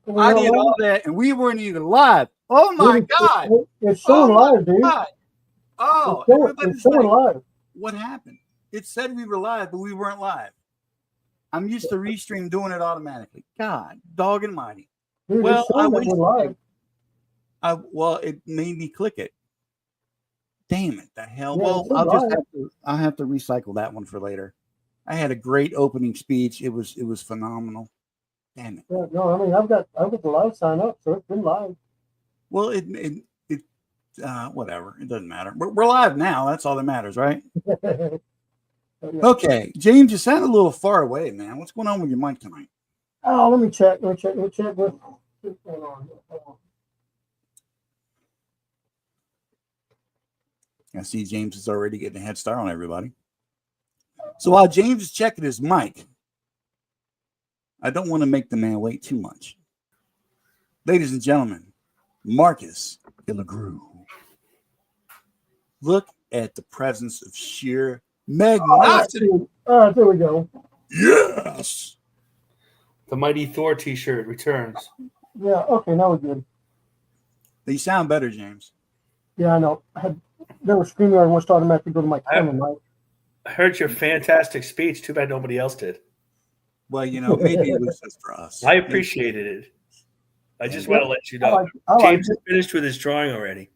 I did all that, and we weren't even live. Oh my God! It's showing live, dude. God. Oh, it's showing live. What happened? It said we were live, but we weren't live. I'm used to Restream doing it automatically. God, dog and mighty. Dude, well, live. It made me click it. Damn it, the hell. Yeah, well, I'll have to recycle that one for later. I had a great opening speech. It was phenomenal. Damn it. Yeah, no, I mean I've got the live sign up, so it's been live. Well, whatever. It doesn't matter. We're live now. That's all that matters, right? Okay, James, you sound a little far away, man. What's going on with your mic tonight? Oh, let me check. What's going on? I see James is already getting a head start on everybody. So while James is checking his mic, I don't want to make the man wait too much. Ladies and gentlemen, Marcus Illegru. Look at the presence of sheer magnanimity. There we go. Yes. The Mighty Thor t-shirt returns. Yeah, okay, now we're good. You sound better, James. Yeah, I know. There was screaming everyone started automatically go to my camera, Mike. I heard your fantastic speech. Too bad nobody else did. Well, maybe it was just for us. I appreciated it. I just want to let you know. James is finished with his drawing already.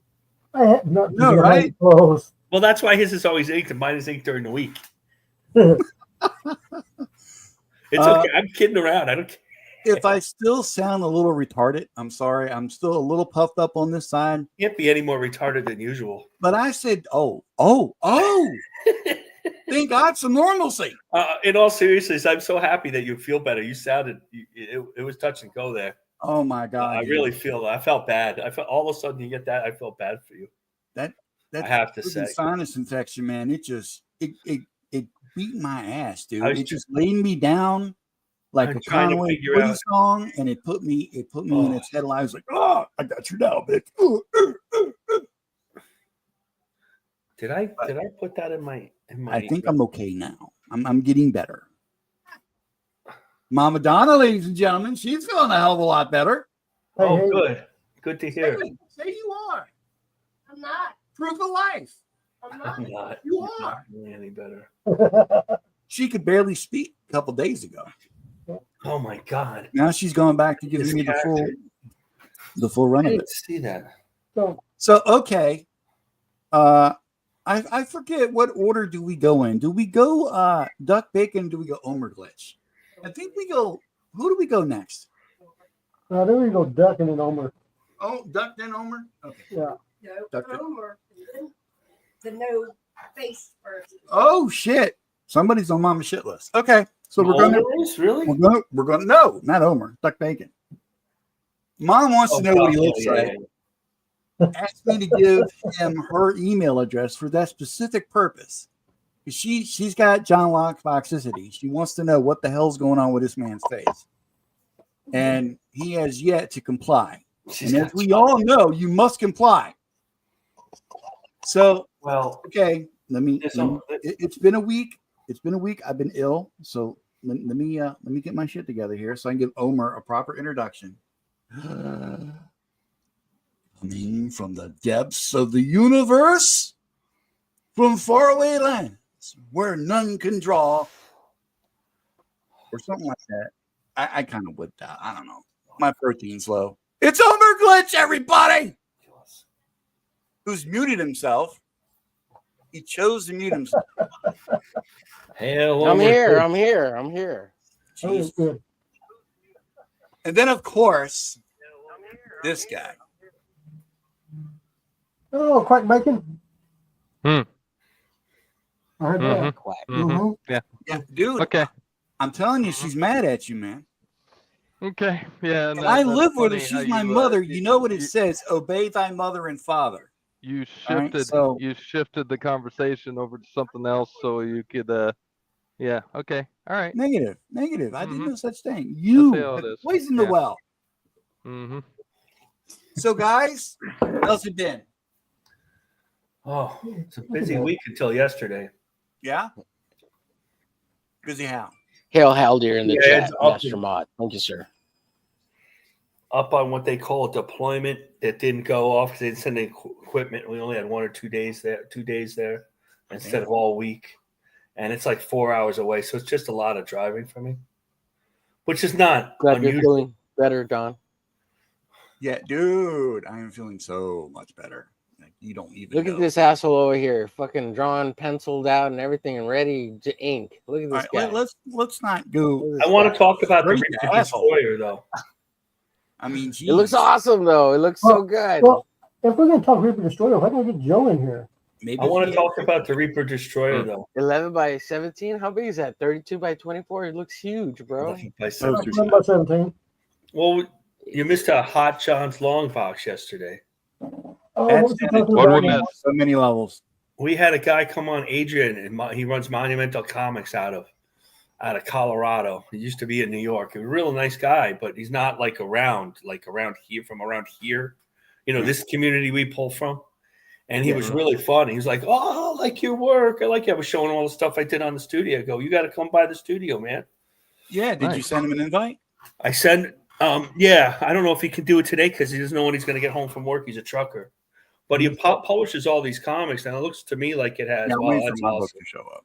No, right? Close. Well, that's why his is always inked and mine is inked during the week. It's okay. I'm kidding around. I don't care. If I still sound a little retarded, I'm sorry. I'm still a little puffed up on this side. Can't be any more retarded than usual. But I said, oh. Thank God for normalcy. In all seriousness, I'm so happy that you feel better. You sounded, it was touch and go there. Oh my God! I really feel. I felt bad. I felt all of a sudden you get that. I felt bad for you. That I have to say, sinus infection, man. It beat my ass, dude. It just laid me down like a Conway Twitty song, and it put me in its head. I was like, oh, I got you now, bitch. Did I put that in my? I think I'm okay now. I'm getting better. Mama Donna, ladies and gentlemen, she's feeling a hell of a lot better. Oh, good. Good to hear. Say you are. I'm not. Proof of life. I'm not. You are. Not any better. She could barely speak a couple days ago. Oh my God. Now she's going back to giving me the full run of it. I didn't see that. So okay. I forget what order do we go in. Do we go duck bacon? Do we go Omer glitch? I think we go. Who do we go next? Then we go duck and then Omer. Oh, duck then Omer. Okay. Yeah. No, duck Omer. The no face person. Oh shit! Somebody's on Mama shit list. Okay, so we're going to really. We're going. No, not Omer. Duck bacon. Mom wants to know what he looks like. Asked me to give him her email address for that specific purpose. She's got John Locke toxicity. She wants to know what the hell's going on with this man's face. And he has yet to comply. And as we all know, you must comply. So, well, okay, it's been a week. It's been a week. I've been ill. So let me get my shit together here so I can give Omer a proper introduction. Coming from the depths of the universe, from faraway lands where none can draw, or something like that. I kind of would. I don't know. My protein's low. It's Omer Glitch, everybody. Who's muted himself? He chose to mute himself. Hell, I'm here. Jeez. Good. And then, of course, this guy. Oh, quack bacon. I heard that. Quack. Yeah, dude. Okay. I'm telling you, she's mad at you, man. Okay. Yeah. I live with her. She's my mother. You know what it says? Obey thy mother and father. You shifted. You shifted the conversation over to something else so you could. Yeah. Okay. All right. Negative. I did no such thing. You poisoned the well. Mm-hmm. So, guys, how's it been? Oh, it's a busy week until yesterday. Yeah. Busy how? Hail Haldir in the chat, Master Mod. Thank you, sir. up on what they call a deployment that didn't go off because they didn't send the equipment. We only had 1 or 2 days there, instead of all week. And it's like 4 hours away. So it's just a lot of driving for me, which is not Glad you're unusual. feeling better, Don. Yeah, dude, I am feeling so much better. Like, you don't even Look know. at this asshole over here, fucking drawn, penciled out, and everything, and ready to ink. Look at All this right, guy. let's not go. Look at this I want guy. to talk about the Great Reaper asshole. Destroyer, though. I mean, It looks geez. awesome, though. It looks so good. Well, if we're gonna talk Reaper Destroyer, why don't we get Joe in here? Maybe I want he to talk had- about the Reaper Destroyer, though. 11 by 17. How big is that? 32 by 24. It looks huge, bro. By Oh, seven. 17. Well, you missed a Hot John's long box yesterday. Oh, That's what was he talking What about? we missed? so many levels. We had a guy come on, Adrian, and he runs Monumental Comics out of Colorado. He used to be in New York. A real nice guy, but he's not around here, from around here. You know, this community we pull from. And he was really fun. He was like, "Oh, I like your work. I like you." I was showing all the stuff I did on the studio. I go, "You got to come by the studio, man." Yeah, did you Nice. send him an invite? I said, yeah, I don't know if he can do it today because he doesn't know when he's going to get home from work. He's a trucker. But he publishes all these comics, and it looks to me like it has. Yeah, I'm Wow, waiting for that's my book awesome. to show up.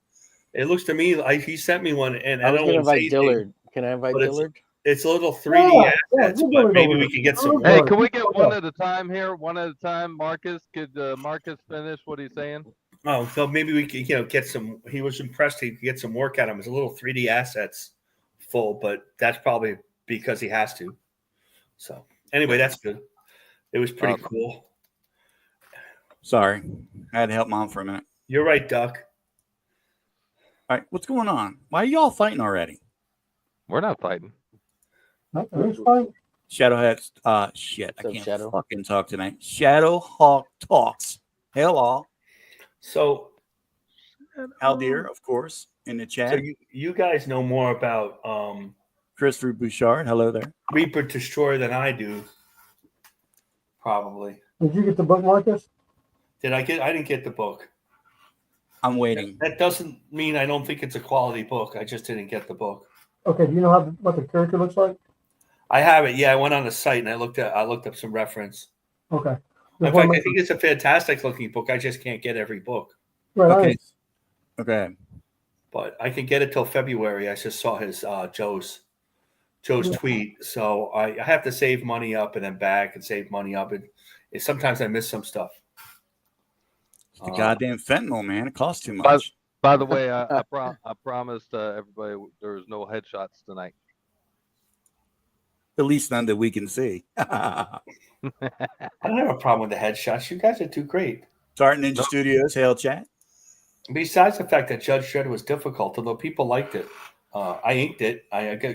It looks to me like he sent me one, and I I was don't going to want to say invite Dillard. Can I invite but it's- Dillard? it's a little 3D Yeah, assets, we'll but do it maybe over we there. can get some. Okay. Hey, can we get one at a time here? One at a time. Marcus, could Marcus finish what he's saying? Oh, so maybe we could, get some. He was impressed. He could get some work out of him. It's a little 3D assets full, but that's probably because he has to. So anyway, that's good. It was pretty Awesome. cool. Sorry, I had to help mom for a minute. You're right, Duck. All right, what's going on? Why are y'all fighting already? We're not fighting. No, it's fine. Shadowhead, shit, I What's up, can't Shadow? fucking talk tonight. Shadowhawk talks. Hello, So, Aldir, of course, in the chat. so you guys know more about Christopher Bouchard, hello there. Reaper Destroyer than I do. Probably. Did you get the book, Marcus? Did I get? I didn't get the book. I'm waiting. That doesn't mean I don't think it's a quality book. I just didn't get the book. Okay, do you know what the character looks like? I have it. Yeah, I went on the site and I looked up some reference. Okay. In fact, I think it's a fantastic looking book. I just can't get every book, Right, Okay. Okay. but I can get it till February. I just saw his Joe's tweet, so I have to save money up and then back and save money up, and sometimes I miss some stuff. It's the goddamn fentanyl, man. It costs too much. By the way, I promised everybody there was no headshots tonight. At least none that we can see. I don't have a problem with the headshots. You guys are too great. Starting Ninja Studios, hail chat. Besides the fact that Judge Dredd was difficult, although people liked it, I inked it.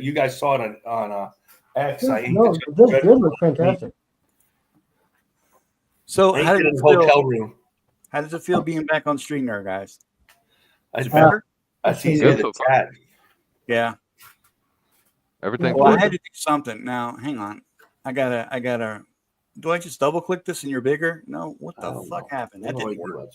You guys saw it on X. I inked no, it. this did look fantastic. So I how inked did it in it the hotel feel? room. How does it feel being back on Stream there, guys? It's better? That's easier Good than so far. chat. Yeah. Everything. Well, I had to do something. Now, hang on. I gotta. Do I just double click this and you're bigger? No. What the fuck happened? That didn't work.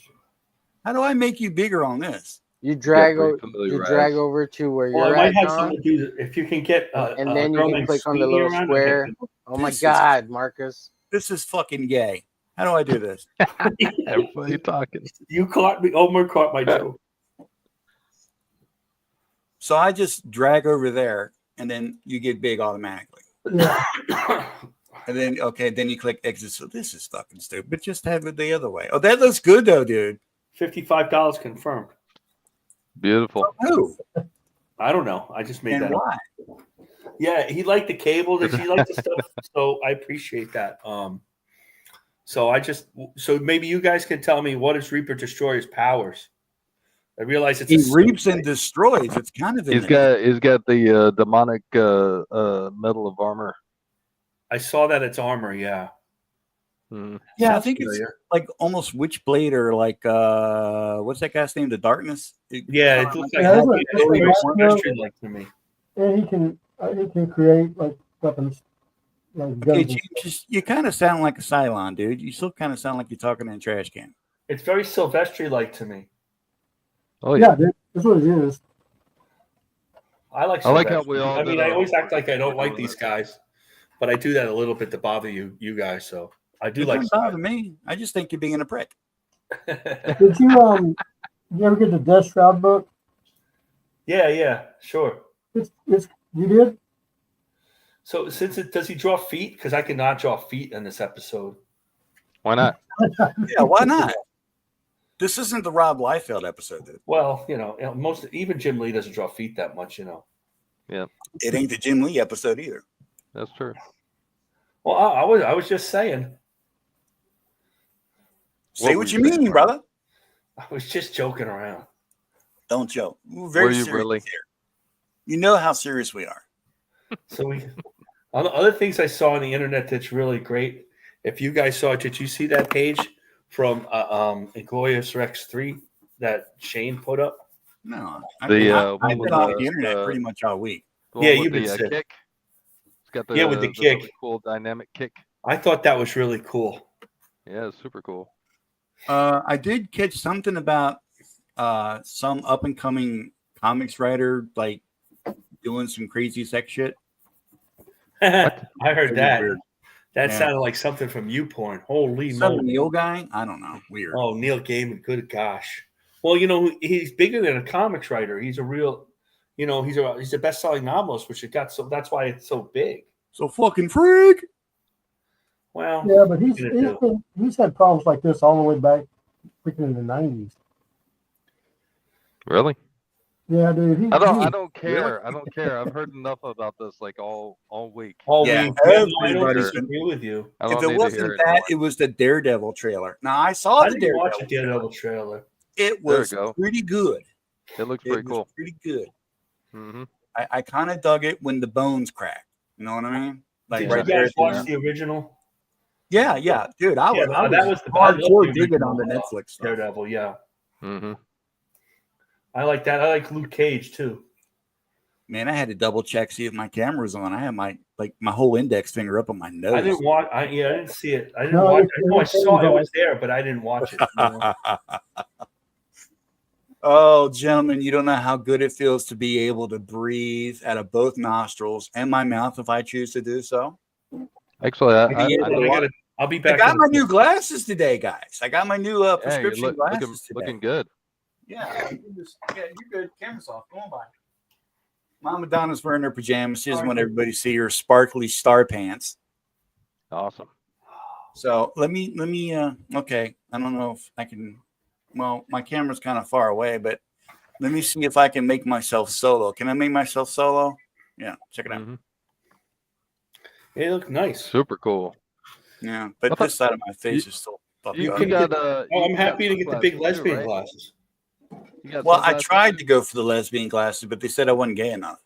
How do I make you bigger on this? You drag very over. familiar, You drag Raz. over to where Well, I you're might at, have John, someone do this. If you can get and then you girl can named click on the Sweeney little around, square. Oh my This is- God, Marcus! This is fucking gay. How do I do this? Everybody talking. You caught me. Omar caught my joke. So I just drag over there, and then you get big automatically. Yeah. And then then you click exit. So this is fucking stupid. Just have it the other way. Oh, that looks good though, dude. $55 confirmed. Beautiful. Who I don't know. I just made and that up. why? Yeah, he liked the cable. He liked the stuff. So I appreciate that. So maybe you guys can tell me what is Reaper Destroyer's powers. I realize it's He a reaps and destroys. It's kind of in He's got the demonic metal of armor. I saw that it's armor. Yeah. Hmm. Yeah, I Sounds think it's familiar. like almost Witchblade or like what's that guy's name? The Darkness. Yeah, it looks like Yeah, it's very Sylvester-like to me. And he can create like weapons, like guns. Okay, and stuff. you kind of sound like a Cylon, dude. You still kind of sound like you're talking in a trash can. It's very Sylvester-like to me. Oh yeah. Yeah, dude, that's what it is. I like I like how Sylvester. we all I did mean, I our always homework act like I don't like on these this. guys, but I do that a little bit to bother you guys. So I do It like. doesn't bother me. I just think you're being a prick. Did you ever get the Death Shroud book? Yeah, sure. You did? So does he draw feet? Because I cannot draw feet in this episode. Why not? Yeah, why not? This isn't the Rob Liefeld episode, dude. Well, even Jim Lee doesn't draw feet that much, Yeah, It ain't the Jim Lee episode either. that's true. Well, I was just saying. Say were what you you saying, mean, Rob? brother. I was just joking around. Don't joke. We're Were very you serious really? here. You know how serious we are. So on the other things I saw on the internet that's really great. If you guys saw it, did you see that page from Inglorious Rex 3 that Shane put up? No, The, I've one been with on the- the internet the- pretty much all week. The one Yeah, with you've been the sick. kick. It's got the Yeah, with the kick. really cool dynamic kick. I thought that was really cool. Yeah, it's super cool. I did catch something about some up and coming comics writer like doing some crazy sex shit. I heard Pretty that. weird. That Yeah. sounded like something from YouPorn. Holy Some moly. Neil guy? I don't know. Weird. Oh, Neil Gaiman. Good gosh. Well, he's bigger than a comics writer. He's a real, he's a best-selling novelist, which that's why it's so big. So fucking freak. Well, Yeah, but gonna he's had problems like this all the way back freaking in the 90s. Really? Yeah, dude. I don't care. I don't care. I've heard enough about this like all week. all Yeah, week. I don't everybody's disagree with you. I If don't it need to wasn't hear that, anymore. it was the Daredevil trailer. Now I saw I the didn't watch Daredevil. a Daredevil trailer. It There was we go. pretty good. It looks It pretty was cool. pretty good. Mm-hmm. I kind of dug it when the bones cracked. You know what I mean? Like Did right you there. guys at the watch end. the original Yeah, dude. I was that was the I love hardcore the digging on the original, Netflix stuff. Daredevil. Yeah, Mm-hmm. I like that. I like Luke Cage too. Man, I had to double check see if my camera was on. I had my whole index finger up on my nose. I didn't watch. I didn't see it. I didn't No, watch. it's- I know I it's saw it on. was there, but I didn't watch it. Oh, gentlemen, you don't know how good it feels to be able to breathe out of both nostrils and my mouth if I choose to do so. Actually, I I'll be I back. got my new glasses today, guys. I got my new hey, you're prescription glasses today. looking good. Yeah, you're good. Camera's off. Go on by. Mama Donna's wearing her pajamas. She doesn't want everybody to see her sparkly star pants. Awesome. So let me okay. I don't know if I can. Well, my camera's kind of far away, but let me see if I can make myself solo. Can I make myself solo? Yeah, check it out. Mhm. It looked nice. Super cool. Yeah, but this side of my face is still fucked You up. can got Oh, I'm you happy to got get the big sunglasses too, lesbian right? glasses. You got Well, I sunglasses? tried to go for the lesbian glasses, but they said I wasn't gay enough.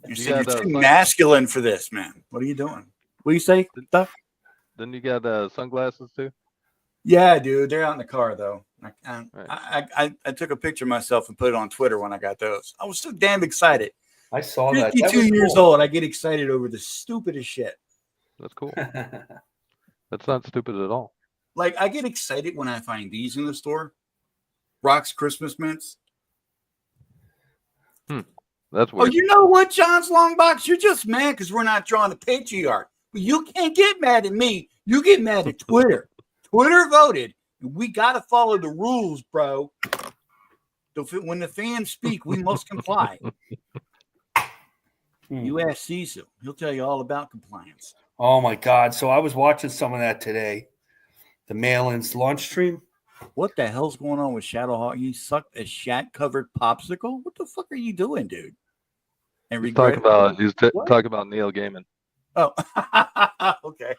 You said got, you're too sun- masculine for this, man. What are you doing? What do you say? Stuff? Then you got sunglasses too. Yeah, dude. They're out in the car though. Right. I took a picture of myself and put it on Twitter when I got those. I was so damn excited. I saw that. 52 was years cool. old. I get excited over the stupidest shit. That's cool. That's not stupid at all. Like I get excited when I find these in the store. Rock's Christmas mints. That's Oh, weird. you know what, John's Longbox? You're just mad because we're not drawing the patriarch. But you can't get mad at me. You get mad at Twitter. Twitter voted. And we got to follow the rules, bro. When the fans speak, we must comply. You ask Cecil. He'll tell you all about compliance. Oh my God! So I was watching some of that today. The mail-ins launch stream. What the hell's going on with Shadowhawk? You sucked a shat-covered popsicle? What the fuck are you doing, dude? And He's talking What? talking about Neil Gaiman. Oh, okay.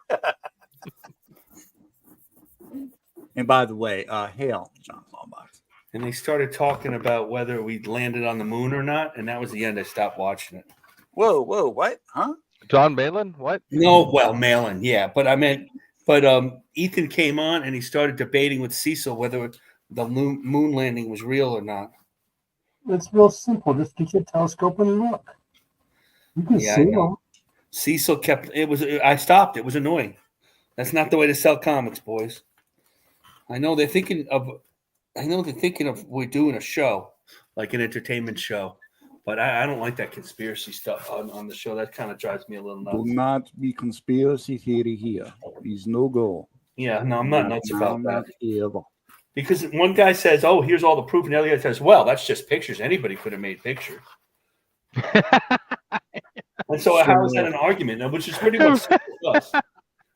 And by the way, hail, John Longbox. And they started talking about whether we landed on the moon or not, and that was the end. I stopped watching it. Whoa, what? Huh? John Malin? What? No, well, mail-in, yeah, but Ethan came on and he started debating with Cecil whether the moon landing was real or not. It's real simple. Just get your telescope and look. You can Yeah, I see know. them. Cecil I stopped. It was annoying. That's not the way to sell comics, boys. I know they're thinking of we're doing a show, like an entertainment show. But I don't like that conspiracy stuff on the show. That kind of drives me a little Do nuts. not be conspiracy theory here. He's no go. Yeah, no, I'm not nuts about that. Ever. Because one guy says, "Oh, here's all the proof," and the other guy says, "Well, that's just pictures. Anybody could have made pictures." And so, how is that an argument? Now, which is pretty much Cecil does.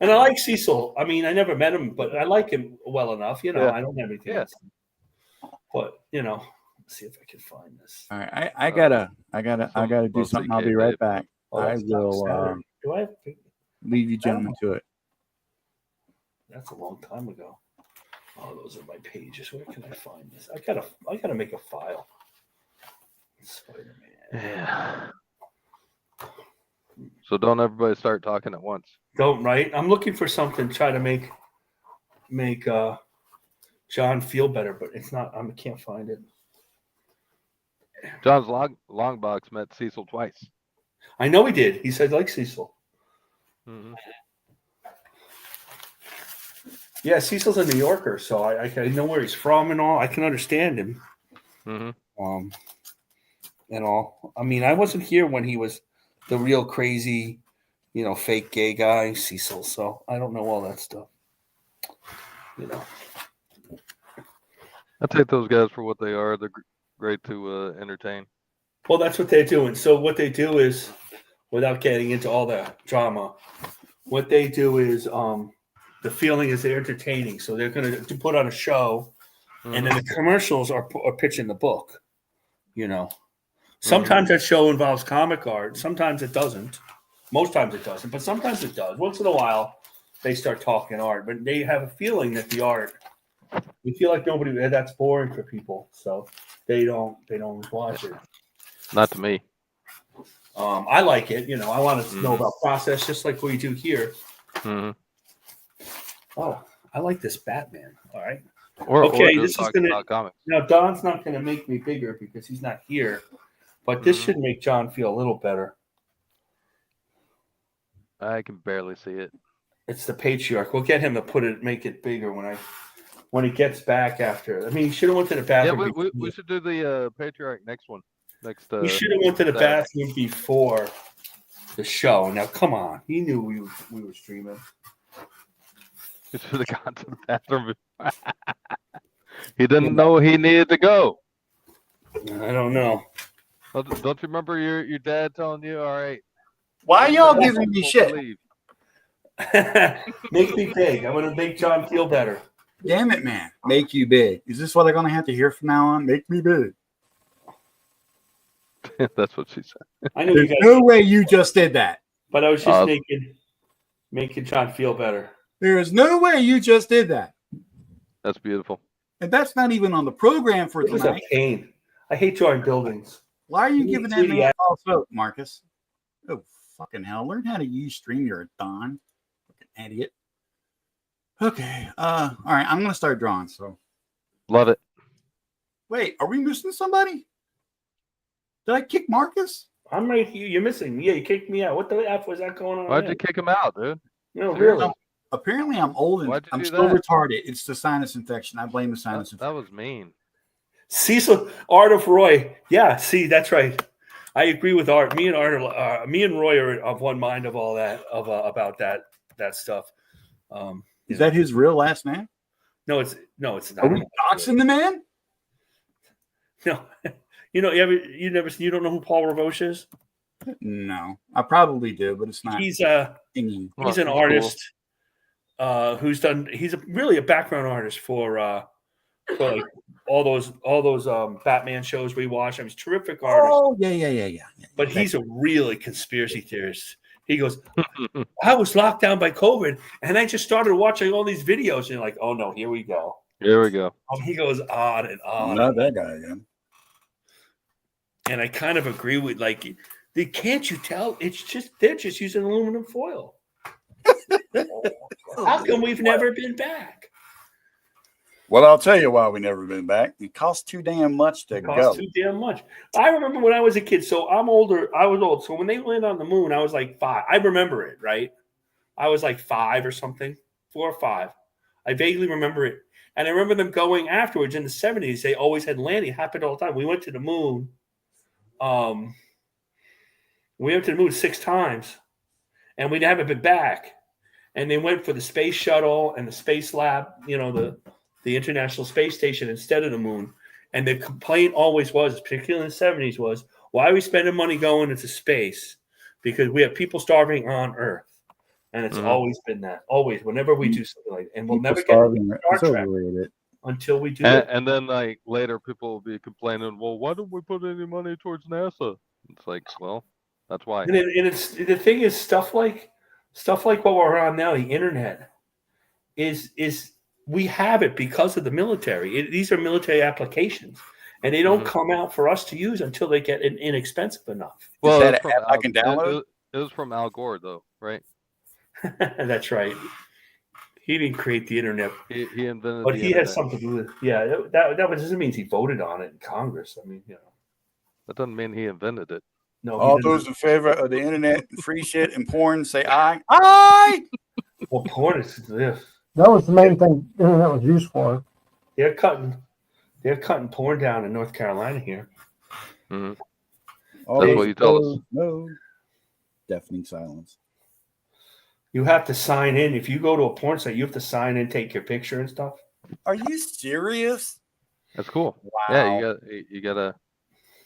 And I like Cecil. I mean, I never met him, but I like him well enough. You know, Yeah. I don't have anything else. But you know, let's see if I can find this. All right, I gotta do something. I'll be right back. Oh, I that's will Saturday. Do I have? leave you gentlemen to it. That's a long time ago. Oh, those are my pages. Where can I find this? I gotta make a file. Spider-Man. Yeah. So don't everybody start talking at once. Don't, right? I'm looking for something to try to make John feel better, but it's not. I can't find it. John's long box met Cecil twice. I know he did. He said like Cecil. Mm-hmm. Yeah, Cecil's a New Yorker, so I know where he's from and all. I can understand him. Mm-hmm. And all. I mean, I wasn't here when he was the real crazy, you know, fake gay guy, Cecil. So I don't know all that stuff. You know. I take those guys for what they are. They're great to entertain. Well, that's what they're doing. So what they do is, without getting into all the drama, what they do is the feeling is they're entertaining. So they're going to put on a show, and then the commercials are pitching the book, you know. Sometimes that show involves comic art. Sometimes it doesn't. Most times it doesn't, but sometimes it does. Once in a while, they start talking art, but they have a feeling that the art, we feel like that's boring for people, so they don't watch it. Not to me. I like it. You know, I want to know about process, just like we do here. Mm-hmm. Oh, I like this Batman. All right. Or Okay, just this is talk gonna. about comics. Now, Don's not going to make me bigger because he's not here, but this should make John feel a little better. I can barely see it. It's the patriarch. We'll get him to make it bigger when he gets back after. I mean, he should have went to the Yeah, bathroom. we should do the patriarch next one. Next. He should have went to the Saturday. bathroom before the show. Now, come on. He knew we were streaming. He should have gone to the bathroom. He didn't know he needed to go. I don't know. Don't you remember your dad telling you, all right? Why y'all giving me shit? Leave. Make me big. I'm going to make John feel better. Damn it, man. Make you big. Is this what I'm going to have to hear from now on? Make me big. That's what she said. I knew There's you guys, no way you just did that. but I was just making John feel better. There is no way you just did that. That's beautiful. And that's not even on the program for It was a tonight. pain. I hate drawing buildings. Why are you You giving that need man to- false hope, Marcus? Oh, fucking hell. Learn how to use StreamYard, Don. Fucking idiot. Okay. All right. I'm going to start drawing. So, Love it. wait, are we missing somebody? Did I kick Marcus? I'm right here. You're missing me. Yeah, you kicked me out. What the F was that going on? Why'd there? you kick him out, dude? No, Seriously? really. Apparently, I'm old and Why'd you I'm do still that? retarded. It's the sinus infection. I blame the sinus That infection. was mean. Cecil, Art of Roy. Yeah, see, that's right. I agree with Art. Me and Roy are of one mind of all that, about that stuff. Is that his real last name? No, it's not. Are we doxing the man? No, you don't know who Paul Ravoche is? No, I probably do, but it's not. He's Thingy. he's an Cool. artist he's really a background artist for like all those Batman shows we watch. I mean, he's a terrific artist. Oh, yeah. But he's a really conspiracy theorist. He goes, I was locked down by COVID, and I just started watching all these videos, and you're like, oh no, here we go. Here we go. He goes on and on. Not that guy again. And I kind of agree with, like, can't you tell? They're just using aluminum foil. How come we've never been back? Well, I'll tell you why we never been back. It costs too damn much to It go. costs too damn much. I remember when I was a kid, so I'm older. I was old. So when they landed on the moon, I was like 5. I remember it, right? I was like 5 or something, 4 or 5. I vaguely remember it. And I remember them going afterwards in the 70s. They always had landing. It happened all the time. We went to the moon we went to the moon 6 times, and we haven't been back. And they went for the space shuttle and the space lab, the International Space Station instead of the moon. And the complaint always was, particularly in the 70s, was, why are we spending money going into space? Because we have people starving on Earth. And it's always been that. Always, whenever we do something like that. And we'll never get Star Trek until we do it. And then like later people will be complaining, well, why don't we put any money towards NASA? It's like, well, that's why. And it's the thing is stuff like what we're on now, the internet, is we have it because of the military. These are military applications, and they don't come out for us to use until they get inexpensive enough. Well, Is that an app I can download? It was from Al Gore, though, right? That's right. He didn't create the internet. He invented but the he internet. has something to do with it. Yeah, that doesn't mean he voted on it in Congress. I mean, That doesn't mean he invented it. No. All those in favor of the internet, free shit, and porn say aye. Aye! Well, porn is this. That was the main thing the internet was used for. They're cutting porn down in North Carolina here. Mm-hmm. All That's what you tell us. No. Deafening silence. You have to sign in. If you go to a porn site, you have to sign in, take your picture and stuff. Are you serious? That's cool. Wow. Yeah, you gotta.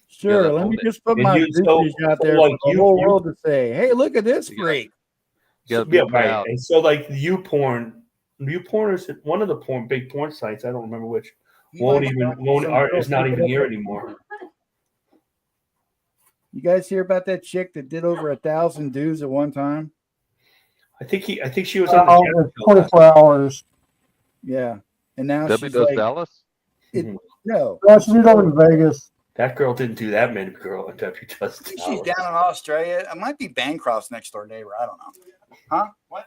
Sure. Yeah, Let me own it. just put And my you- so- pictures out so there like for the whole world to say, hey, look at this You freak. You gotta be Yeah, right. proud. And so, like YouPorn is one of the big porn sites. I don't remember which. Is not even here anymore. You guys hear about that chick that did over 1,000 dudes at one time? I think she was on the 24 hours. Yeah. And now Debbie she's does like, Dallas. no. Yeah, she did over in Vegas. That girl didn't do that many girl and Debbie does. I think she's down in Australia. It might be Bancroft's next door neighbor. I don't know. Huh? What?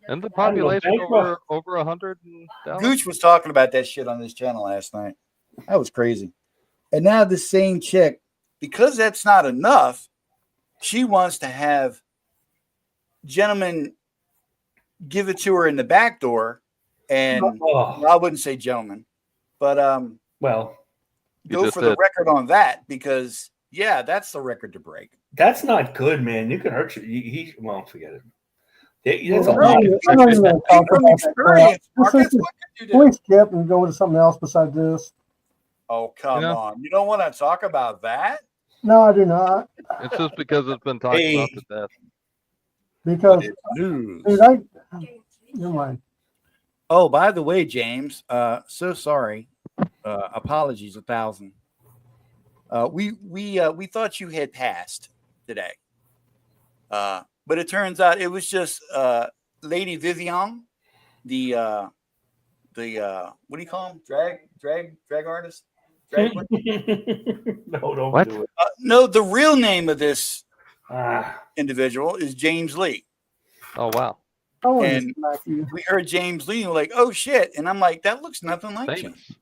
And the I don't know, population Bancroft. over 100 in Dallas. Gooch was talking about that shit on this channel last night. That was crazy. And now the same chick, because that's not enough, she wants to have gentlemen give it to her in the back door. And Oh, I wouldn't say gentlemen, but well, You go just for the did. record on that because, yeah, that's the record to break. that's not good, man. You can hurt you. He won't forget it. That's a Well, lot. I'm not even gonna talk From about that crap. experience, Marcus, Let's what could you do? Please skip and go to something else besides this. Oh, come You know? on. You don't want to talk about that? No, I do not. It's just because it's been talked about to death. Because, News. dude, never mind. Oh, by the way, James, so sorry. Apologies 1,000. We thought you had passed today. But it turns out it was just Lady Vivian, the what do you call him? Drag artist? Drag No, don't What? do it. no, the real name of this Ah, individual is James Lee. Oh wow, I want to And- smack you. We heard James Lee and we're like, oh shit. And I'm like, that looks nothing like him. famous.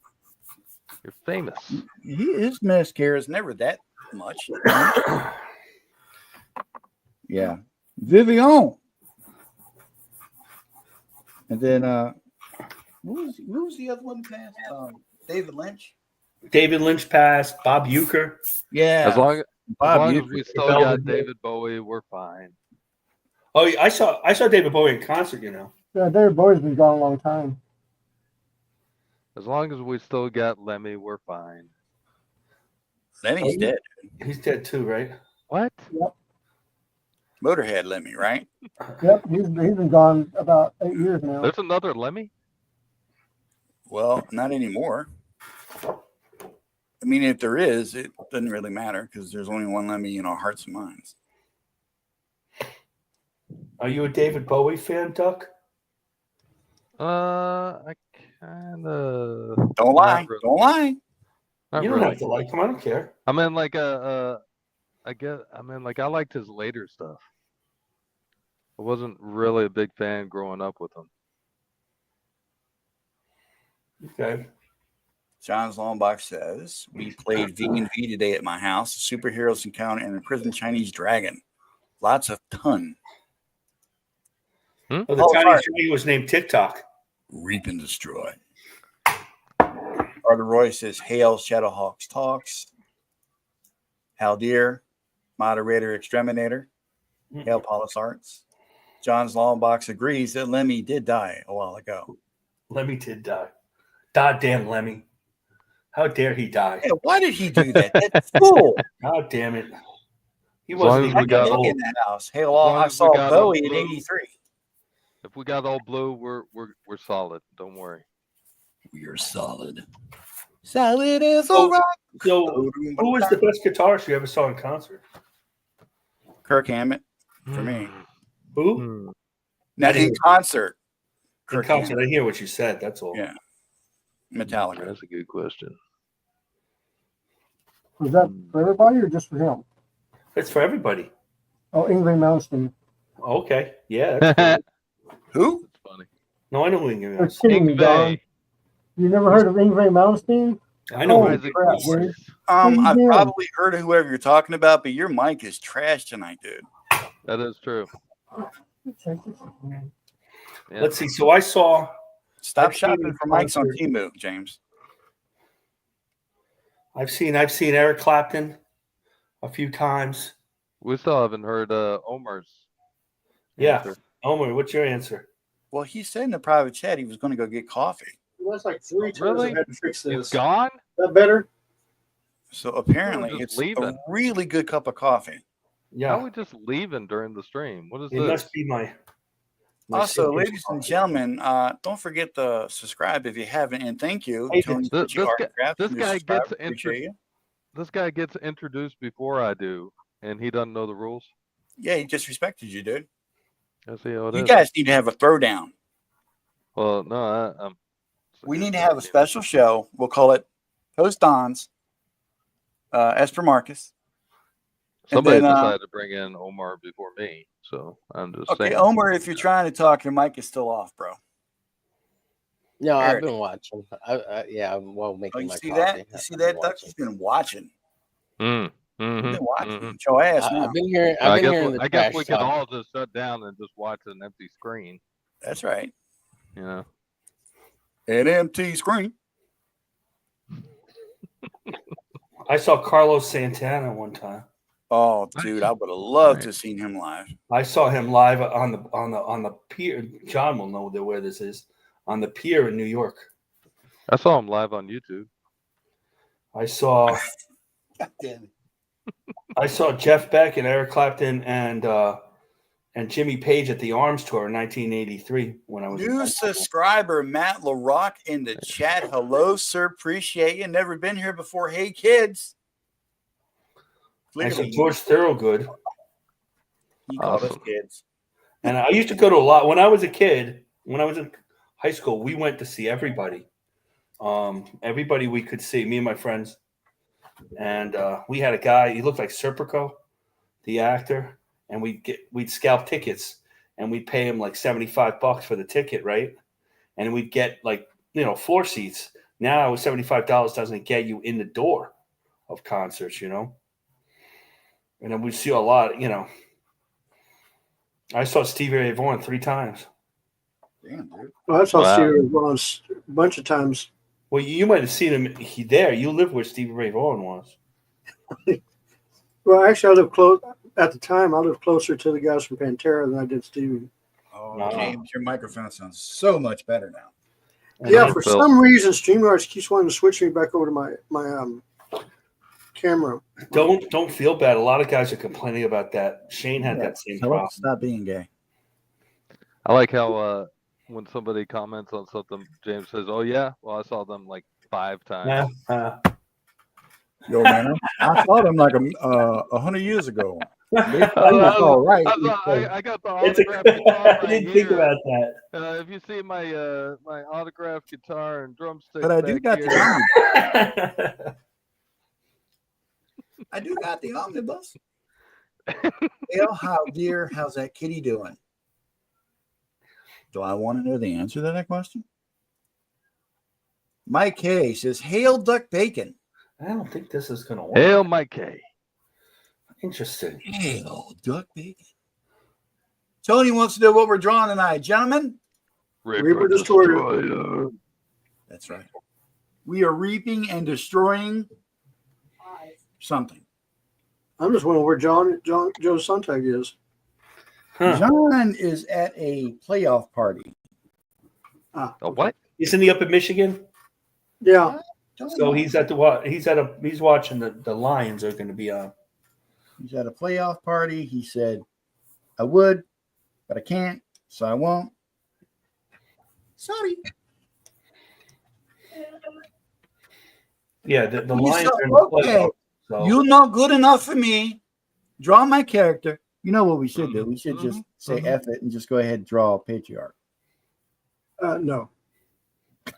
You're famous. His mascara is never that much. Yeah. Vivian. And then who was the other one passed? David Lynch. David Lynch passed. Bob Euchre. Yeah. As long Bob as Euchre. we still Velvet got Rope. David Bowie, we're fine. Oh, I saw David Bowie in concert. Yeah, David Bowie's been gone a long time. As long as we still got Lemmy, we're fine. Lemmy's dead. He's dead too, right? What? Motorhead Lemmy, right? Yep, he's been gone about 8 years now. There's another Lemmy? Well, not anymore. I mean, if there is, it doesn't really matter because there's only one Lemmy in our hearts and minds. Are you a David Bowie fan, Duck? I kind of. Don't lie. really. Don't lie. Not You don't really. have to like him. I don't care. I mean, like I liked his later stuff. I wasn't really a big fan growing up with him. Okay. John's Longbox says, we played V&V today at my house, a superheroes encounter and a prison Chinese dragon. Lots of fun. Oh, the Oh, Chinese sorry. dragon was named TikTok. Reap and destroy. Arthur Roy says, Hail Shadowhawks Talks. Haldir, moderator exterminator, Hail Paulus Arts. John's Long Box agrees that Lemmy did die a while ago. Lemmy did die. God damn Lemmy. How dare he die? Yeah, why did he do that? That fool. God damn it. He As long wasn't as even we got that in old. that house. Hail all. long I as we saw got Bowie in blue. '83. If we got all blue, we're solid. Don't worry. We're solid. Solid as a Oh, rock. So, who was the best guitarist you ever saw in concert? Kirk Hammett for me. Who? Hmm. Now in concert. In Kirk concert. Hammett. I hear what you said. That's all. Yeah. Metallica. That's a good question. Was that for everybody or just for him? It's for everybody. Oh, Ingrid Malmsteen. Okay. Yeah. That's cool. Who? That's funny. No, I know who Ingrid You're is. kidding me, Don. You never heard of Ingrid Malmsteen? I know who Holy Isaac crap, Morris. dude. I've Yeah. probably heard of whoever you're talking about, but your mic is trash tonight, dude. That is true. Check this out. Yeah. Let's see. So I saw. Stop I've seen shopping a for mics on concert. Temu, James. I've seen Eric Clapton a few times. We still haven't heard Omar's. Yeah. answer. Omer, what's your answer? Well, he said in the private chat he was going to go get coffee. That's like 3 times Really? I had to fix He's this. Is gone? that better? So apparently just it's leaving. a really good cup of coffee. Yeah. How are we just leaving during the stream? What is It this? must be my Also, signature ladies and coffee. gentlemen, don't forget to subscribe if you haven't. And thank you, Hey, Tony. this guy- this guy gets Appreciate you. This guy gets introduced before I do, and he doesn't know the rules. Yeah, he disrespected you, dude. I see how it is. You guys need to have a throwdown. Well, no, I'm. We need to have a special show. We'll call it Post Dons, as per Marcus. Somebody then, decided to bring in Omar before me, so I'm just Okay, saying. Omer, if you're trying to talk, your mic is still off, bro. No, There I've it been watching. Yeah, I'm well making Oh, you my see coffee. that? You see I've been that, Duck? watching. He's been watching. Mm, He's mhm, been watching. mhm. Get your ass now. I've been hearing. I I've been guess, hearing the I guess trash we could talk. all just shut down and just watch an empty screen. That's right. You know. An empty screen. I saw Carlos Santana one time. Oh, dude, I would have loved to have seen him live. I saw him live on the pier. John will know where this is. On the pier in New York. I saw him live on YouTube. I saw God damn it. I saw Jeff Beck and Eric Clapton and Jimmy Page at the Arms Tour in 1983 when I was in New high school. subscriber Matt LaRock in the chat. Hello, sir. Appreciate you. Never been here before. Hey, kids. I saw George Thorogood. He called us Awesome. kids. And I used to go to a lot when I was a kid. When I was in high school, we went to see everybody. Everybody we could see, me and my friends. And we had a guy, he looked like Serpico, the actor, and we'd scalp tickets and we'd pay him like $75 for the ticket, right? And we'd get like, floor seats. Now $75 doesn't get you in the door of concerts, And then we see a lot, I saw Stevie Ray Vaughan 3 times. Damn, dude. Well, I saw Wow. Stevie Vaughan a bunch of times. Well, you might have seen him there. You live where Stevie Ray Vaughan was. Well, actually, I lived close at the time. I lived closer to the guys from Pantera than I did Stevie. Oh, Wow. James, your microphone sounds so much better now. And Yeah, I- for Phil. some reason, StreamYard keeps wanting to switch me back over to my camera. Don't feel bad. A lot of guys are complaining about that. Shane had that same Tell problem. us stop being gay. I like how when somebody comments on something, James says, "Oh yeah, well I saw them like 5 times." Yo, man, I saw them like 100 years ago. They I was all right. I got the It's a, autographed guitar I right didn't think here. about that. If you see my my autographed guitar and drumstick, But I do got back here, the omnibus. I do got the omnibus. How's that kitty doing? Do I want to know the answer to that question? Mike Hay says, "Hail Duck Bacon." I don't think this is going to work. Hail Mike K. Interesting. Hail Duck Bacon. Tony wants to know what we're drawing tonight, gentlemen. Reaper Destroyer. Destroyer. That's right. We are reaping and destroying something. I'm just wondering where Joe Sontage is. Huh. John is at a playoff party. Ah, A what? Isn't he up in Michigan? Yeah. So he's at the he's watching the Lions are going to be on. He's at a playoff party. He said, I would, but I can't, so I won't. Sorry. Yeah, the You Lions said, are in the okay, playoffs. So you're not good enough for me. Draw my character. You know what we should do? We should just say F it and just go ahead and draw a patriarch. No.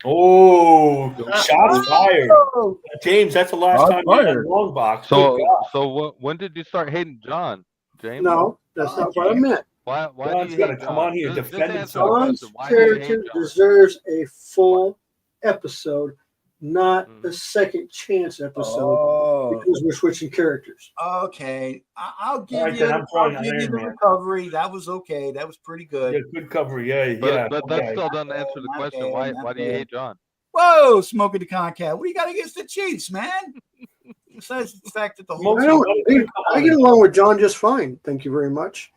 oh, shots fired. Oh, James, that's the last Shots time you had fired. a long box. So Good God. so when did you start hating John, James? No, that's not what I meant. Why John's do you gotta hate come John? on here and Just defend answer himself. the John's question. Why do you hate character John? deserves a full episode, not a second chance episode, Oh, because we're switching characters. okay. I'll give All right, you. then I'm I'll throwing give you Iron the Man. recovery. That was okay. That was pretty good. Yeah, good cover. Yeah, But, yeah. but that okay. still doesn't answer the My question. bad, my Why do you bad. hate John? Whoa, Smoking the Concat. What do you got against the Chiefs, man? Besides the fact that the whole I get along with John just fine. Thank you very much.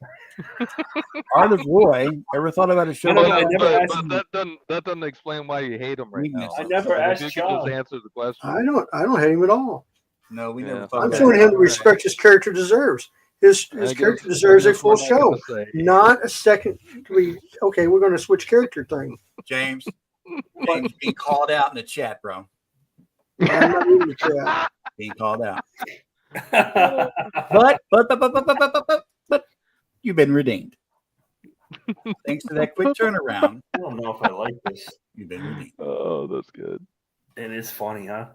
Art of Roy. Ever thought about a show? No, like I never that? asked But that doesn't explain why you hate him right now. I never If asked you could John. just answer the question. I don't hate him at all. No, we Yeah. never thought I'm about showing it. him the respect his character deserves. His character deserves a full show, not a second. Okay, we're going to switch character thing. James being called out in the chat, bro. I'm not in the chat. Being called out. But you've been redeemed. Thanks to that quick turnaround, I don't know if I like this. you've been redeemed. Oh, that's good. It is funny, huh?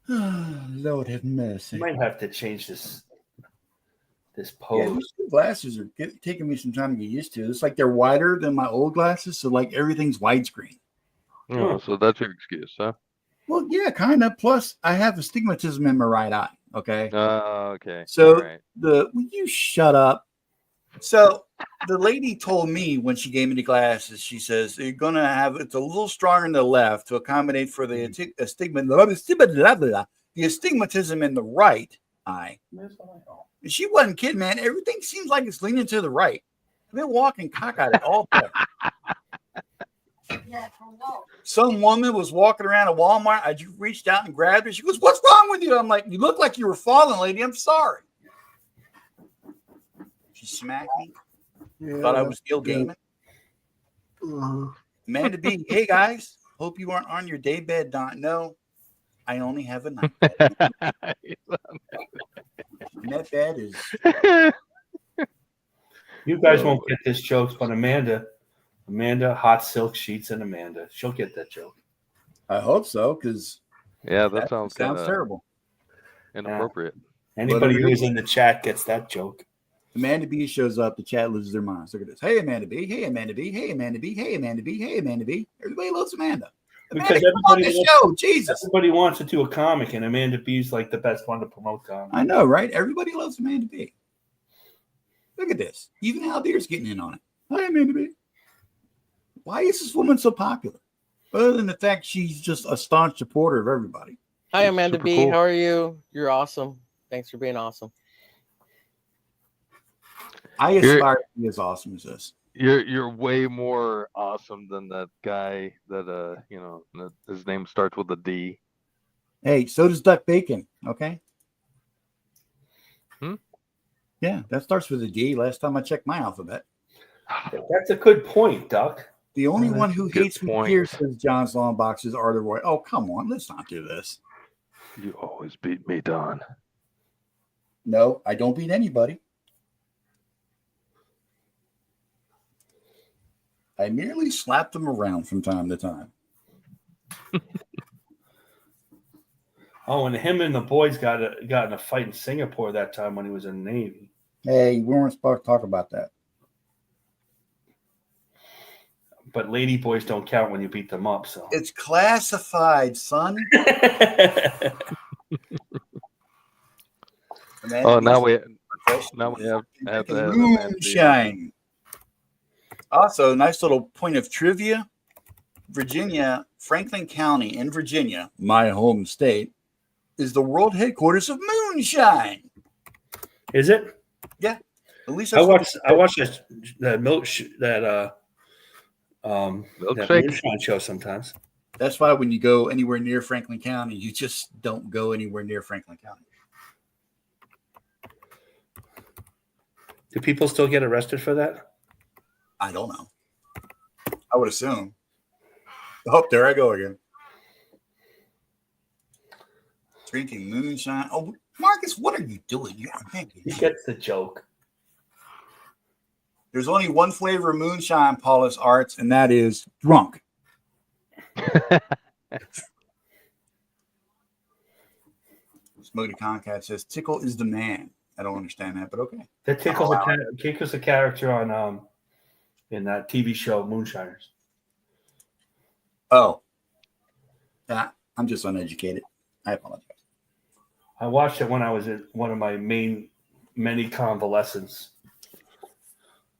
Lord have mercy. Might have to change this Yeah, pose. these new glasses are taking me some time to get used to. It's like they're wider than my old glasses, so like everything's widescreen. Oh, so that's your excuse, huh? Well, yeah, kind of. Plus, I have astigmatism in my right eye. Okay. Okay. So All right. will you shut up? So the lady told me when she gave me the glasses, she says, you're going to have, it's a little stronger in the left to accommodate for the astigmatism in the right eye. And she wasn't kidding, man. Everything seems like it's leaning to the right. I've been walking cockeyed all day. Yeah, for Walt. Some woman was walking around a Walmart. I just reached out and grabbed her. She goes, what's wrong with you? I'm like, you look like you were falling, lady. I'm sorry. She smacked me. Yeah. Thought I was still gaming. Amanda B, hey guys. Hope you aren't on your day bed. No, I only have a night bed. And that bed is You guys won't get this joke, but Amanda, hot silk sheets, and Amanda, she'll get that joke. I hope so, because Yeah, that sounds kind of terrible. inappropriate. Anybody who is in the chat gets that joke. Amanda B shows up, the chat loses their minds. Look at this. Hey, Amanda B. Hey, Amanda B. Hey, Amanda B. Hey, Amanda B. Hey, Amanda B. Everybody loves Amanda. Amanda, Because come on the show. Jesus. Everybody wants to do a comic, and Amanda B's like the best one to promote comic. I know, right? Everybody loves Amanda B. Look at this. Even Al Deer's getting in on it. Hi, Amanda B. Why is this woman so popular? Other than the fact she's just a staunch supporter of everybody. Hi, Amanda Super B. cool. How are you? You're awesome. Thanks for being awesome. I aspire to be as awesome as this. You're way more awesome than that guy that that his name starts with a D. Hey, so does Duck Bacon, okay? Hmm? Yeah, that starts with a D. Last time I checked my alphabet. That's a good point, Duck. The only one who good hates me point. here says John's Long Box is Arthur Roy. Oh, come on. Let's not do this. You always beat me, Don. No, I don't beat anybody. I merely slap them around from time to time. Oh, and him and the boys got in a fight in Singapore that time when he was in the Navy. Hey, we weren't supposed to talk about that. But lady boys don't count when you beat them up. So It's classified, son. Oh, now we have to have moonshine. Also, nice little point of trivia. Virginia, Franklin County in Virginia, my home state, is the world headquarters of moonshine. Is it? At least I that's what watched that Milkshake. moonshine show sometimes. That's why when you go anywhere near Franklin County, you just don't go anywhere near Franklin County. Do people still get arrested for that? I don't know. I would assume. Oh, there I go again. Drinking moonshine. Oh, Marcus, what are you doing? You're thinking. He gets the joke. There's only one flavor of moonshine, Paulus Arts, and that is drunk. Smokey Concat says Tickle is the man. I don't understand that, but okay. That Tickle's a character on in that TV show Moonshiners. Oh. I'm just uneducated. I apologize. I watched it when I was in one of my many convalescents.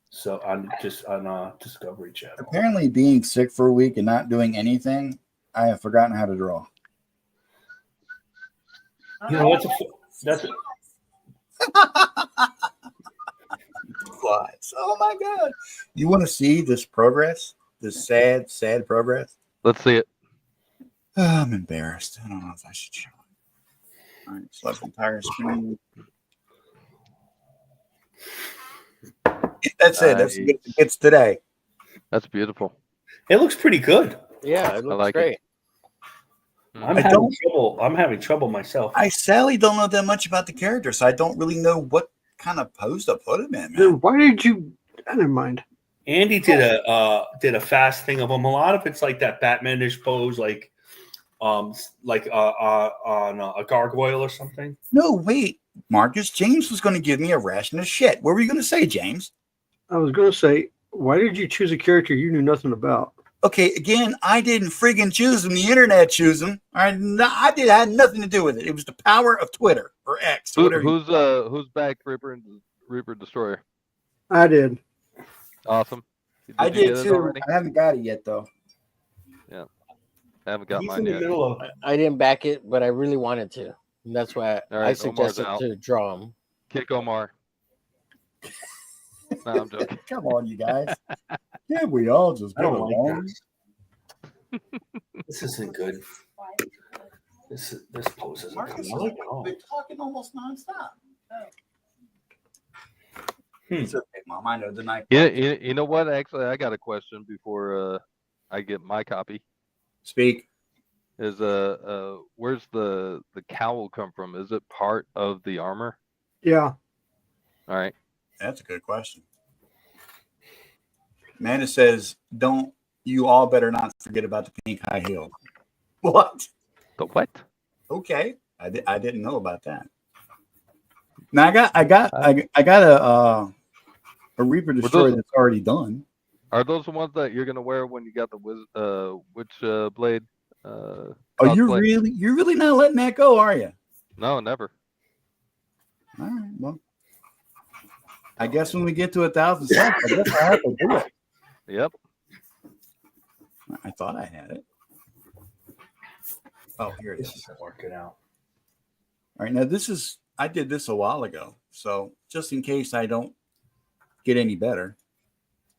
So on Discovery Channel. Apparently, being sick for a week and not doing anything, I have forgotten how to draw. You know, that's Flies. Oh my God. You want to see this progress? This sad, sad progress? Let's see it. Oh, I'm embarrassed. I don't know if I should show it. All right, select entire screen. That's it. That's Nice. it's today. That's beautiful. it looks pretty good. Yeah, it looks like it. great. I'm I having don't- trouble. I'm having trouble myself. I sadly don't know that much about the character, so I don't really know what kind of pose to put him in, man. Then why did you? Never mind. Andy did a fast thing of them. A lot of it's like that Batmanish pose, like on a gargoyle or something. No, wait. Marcus, James was going to give me a ration of shit. What were you going to say, James? I was going to say, why did you choose a character you knew nothing about? Okay, again, I didn't friggin' choose him. The internet chose him. I had nothing to do with it. It was the power of Twitter or X. Or whatever. Who's back, Reaper Destroyer? I did. Awesome. I you did get it too. already? I haven't got it yet, though. I haven't got He's mine in the yet. middle of. I didn't back it, but I really wanted to. And that's why All I right, suggested Omar's out. to draw him. Kick Omar. No, I'm joking. Come on, you guys. Yeah, we all just I get don't like along. this. This isn't good. This pose isn't Marcus, coming out at we've all. been talking almost nonstop. Hmm. It's okay, Mom. I know the night. You know what? Actually, I got a question before I get my copy. Speak. Is where's the cowl come from? Is it part of the armor? Yeah. All right. That's a good question. Amanda says, "Don't you all better not forget about the pink high heel." What? The what? Okay, I didn't know about that. Now I got a Reaper Destroyer that's already done. Are those the ones that you're gonna wear when you got the witch blade? Oh, you're cosplay? really not letting that go, are you? No, never. All right, well, I guess when we get to 1,000 subs, I guess I have to do it. Yep. I thought I had it. Oh, here it This is. isn't working out. All right, now I did this a while ago, so just in case I don't get any better,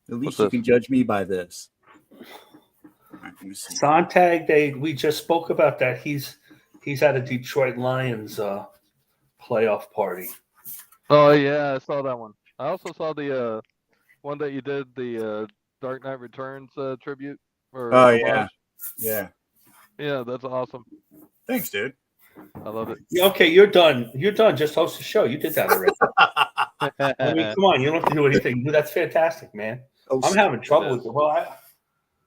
at least What's you this? can judge me by this. All right, let me see. Sontage, we just spoke about that. He's at a Detroit Lions playoff party. Oh yeah, I saw that one. I also saw the one that you did, the Dark Knight Returns tribute. Or Oh homage. yeah, yeah. Yeah, that's awesome. Thanks, dude. I love it. Yeah, okay, you're done. You're done. Just host the show. You did that already. I mean, come on. You don't have to do anything. That's fantastic, man. Oh, I'm having trouble with it. Well,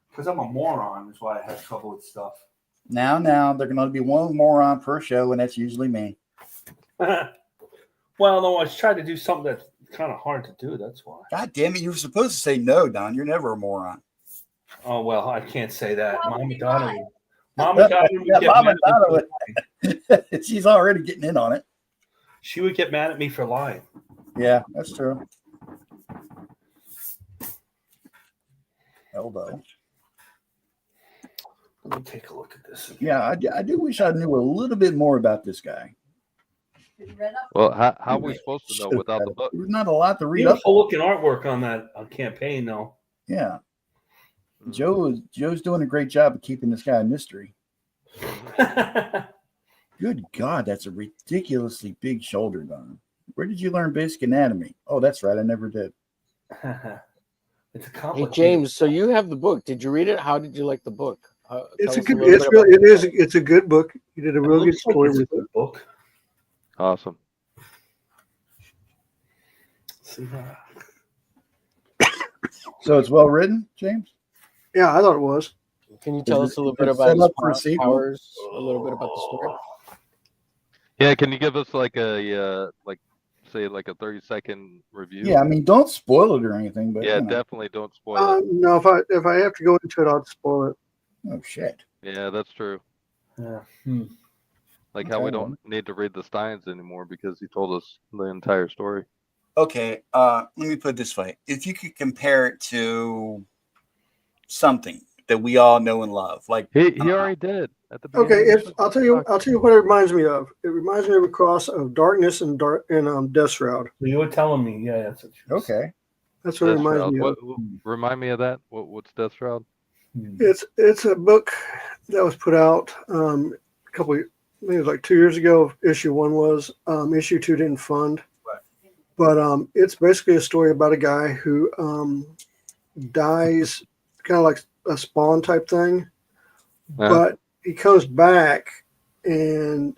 because I'm a moron is why I have trouble with stuff. now there can only be one moron per show, and that's usually me. Well, no, I was trying to do something that's kind of hard to do. That's why. God damn it! You were supposed to say no, Don. You're never a moron. Oh well, I can't say that. Probably Mama Donovan. Mama Donovan would get Mama mad at me Donovan. She's already getting in on it. She would get mad at me for lying. Yeah, that's true. Elbow. Let me take a look at this. Yeah, I do wish I knew a little bit more about this guy. Have you read up? Well, how are we supposed to know without the book? There's not a lot to read up. Beautiful looking artwork on that campaign, though. Yeah. Joe's doing a great job of keeping this guy a mystery. Good God, that's a ridiculously big shoulder, Don. Where did you learn basic anatomy? Oh, that's right. I never did. It's a Hey complicated. James, so you have the book. Did you read it? How did you like the book? It's tell a us good. little It's bit really. about It is. It's a good book. You did a real good story It's a with it. good book. Awesome. See that? So it's well written, James? Yeah, I thought it was. Can you tell Is us it- a little is bit it about set his up for a sequel? powers? A little bit about the story. Yeah, can you give us like a say like a 30-second review? Yeah, I mean, don't spoil it or anything, but Yeah, you know. definitely don't spoil it. No, if I have to go into it, I'll spoil it. Oh shit. Yeah, that's true. Yeah. Like how Okay, we don't need to read the Steins anymore because he told us the entire story. Okay, let me put it this way. If you could compare it to something that we all know and love, like He already did at the beginning. Okay, of the I'll tell you what it reminds me of. It reminds me of a cross of Darkness and Death Shroud. You were telling me, yeah, that's what you said. okay. That's what it Death reminds Shroud. me of. What, remind me of that. What's Death Shroud? It's a book that was put out a couple. I think it was like 2 years ago. Issue 1 was. Issue 2 didn't fund. Right. But it's basically a story about a guy who dies, kind of like a Spawn type thing. But he comes back, and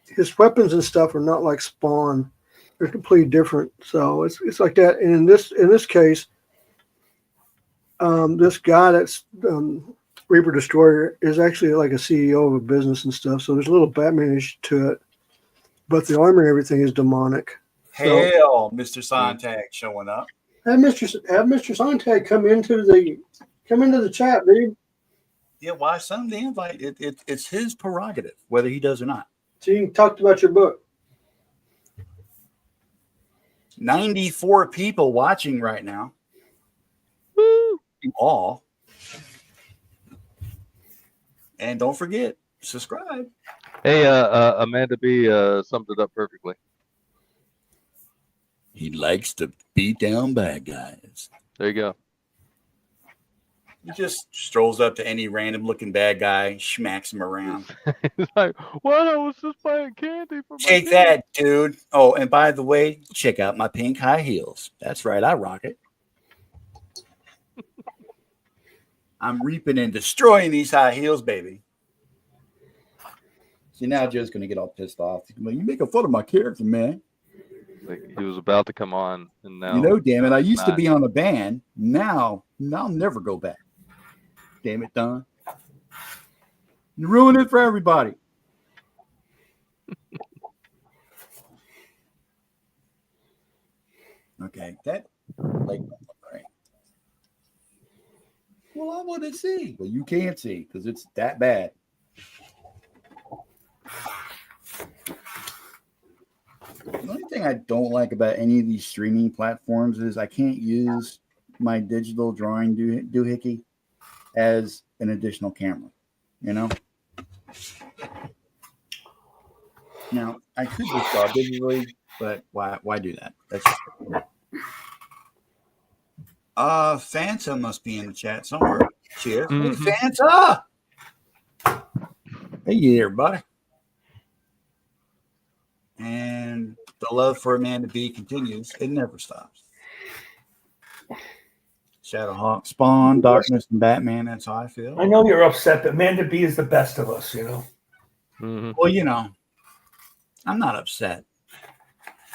his weapons and stuff are not like Spawn; they're completely different. So it's like that. And in this case, this guy that's Reaper Destroyer is actually like a CEO of a business and stuff. So there's a little Batman-ish to it, but the armor and everything is demonic. Hell, Mr. Sontage showing up. Have Mr. Sontage come into the chat, dude. Yeah, why send the invite? It's his prerogative, whether he does or not. So you can talk about your book. 94 people watching right now. Woo! All. And don't forget, subscribe. Hey, Amanda B summed it up perfectly. He likes to beat down bad guys. There you go. He just strolls up to any random looking bad guy, smacks him around. He's like, "What? I was just buying candy for my Take kid." that, dude. Oh, and by the way, check out my pink high heels. That's right, I rock it. I'm reaping and destroying these high heels, baby. See, now Joe's going to get all pissed off. He's like, you making fun of my character, man. Like, he was about to come on, and now You know, damn it, I used to not. be on the band. Now I'll never go back. Damn it, Don. You ruin it for everybody. Okay, that like right. Well, I want to see. Well, you can't see because it's that bad. The only thing I don't like about any of these streaming platforms is I can't use my digital drawing doohickey as an additional camera. You know. Now I could just draw digitally, but why do that? That's just Fanta must be in the chat somewhere. Cheers. Mhm. Hey, Fanta. Hey, everybody. And the love for Amanda B continues. It never stops. Shadowhawk, Spawn, Darkness, and Batman. That's how I feel. I know you're upset, but Amanda B is the best of us, you know. Mhm. Well, you know, I'm not upset.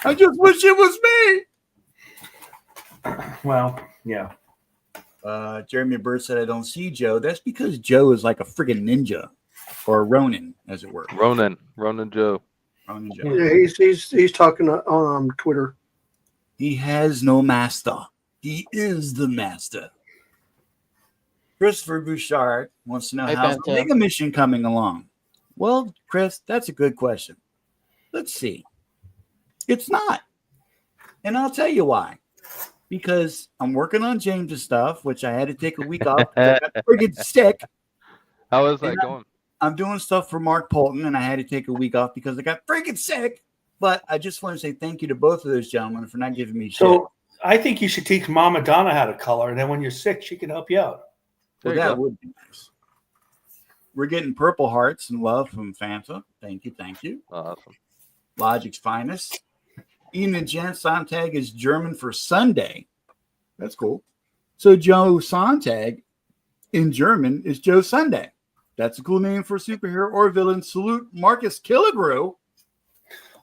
I just wish it was me. Well, yeah. Jeremy Bird said, I don't see Joe. That's because Joe is like a friggin' ninja or a Ronin, as it were. Ronan Joe. Ronin Joe. Yeah, he's talking on Twitter. He has no master. He is the master. Christopher Bouchard wants to know Hey, how's the Fanta. Mega Mission coming along. Well, Chris, that's a good question. Let's see. It's not. And I'll tell you why. Because I'm working on James's stuff, which I had to take a week off. I got friggin' sick. How is that going? I'm doing stuff for Mark Polton, and I had to take a week off because I got freaking sick. But I just want to say thank you to both of those gentlemen for not giving me shit. So I think you should teach Mama Donna how to color, and then when you're sick, she can help you out. Well, that would be nice. We're getting purple hearts and love from Fanta. Thank you, thank you. Awesome. Logic's finest. Ian and Jen, Sontage is German for Sunday. That's cool. So Joe Sonntag in German is Joe Sunday. That's a cool name for a superhero or villain. Salute Marcus Killigrew.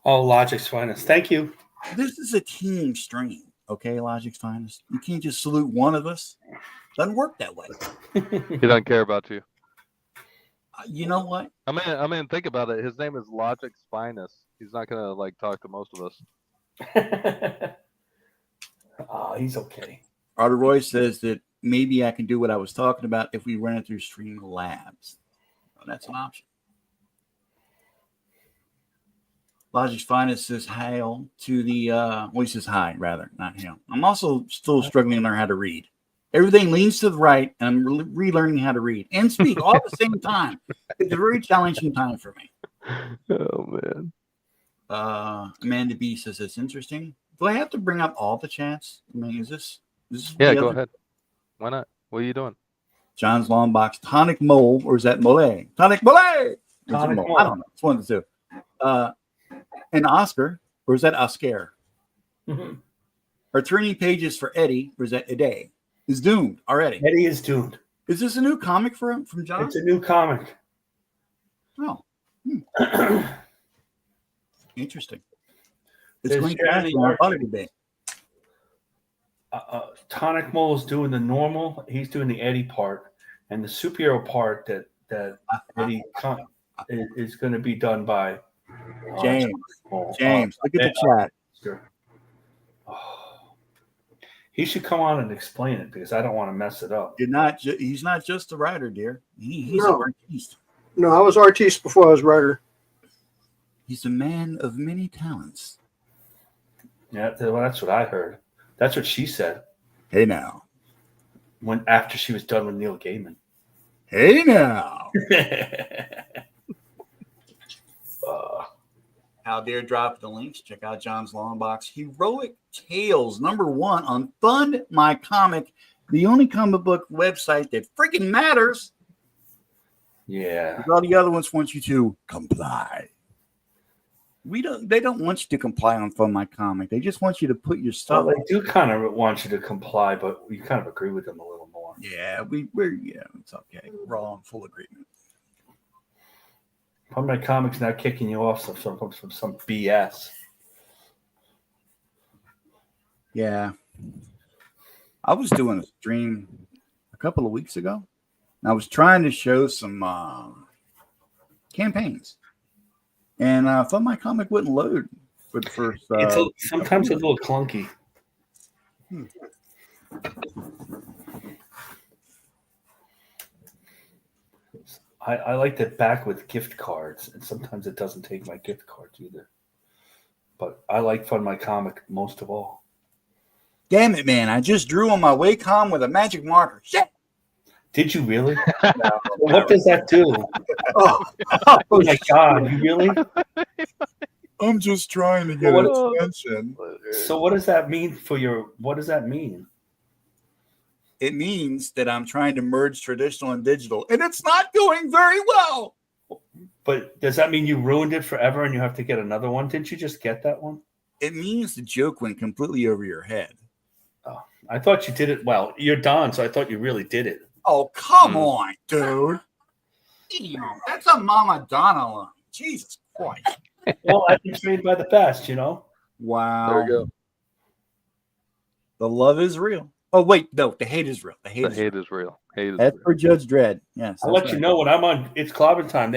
Oh, Logic's finest. Thank you. This is a team stream, okay, Logic's finest. You can't just salute one of us. Doesn't work that way. He doesn't care about you. You know what? I mean, think about it. His name is Logic's finest. He's not gonna like talk to most of us. Oh, he's okay. Arthur Roy says that maybe I can do what I was talking about if we run it through Streamlabs. Well, that's an option. Logic's finest says hail to the well, he says hi rather, not hail. I'm also still struggling to learn how to read. Everything leans to the right, and I'm relearning how to read and speak all at the same time. It's a very challenging time for me. Oh man. Amanda B says it's interesting. Do I have to bring up all the chats? I mean, is this Yeah, go ahead. Why not? What are you doing? John's Long Box, Tonic Mole, or is that Mole? Tonic Mole! Tonic Mole. I don't know. It's one of the two. And Oscar, or is that Oscar? Mm-hmm. Are turning pages for Eddie, or is that Ede? Is doomed already. Eddie is doomed. Is this a new comic from John? It's a new comic. Oh. Interesting. It's There's going faster than I thought it would be. Tonic Mole is doing the normal. He's doing the Eddie part, and the superhero part that Eddie is going to be done by James. James, look at the chat. Oh, he should come on and explain it because I don't want to mess it up. He's not just a writer, dear. He's No. an artiste. No, I was artiste before I was writer. He's a man of many talents. Yeah, well, that's what I heard. That's what she said Hey now. when after she was done with Neil Gaiman. Hey now. How dare drop the links. Check out John's Long Box. Heroic Tales #1 on Fund My Comic, the only comic book website that freaking matters. Yeah. All the other ones want you to comply. They don't want you to comply on Fund My Comic. They just want you to put your stuff. Well, they do kind of want you to comply, but you kind of agree with them a little more. Yeah, it's okay. We're all in full agreement. Fund My Comic's not kicking you off from some BS. Yeah. I was doing a stream a couple of weeks ago. And I was trying to show some campaigns. And Fund My Comic wouldn't load for the first. It's sometimes a little clunky. I like that back with gift cards, and sometimes it doesn't take my gift cards either. But I like Fund My Comic most of all. Damn it, man. I just drew on my Wacom with a magic marker. Shit. Did you really? What does that do? Oh my God, you really? I'm just trying to get attention. So what does that mean what does that mean? It means that I'm trying to merge traditional and digital, and it's not going very well. But does that mean you ruined it forever and you have to get another one? Didn't you just get that one? It means the joke went completely over your head. Oh, I thought you did it. Well, you're Don, so I thought you really did it. Oh, come on, dude. That's a Mama Donna line. Jesus Christ. Well, I've been trained by the best, you know? Wow. There you go. The love is real. Oh, wait. No, the hate is real. The hate is real. Hate is That's real. for Judge Dredd. Yes. I'll let you know when I'm on It's Clobber Time.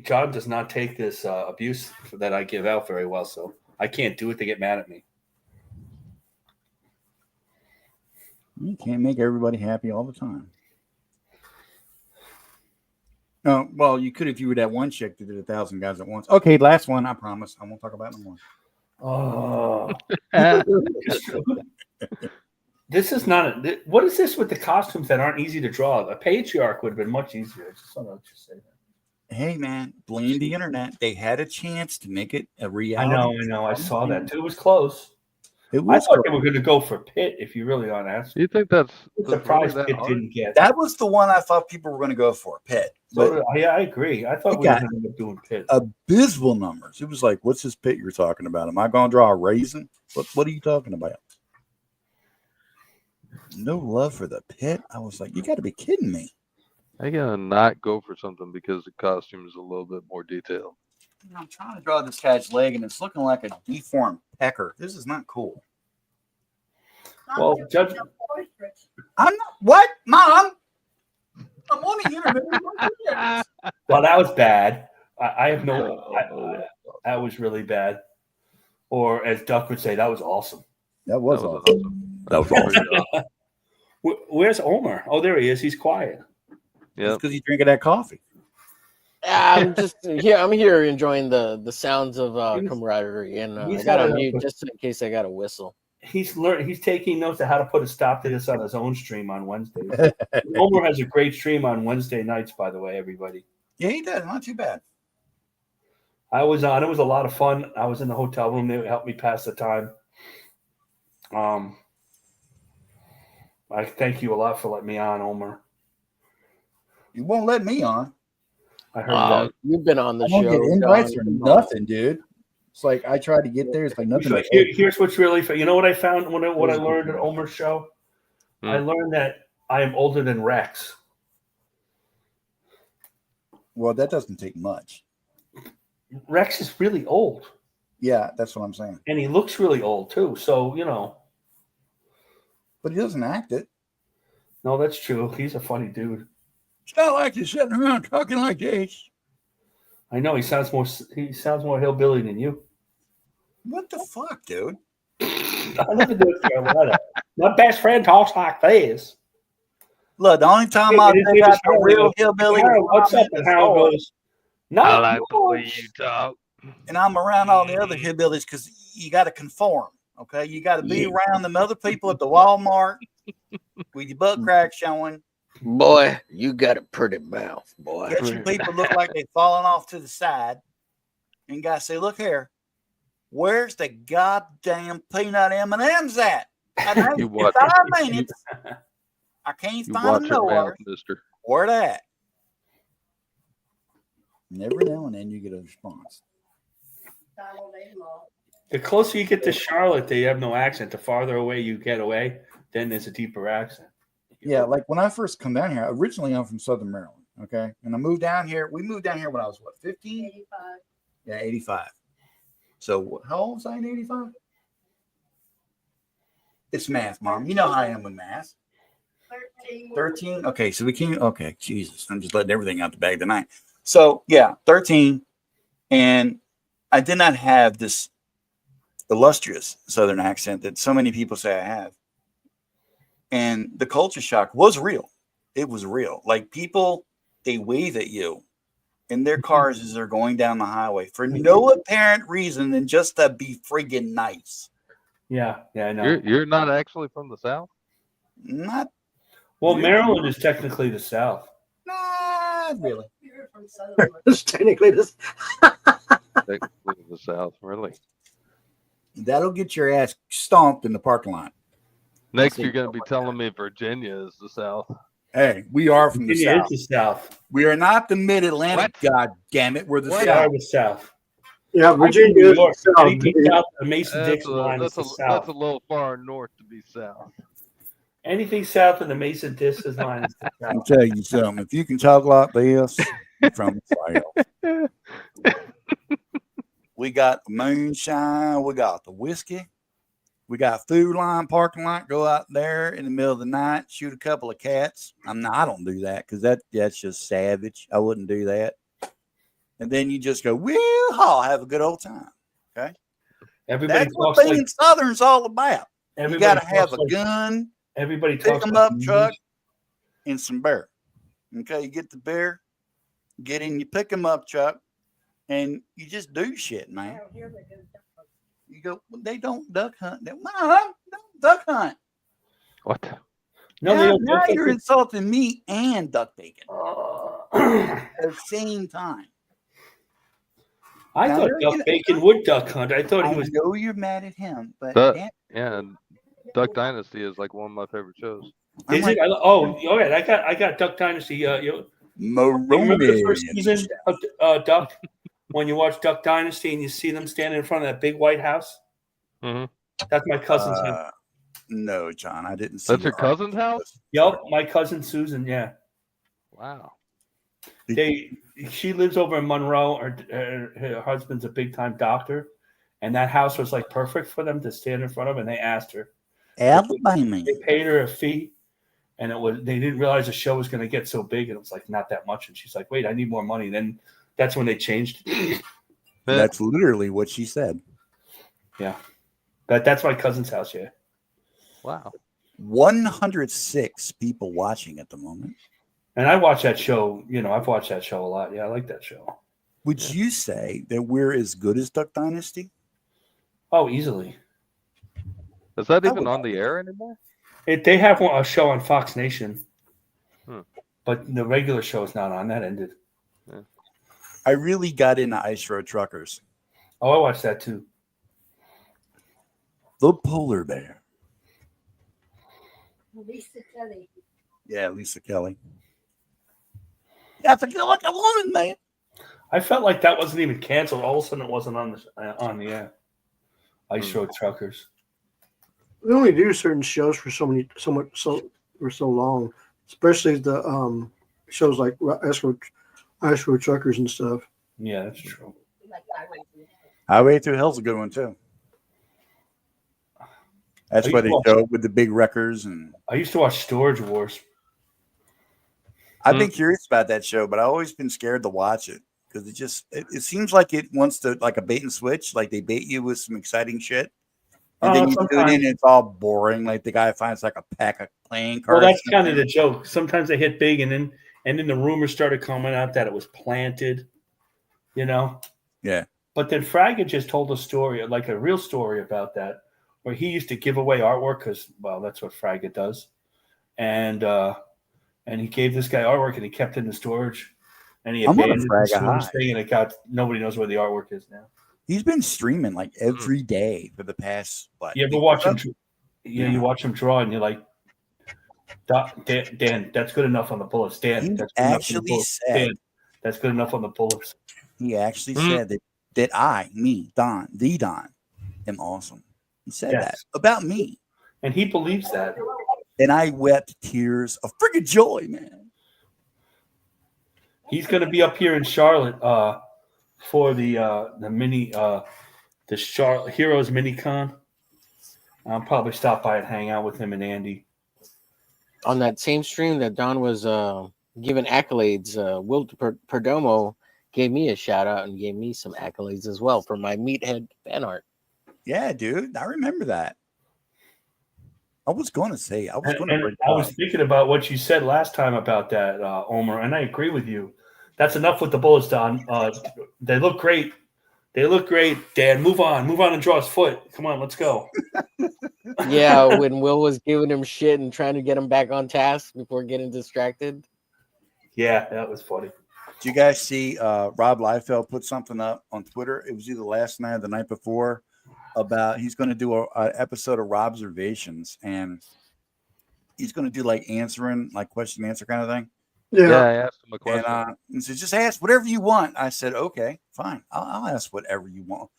John does not take this abuse that I give out very well, so I can't do it. They get mad at me. You can't make everybody happy all the time. No, well, you could if you were that one chick that did 1,000 guys at once. Okay, last one. I promise. I won't talk about it no more. Oh. This is not what is this with the costumes that aren't easy to draw? A patriarch would have been much easier. I just don't know what you say. Hey man, blame the internet. They had a chance to make it a reality. I know. I saw that too. It was close. It I was. thought they were going to go for Pitt. If you really want to ask, You think that's I'm really surprised that Pitt hard? didn't get. That was the one I thought people were going to go for, Pitt. But Yeah, I agree. I thought It we were got- going to end up doing Pitt. abysmal numbers. It was like, what's this Pitt you're talking about? Am I going to draw a raisin? What are you talking about? No love for the Pitt. I was like, you got to be kidding me. I gotta not go for something because the costume is a little bit more detailed. I'm trying to draw this guy's leg, and it's looking like a deformed pecker. This is not cool. Well, Judge- I'm not. What, Mom? I'm on the internet. Well, that was bad. I have no. That was really bad. Or as Duck would say, that was awesome. That was That awesome. awesome. That was awesome. Where's Omer? Oh, there he is. He's quiet. Yeah. because he's drinking that coffee. I'm just here. I'm here enjoying the sounds of He's- camaraderie, and I he's got had to enough mute of- just in case I got a whistle. He's taking notes of how to put a stop to this on his own stream on Wednesdays. Omer has a great stream on Wednesday nights, by the way, everybody. Yeah, he does. Not too bad. I was on. It was a lot of fun. I was in the hotel room. They helped me pass the time. I thank you a lot for letting me on, Omer. You won't let me on. I heard that. You've been on the I don't show. get invites John. or Come on. nothing, dude. It's like I tried to get there. It's like nothing. Like, here's what's really fun. You know what I found when what I learned at Omer's show? I learned that I am older than Rex. Well, that doesn't take much. Rex is really old, Yeah, that's what I'm saying. and he looks really old too. So But he doesn't act it. no, that's true. He's a funny dude. It's not like he's sitting around talking like this. I know he sounds more hillbilly than you. What the fuck, dude? I live in North Carolina. My best friend talks like this. Look, the only time I think got a real hillbilly, Harold, what's up? And Harold goes, "No, I like the way you talk. and I'm around all the other hillbillies because you got to conform. Okay, you got to be around them other people at the Walmart with your butt crack showing. Boy, you got a pretty mouth, boy. Catching people look like they're falling off to the side, and you got to say, "Look here, where's the goddamn peanut M&Ms at? I know You it's watch 5 minutes. I can't You find watch them your nowhere. mouth, mister. Where that?" Every now and then you get a response. the closer you get to Charlotte, they have no accent. The farther away you get away, then there's a deeper accent. Yeah, like when I first come down here, originally I'm from Southern Maryland, okay? And I moved down here. We moved down here when I was, what, 15? 85. Yeah, 85. So how old was I in 85? It's math, Mom. You know how I am with math. 13. 13? Okay, so we came, okay, Jesus. I'm just letting everything out the bag tonight. So, yeah, 13. And I did not have this illustrious Southern accent that so many people say I have. And the culture shock was real. It was real. Like people, they wave at you in their cars as they're going down the highway for no apparent reason than just to be friggin' nice. Yeah, I know. You're not actually from the South? Not Well, Maryland is technically the South. really. You're from Southern. It's technically this. Technically the South, really. That'll get your ass stomped in the parking lot. Next, see. you're going to be telling me Virginia is the South. Hey, we are from the Virginia South. is the South. We are not the mid-Atlantic. What? God damn it, we're the We are South. the South. Yeah, Virginia New is York. the South. Anything south of the Mason-Dixon line is That's the a South. little far north to be South. Anything south of the Mason-Dixon line is the I'll South. tell you something. If you can talk like this, you're from the South. We got the moonshine. We got the whiskey. We got food line, parking lot. Go out there in the middle of the night, shoot a couple of cats. I don't do that because that's just savage. I wouldn't do that. And then you just go, woo-haw, have a good old time. Okay, Everybody that's what talks being like Southern's all about. You everybody got to have talks a like- gun, Everybody pick talks them like up truck, and some beer. Okay, you get the beer, get in your pick them up truck, and you just do shit, man. Out here they do duck hunt. You go, well, they don't duck hunt. Mom, don't duck hunt. What? No, now, they don't. now you're insulting me and Duck Bacon I at the same time. thought Now, Duck Bacon would duck hunt. I thought I he was. know you're mad at him, but Duck, yeah, Duck Dynasty is like one of my favorite shows. Is it? Oh, yeah. I got Duck Dynasty. You remember the first season of Duck? When you watch Duck Dynasty and you see them standing in front of that big white house? Mm-hmm. That's my cousin's house. No, John, I didn't see. That's your cousin's house? Yep, my cousin Susan. Yeah. Wow. She lives over in Monroe. Her husband's a big time doctor, and that house was like perfect for them to stand in front of. And they asked her, Alabama. they paid her a fee, and they didn't realize the show was going to get so big, and it was like not that much. And she's like, "Wait, I need more money." Then that's when they changed. That's literally what she said. Yeah, that's my cousin's house. Yeah. Wow. 106 people watching at the moment. And I watch that show. I've watched that show a lot. Yeah, I like that show. Would you say that we're as good as Duck Dynasty? Oh, easily. Is that even on the air anymore? They have a show on Fox Nation, but the regular show is not on. That ended. Yeah. I really got into Ice Road Truckers. Oh, I watched that too. The Polar Bear. Lisa Kelly. Yeah, Lisa Kelly. Yeah, I feel like a woman, man. I felt like that wasn't even canceled. All of a sudden, it wasn't on the air. Ice Road Truckers. We only do certain shows for so long, especially the shows like Ice Road Truckers and stuff. Yeah, that's true. Like Highway Through Hell's a good one too. That's why they go with the big wreckers. And I used to watch Storage Wars. I've been curious about that show, but I've always been scared to watch it because it seems like it wants to, like a bait and switch. Like they bait you with some exciting shit, and then you tune in and it's all boring. Like the guy finds like a pack of playing cards. Well, that's kind of the joke. Sometimes they hit big, and then the rumors started coming out that it was planted. Yeah. But then Fragga just told a story, like a real story about that, where he used to give away artwork because, well, that's what Fragga does, and he gave this guy artwork and he kept it in the storage, and he abandoned the storage thing, and nobody knows where the artwork is now. He's been streaming like every day for the past. You ever watch him? Yeah, you watch him draw, and you're like, Dan, that's good enough on the bullets. Dan, that's good enough on the bullets. Dan, that's good enough on the bullets. He actually said that Don, am awesome. He said that about me. And he believes that. And I wept tears of friggin' joy, man. He's going to be up here in Charlotte for the mini the Charlotte Heroes Mini Con. I'll probably stop by and hang out with him and Andy. On that same stream that Don was giving accolades, Will Perdomo gave me a shout out and gave me some accolades as well for my Meathead fan art. Yeah, dude, I remember that. I was thinking about what you said last time about that, Omer, and I agree with you. That's enough with the bullets, Don. They look great. Dan, move on and draw his foot. Come on, let's go. Yeah, when Will was giving him shit and trying to get him back on task before getting distracted. Yeah, that was funny. Did you guys see Rob Liefeld put something up on Twitter? It was either last night or the night before about he's going to do an episode of Robservations, and he's going to do like answering, like question and answer kind of thing. Yeah, I asked him a question. And he said, just ask whatever you want. I said, okay, fine. I'll ask whatever you want.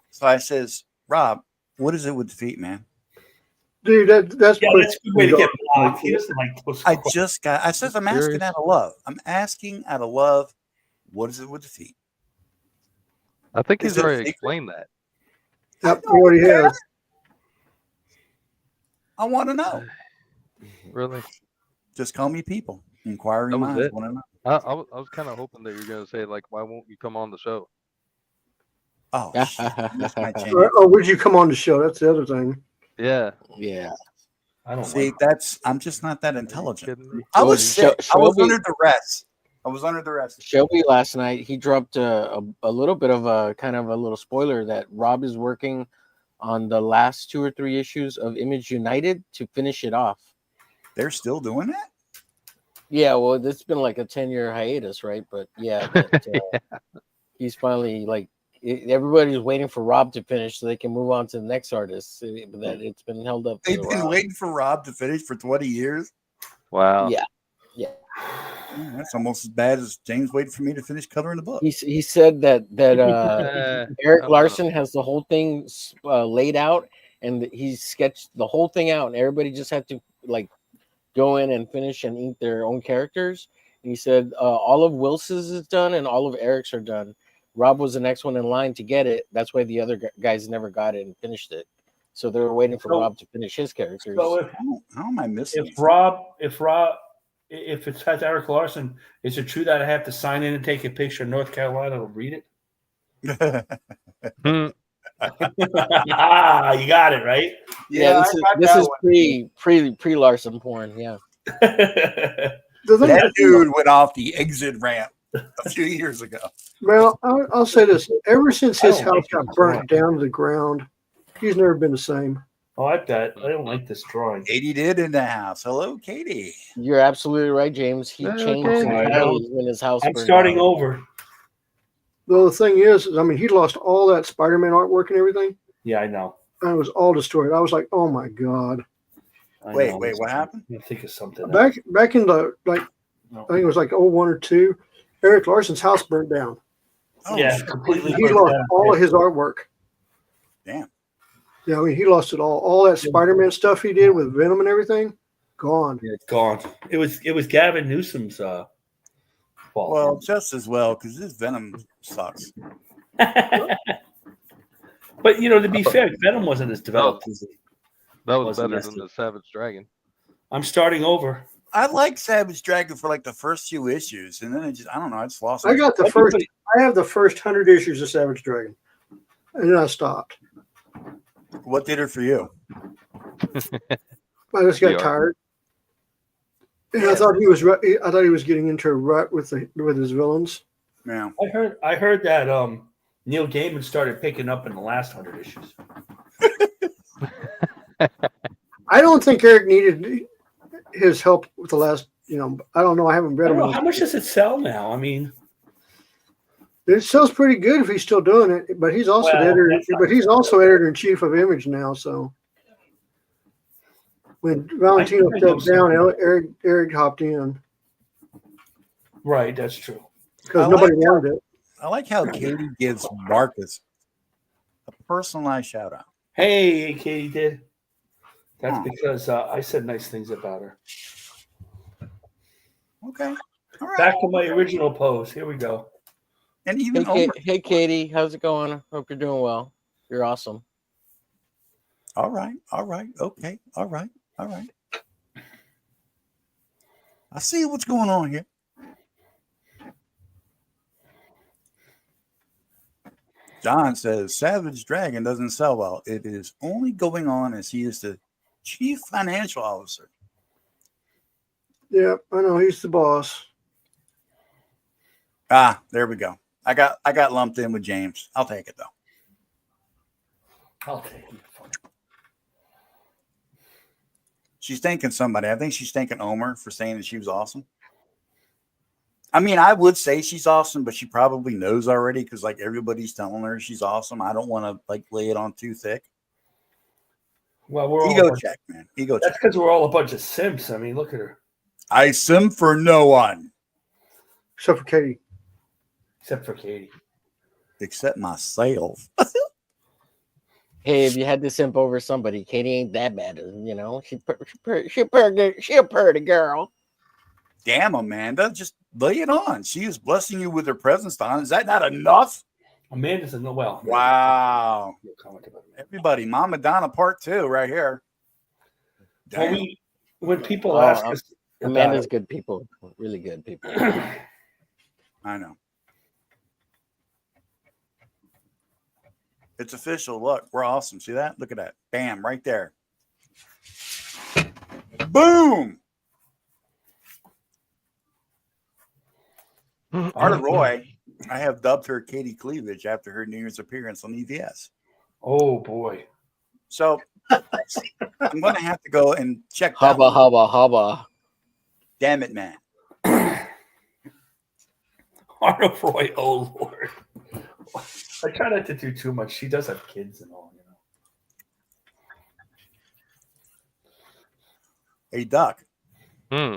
So I says, Rob, what is it with the feet, man? Dude, that's a good way to get blocked. He doesn't like those. I says, I'm asking out of love. What is it with the feet? I think he's already explained that. Yep, he already has. I want to know. Really? Just call me people. Inquiring minds want to know. I was kind of hoping that you're going to say, like, why won't you come on the show? Oh, that's my chance. Oh, would you come on the show? That's the other thing. Yeah. I don't see. I'm just not that intelligent. I was sick. I was under duress. Shelby last night, he dropped a little bit of a kind of a little spoiler that Rob is working on the last 2 or 3 issues of Image United to finish it off. They're still doing that? Yeah, well, it's been like a 10-year hiatus, right? But yeah, he's finally everybody's waiting for Rob to finish so they can move on to the next artist. But that it's been held up. They've been waiting for Rob to finish for 20 years. Wow. Yeah. That's almost as bad as James waiting for me to finish coloring the book. He said that Eric don't Larson has the whole thing laid out, and he sketched the whole thing out, and everybody just had to go in and finish and ink their own characters. And he said all of Wilson's is done and all of Eric's are done. Rob was the next one in line to get it. That's why the other guys never got it and finished it. So they were waiting for Rob to finish his characters. So how am I missing? If it has Eric Larson, is it true that I have to sign in and take a picture of North Carolina to read it? You got it right. Yeah, this is pre Larson porn. Yeah. That dude went off the exit ramp a few years ago. Well, I'll say this: ever since his house got burnt down to the ground, he's never been the same. Oh, I bet. I don't like this drawing. Katie did in the house. Hello, Katie. You're absolutely right, James. He changed entirely when his house. I'm starting over. Well, the thing is, I mean, he lost all that Spider-Man artwork and everything. Yeah, I know. And it was all destroyed. I was like, oh my god. Wait, what happened? I think of something. Back in the I think it was like 01 or 2. Eric Larson's house burnt down. Oh, yeah, completely. He lost all of his artwork. Damn. Yeah, I mean, he lost it all. All that Spider-Man stuff he did with Venom and everything, gone. Yeah, it's gone. It was Gavin Newsom's fault. Well, just as well, because this Venom sucks. But to be fair, Venom wasn't as developed as it. That was better than the Savage Dragon. I'm starting over. I like Savage Dragon for the first few issues, and then I don't know, I just lost. I got the first. I have the first 100 issues of Savage Dragon, and then I stopped. What did it for you? I just got tired, and I thought he was getting into a rut with his villains. Yeah, I heard that Neil Gaiman started picking up in the last 100 issues. I don't think Eric needed his help with the last. I don't know. I haven't read him. How much does it sell now? I mean, it sells pretty good if he's still doing it. But he's also editor in chief of Image now. So when Valentino stepped down, Eric hopped in. Right, that's true. Because nobody wanted it. I like how Katie gives Marcus a personalized shout out. Hey, Katie did. That's because I said nice things about her. Okay. All right. Back to my original pose. Here we go. And even hey, Katie, how's it going? Hope you're doing well. You're awesome. All right. Okay. All right. I see what's going on here. John says Savage Dragon doesn't sell well. It is only going on as he is the chief financial officer. Yeah, I know he's the boss. Ah, there we go. I got lumped in with James. I'll take it though. I'll take it. She's thanking somebody. I think she's thanking Omer for saying that she was awesome. I mean, I would say she's awesome, but she probably knows already because everybody's telling her she's awesome. I don't want to lay it on too thick. Well, we're ego check, man. Ego check. That's because we're all a bunch of simps. I mean, look at her. I sim for no one. Except for Katie. Except for Katie. Except myself. Hey, if you had to simp over somebody, Katie ain't that bad, she a pretty girl. Damn, Amanda, just lay it on. She is blessing you with her presence, Don. Is that not enough? Amanda's a Noel. Wow. Everybody, Mama Donna Part 2 right here. Well, when people ask us, Amanda's good people, really good people. I know. It's official. Look, we're awesome. See that? Look at that. Bam, right there. Boom. Arta Roy, I have dubbed her Katie Cleavage after her New Year's appearance on EVS. Oh boy! So I'm going to have to go and check that Hubba, one. hubba, hubba. Damn it, man. Arnold Roy, oh Lord. I try not to do too much. She does have kids and all, you know. Hey, Doc, Hmm.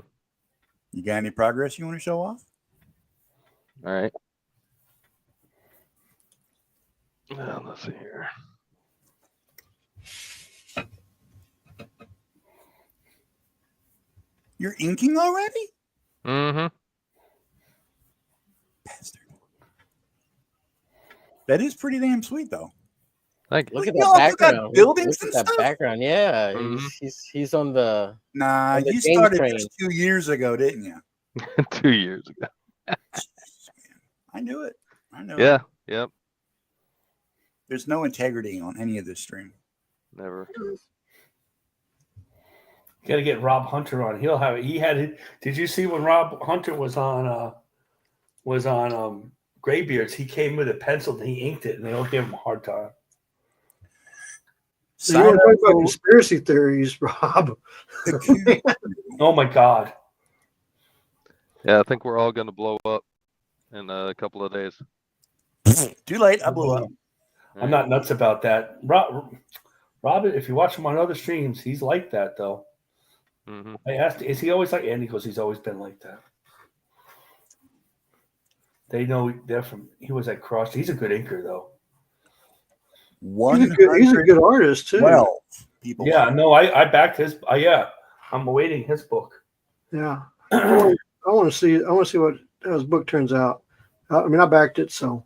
you got any progress you want to show off? All right. Let's see here. You're inking already? Mm-hmm. Bastard. That is pretty damn sweet, though. Thank you. Look at Y'all that still got background. buildings Look and at that stuff? background. Yeah, Mhm. he's on the. Nah, On the you James started train. this 2 years ago, didn't you? 2 years ago. I knew it. I know. Yeah. Yep. There's no integrity on any of this stream. Never. Got to get Rob Hunter on. He'll have it. He had it. Did you see when Rob Hunter was on Graybeards? He came with a pencil and he inked it, and they all gave him a hard time. So you want to talk about conspiracy theories, Rob? Oh my God! Yeah, I think we're all going to blow up in a couple of days. Too late. I blew up. I'm not nuts about that. Rob, if you watch him on other streams, he's like that though. Mm-hmm. I asked, is he always like Andy? Because he's always been like that. They know they're from. He was at Cross. He's a good inker though. He's a good artist too. Well, people. Yeah, no, I backed his. Yeah, I'm awaiting his book. Yeah, I want to see. I want to see what how his book turns out. I mean, I backed it, so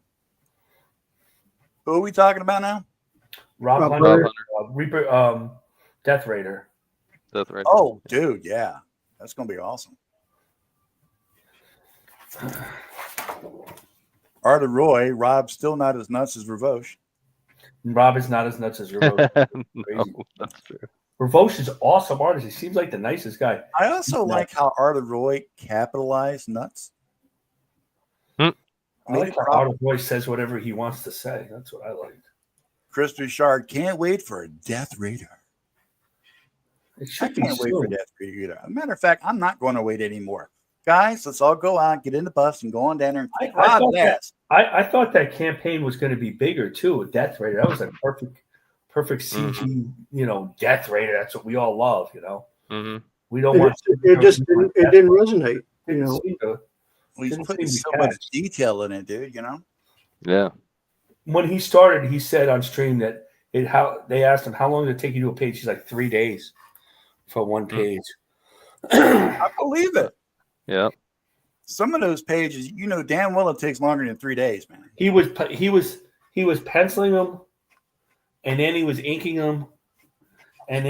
Who are we talking about now? Rob Rob Hunter, Hunter. Reaper, Death Raider. That's right. Oh, dude, yeah. That's going to be awesome. Art of Roy, Rob's still not as nuts as Revoche. Rob is not as nuts as Revoche. No, that's true. Revoche is an awesome artist. He seems like the nicest guy. I also like how Art of Roy capitalized nuts. I like how Art of Roy says whatever he wants to say. That's what I like. Chris Richard can't wait for a Death Raider. It I should be can't wait for soon. Death Raider. As a matter of fact, I'm not going to wait anymore. Guys, let's all go out, get in the bus, and go on down there and kick Rob's ass. I thought that campaign was going to be bigger too. With Death Raider, that was a perfect CG, Death Raider. That's what we all love, Mm-hmm. We don't want. it didn't resonate. He's putting so much detail in it, dude. Yeah. When he started, he said on stream that they asked him how long did it take you to do a page. He's like 3 days for one page. I believe it. Yeah. Some of those pages, damn well it takes longer than 3 days, man. He was penciling them, and then he was inking them, and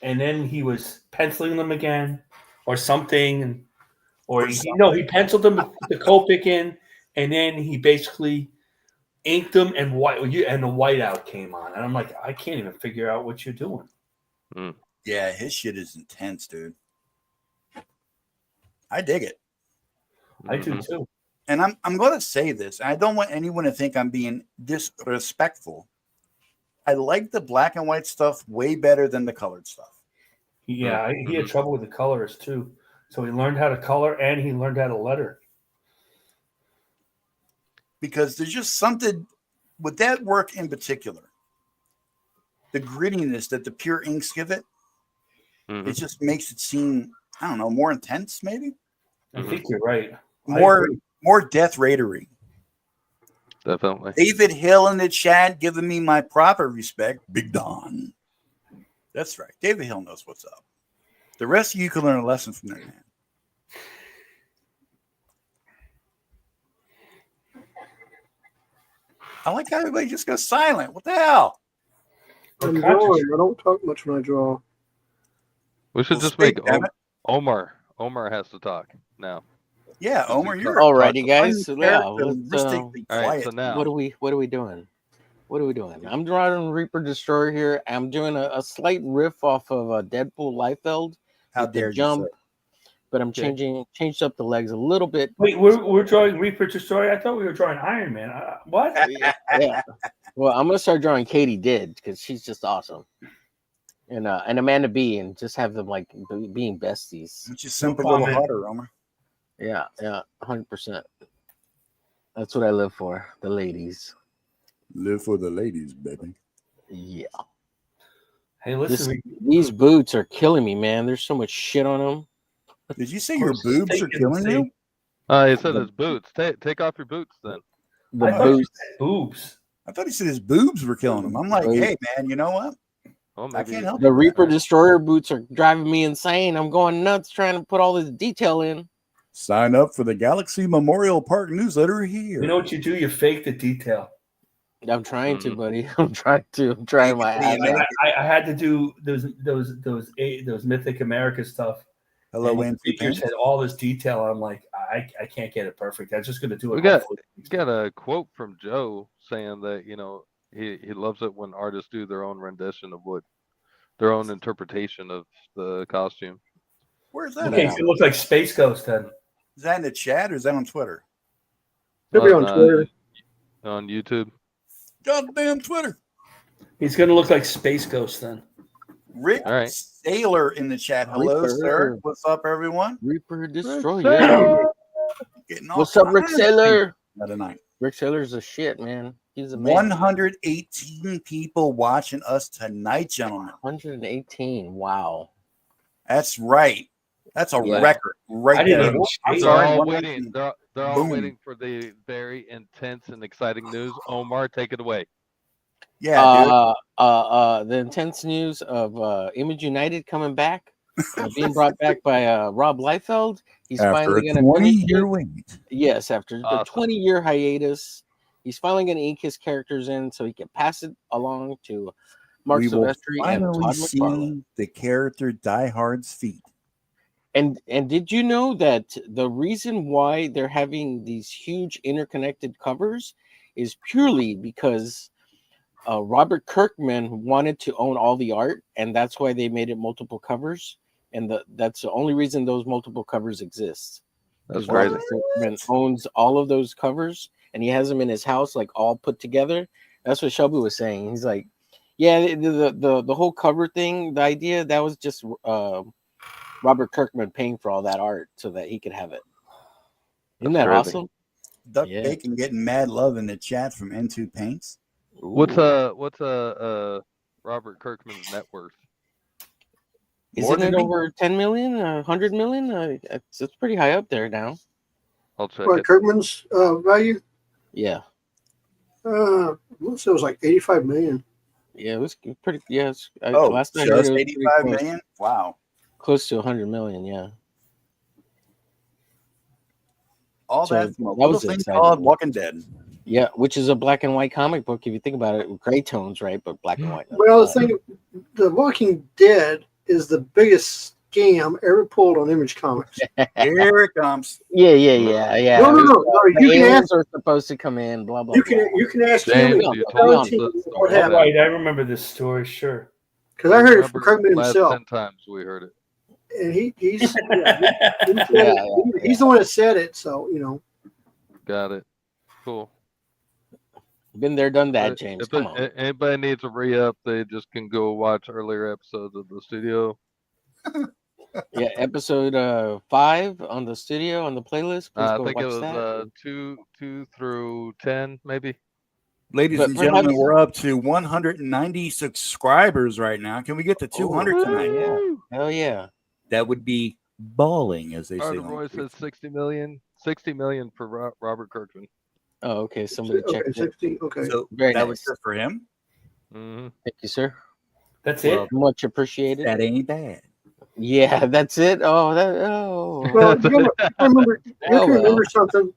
then he was penciling them again, or something, he penciled them with the Copic in, and then he basically inked them, and the whiteout came on, and I'm like, I can't even figure out what you're doing. Yeah, his shit is intense, dude. I dig it. I do too. And I'm going to say this. I don't want anyone to think I'm being disrespectful. I like the black and white stuff way better than the colored stuff. Yeah, he had trouble with the colors too. So he learned how to color and he learned how to letter. Because there's just something with that work in particular, the grittiness that the pure inks give it, it just makes it seem, I don't know, more intense maybe? I think you're right. More Death Raidery. Definitely. David Hill in the chat giving me my proper respect. Big Don. That's right. David Hill knows what's up. The rest of you can learn a lesson from that man. I like how everybody just goes silent. What the hell? I'm drawing. I don't talk much when I draw. We should just make Omar. Omar has to talk now. Yeah, Omar, you're alrighty, guys. So, All right, so now what are we doing? What are we doing? I'm drawing Reaper Destroyer here. I'm doing a slight riff off of Deadpool Liefeld. How dare jump, you? but I'm changed up the legs a little bit. Wait, we're drawing Reaper Destroyer? I thought we were drawing Iron Man. What? Yeah. Well, I'm gonna start drawing Katie Did because she's just awesome. and Amanda B, and just have them like being besties. Which is simple, a little comment. hotter, Romer. Yeah, 100%. That's what I live for, the ladies. Live for the ladies, baby. Yeah. Hey, listen, These boots are killing me, man. There's so much shit on them. Did you say your boobs are killing you? He said his boots. Take off your boots then. The I thought you boots. said boobs. I thought he said his boobs were killing him. I'm like, Boobs. hey, man, you know what? Well, I maybe can't help The you with Reaper that. Destroyer boots are driving me insane. I'm going nuts trying to put all this detail in. Sign up for the Galaxy Memorial Park newsletter here. You know what you do? You fake the detail. I'm trying to, Mhm. buddy. I'm trying my Hey, ass man. off. I had to do those Mythic America stuff. Hello, and NT features Pants. had all this detail. I'm like, I can't get it perfect. I'm just gonna do it. We got hopefully. a quote from Joe saying that he loves it when artists do their own rendition of their own interpretation of the costume. Where's that Okay, at? so it looks like Space Ghost then. Is that in the chat or is that on Twitter? Could be on Twitter. On YouTube. Goddamn Twitter. He's gonna look like Space Ghost then. Rick All right. Sailor in the chat. Hello, Reaper. sir. What's up, everyone? Reaper Destroyer. Getting all What's up, Rick kinds of Sailor? things tonight. Rick Sailor's a shit, man. He's a man. 118 people watching us tonight, gentlemen. 118. Wow. That's right. That's a Yeah. record right I didn't there. even I'm see They're sorry. all 118. waiting. They're all Boom. waiting for the very intense and exciting news. Omar, take it away. Yeah, dude. The intense news of Image United coming back, being brought back by Rob Liefeld. He's After finally a going to finish 20-year it. wait. Yes, after the Awesome. 20-year hiatus, he's finally going to ink his characters in so he can pass it along to Mark We will Silvestri and finally Todd McFarlane. see the character Die Hard's feet. And did you know that the reason why they're having these huge interconnected covers is purely because Robert Kirkman wanted to own all the art, and that's why they made it multiple covers. And that's the only reason those multiple covers exist. That's Because Robert crazy. Kirkman owns all of those covers, and he has them in his house, like all put together. That's what Shelby was saying. He's like, yeah, the whole cover thing, the idea that was just Robert Kirkman paying for all that art so that he could have it. Isn't That's that crazy. awesome? Duck Yeah. Bacon getting mad love in the chat from N2 Paints. What's Ooh. Robert Kirkman's net worth? More Isn't it than me? over 10 million, 100 million? It's pretty high up there now. I'll check What, it. Kirkman's value? Yeah. Let's say it was like 85 million. Yeah, it was pretty. Yeah, Oh, last I heard, just it was 85 pretty close, million? Wow. close to 100 million. Yeah. All So that from a that little was thing exciting. called Walking Dead. Yeah, which is a black and white comic book if you think about it, gray tones, right? But black and white. Well, the thing, The Walking Dead is the biggest scam ever pulled on Image Comics. Here it comes. Yeah. No. The You can aliens ask. are supposed to come in. Blah blah. You blah. can ask James, him. you Yeah, told us yeah. the What story. happened? Right, I remember this story. Sure. Because I heard it from Remember Kirkman last himself, 10 times we heard it. and he's Yeah. he's the one that said it. So Got it. Cool. Been there, done that, If James. Come on. anybody needs a re-up, they just can go watch earlier episodes of the studio. Yeah, episode 5 on the studio on the playlist. Please I go think it watch was that. 2 through 10, maybe. Ladies But and gentlemen, perhaps- we're up to 190 subscribers right now. Can we get to 200 tonight? Yeah. Hell yeah. That would be balling, as they say. Carter on Roy Twitter. says 60 million. 60 million for Robert Kirkman. Oh, okay. Somebody checked it. 16. Okay. So Very that nice. was just for him. Mm-hmm. Thank you, sir. That's Well, it. Much appreciated. That ain't bad. Yeah, that's it. Oh. Well, you gotta remember, Oh, well. remember something,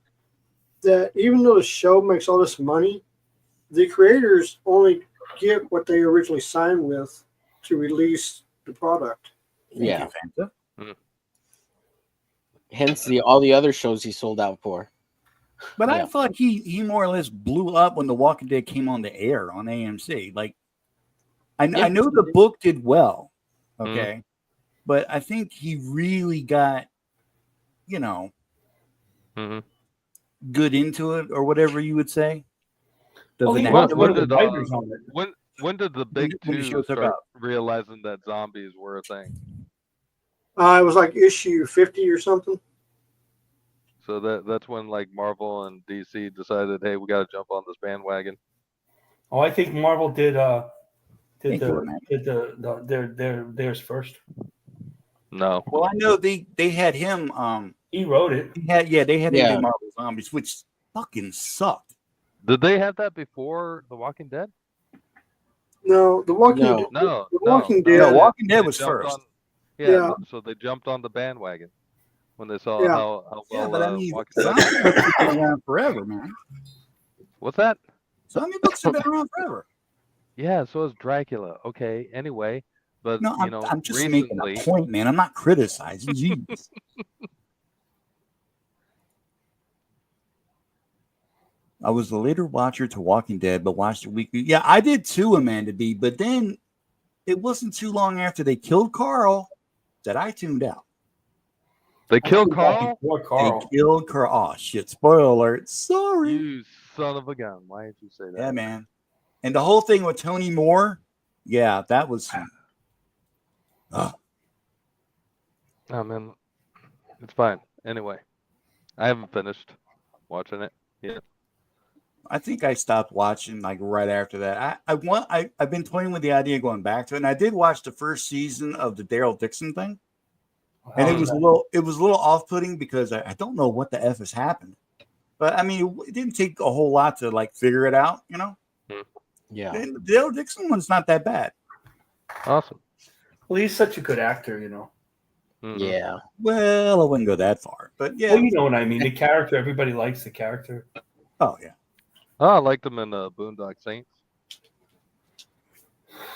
that even though the show makes all this money, the creators only get what they originally signed with to release the product. Thank Yeah. you, Fanta. Hence all the other shows he sold out for. But I Yeah. feel like he more or less blew up when The Walking Dead came on the air on AMC. Like, I Yeah. know the book did well, okay, but I think he really got, Mm-hmm. good into it or whatever you would say. The Oh, he vernacular. was one of the When did, writers on it. when did the big when the two show took start off. realizing that zombies were a thing? It was like issue 50 or something. So that's when like Marvel and DC decided, hey, we got to jump on this bandwagon. Oh, I think Marvel did Thank you, man. theirs first. No, Well, I know they had him. He wrote it. They had him Yeah. do Marvel Zombies, which fucking sucked. did they have that before The Walking Dead? No, The Walking No. Dead. No, The Walking Dead. No, Walking Dead They was jumped first. on- yeah, Yeah. so they jumped on the bandwagon when they saw Yeah. how well Yeah, but I mean, Walking Dead. zombie books have been around forever, man. What's that? Zombie books have been around forever. Yeah, so is Dracula. Okay, anyway, but No, I'm just making recently, a point, man. I'm not criticizing. Jeez. I was the later watcher to Walking Dead, but watched it weekly. Yeah, I did too, Amanda B. But then it wasn't too long after they killed Carl that I tuned out. they killed Carl. Poor They Carl. killed Carl. Oh, shit. Spoiler alert. Sorry. You son of a gun! Why did you say that? Yeah, man. And the whole thing with Tony Moore, yeah, that was. Oh man, it's fine. Anyway, I haven't finished watching it yet. I think I stopped watching like right after that. I've been toying with the idea of going back to it, and I did watch the first season of the Daryl Dixon thing, and it was a little off-putting because I don't know what the F has happened, but I mean it didn't take a whole lot to like figure it out, you know. Yeah. And the Daryl Dixon one's not that bad. Awesome. Well, he's such a good actor, you know. Mhm. Yeah. Well, I wouldn't go that far, but yeah. Well, you know what I mean. The character, everybody likes the character. Oh yeah. Oh, I liked them in Boondock Saints.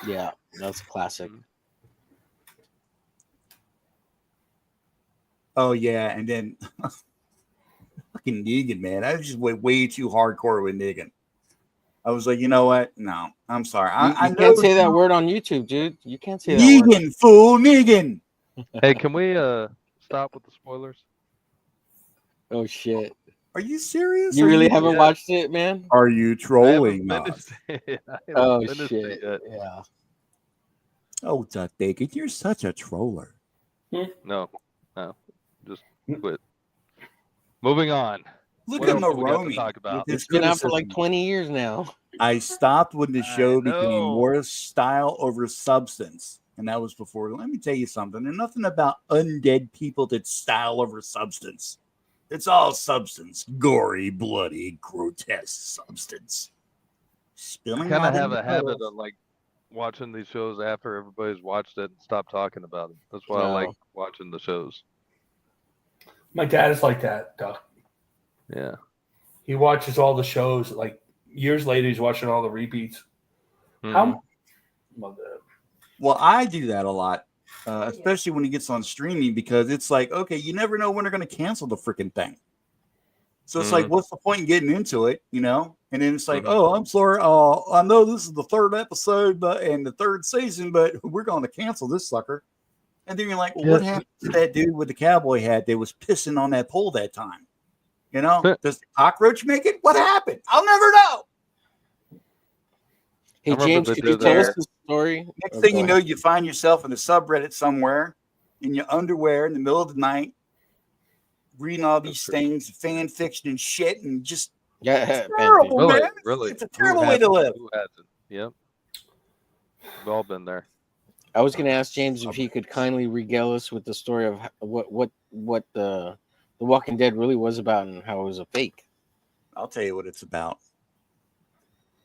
Yeah. That's a classic. Oh yeah, and then fucking Negan, man. I just went way too hardcore with Negan. I was like, you know what? No, I'm sorry. I You know can't say that word on YouTube, dude. You can't say that word. Negan, fool, Negan. Hey, can we stop with the spoilers? Oh shit! Are you serious? You really haven't Yeah. watched it, man? Are you I haven't trolling us? finished it. I haven't Oh finished it shit! yet. Yeah. Oh, Duck Bacon, you're such a troller. No, just quit. Moving on. Look What at else do we got to Maroney. talk about? with his It's been out for like criticism. 20 years now. I stopped when the I show became know. more style over substance. And that was before. Let me tell you something. There's nothing about undead people that's style over substance. It's all substance. Gory, bloody, grotesque substance. Spilling Kind of out have in a the habit puddles. of like watching these shows after everybody's watched it and stopped talking about it. That's why I like No. watching the shows. My dad is like that, Doc. Yeah. He watches all the shows. Like years later, he's watching all the repeats. Mhm. How? Well, I do that a lot, especially when it gets on streaming, because it's like, okay, you never know when they're going to cancel the freaking thing. So it's like, what's the point in getting into it, you know? And then it's like, oh, I'm sorry. I know this is the third episode and the third season, but we're going to cancel this sucker. And then you're like, well, what happened to that dude with the cowboy hat that was pissing on that pole that time? You know, does the cockroach make it? What happened? I'll never know. Hey, remember James, they could you did tell us that. the story? Next Oh, thing go you ahead. know, you find yourself in a subreddit somewhere in your underwear in the middle of the night, reading all these things, fan fiction and shit, and just Yeah, it's man, terrible, Really, man. really. It's a Who terrible way to hasn't? live. Who hasn't? Yep. We've all been there. I was going to ask James if he could kindly regale us with the story of what the Walking Dead really was about and how it was a fake. I'll tell you what it's about.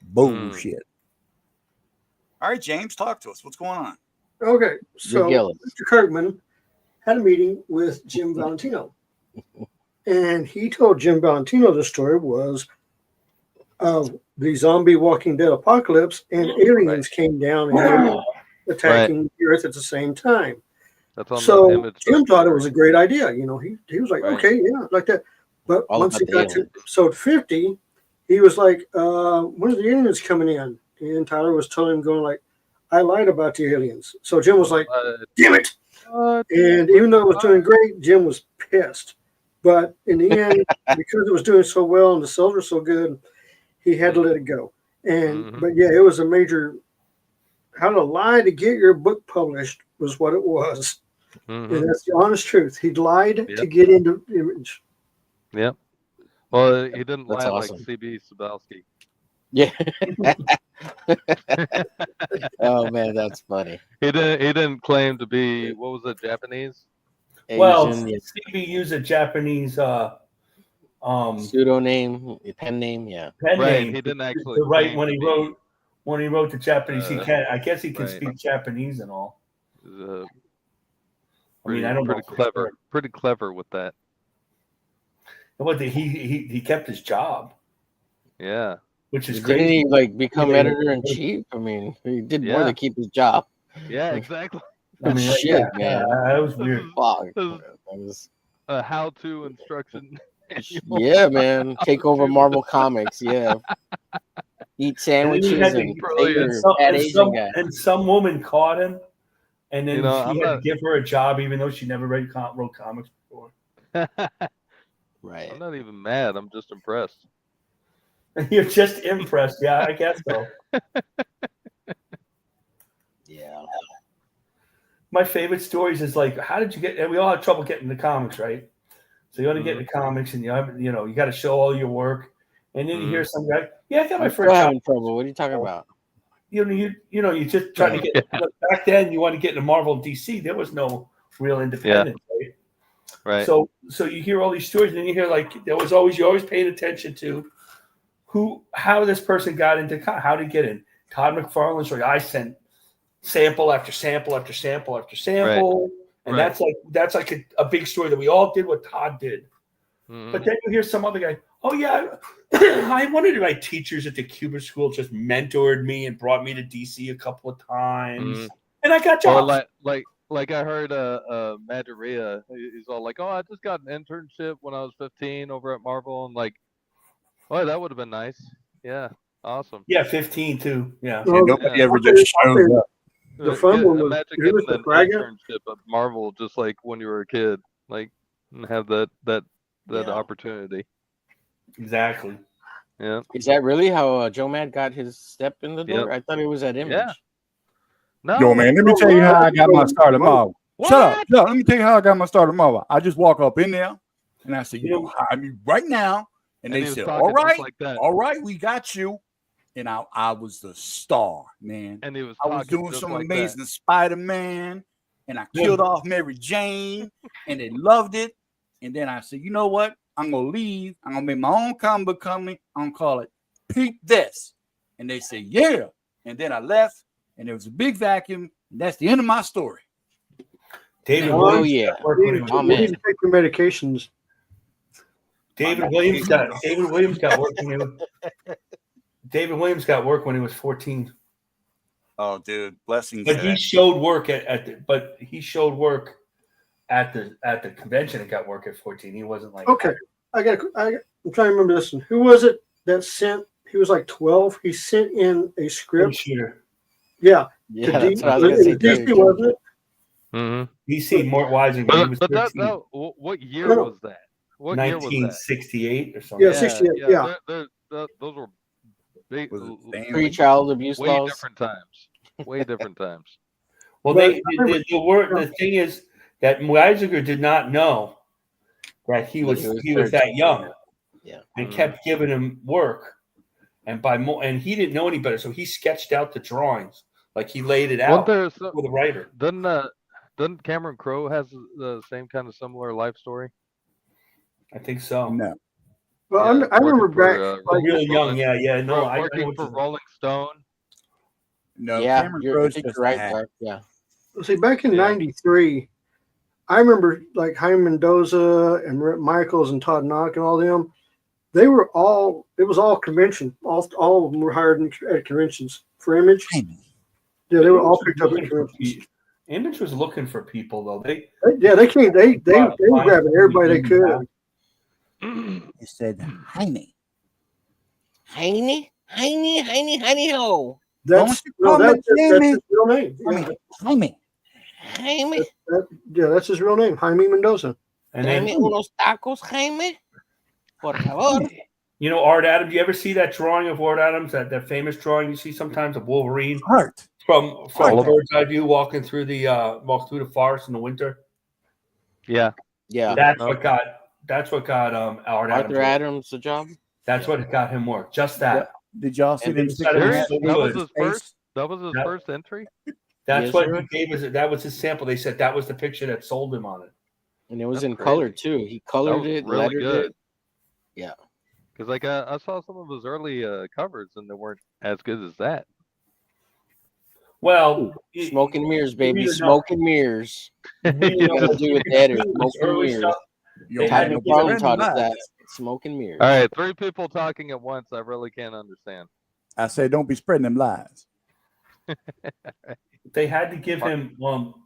Bullshit. All right, James, talk to us. What's going on? Okay, so Regale us. Mr. Kirkman had a meeting with Jim Valentino, and he told Jim Valentino the story was the zombie Walking Dead apocalypse, and aliens came down and were attacking the Earth at the same time. That's on the So image. Jim thought it was a great idea. You know, he was like, Right. okay, yeah, like that. But All once he about the got to episode 50, he was like, when are the aliens coming in? And Tyler was telling him, going like, I lied about the aliens. So Jim was like, damn it. And even though it was doing great, Jim was pissed. But in the end, because it was doing so well and the sales were so good, he had to let it go. And but yeah, it was a major how to lie to get your book published was what it was. Mm-hmm. And that's the honest truth. He lied to Yep. get into Image. Yep. Well, he didn't That's lie awesome. like CB Sabowski. Yeah. Oh man, that's funny. He didn't claim to be, what was it, Japanese? Well, Asian, yeah. CB used a Japanese Pseudonym, pen name, yeah. pen Right, name he didn't actually to write claim when to he be, wrote the Japanese. He can. I guess he can right. speak Japanese and all. I mean, I don't pretty know. clever. Pretty clever with that. What he kept his job, Yeah. which is Didn't crazy. he like become Yeah. editor in chief? I mean, he did more Yeah. than keep his job. Yeah, exactly. I mean, like, Shit, man. that was weird. Fuck. This is That was- a how-to instruction. yeah, man. Take over Marvel Comics. Yeah. Eat sandwiches and Brilliant. say you're a fat Asian guy. And some woman caught him, and then You know, she I'm had not- to give her a job, even though she never wrote comics before. Right. I'm not even mad. I'm just impressed. You're just impressed, yeah, I guess so. Yeah. My favorite stories is like, how did you get? And we all have trouble getting the comics, right? So you want to get the comics, and you got to show all your work, and then you hear some guy, yeah, I got my I'm first still job. having trouble. What are you talking about? You just trying to get. Back then, you want to get into Marvel and DC. There was no real independence, right? Right. So you hear all these stories, and then you hear like you're always paying attention to how this person got into how to get in. Todd McFarlane's story. I sent sample after sample after sample after sample, and that's like a big story that we all did what Todd did. Mm-hmm. But then you hear some other guy. Oh yeah, I wondered if my teachers at the Cuban school just mentored me and brought me to DC a couple of times, and I got jobs. Well, like I heard Madria, he's all like, "Oh, I just got an internship when I was 15 over at Marvel," and like, "Oh, that would have been nice." Yeah, awesome. Yeah, 15 too. Yeah. Well, Nobody ever just shows up. The fun one was imagine who was getting the an Braga? internship at Marvel just like when you were a kid, like, and have that opportunity. Exactly. Yeah. Is that really how Joe Mad got his step in the door? Yep. I thought it was at Image. Yeah. No. Yo, man, let me tell you how I got my start at Marvel. Shut up. No, let me tell you how I got my start at Marvel. I just walk up in there, and I said, you hire me right now. And they he was said, talking all right, just like that. all right, we got you. And I was the star, man. And he was I was talking doing just some like amazing Spider-Man, and I killed off Mary Jane, and they loved it. And then I said, you know what? I'm going to leave. I'm going to make my own comic book company. I'm going to call it Peep This. And they said, yeah. And then I left, and there was a big vacuum. And that's the end of my story. David Oh, Williams yeah. got work when he was- Oh, You man. need to take your medications. David Williams got work when he was David Williams got work when he was 14. Oh, dude, blessings. But he showed work at the convention and got work at 14. He wasn't like Okay, I'm trying to remember this one. Who was it that sent? He was like 12. He sent in a script. shooter. Yeah, Yeah, to that's what I was gonna say. DC, too. wasn't it? Mm-hmm. DC Mort Weisinger. He was But 13, what year No. was that? What year was that? 1968 or something. Yeah, 68. Yeah. Those were big, Was it Bam? Pre-child abuse way laws. different times. Way different times. Well, But the thing is that Weisinger did not know that he was that 13. young. Yeah. And kept giving him work, and he didn't know any better, so he sketched out the drawings, like he laid it out Wasn't with a writer. Doesn't Cameron Crowe has the same kind of similar life story? I think so. No. Well, Yeah, I remember working for, back. like, Real young, yeah. No, I know working what for you're- Rolling Stone. No, Yeah, Cameron I Crowe's think just you're right, a hack. Mark. Yeah. see, back in Yeah. '93, I remember like Jaime Mendoza and Rhett Michaels and Todd Knock and all them. They were all. It was all convention. All of them were hired at conventions for Image. Yeah, they were all picked up at conventions. Image was looking for people though. They They came. They were grabbing everybody they could. It said Jaime. Heine ho. That's you call that's me his Jamie. real name. Yeah, Jaime. Jaime. that's his real name, Jaime Mendoza. and then Dame unos tacos, Jaime. Por favor. Art Adams. Do you ever see that drawing of Art Adams? That famous drawing you see sometimes of Wolverine. Heart. from All of them. bird's eye view, walking through the forest in the winter. Yeah. Yeah. That's No. what got Art Arthur Adams. Adams, the job. That's what got him work. Just that. Did y'all see And them they sticking decided that so That was good. his first. That was his Yep. first entry. That's Yes, what sir. he gave us. That was his sample. They said that was the picture that sold him on it. And it was That's in crazy. color too. He That colored was it, really lettered good. it. Yeah. Because like I saw some of his early covers, and they weren't as good as that. Well, Smoke and mirrors, baby. either Smoke and mirrors. you know, Gotta do with that is smoke and early mirrors. stuff. You They don't had want to no give McFarlane him taught us lies. that. Smoke and mirrors. All right, 3 people talking at once. I really can't understand. I say, don't be spreading them lies. They had to give him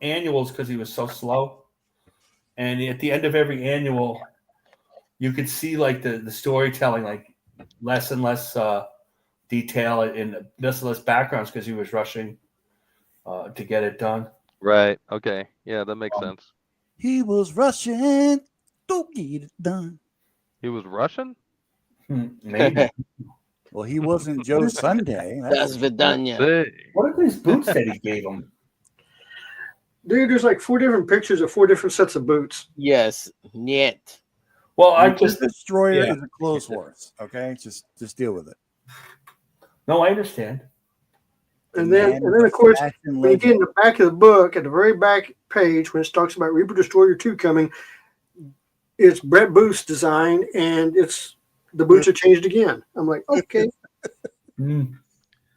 annuals because he was so slow. And at the end of every annual, you could see like the storytelling, like less and less detail and less and less backgrounds because he was rushing to get it done. Right. Okay. Yeah, that makes sense. He was rushing to get it done. He was Russian. Maybe. Well, he wasn't Joe Sunday. That's Vidania. See. What are these boots that he gave him? Dude, there's like 4 different pictures of 4 different sets of boots. Yes. Niet. Well, I Just just Destroyer yeah. is a close horse. Okay, just deal with it. no, I understand. And then of course, Fashion when you legend. get in the back of the book, at the very back page, when it talks about Reaper Destroyer 2 coming, it's Brett Booth's design, and it's the boots are changed again. I'm like, okay. Mm.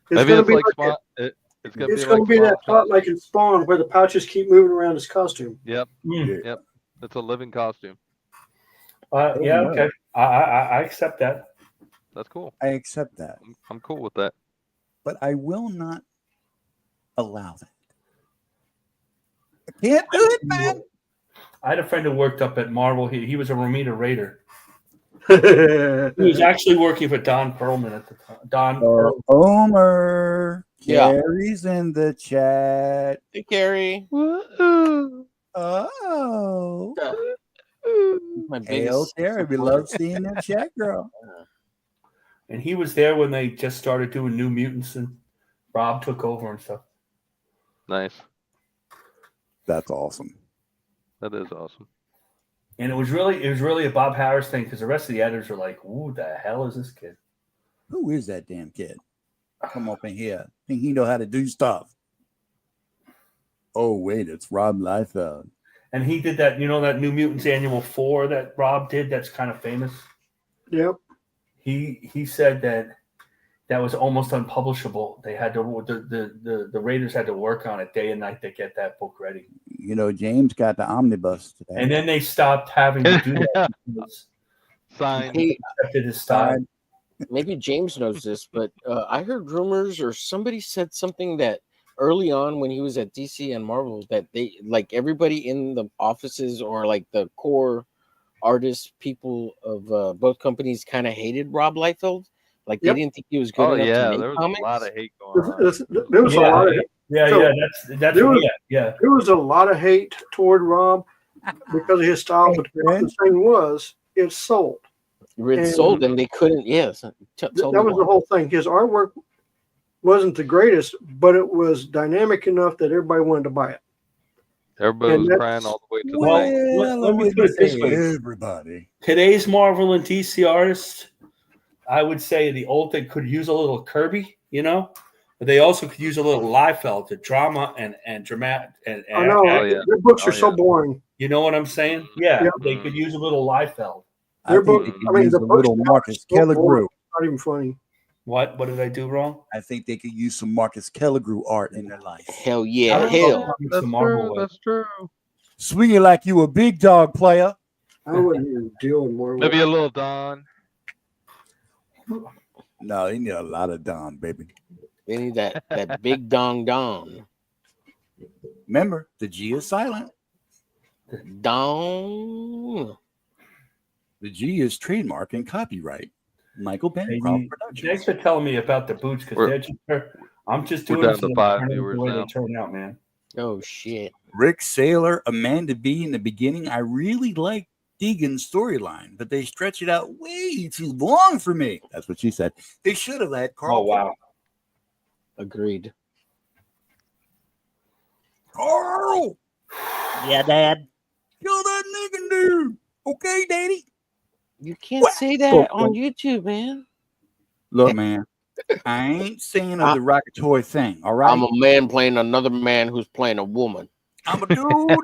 Maybe gonna it's like that. Spawn. It's gonna It's be going to like be that Spawn plot like in Spawn, where the pouches keep moving around his costume. Yep. Mm. Yeah. It's a living costume. Yeah, no. okay. I accept that. That's cool. I accept that, I'm cool with that. but I will not allow that. I can't do it, man. I had a friend who worked up at Marvel. He was a Romita Raider. He He was actually working for Don Perlman at the time. Don Perlman. Homer. Yeah. Carrie's in the chat. Hey, Carrie. Oh. My Hail, biggest Carrie. We supporter. love seeing that chat, girl. And he was there when they just started doing New Mutants, and Rob took over and stuff. Nice. That's awesome. That is awesome. And it was really a Bob Harris thing because the rest of the editors were like, "Who the hell is this kid?" Who is that damn kid? Come up in here. Think he know how to do stuff. Oh, wait, it's Rob Liefeld. And he did that, that New Mutants Annual 4 that Rob did. That's kind of famous. Yep. He said that was almost unpublishable. They had to the Raiders had to work on it day and night to get that book ready. James got the omnibus today. And then they stopped having to do that. Because Signed. Hey, accepted his style. maybe James knows this, but I heard rumors or somebody said something that early on when he was at DC and Marvel that they like everybody in the offices or like the core artists, people of both companies kind of hated Rob Liefeld. Like Yep. they didn't think he was good Oh enough yeah, to make there was comics. a lot of hate going on. There was a lot of That's there was- yeah. there was a lot of hate toward Rob because of his style, but the thing was, it sold. It sold and they couldn't. Yes, That was the whole thing. His artwork wasn't the greatest, but it was dynamic enough that everybody wanted to buy it. Everybody and was that's- crying all the way to the Well, bank. Let me put it this way. Everybody. Today's Marvel and DC artists, I would say the old thing could use a little Kirby, but they also could use a little Liefeld, the drama and dramatic. And I know Oh, yeah. their books Oh, are so yeah. boring. you know what I'm saying? Yeah, Yeah. they could use a little Liefeld. Their I think book- they could I mean, use the a books little now Marcus are so Kelligrew. boring. Not even funny. What did I do wrong? I think they could use some Marcus Kelligrew art in their life. Hell I yeah, don't know hell. if it's That's the Marvel true. way. That's true. Swinging like you a big dog player. I wouldn't even deal more with Maybe a little Don. No, they need a lot of Don, baby. They need that big dong dong. Remember, the G is silent. Dong. The G is trademark and copyright. Michael Hey, Bancroft thanks Productions. for telling me about the boots We're- because I'm just we're doing down it to so 5 they turn out viewers the way now. they turn out, man. Oh shit. Rick Saylor, Amanda B. In the beginning, I really liked Deegan's storyline, but they stretch it out way too long for me. That's what she said. They should have had Carl. Oh wow. Agreed. Carl, Yeah, Dad. kill that nigga dude. Okay, Daddy. You can't say that on YouTube, man. Look, man, I ain't saying a derogatory thing. All right, I'm a man playing another man who's playing a woman. I'm a dude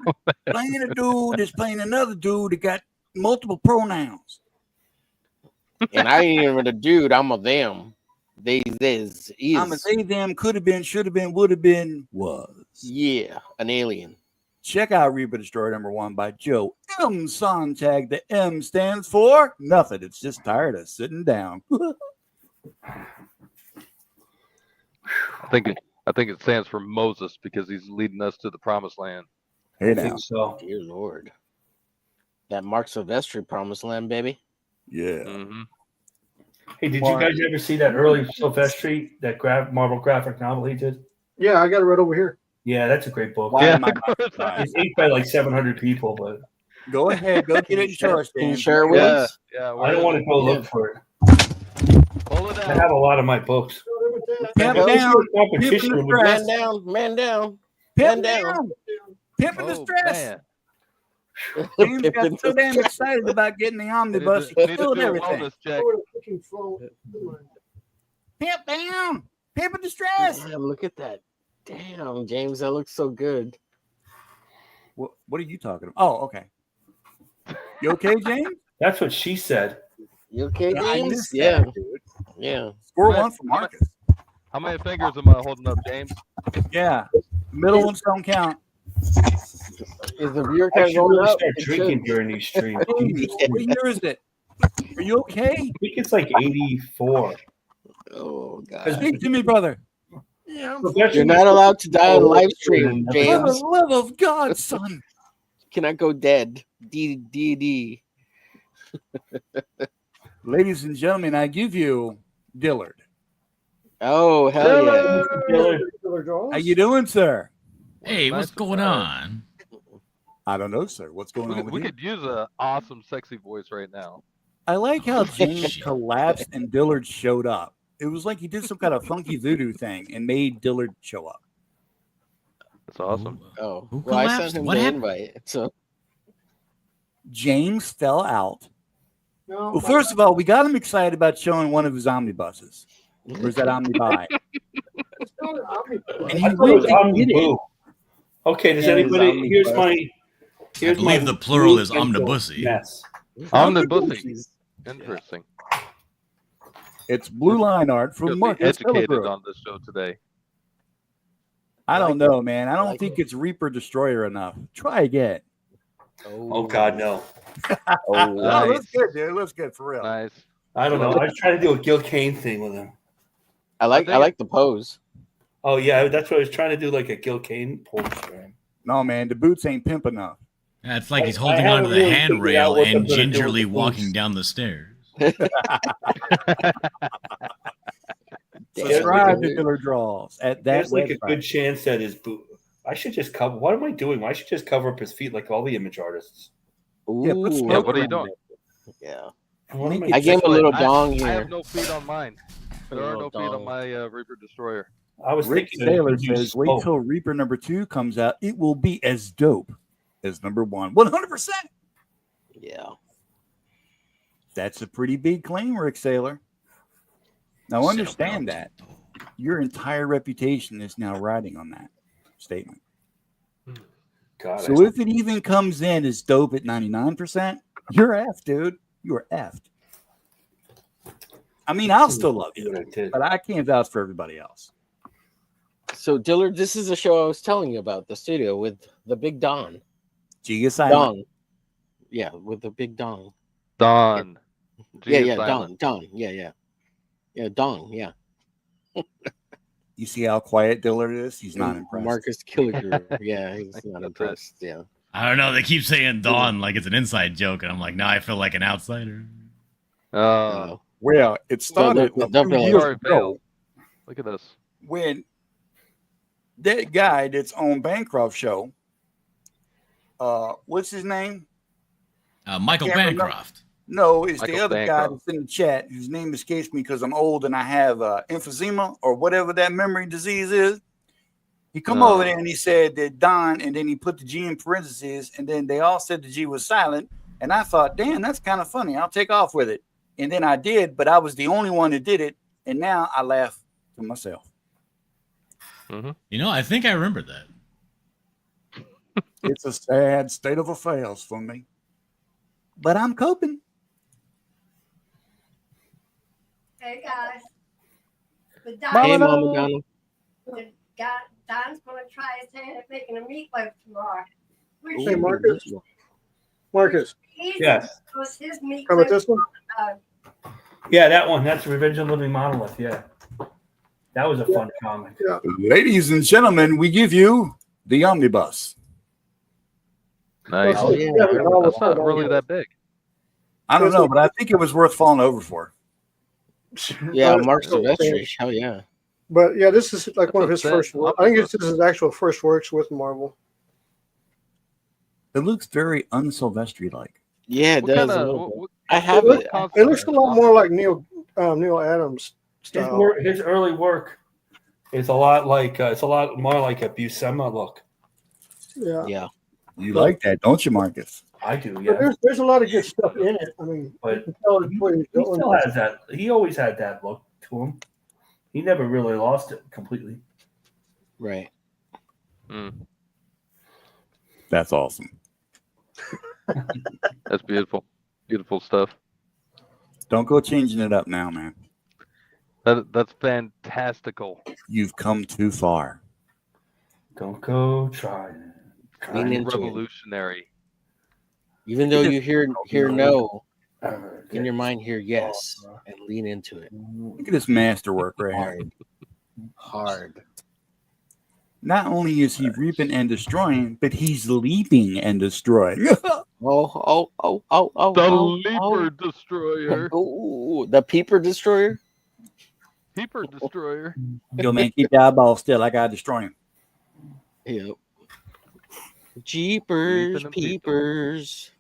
playing a dude that's playing another dude that got multiple pronouns. And I ain't even a dude. I'm a them. They, this, is. I'm a they, them, could have been, should have been, would have been, was. Yeah, an alien. Check out Reaper Destroyer #1 by Joe M. Sontage. The M stands for nothing. It's just tired of sitting down. I think it stands for Moses because he's leading us to the promised land. Hey I now. think so. Dear Lord. That Mark Silvestri promised land, baby. Yeah. Mm-hmm. Hey, did you guys ever see that early Silvestri, that Marvel graphic novel he did? Yeah, I got it right over here. Yeah, that's a great book. Why Yeah, am I of not course. surprised? It's inked by like 700 people, but Go ahead. Go get it in church, Can you Dan. share it with Yeah, us? yeah. I don't want to go look for it. Pull it I out. have a lot of my books. Pimp But down. competition Pimp with the Man down, man down. Pimp Man down. down. Pimping the Oh, stress. man. James got Pippin' so the damn stress. excited about getting the omnibus, Need he to killed do a everything. wellness check. Pimp down. Pimping the stress. Damn, look at that. Damn, James, that looks so good. What are you talking about? Oh, okay. You okay, James? That's what she said. You okay, I James? missed Yeah, that, dude. yeah. Score Right. one for Marcus. How many fingers am I holding up, James? Yeah. Middle ones don't count. Is the beer I can should going really up? start It drinking should. during these streams. James, what year is it? Are you okay? I think it's like 84. Oh God! Speak to me, brother. You're not allowed to die on live stream, For James. the love of God, son. Cannot go dead. D. Ladies and gentlemen, I give you Dillard. Oh hell yeah! How you doing, sir? Hey, Nice what's going surprise. on? I don't know, sir. What's going on with We you? could use an awesome, sexy voice right now. I like how James Shit. collapsed and Dillard showed up. It was like he did some kind of funky voodoo thing and made Dillard show up. That's awesome. Oh, Who well, I sent collapsed? him What the happened? invite. So James fell out. Well, first of all, we got him excited about showing one of his omnibuses. Where's that omnibuy? And he I thought it went was and did it. Omniboo. Okay, does Yeah, anybody? it's Here's omnibus. my. I Here's believe my the plural blue is pencil omnibussy. mess. Omnibussy. Interesting. It's blue line art Feel from be Marcus educated Pellegrin. on this show today. I don't like know, man. I don't like think it's Reaper Destroyer enough. Try again. Oh God, no! Oh, Nice. looks good, dude. Looks good for real. Nice. I don't know. I was trying to do a Gil Kane thing with him. I like the pose. Oh yeah, that's what I was trying to do, like a Gil Kane poster. No, man, the boots ain't pimp enough. Yeah, it's like he's I holding haven't onto the really figured out handrail what I'm and gonna do with gingerly the boots. walking down the stairs. Subscribe to Dillard Draws at that There's like website. a good chance that his boot. I should just cover. What am I doing? I should just cover up his feet like all the image artists. Yeah, put Ooh, Yeah, smoke what are you around doing? it. yeah. What am Make I it gave him a little I- dong I here. have no feet on mine. There are no Little feet on dong. my Reaper Destroyer. I was Rick thinking that Taylor if you says, wait spoke- till Reaper #2 comes out. It will be as dope as #1. 100%. Yeah. That's a pretty big claim, Rick Saylor. Now understand that. Your entire reputation is now riding on that statement. God, So if it even comes in as dope at 99%, you're effed, dude. You're effed. I mean, I'll still love you, but I can't vouch for everybody else. So Dillard, this is a show I was telling you about, the studio with the big Don. Giga Silent. Dong. Yeah, with the big Dong. Don. G is Yeah, silent. Don. Yeah, Dong, yeah. You see how quiet Dillard is? He's not impressed. Marcus Killiger. Yeah, he's not impressed. Yeah. I don't know. They keep saying Dawn like it's an inside joke, and I'm like, now I feel like an outsider. Well, it started they're a few definitely- years Sorry, ago Vale. Look at this. when that guy that's on Bancroft show, what's his name? Michael Can't remember. Bancroft. No, it's the Michael other guy Bancroft. that's in the chat whose name escapes me because I'm old and I have emphysema or whatever that memory disease is. He come over there and he said that Don, and then he put the G in parentheses, and then they all said the G was silent. And I thought, damn, that's kind of funny. I'll take off with it. And then I did, but I was the only one that did it. And now I laugh to myself. You know, I think I remember that. It's a sad state of affairs for me. But I'm coping. Hey guys. The Hey, Don, Mama Donna. Don's going to try his hand at making a meatloaf tomorrow. Hey, Marcus. Marcus. Yes. Was his meatloaf. How about this one? Yeah, that one. That's Revenge of the Living Monolith. Yeah. That was a fun comic. Yeah. Ladies and gentlemen, we give you the omnibus. Nice. Oh, yeah. That's not really that big. I don't know, but I think it was worth falling over for. Yeah, Mark Silvestri. Hell yeah. But yeah, this is like one of his That's first. upset. I think this is his actual first works with Marvel. It looks very un-Silvestri like. Yeah, it What does. kinda- a little bit. what- I have It it. It looks a lot more like Neil Adams style. His early work is a lot like it's a lot more like a Buscema look. Yeah. Yeah. You like that, don't you, Marcus? I do, But yeah. there's a lot of good stuff in it. I mean, But you can tell the way he's He going. still has that. He always had that look to him. He never really lost it completely. Right. That's awesome. That's beautiful. Beautiful stuff. Don't go changing it up now, man. That's fantastical. You've come too far. Don't go trying. Lean into it. Revolutionary. Even though you hear no, in In your mind hear yes, and lean into it. Look at this masterwork right here. Hard. Not only is he reaping and destroying, but he's leaping and destroying. Oh. The Leaper Destroyer. Oh, the Peeper Destroyer. Peeper Destroyer. Yo, man, keep the eyeball still. I gotta destroy him. Yep. Jeepers, Leaping and peeping. peepers.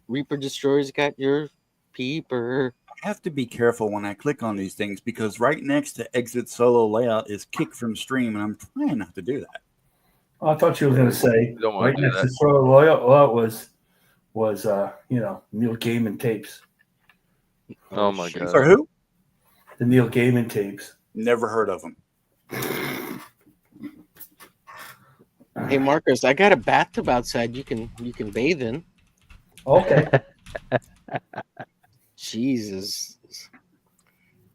Reaper Destroyer's got your peeper. I have to be careful when I click on these things because right next to exit solo layout is kick from stream, and I'm trying not to do that. Oh, I thought you were going to say Don't wanna right do next that. to Solo Loyal was Neil Gaiman tapes. Oh my For god. who? The Neil Gaiman tapes. Never heard of him. Hey Marcus, I got a bathtub outside you can bathe in. Okay. Jesus.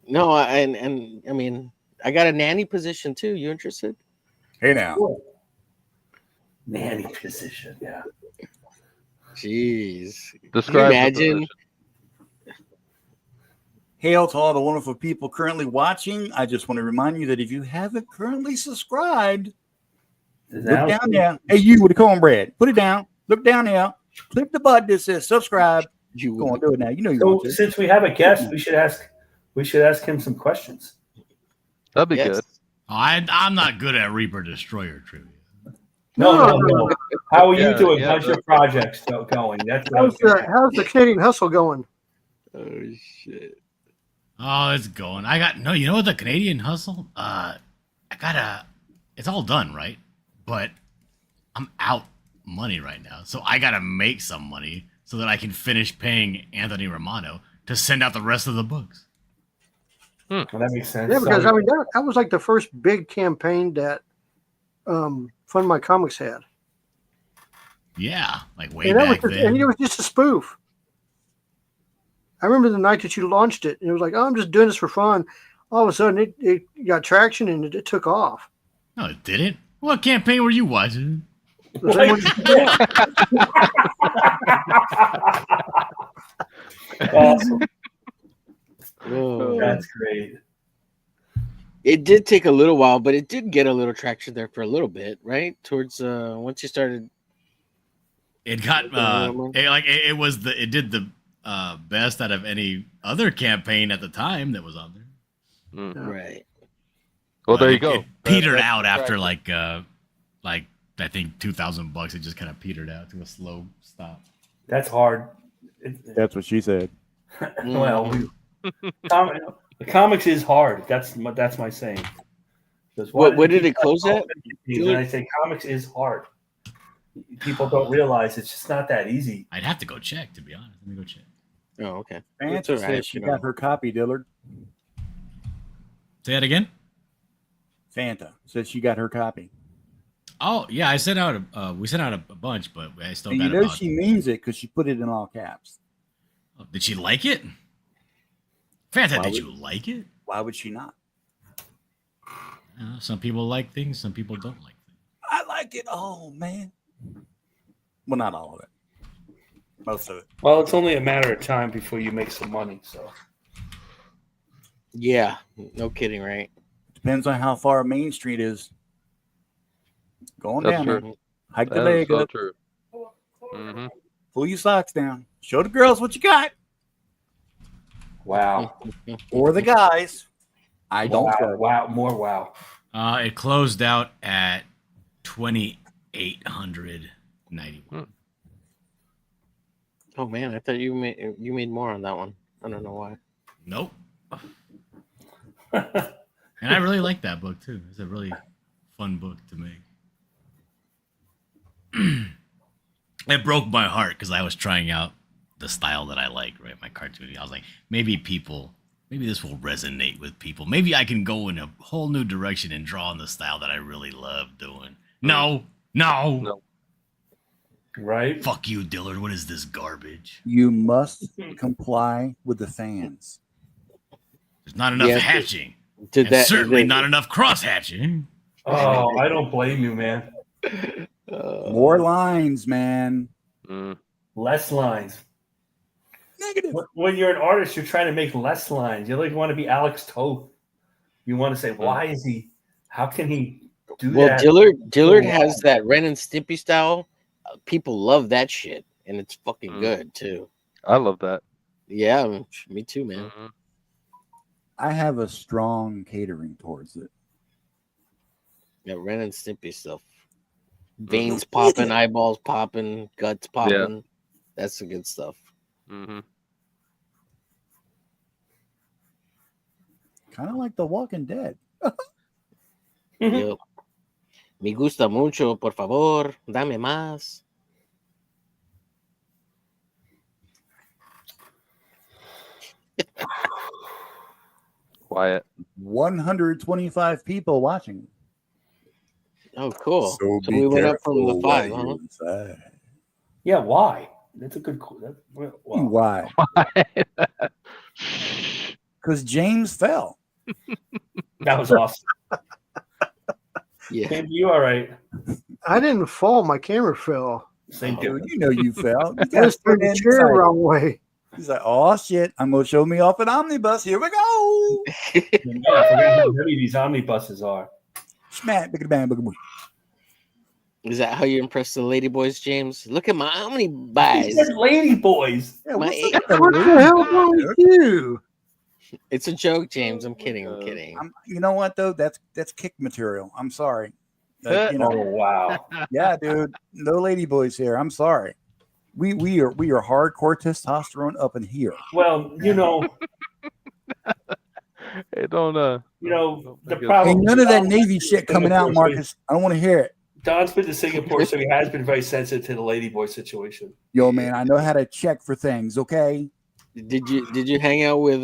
No, I mean I got a nanny position too. You interested? Hey now. Nanny position. Yeah. Jeez. Describe the imagine? position. Hail to all the wonderful people currently watching. I just want to remind you that if you haven't currently subscribed, look down there. Hey, you with the cornbread. Put it down. Look down there. Click the button that says subscribe. You Go on, do it now. You know you So want to. since we have a guest, we should ask him some questions. That'd be Yes. good. I'm not good at Reaper Destroyer trivia. No. How are you Yeah, doing? yeah, How's your projects going? That's what I How's was gonna how's the Canadian hustle going? Oh shit. Oh, it's going. You know what, the Canadian hustle? It's all done, right? But I'm out money right now. So I gotta make some money so that I can finish paying Anthony Romano to send out the rest of the books. Well, that makes sense. Yeah, because I mean that was like the first big campaign that Fund My Comics had. Yeah, like way And that back was just, then. and it was just a spoof. I remember the night that you launched it, and it was like, "Oh, I'm just doing this for fun." All of a sudden, it got traction and it took off. No, it didn't. What campaign were you watching? The same one- Awesome. Whoa. That's great. It did take a little while, but it did get a little traction there for a little bit, right? Towards once you started. It got it did the best out of any other campaign at the time that was on there. Mm. Right. Well, there you It go. petered That's out the after traction. like I think $2,000. It just kind of petered out to a slow stop. That's hard. That's what she said. Well, the comics is hard. That's my saying. What did it close at? And I say comics is hard. People don't realize it's just not that easy. I'd have to go check, to be honest. Let me go check. Oh, okay. Fanta says she got her copy, Dillard. Say that again? Fanta says she got her copy. Oh, yeah, I sent out we sent out a bunch, but I still And got you know about... she means it because she put it in all caps. Oh, did she like it? Fanta, did you like it? Why would she not? Some people like things, some people don't like things. I like it all, man. Well, not all of it. Most of it. Well, it's only a matter of time before you make some money. So Yeah, no kidding, right? Depends on how far Main Street is. Going That's down true. there. Hike the That is leg so up. true. Mm-hmm. Pull your socks down. Show the girls what you got. wow, Or the guys. I don't wow, care. wow, more wow. It closed out at 2,891. Oh man, I thought you made more on that one. I don't know why. Nope. And I really like that book too. It's a really fun book to make. It broke my heart because I was trying out the style that I like, right? My cartooning. I was like, maybe this will resonate with people. Maybe I can go in a whole new direction and draw in the style that I really love doing. No. Right? Fuck you, Dillard. What is this garbage? You must comply with the fans. There's not enough Yeah, hatching. Did And that certainly not enough cross hatching. Oh, I don't blame you, man. More lines, man. Mm. Less lines. Negative. When you're an artist, you're trying to make less lines. You like want to be Alex Toth. You want to say, why is he? How can he do that? Dillard has that Ren and Stimpy style. People love that shit, and it's fucking good too. I love that. Yeah, me too, man. Mhm. I have a strong catering towards it. Yeah, Ren and Stimpy stuff. Veins popping, eyeballs popping, guts popping. That's the good stuff. Mm-hmm. Kind of like The Walking Dead. Yep. Me gusta mucho, por favor, dame más. Quiet. 125 people watching. Oh, cool. So be we went up from the careful 5, while huh? you're inside. Yeah, why? That's a good. Wow. Why? Because James fell. That was awesome. Yeah. James, you all right? I didn't fall. My camera fell. Same Dude, difference. you know you fell. You I gotta just turned the stand chair the inside. wrong way. He's like, oh shit, I'm gonna show me off an omnibus. Here we go. Yeah, I forgot how heavy these omnibuses are. Smack, big bang, big boy. Is that how you impress the lady boys, James? Look at my He omnibus. said lady boys. Yeah, My what's up with What the the hell is wrong dude? with you? It's a joke, James. I'm kidding. I'm kidding. You know what though? That's kick material. I'm sorry. You know, Oh wow. yeah, dude. No lady boys here. I'm sorry. We are hardcore testosterone up in here. Well, you know, Hey, don't the make it- problem. Ain't none of that Navy shit coming out, Marcus. I don't want to hear it. Don's been to Singapore, so he has been very sensitive to the lady boy situation. Yo, man, I know how to check for things. Okay. Did you hang out with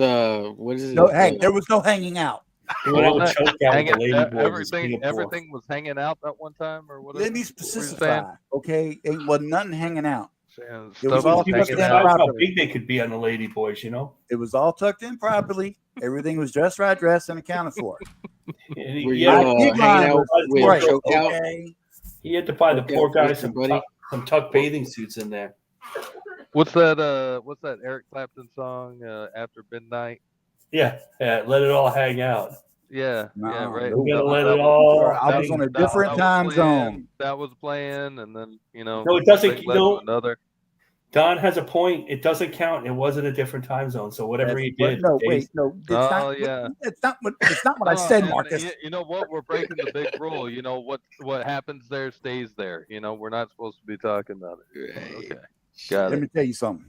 what is it? No, hey, there was no hanging out. When I would Wasn't choke out with the hanging- lady boys in everything Singapore. everything was hanging out that one time or whatever. Let me What were you specify. saying? Okay, ain't was nothing hanging out. Saying It was stuff all You was must tucked hanging in have out. how properly. big they could be on the lady boys, you know. It was all tucked in properly. Everything was just right, dressed, and accounted for. And he, Were he you had, I did hanging out mine with right, choke out? okay. he had to buy the Okay, poor guy listen, some buddy. some tuck bathing suits in there. What's that Eric Clapton song, After Midnight? Yeah, let it all hang out. Yeah, No, yeah, right. nope. You gotta That- let that it was- all. I was hang on a out. different that was time playing, zone. That was playing, and then No, it one doesn't- thing led to no. another. Don has a point. It doesn't count. It wasn't a different time zone. So whatever he That's- did. No, days- wait, no. It's Oh, not, yeah. It's not what I No, said, and Marcus. You know what? We're breaking the big rule. You know what happens there stays there. You know we're not supposed to be talking about it. Right. Okay, got Let it. me tell you something.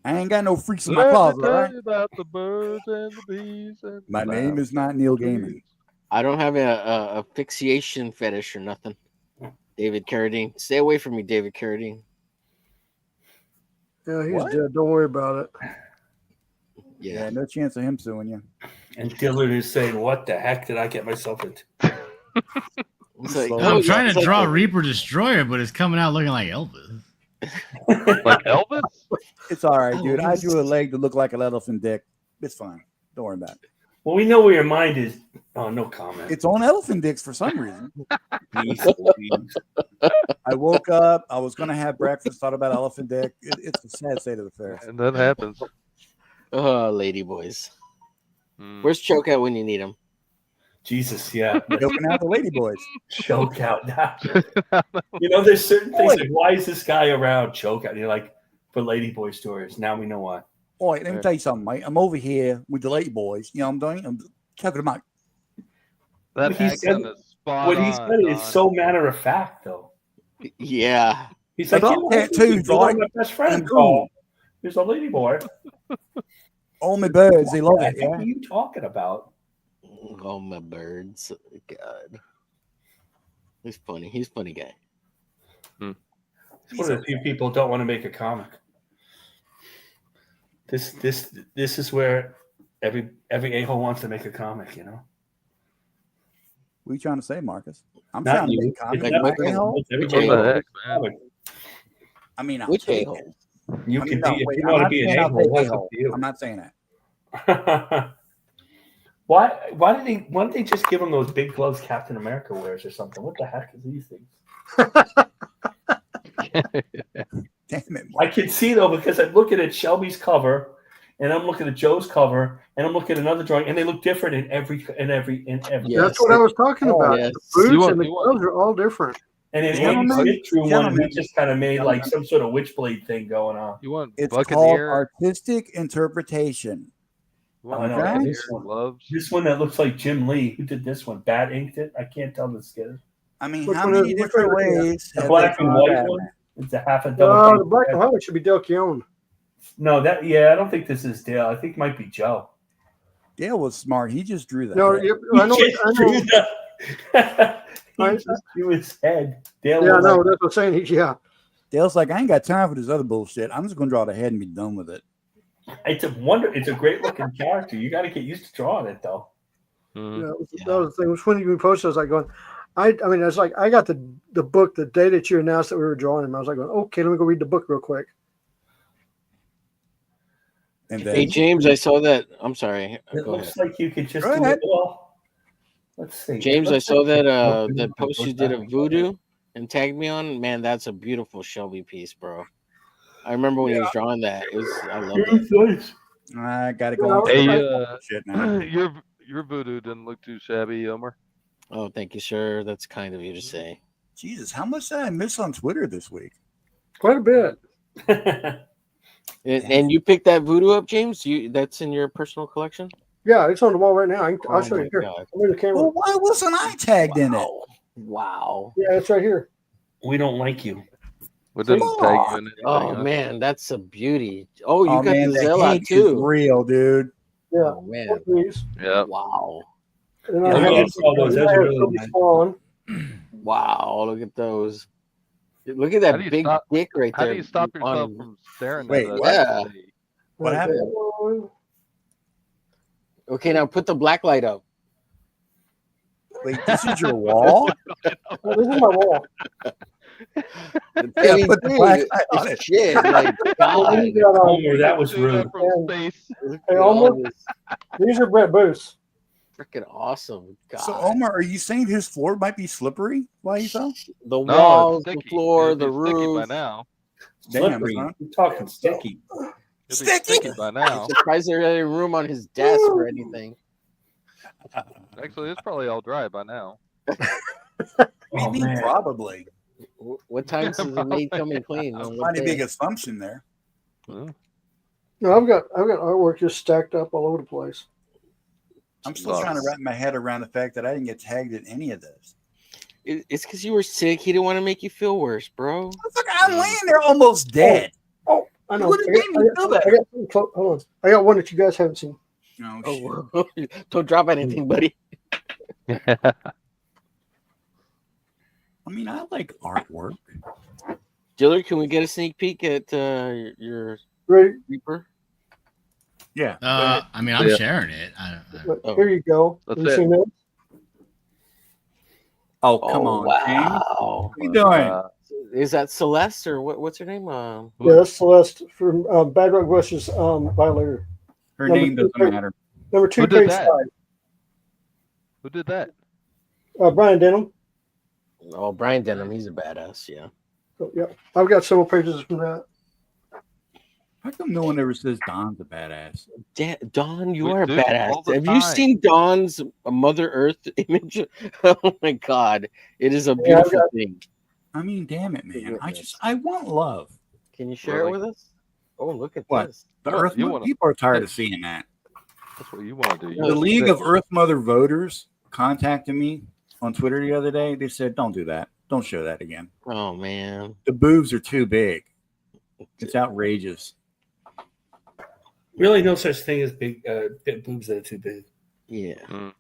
I ain't got no freaks in my Let me closet, all tell right? you about the birds and the bees. And My name is not Neil Gaiman. I don't have a asphyxiation fetish or nothing. David Carradine. Stay away from me, David Carradine. Yeah, he's What? dead. Don't worry about it. Yeah, no chance of him suing you. And Dillard is saying, "What the heck did I get myself into?" It's like, I'm I'm oh, trying yeah, to it's draw like- Reaper Destroyer, but it's coming out looking like Elvis. Like Elvis? It's all right, dude. I drew a leg to look like an elephant dick. It's fine. Don't worry about it. Well, we know where your mind is. Oh, no comment. It's on elephant dicks for some reason. Please, please. I woke up. I was going to have breakfast. Thought about elephant dick. It's a sad state of affairs. And that happens. Oh, lady boys. Mm. Where's Choke at when you need him? Jesus, yeah. Joking out the lady boys. Choke out. You know, there's certain things like, why is this guy around? Choke out. And you're like, for ladyboy stories. Now we know why. All right, let me tell you something, mate. I'm over here with the lady boys. You know what I'm doing? I'm choking them out. That What he accent said- is spot What he on, said is Don. so matter of fact, though. Yeah. He's like, I yeah, thought I that think too, he's one of right? my best friends. And Oh, there's a ladyboy. All my birds, they love What it. the heck Yeah. are you talking about? Oh, my birds. God. He's funny. He's a funny guy. It's one of the few people don't want to make a comic. This is where every a-hole wants to make a comic, you know? What are you trying to say, Marcus? I'm Not trying to you. make It's comics. like not Like, my a-hole. it's every Which What a-hole the wants heck, a man? comic. I mean, I'll Which take a-hole? You it. I can mean, no, be if wait, you I'm want to not be an saying I'll a-hole, take that's up a-hole. to you. I'm not saying that. Why don't they just give him those big gloves Captain America wears or something? What the heck is these things? Damn it, I Mark. can see though because I'm looking at Shelby's cover, and I'm looking at Joe's cover, and I'm looking at another drawing, and they look different in every. Yeah. That's what I was talking about. Yes. The boots You want- and the you want- gloves are all different. And then Gentlemen, Andy Smith drew one, and he gentlemen, just kind of made like gentlemen. some sort of witchblade thing going on. You want It's called Buccaneer? artistic interpretation. You want I know, Buccaneer this one. gloves? This one that looks like Jim Lee. Who did this one? Bat inked it. I can't tell the skin. I mean, Which how one many is- which different one are you looking ways? The have black they and drawn white Batman? one. It's a half a double. Oh, page. the black and white should be Del Keown. No, I don't think this is Dale. I think it might be Joe. Dale was smart. He just drew that. No, head. I know. He just drew his head. Dale Yeah, was no, like, that's what I'm saying. Yeah. Dale's like, I ain't got time for this other bullshit. I'm just gonna draw the head and be done with it. it's a wonder. It's a great looking character. You got to get used to drawing it though. Mhm. Yeah, that was the thing. Which when you posted, I was like going, I mean, it's like I got the book the day that you announced that we were drawing him. I was like going, okay, let me go read the book real quick. And then Hey, James, I saw that. I'm sorry. It Go ahead. looks like you could just Go do ahead. it all. Let's see. James, I Let's saw see. that post you did of Voodoo and tagged me on. Man, that's a beautiful Shelby piece, bro. I remember when he was drawing that. It was I love it. It's nice. I gotta go. on Hey, shit now. your voodoo didn't look too shabby, Omer. Oh, thank you, sir. That's kind of you to say. Jesus, how much did I miss on Twitter this week? Quite a bit. And you picked that voodoo up, James? That's in your personal collection? Yeah, it's on the wall right now. I'll Oh show my you here. God. I'm in the camera. Well, why wasn't I tagged in it? Wow. Wow. Yeah, it's right here. We don't like you. We didn't Come tag on. you in anything. Oh huh? man, that's a beauty. Oh, you Oh got man, the the Zella hate is too. real, dude. Yeah. Oh man. Please. Yeah. Wow. And Yeah, I I have saw those. Those are really nice. Spawn. Wow. Look at those. Look at that How do you big stop- dick right How there. do you stop yourself on- from staring Wait, at yeah. that? What happened? Okay, now put the black light up. Wait, this is your wall? Well, this is my wall. I Yeah, mean, put the dude, black light on it. shit, like God. Homer, that was See rude. that from space. Hey, almost. These are Brett Booth's. Freaking awesome. God. So Omar, are you saying his floor might be slippery while he's out? The No, walls, it's the sticky. floor, It'd the be sticky by roof. now. Damn, Slippery. son. You're talking sticky. It'd be Sticky. sticky by now. I'm surprised there's any room on his desk or anything. Actually, it's probably all dry by now. Oh, Maybe, man. probably. What time does it need coming clean? That's On a what mighty day? big assumption there. Huh? No, I've got artwork just stacked up all over the place. I'm still trying to wrap my head around the fact that I didn't get tagged in any of this. It's because you were sick. He didn't want to make you feel worse, bro. Look, I'm laying there almost dead. Oh, I know. It would've made me feel better. I got something hold on. I got one that you guys haven't seen. Oh, shit. Oh, don't drop anything, buddy. I mean, I like artwork. Dillard, can we get a sneak peek at your Ready? Reaper? Yeah. I mean, I'm Yeah. sharing it. Oh. Here you go. That's Have you it. seen that? Oh, come on, James. wow! What are you doing? Is that Celeste or what's her name? Yeah, that's Celeste from Bad Rock Bush's Violator. Her number name two, doesn't matter. Number 2, Who did page that? 5. Who did that? Brian Denham. Oh, Brian Denham. He's a badass. Yeah. So, yeah, I've got several pages from that. How come no one ever says Don's a badass? Dawn, you We are a do all badass. the Have you time. seen Dawn's Mother Earth image? Oh my God, it is a Yeah, I've beautiful got- thing. I mean, damn it, man. Goodness. I want love. Can you share Really? it with us? Oh, look at What? this. The What? Earth You Mother, wanna- people are tired of seeing that. That's what you want to do. No, The it's League good. of Earth Mother voters contacted me on Twitter the other day. They said, "Don't do that. Don't show that again. Oh man. The boobs are too big. It's outrageous." Really, no such thing as big boobs that are too big. Yeah.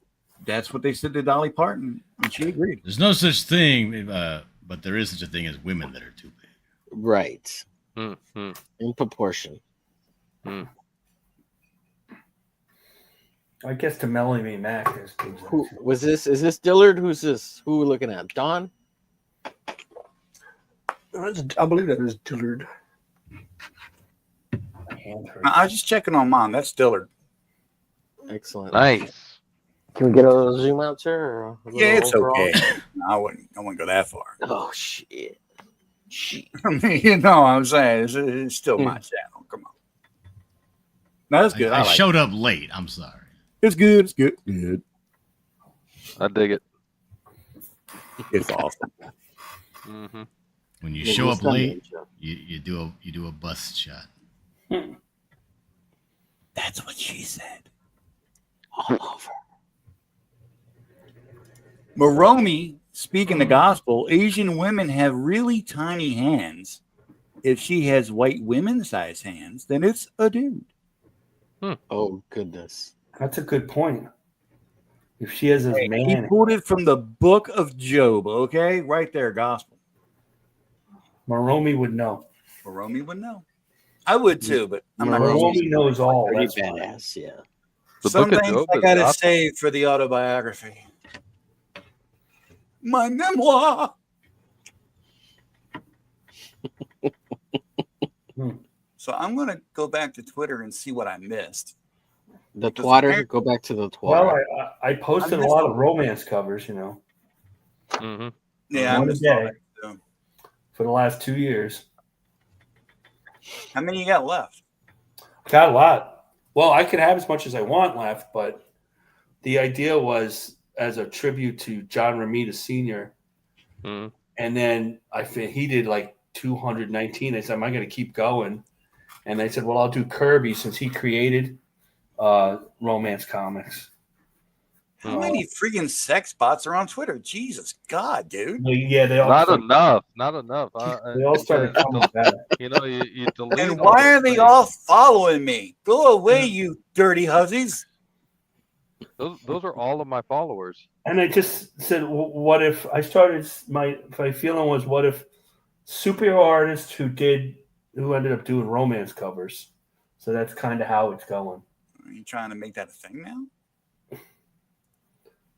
That's what they said to Dolly Parton, and she agreed. There's no such thing, but there is such a thing as women that are too big. Right. Mm-hmm. In proportion. I guess to Melanie Mac, there's boobs that are Who too was this? Is this Dillard? Who's this? Who we're looking at? Dawn? I believe that is Dillard. hand hurt. I was just checking on Mom. That's Dillard. Excellent. Nice. Can we get a little zoom out, sir? or a little Yeah, it's overall? okay. No, I wouldn't go that far. Oh shit. Shit. I mean, you know what I'm saying? It's still my channel. Come on. No, that's good. I I like showed up late. I'm sorry. it. It's good. It's good. Good. I dig it. It's awesome. Mm-hmm. When you Yeah, show it's up done, late, Joe. you do a bust shot. That's what she said. All over. Moromi, speaking the gospel, Asian women have really tiny hands. If she has white women-sized hands, then it's a dude. Oh goodness. That's a good point. If she has his He man, pulled it from the book of Job, okay? Right there, gospel. Moromi would know. Moromi would know. I would too, but I'm not going Moromi knows all. Pretty That's why. badass, yeah. The Some book of things Job I is gotta gospel. save for the autobiography. My memoir. So I'm gonna go back to Twitter and see what I missed. The twatter. Go back to the twatter. Well, I posted I a missed lot it. of romance covers, you know, Mm-hmm. Yeah, I One a missed all day. that, too. for the last 2 years. How many you got left? Got a lot. Well, I could have as much as I want left, but the idea was as a tribute to John Romita Sr. Mm-hmm. And then he did like 219. I said, am I going to keep going? And they said, well, I'll do Kirby since he created romance comics. How many freaking sex bots are on Twitter? Jesus God, dude. Yeah, they all Not started, enough. Not enough. they all started coming back. You know, you delete. And all why those are they things. all following me? Go away, you dirty hussies. Those are all of my followers. And I just said, what if I started my feeling was, what if superhero artists who ended up doing romance covers? So that's kind of how it's going. Are you trying to make that a thing now?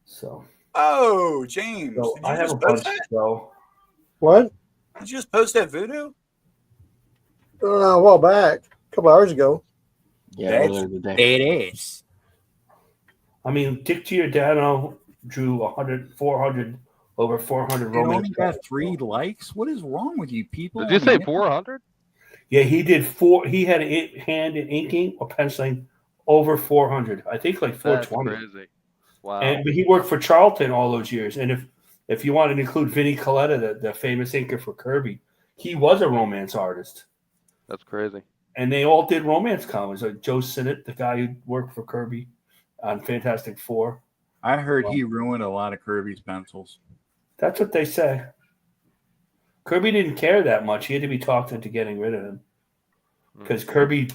So, Oh, James. so Did you I have a just post bunch. that? So What? Did you just post that voodoo? A while back, a couple hours ago. Yeah, That's earlier today. It is. I mean, Dick Giordano drew 400 over 400 It romance only got covers. 3 likes. What is wrong with you people? Did you on the say internet? 400? Yeah, he did 4. He had a hand in inking or penciling over 400. I think like That's 420. crazy. Wow. But he worked for Charlton all those years. And if you want to include Vinnie Coletta, the famous inker for Kirby, he was a romance artist. That's crazy. And they all did romance comics. Like Joe Sinnott, the guy who worked for Kirby on Fantastic Four. I heard he ruined a lot of Kirby's pencils. That's what they say. Kirby didn't care that much. He had to be talked into getting rid of him. Because Kirby,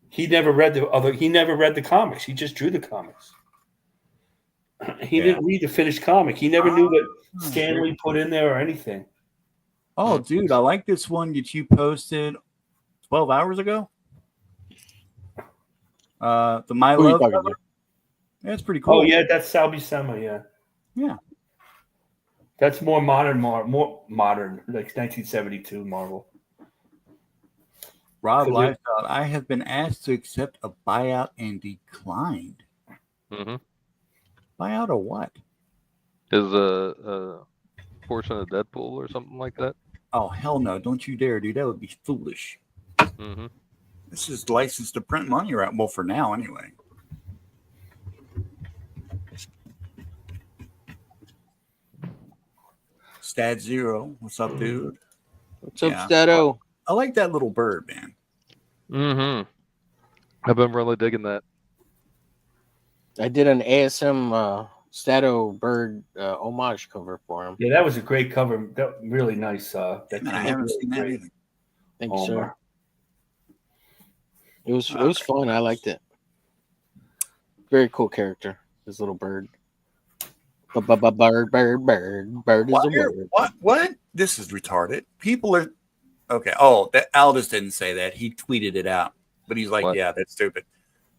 he never read the comics. He just drew the comics. He didn't read the finished comic. He never knew what Oh, Stanley put in there or anything. Oh, dude, I like this one that you posted 12 hours ago. The My Who are you Love talking cover. to? That's pretty cool. Oh yeah, that's Sal Buscema. Yeah, Yeah. that's more modern, more modern, like 1972 Marvel. Rob Could Liefeld, I have been asked to accept a buyout and declined. Mm-hmm. Buyout or what? Is a portion of Deadpool or something like that? Oh, hell no. Don't you dare, dude. That would be foolish. Mm-hmm. This is licensed to print money, right? Well, for now, anyway. Stat Zero. What's up, dude? What's up, Yeah. Stato? I like that little bird, man. Mm-hmm. I've been really digging that. I did an ASM Stato bird homage cover for him. Yeah, that was a great cover. That really nice. That Man, I haven't seen that either. Thank you, sir. Homer. It was fun. I liked it. Very cool character. This little bird. Bird is a word. What? This is retarded. People are okay. Oh, that Aldous didn't say that. He tweeted it out, but he's like, What? "Yeah, that's stupid."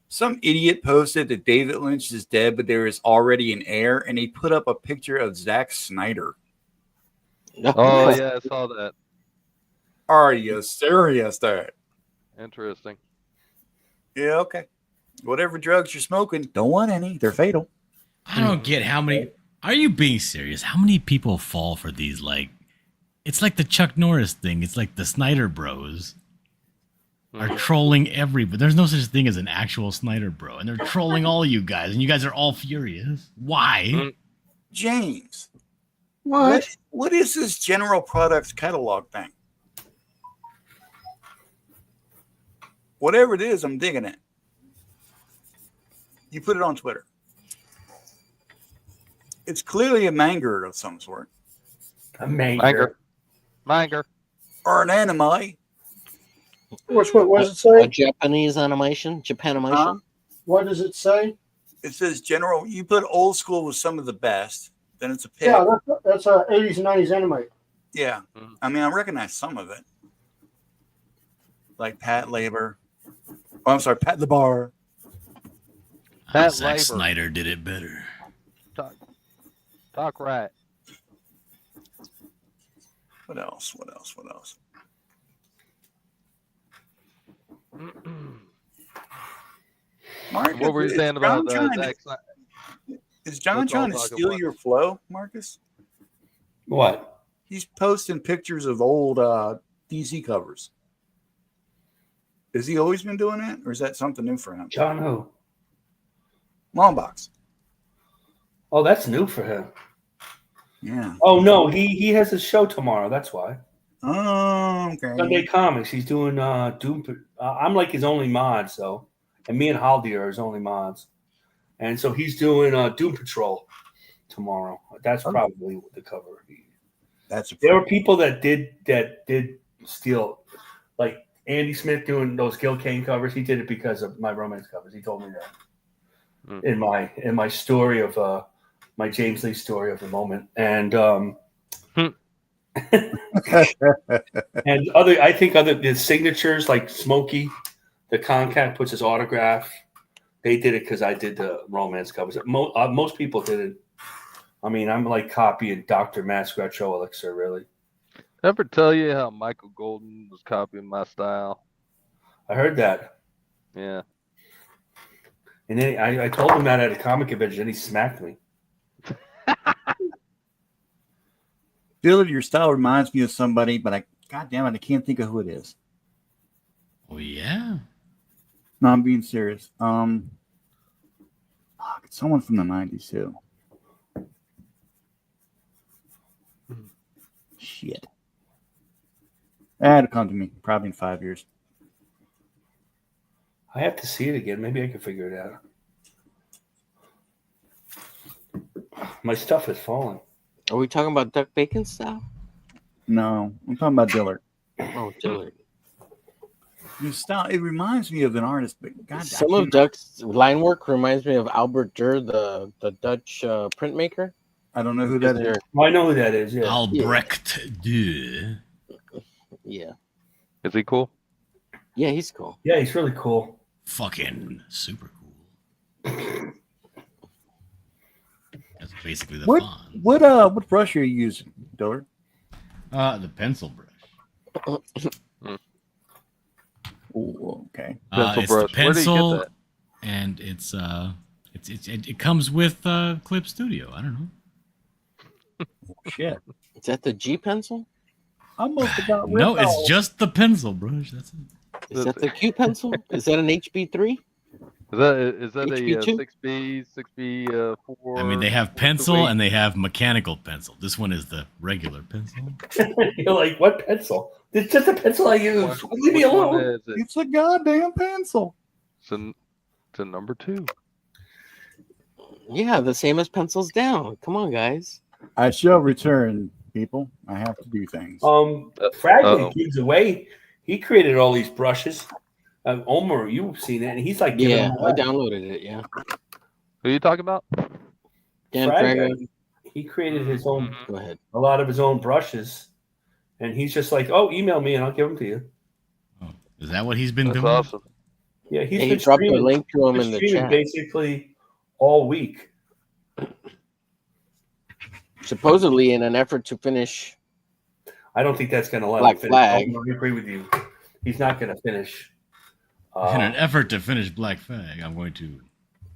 Some idiot posted that David Lynch is dead, but there is already an heir, and he put up a picture of Zack Snyder. Oh yeah, I saw that. Are you serious, dude? Interesting. Yeah, okay. Whatever drugs you're smoking, don't want any. They're fatal. I don't get how many. Are you being serious? How many people fall for these? Like, it's like the Chuck Norris thing. It's like the Snyder Bros are trolling everybody. There's no such thing as an actual Snyder Bro, and they're trolling all you guys, and you guys are all furious. Why? James, What? what is this General Products catalog thing? Whatever it is, I'm digging it. You put it on Twitter. It's clearly a manga of some sort. A manger. Manger. Or an anime. Which one? What does it A say? Japanese animation? Japanimation? What does it say? It says general. You put old school with some of the best. Then it's a pick. Yeah, that's 80s and 90s anime. Yeah. I mean, I recognize some of it. Like Pat Labor. Oh, I'm sorry, Pat the Bar. Pat Zack Labor. Snyder did it better. Talk right. What else? Marcus, What were you saying about Zack Snyder? Is John Let's all trying to talk steal about your flow, Marcus? What? He's posting pictures of old DC covers. Has he always been doing that, or is that something new for him? John who? Longbox. Oh, that's new for him. Yeah. Oh no, he has a show tomorrow. That's why. Oh, okay. Sunday Comics. He's doing Doom. I'm like his only mod, so, and me and Haldi are his only mods, and so he's doing Doom Patrol tomorrow. That's probably the cover. There were people that did steal, like Andy Smith doing those Gil Kane covers. He did it because of my romance covers. He told me that in my story of my James Lee story of the moment, and and I think the signatures like Smokey, the Concat puts his autograph. They did it because I did the romance covers. Most people did it. I mean, I'm like copying Dr. Matt's Retro Elixir, really. Ever tell you how Michael Golden was copying my style? I heard that. Yeah. And then I told him that at a comic convention, and he smacked me. Dillard, your style reminds me of somebody, but God damn it, I can't think of who it is. Oh yeah. No, I'm being serious. It's someone from the 90s too. Shit. That'll come to me probably in 5 years. I have to see it again. Maybe I can figure it out. My stuff is falling. Are we talking about Duck Bacon style? No, I'm talking about Dillard. Oh, Dillard. Your style, it reminds me of an artist, but God, Some of Duck's line work reminds me of Albert Durr, the Dutch printmaker. I don't know who that is. Well, I know who that is. Yeah. Albrecht Dürer. Yeah. Is he cool? Yeah, he's cool. Yeah, he's really cool. Fucking super cool. That's basically the What font. what brush are you using, Dillard? The pencil brush. Oh, okay. Pencil It's brush. the Where do you get pencil, that? and it comes with Clip Studio. I don't know. Shit. Is that the G pencil? I must have got No, ripped it's off. just the pencil brush. That's it. Is that the Q pencil? Is that an HB3? Is that a HB2? 6B, 6B 4? I mean, they have pencil and they have mechanical pencil. This one is the regular pencil. You're like, what pencil? It's just a pencil I use. Leave me Which one alone. is it? It's a goddamn pencil. It's a number 2. Yeah, the same as pencils down. Come on, guys. I shall return, people. I have to do things. Fragment gives away. He created all these brushes. Omer, you've seen it, and he's like, giving Yeah, them I away. downloaded it. Yeah. Who are you talking about? Dan Fragment, Fraga. he created his own, Go ahead. a lot of his own brushes, and he's just like, oh, email me and I'll give them to you. Oh, is that what he's been That's doing? awesome. Yeah, Yeah, he dropped a link to him he's in the streaming chat. basically all week. Supposedly in an effort to finish. I don't think that's going to let Black him finish. Flag. I agree with you. He's not going to finish. In an effort to finish Black Flag, I'm going to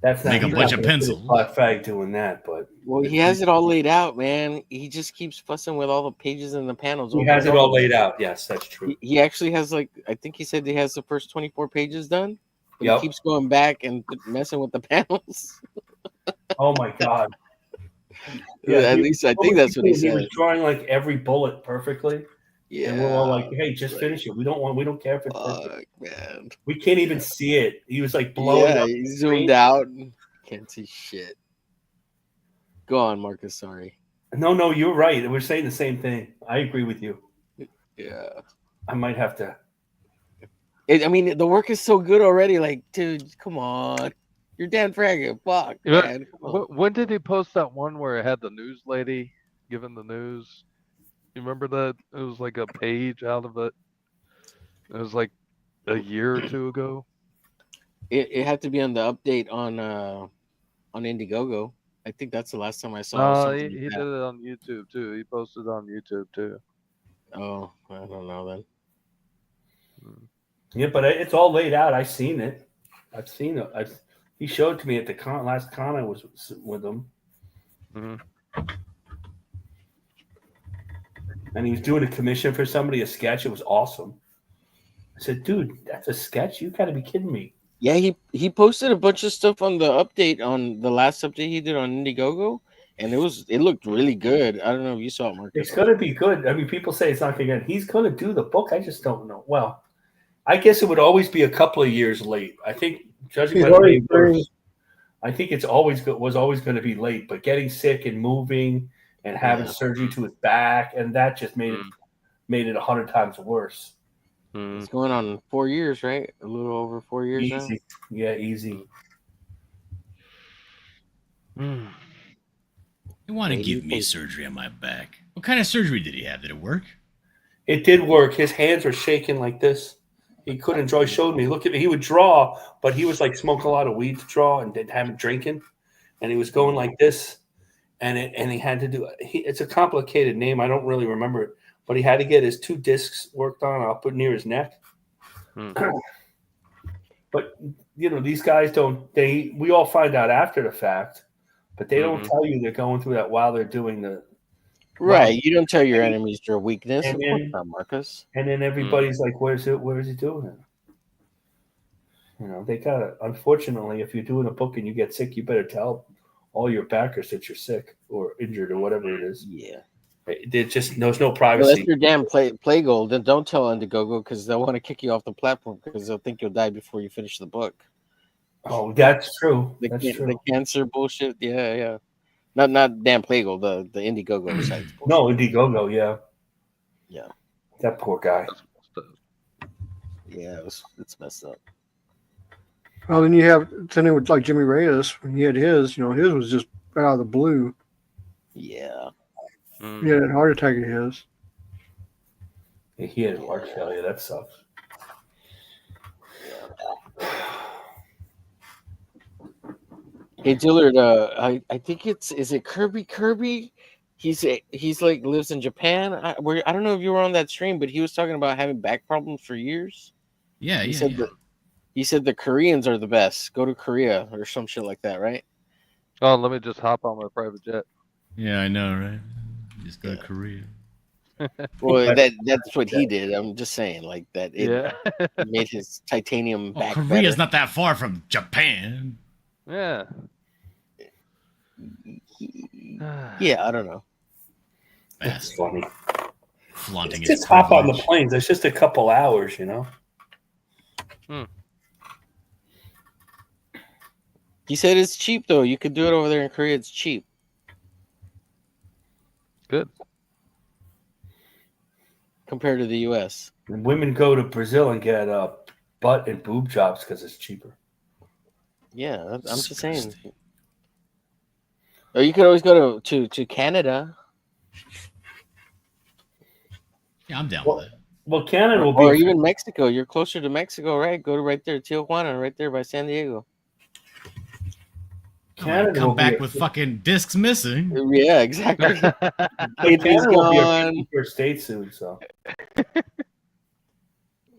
That's not, make a he's bunch not of gonna finish pencils. Black Flag doing that, but Well, he has it all laid out, man. He just keeps fussing with all the pages and the panels. he over has and it all over. laid out. Yes, that's true. He actually has I think he said he has the first 24 pages done. But Yep. he keeps going back and messing with the panels. Oh my god. At least I think that's what he He was said. drawing like every bullet perfectly. Yeah. And we're all like, hey, just finish it. We don't care if it's perfect. Fuck, man. We can't even see it. He was like blowing Yeah, up he the zoomed screen. out. Can't see shit. Go on, Marcus. Sorry. No, you're right. We're saying the same thing. I agree with you. Yeah. I might have to. I mean, the work is so good already. Like, dude, come on. You're Dan Fraga. Fuck, Yeah, man. Come on. When did he post that one where it had the news lady giving the news? You remember that? It was like a page out of it. It was like a year or two ago. It had to be on the update on Indiegogo. I think that's the last time I saw. No, something he like did that. it on YouTube too. He posted on YouTube too. Oh, I don't know then. Yeah, but it's all laid out. I've seen it. I've seen it. He showed it to me at the last con I was with him. Mhm. And he was doing a commission for somebody, a sketch. It was awesome. I said, dude, that's a sketch? You got to be kidding me. Yeah, he posted a bunch of stuff on the update on the last update he did on Indiegogo, and it looked really good. I don't know if you saw it, Marcus. It's going to be good. I mean, people say it's not going to get. He's going to do the book. I just don't know. Well, I guess it would always be a couple of years late. I think, judging by the way it works, I think it's was always going to be late. But getting sick and moving and having surgery to his back, and that just made it 100 times worse. It's going on 4 years, right? A little over 4 years Easy. Yeah, easy. You want to give me surgery on my back? What kind of surgery did he have? Did it work? It did work. His hands were shaking like this. He couldn't draw. He showed me. Look at me. He would draw, but he was like smoking a lot of weed to draw and didn't have him drinking. And he was going like this. And he had to do it. It's a complicated name. I don't really remember it. But he had to get his 2 discs worked on up near his neck. But, you know, these guys we all find out after the fact, but they don't tell you they're going through that while they're doing the. Right. You don't tell your enemies your weakness. And Of then- course not, Marcus. And then everybody's like, where is he doing it? You know, they got to, unfortunately, if you're doing a book and you get sick, you better tell all your backers that you're sick or injured or whatever it is. Yeah. There's no Well, privacy. that's your damn play goal. Then don't tell Indiegogo because they'll want to kick you off the platform because they'll think you'll die before you finish the book. Oh, that's true. That's The true. cancer bullshit. Yeah. Not damn Playgirl, the Indiegogo site. No, Indiegogo, yeah. Yeah. That poor guy. Yeah, it's messed up. Well, then you have something with like Jimmy Reyes when he had his. His was just out of the blue. Yeah. He had a heart attack of his. He had heart failure. That sucks. Hey Dillard, I think is it Kirby? He's like lives in Japan. I don't know if you were on that stream, but he was talking about having back problems for years. Yeah, He yeah, said yeah. that he said the Koreans are the best. Go to Korea or some shit like that, right? Oh, let me just hop on my private jet. Yeah, I know, right? Just go to Korea. Well, that's what he did. I'm just saying, like that. It made his titanium Well, back Korea's better. not that far from Japan. Yeah. Yeah, I don't know. That's funny. Flaunting his Just hop on the privilege. planes. It's just a couple hours, He said it's cheap though. You could do it over there in Korea. It's cheap. Good. Compared to the U.S. And women go to Brazil and get butt and boob jobs because it's cheaper. Yeah, I'm just saying. Or you could always go to Canada. Yeah, I'm down Well, with it. Well, Canada will Or be. even Mexico. You're closer to Mexico, right? Go to right there, Tijuana, right there by San Diego. Canada Come will back be with fucking discs missing. Yeah, exactly. Canada will be gone. a first state soon. So.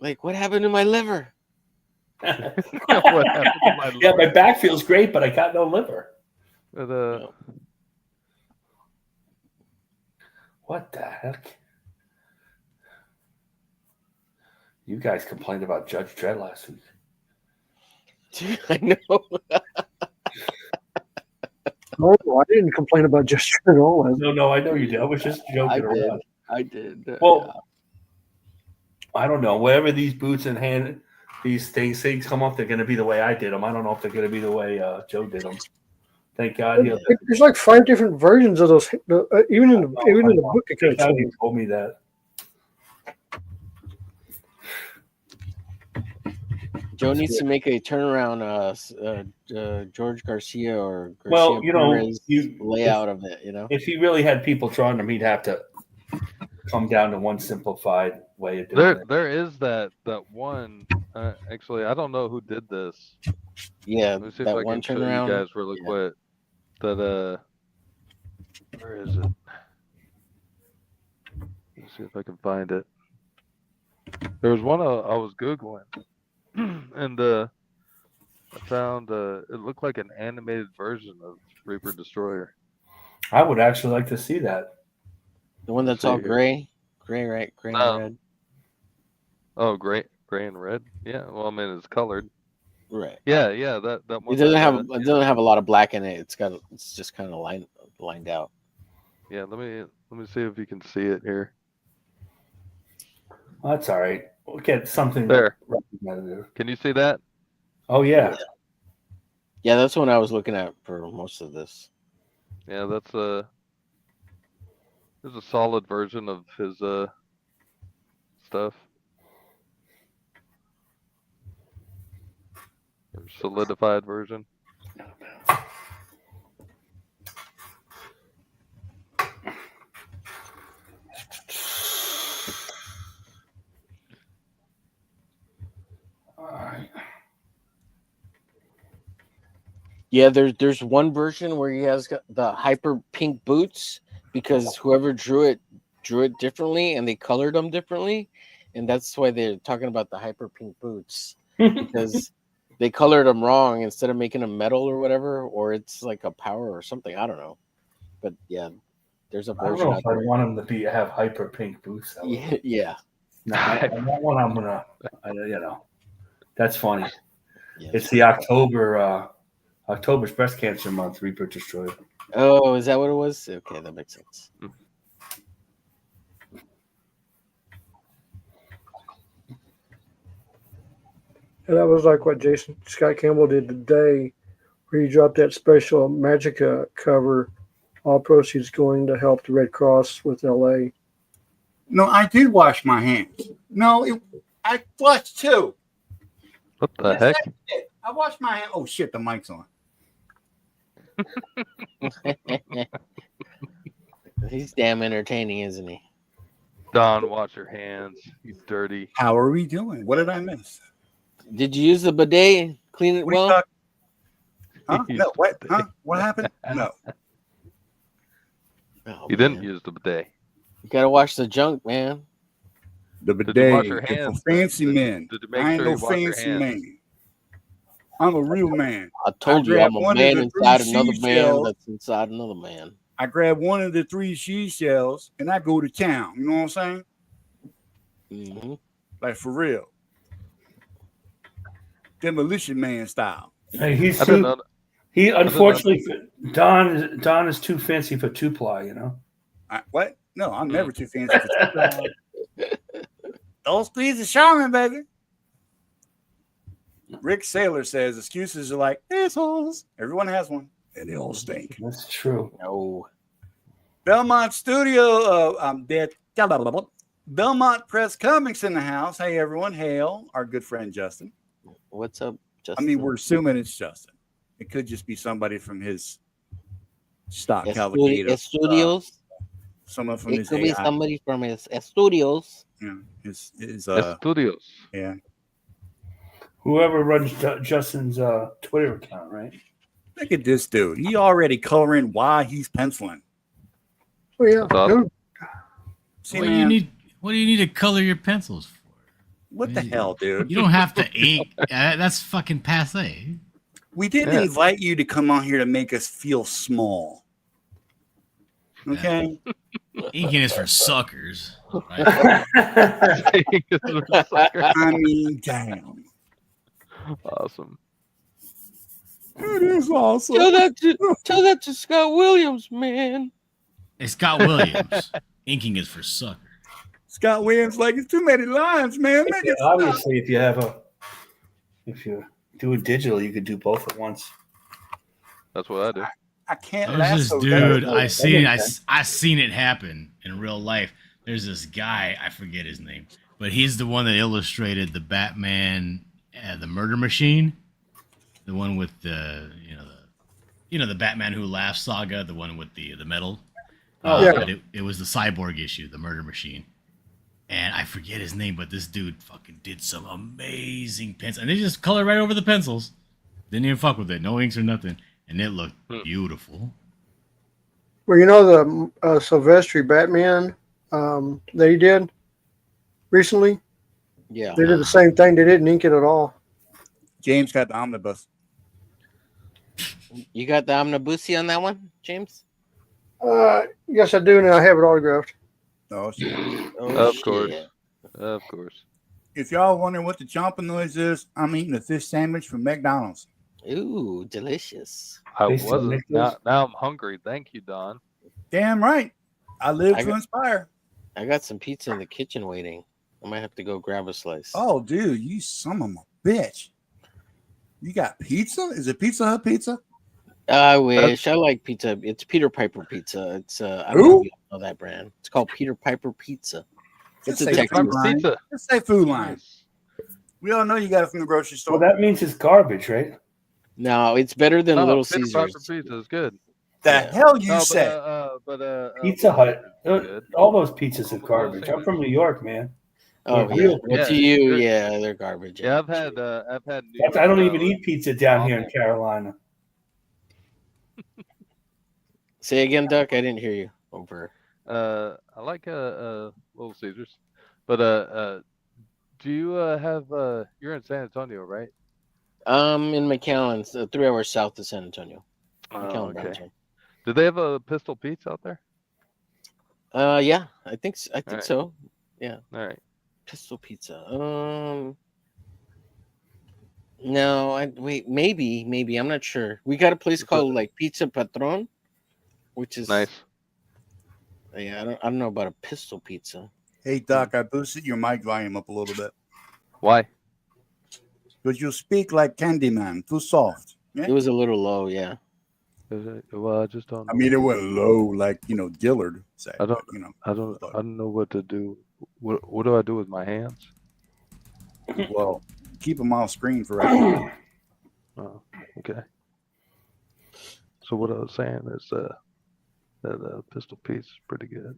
Like, what happened to my liver? What happened to my Yeah, liver? my back feels great, but I got no liver. But, What the heck? You guys complained about Judge Dredd last week. Dude, I know. No, I didn't complain about gesture at all. No, I know you did. I was just joking around. I did. Well, I don't know. Wherever these boots and these things come off, they're going to be the way I did them. I don't know if they're going to be the way Joe did them. Thank God. There's like 5 different versions of those. Even in the book, it kind of Thank God changed. he told me that. Joe needs to make a turnaround George Garcia or Garcia Well, Perez layout of it, If he really had people drawing him, he'd have to come down to one simplified way of doing it. there is that one. Actually, I don't know who did this. Yeah, Let me see if that I one can show turnaround. you guys really quick. That where is it? Let's see if I can find it. There was one I was googling, and I found it looked like an animated version of Reaper Destroyer. I would actually like to see that. The one that's all gray, right? Gray and red. Oh, gray and red. Yeah. Well, I mean, it's colored. Right. Yeah. That one. It doesn't have a lot of black in it. It's just kind of lined out. Yeah. Let me see if you can see it here. Well, that's all right. We'll get something There. representative. Can you see that? Oh yeah. Yeah, that's what I was looking at for most of this. Yeah, that's there's a solid version of his stuff. Or solidified version. All right. Yeah, there's one version where he has got the hyper pink boots because whoever drew it differently and they colored them differently, and that's why they're talking about the hyper pink boots because they colored them wrong instead of making them metal or whatever, or it's like a power or something. I don't know, but yeah, there's a I don't version. know if I want him to have hyper pink boots. Yeah. No, that one I'm gonna, that's funny. Yeah, it's the October's breast cancer month. Reaper Destroyer. Oh, is that what it was? Okay, that makes sense. And that was like what Scott Campbell did today, where he dropped that special Magica cover. All proceeds going to help the Red Cross with LA. No, I did wash my hands. No, I flushed too. What the heck? I washed my hand. Oh shit, the mic's on. He's damn entertaining, isn't he? Don, wash your hands. You dirty. How are we doing? What did I miss? Did you use the bidet? Clean it What are you well? talking- Huh? No, what? Huh? What happened? No. Oh, You didn't man. use the bidet. You gotta wash the junk, man. The Did you bidet wash your is for hands? fancy Did- men. did you make I ain't sure no you wash your fancy hands? man. I'm a real man. I told you grabbed I'm a one of man the inside three another man seashells. that's inside another man. I grab one of the 3 seashells and I go to town. You know what I'm saying? Mm-hmm. Like for real. Demolition Man style. Hey, he's I didn't too. know. He unfortunately, Don is too fancy for 2-ply. You know. What? No, I'm never too fancy for those threes are charming, baby. Rick Saylor says excuses are like assholes. Everyone has one, and they all stink. That's true. No. Belmont Studio. I'm dead. Belmont Press Comics in the house. Hey, everyone. Hail our good friend Justin. What's up, I Justin? mean, we're assuming it's Justin. It could just be somebody from his stock cavalcade. Studios. Someone from It his could be AI. somebody from his studios. Yeah, his Studios. yeah. Whoever runs Justin's Twitter account, right? Look at this dude. He already coloring while he's penciling. Oh yeah. That's awesome. Dude, See, What do man, you need to color your pencils for? what the hell, dude? You don't have to ink. That's fucking passe. We didn't Yeah. invite you to come on here to make us feel small. Okay? Inking is for suckers. Right? I mean, damn. Awesome. It is awesome. Tell that to Scott Williams, man. Hey, Scott Williams. Inking is for suckers. Scott Williams, like, it's too many lines, man. Make it stop. Obviously, if you do it digital, you could do both at once. That's what I do. I can't There's this lasso dude. that. I seen it happen in real life. There's this guy. I forget his name, but he's the one that illustrated the Batman, the Murder Machine, the one with the the Batman Who Laughs saga, the one with the metal. Yeah. But it was the Cyborg issue, the Murder Machine. And I forget his name, but this dude fucking did some amazing pencils. And they just colored right over the pencils. Didn't even fuck with it. No inks or nothing. And it looked beautiful. well, you know the Silvestri Batman that he did recently? Yeah. They did the same thing. They didn't ink it at all. James got the omnibus. You got the omnibusi on that one, James? Yes, I do, and I have it autographed. Oh, shit. Oh, Of course. shit. Of course. If y'all wondering what the chomping noise is, I'm eating a fish sandwich from McDonald's. Ooh, delicious. I They still wasn't. make those? Now I'm hungry. Thank you, Don. Damn right. I live I to got- inspire. I got some pizza in the kitchen waiting. I might have to go grab a slice. Oh, dude, you son of a bitch. You got pizza? Is it Pizza Hut pizza? I wish. I like pizza. It's Peter Piper Pizza. It's I don't Who? know if you know that brand. It's called Peter Piper Pizza. It's Just a say Texas. Food Line. Pizza. Just say Food Line. We all know you got it from the grocery store. Well, that means it's garbage, right? No, it's better than Little Peter Caesars. Piper Pizza is good. the yeah. hell you No, said? Pizza Hut. good. All those pizzas are garbage. I'm from New York, man. Oh Yeah, yeah. real- Well, to yeah, you, good. yeah, they're garbage. Yeah, I've had. New I don't even York eat pizza down here in awful. Carolina. Say again, Duck. I didn't hear you. Over. I like Little Caesars, but do you have you're in San Antonio, right? In McAllen, 3 hours south of San Antonio. Oh, McAllen okay. downtown. Do they have a Pistol Pete's out there? Yeah, I think Alright. so. All right. Pistol Pizza. No, wait, maybe. I'm not sure. We got a place called like Pizza Patron, which is Nice. Yeah, I don't know about a Pistol Pizza. Hey, Doc, I boosted your mic volume up a little bit. Why? Because you speak like Candyman, too soft. Yeah? It was a little low, yeah. Is it? Well, I just don't. I mean, it went low, like, Dillard said. I don't- but, I don't know what to do. What do I do with my hands? Well, keep them off screen for right now. Oh, okay. So what I was saying is that Pistol Pete's is pretty good.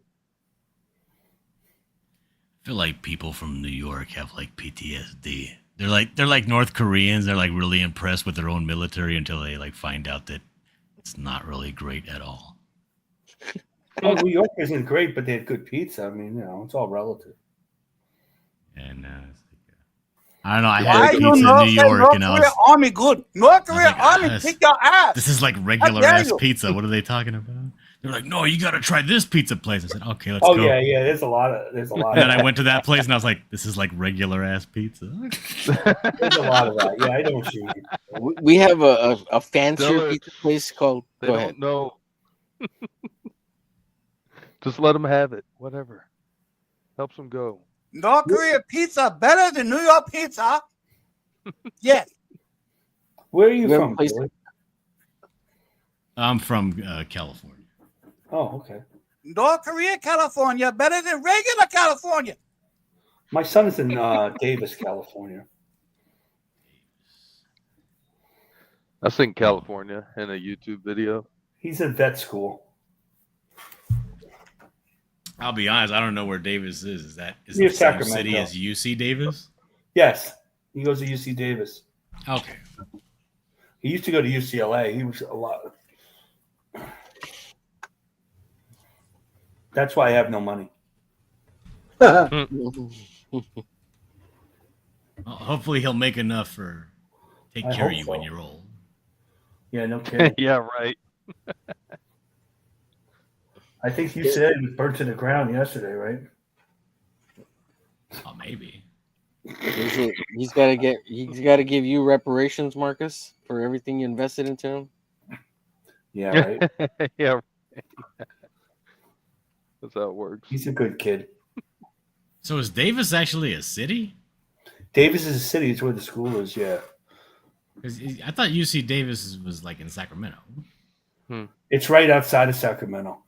I feel like people from New York have like PTSD. They're like North Koreans. They're like really impressed with their own military until they like find out that it's not really great at all. Well, New York isn't great, but they had good pizza. I mean, it's all relative. And I don't know. I Why had you pizza in not New say York, North and I Korea was Army good? North Korea like, Army this- kick your ass. this is like regular dare ass you. pizza. What are they talking about? They're like, no, you got to try this pizza place. I said, okay, let's Oh go. yeah. There's a lot of And then I went to that place and I was like, this is like regular ass pizza. There's a lot of that. Yeah, I don't see it. We have a fancier Dillard, pizza place called. They Go don't ahead. know. Just let them have it. Whatever. Helps them go. North Korea pizza better than New York pizza. Yes. Where are you We have a from? place- Billy? I'm from California. Oh, okay. North Korea, California better than regular California. My son is in Davis, California. I seen California in a YouTube video. He's in vet school. I'll be honest, I don't know where Davis is. Is that is Near the same Sacramento. city as UC Davis? Yes, he goes to UC Davis. Okay. He used to go to UCLA. He was a lot. That's why I have no money. Well, hopefully he'll make enough for take I care of hope you so. when you're old. Yeah, no kidding. Yeah, right. I think you said it was burnt to the ground yesterday, right? Oh, maybe. He's got to give you reparations, Marcus, for everything you invested into him. Yeah, right. Yeah. That's how it works. He's a good kid. So is Davis actually a city? Davis is a city. It's where the school is. Yeah, 'Cause I thought UC Davis was like in Sacramento. it's right outside of Sacramento.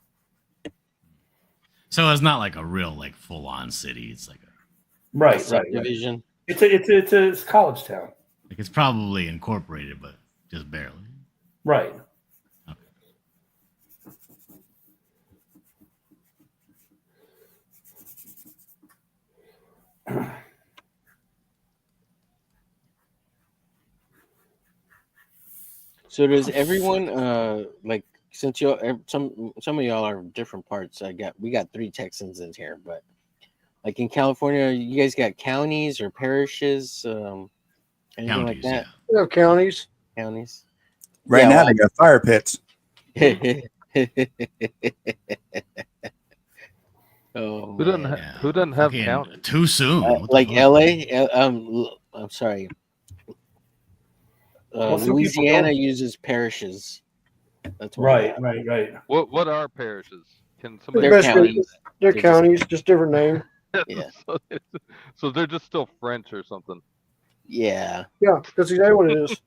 So it's not like a real like full on city. It's like Right. Subdivision. It's a college town. like it's probably incorporated, but just barely. Right. So does everyone like since you some of y'all are different parts? We got 3 Texans in here, but like in California, you guys got counties or parishes, anything Counties, like that? We have counties. Counties. Right Yeah, now well- they got fire pits. Oh, Who doesn't man. Yeah. who doesn't have Fucking county? too soon. What the Like fuck? LA? I'm sorry. Well, some people Louisiana don't- uses parishes. That's what Right. What are parishes? Can somebody? They're Basically, counties. They're They're just- counties, just different name. Yeah. So they're just still French or something. Yeah. Yeah, that's exactly what it is.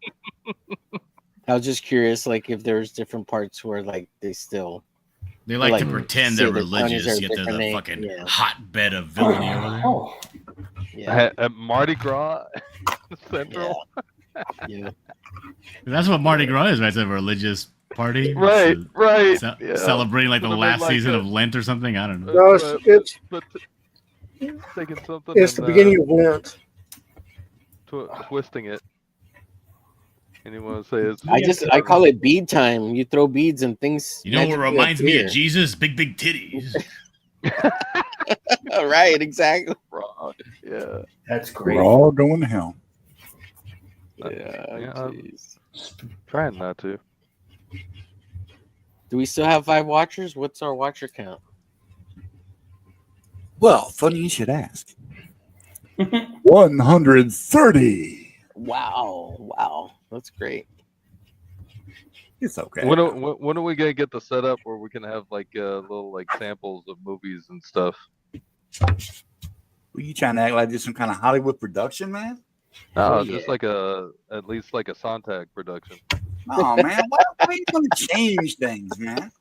I was just curious, like if there's different parts where like they still They like to like, pretend say they're the counties religious, are yet they're different the name. fucking Yeah. hotbed of villainy over there. Oh, yeah. At Mardi Gras Central. Yeah. That's what Mardi Gras is, right? It's a religious party. Right, It's right. yeah. Celebrating like the But I mean, last like season a- of Lent or something. I don't know. No, it's But taking something. it's the and, beginning of Lent. twisting it. And you want to say it's I call it bead time. You throw beads and things. You know what magically reminds me appear. of Jesus? Big titties. Right, exactly. wrong. Yeah. that's We're great. all going to hell. Yeah. Yeah. Jeez. Trying not to. Do we still have 5 watchers? What's our watcher count? Well, funny you should ask. 130. Wow. That's great. It's okay. When are we gonna get the setup where we can have like little like samples of movies and stuff? Were you trying to act like this some kind of Hollywood production, man? No, Oh, just yeah. like at least like a Sontage production. Oh man, why you want to change things, man?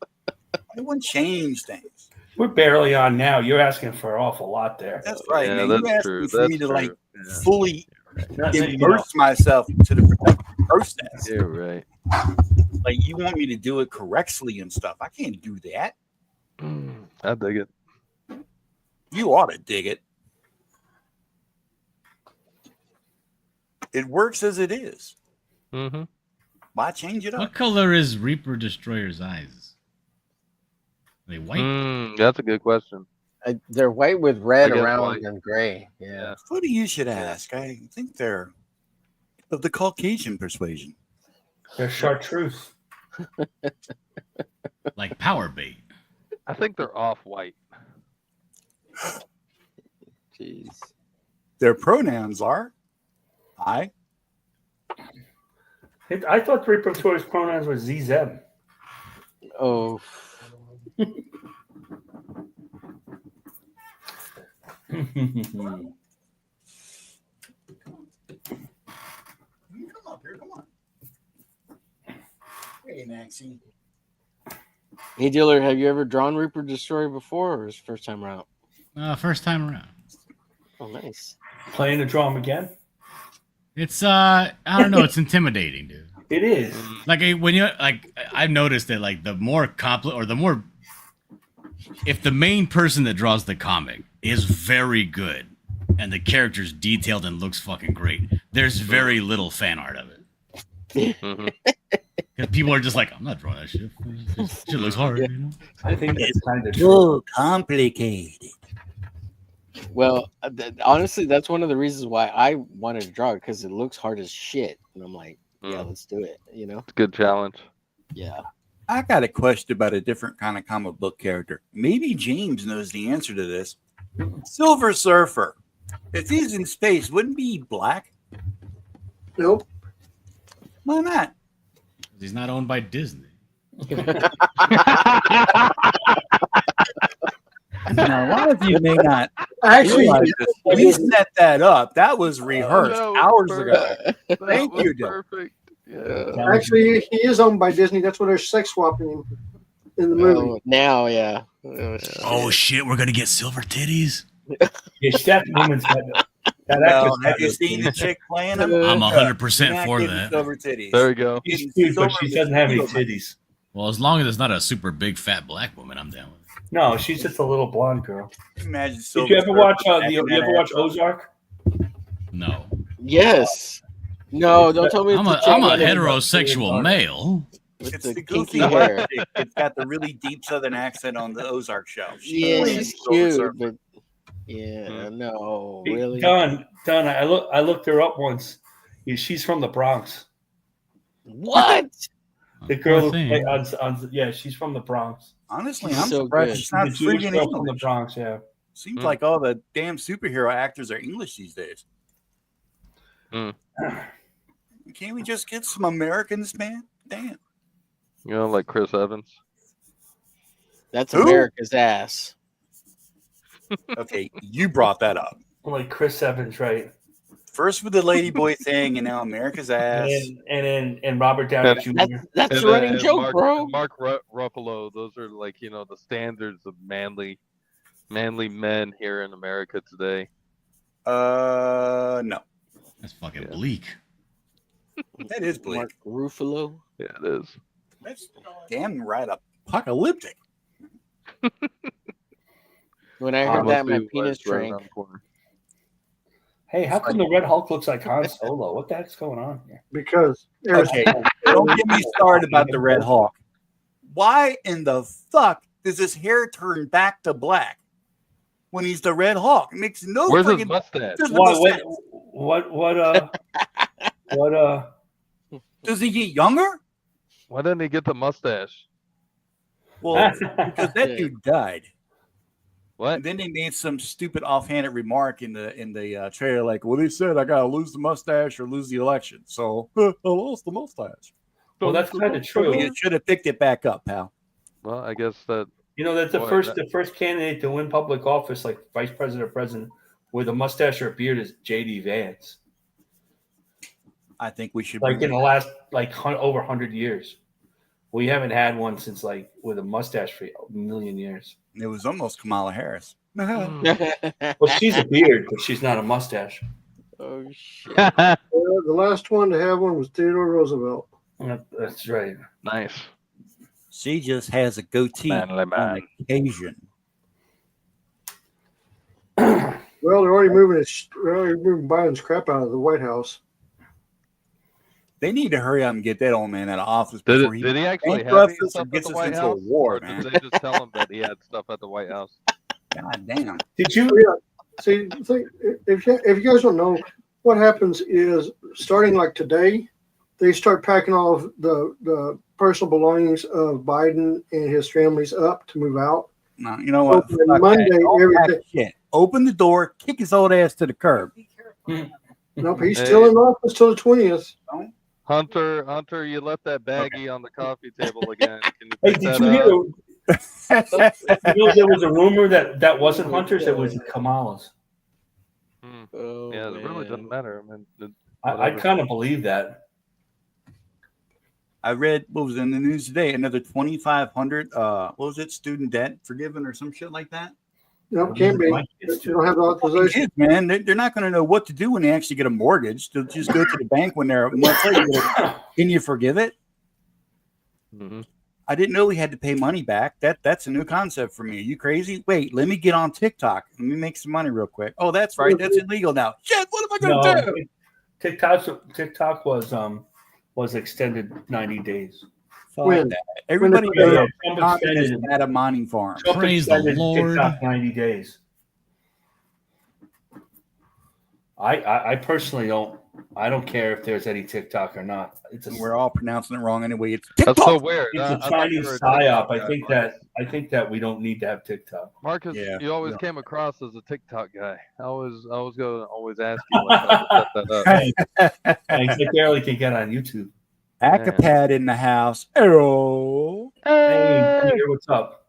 Why you want to change things? We're barely on now. You're asking for an awful lot there. That's right, Yeah, man. that's You asked true. me for That's me to true. like Yeah. fully You know, immerse myself into the production process. You're right. Like you want me to do it correctly and stuff. I can't do that. I dig it. You ought to dig it. It works as it is. Mm-hmm. Why change it up? What color is Reaper Destroyer's eyes? Are they white? That's a good question. They're white with red I guess around white. and gray. Yeah. Funny you should ask. I think they're of the Caucasian persuasion. They're chartreuse. Like power bait. I think they're off white. Jeez. Their pronouns are I. I thought Reaper Destroyer's pronouns were ZZ. Oh. Come up here, come on. Hey, Maxie. Hey, dealer, have you ever drawn Reaper Destroyer before, or is it first time around? First time around. Oh, nice. Playing to draw him again? It's I don't know. It's intimidating, dude. It is. Like when you like, I've noticed that like the more if the main person that draws the comic is very good and the character's detailed and looks fucking great, there's very little fan art of it. Mm-hmm. Because people are just like, I'm not drawing that shit. Shit looks hard. You know? I think that's kind of true. So complicated. Well, honestly, that's one of the reasons why I wanted to draw it, because it looks hard as shit. And I'm like, yeah, let's do it. You know? It's a good challenge. Yeah. I got a question about a different kind of comic book character. Maybe James knows the answer to this. Silver Surfer. If he's in space, wouldn't he be black? Nope. Why not? He's not owned by Disney. Now, a lot of you may not Actually, realize this. We set that up. That was rehearsed that was hours perfect. ago. Thank That was you, Dylan. perfect. Yeah. actually, he is owned by Disney. That's what they're sex swapping in the movie. Oh, now, yeah. Oh shit, we're gonna get silver titties. Yeah, that woman's got that Well, actress have you got seen the chick playing them? I'm Not 100% for getting that. Silver titties. There we go. She's cute, but she doesn't have any titties. Well, as long as it's not a super big fat black woman, I'm down with it. No, she's just a little blonde girl. Imagine Did Silver you ever Surfer watch? backing You that ever watch ass up. Ozark? No, Yes. No, don't tell me I'm it's a the I'm a chick heterosexual male. with It's the the goofy kinky hair. hair. Chick. It's got the really deep Southern accent on the Ozark show. Yeah, plays she's Silver cute, Surfer. but yeah, no, really. Done. I looked her up once. She's from the Bronx. What? The girl Poor who thing. played yeah, she's from the Bronx. Honestly, She's I'm so surprised good. she's not She's a Jewish friggin' girl from the English. Bronx. Yeah. Seems like all the damn superhero actors are English these days. Can't we just get some Americans, man? Damn. You know, like Chris Evans. That's Who? America's ass. Okay, you brought that up. Like Chris Evans, right? First with the Ladyboy thing, and now America's ass. And Robert Downey Jr. That's And the running and joke, bro. Mark Ruffalo. Those are like, you know, the standards of manly men here in America today. No, That's fucking bleak. that is bleak. Mark Ruffalo. Yeah, it is. That's damn right apocalyptic. When I heard that, my Must be penis right drank. around the corner. Hey, how come the Red Hulk looks like Han Solo? What the heck's going on here? Because Okay, don't get me started about the Red Hawk. Why in the fuck does his hair turn back to black when he's the Red Hawk? It makes no Where's his friggin' mustache? What Does he get younger? Why didn't he get the mustache? Well, because that dude died. What? And then they made some stupid offhanded remark in the trailer, like, "Well, they said I gotta lose the mustache or lose the election, so I lost the mustache." Well, that's kind of true. You should have picked it back up, pal. Well, I guess that. You know, that's Boy, the first candidate to win public office, like vice president or president, with a mustache or a beard is J.D. Vance. I think we should Like in the last over 100 years, We haven't had one since like with a mustache for a million years. It was almost Kamala Harris. Well, she's a beard, but she's not a mustache. Oh shit! The last one to have one was Theodore Roosevelt. That's right. Nice. She just has a goatee Manly man. on occasion. Well, they're already moving Biden's crap out of the White House. They need to hurry up and get that old man out of office Did before he actually have bankrupts any us stuff and at gets the us White into House? a war, Or man. did they just tell him that he had stuff at the White House? God damn. Did you? See, if you guys don't know, what happens is starting like today, they start packing all of the personal belongings of Biden and his families up to move out. No, you know what? Open Fuck Monday, that. All everything. that shit. Open the door, kick his old ass to the curb. Be careful. Nope, he's still in office till the 20th. Hunter, you left that baggie on the coffee table again. Can you Hey, pick did that you hear? up? There was a rumor that wasn't Hunter's. It was Kamala's. Oh, Yeah, it really man. doesn't matter. I mean, I kind of believe that. I read what was in the news today, another 2,500 what was it, student debt forgiven or some shit like that. Nope, can't be. You don't have the authorization. Kids, man, they're not going to know what to do when they actually get a mortgage. They'll just go to the bank when they're a month later. Can you forgive it? mm-hmm. I didn't know we had to pay money back. That's a new concept for me. Are you crazy? Wait, let me get on TikTok. Let me make some money real quick. Oh, that's right. That's illegal now. Shit, what am I going to do? TikTok was extended 90 days. Fuck When? that. Everybody Yeah, knows Trump communist extended, at a mining farm. Trump Praise the extended Lord. TikTok 90 days. I personally don't care if there's any TikTok or not. We're all pronouncing it wrong anyway. It's That's TikTok. so weird. It's I a thought Chinese you were a psyop. TikTok I guy, think Marcus. that we don't need to have TikTok. Marcus, Yeah. you always came across as a TikTok guy. I was going to always ask you like, how to set that up. I barely can get on YouTube. Acapad in the house. Hello. Hey, Peter, what's up?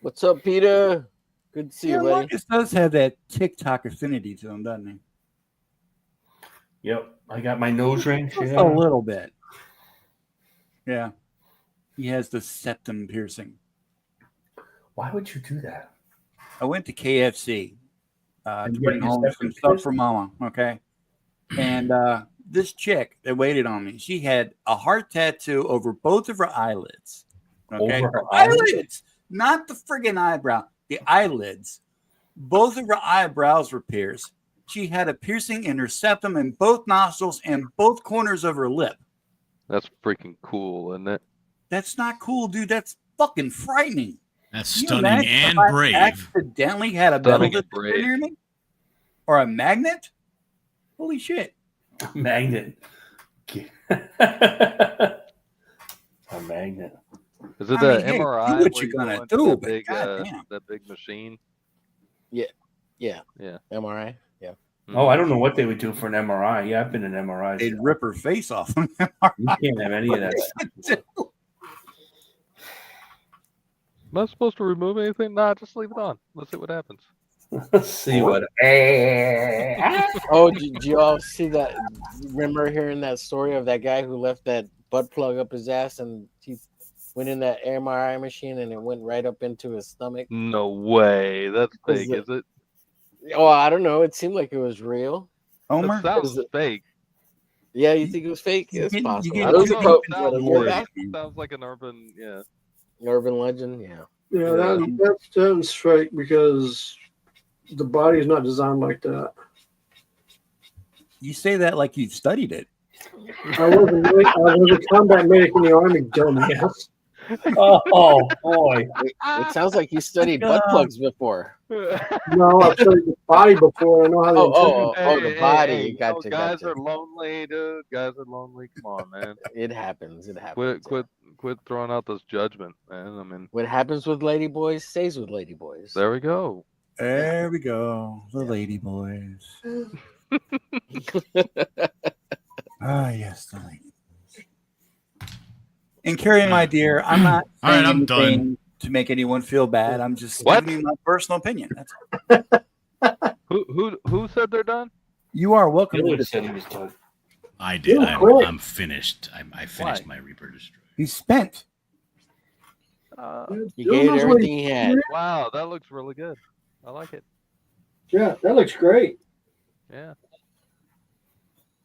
What's up, Peter? Good to see Yeah, you, buddy. Marcus does have that TikTok affinity to him, doesn't he? Yep, I got my nose ring. Just a little bit. Yeah. He has the septum piercing. Why would you do that? I went to KFC to you bring got your home septum some stuff piercing? for Mama. Okay. And this chick that waited on me, she had a heart tattoo over both of her eyelids. Okay. Over her eyelids, not the friggin' eyebrow, the eyelids. Both of her eyebrows were pierced. She had a piercing in her septum and both nostrils and both corners of her lip. That's freaking cool, isn't it? That's not cool, dude. That's fucking frightening. That's Can you stunning imagine and if I brave. accidentally had a metal Stunning and detector brave. near me? Or a magnet? Holy shit. Magnet. A magnet. Is it I the mean, hey, MRI? do what where you're you go gonna into do, that but big, goddamn. that big machine. Yeah. Yeah. MRI. Yeah. Oh, I don't know what they would do for an MRI. Yeah, I've been in MRI. They'd rip her face off. You can't have any of that stuff. Am I supposed to remove anything? Nah, just leave it on. Let's see what happens. Let's see what. Oh, did you all see that? Remember hearing that story of that guy who left that butt plug up his ass and he went in that MRI machine and it went right up into his stomach? No way. That's fake, it- is it? Oh, I don't know. It seemed like it was real. Homer? That sounds Is it- fake. Yeah, you think it was fake? You It's get- you possible. get I don't too know. deep into Sounds, the more lore. back. sounds like an urban, yeah. Urban legend. Yeah. Yeah, that sounds fake because the body is not designed like that. You say that like you've studied it. I was a combat medic in the army, dumbass. Oh boy! It sounds like you studied butt plugs before. No, I've studied the body before. I know how they The body. Gotcha. Guys Gotcha. are lonely, dude. Guys are lonely. Come on, man. It happens. It happens. Quit throwing out this judgment, man. I mean, What happens with lady boys stays with lady boys. there we go. There we go. The lady boys. Ah, yes, the lady boys. And Carrie, my dear, I'm not All right, saying I'm done. anything to make anyone feel bad. I'm just What? giving you my personal opinion. That's all. Who said they're done? You are welcome Billy to said he was done. I did. You quit. I'm finished. I finished Why? my Reaper Destroy. He's spent. He Dylan gave knows what everything he had. Wow, that looks really good. I like it. Yeah, that looks great. Yeah.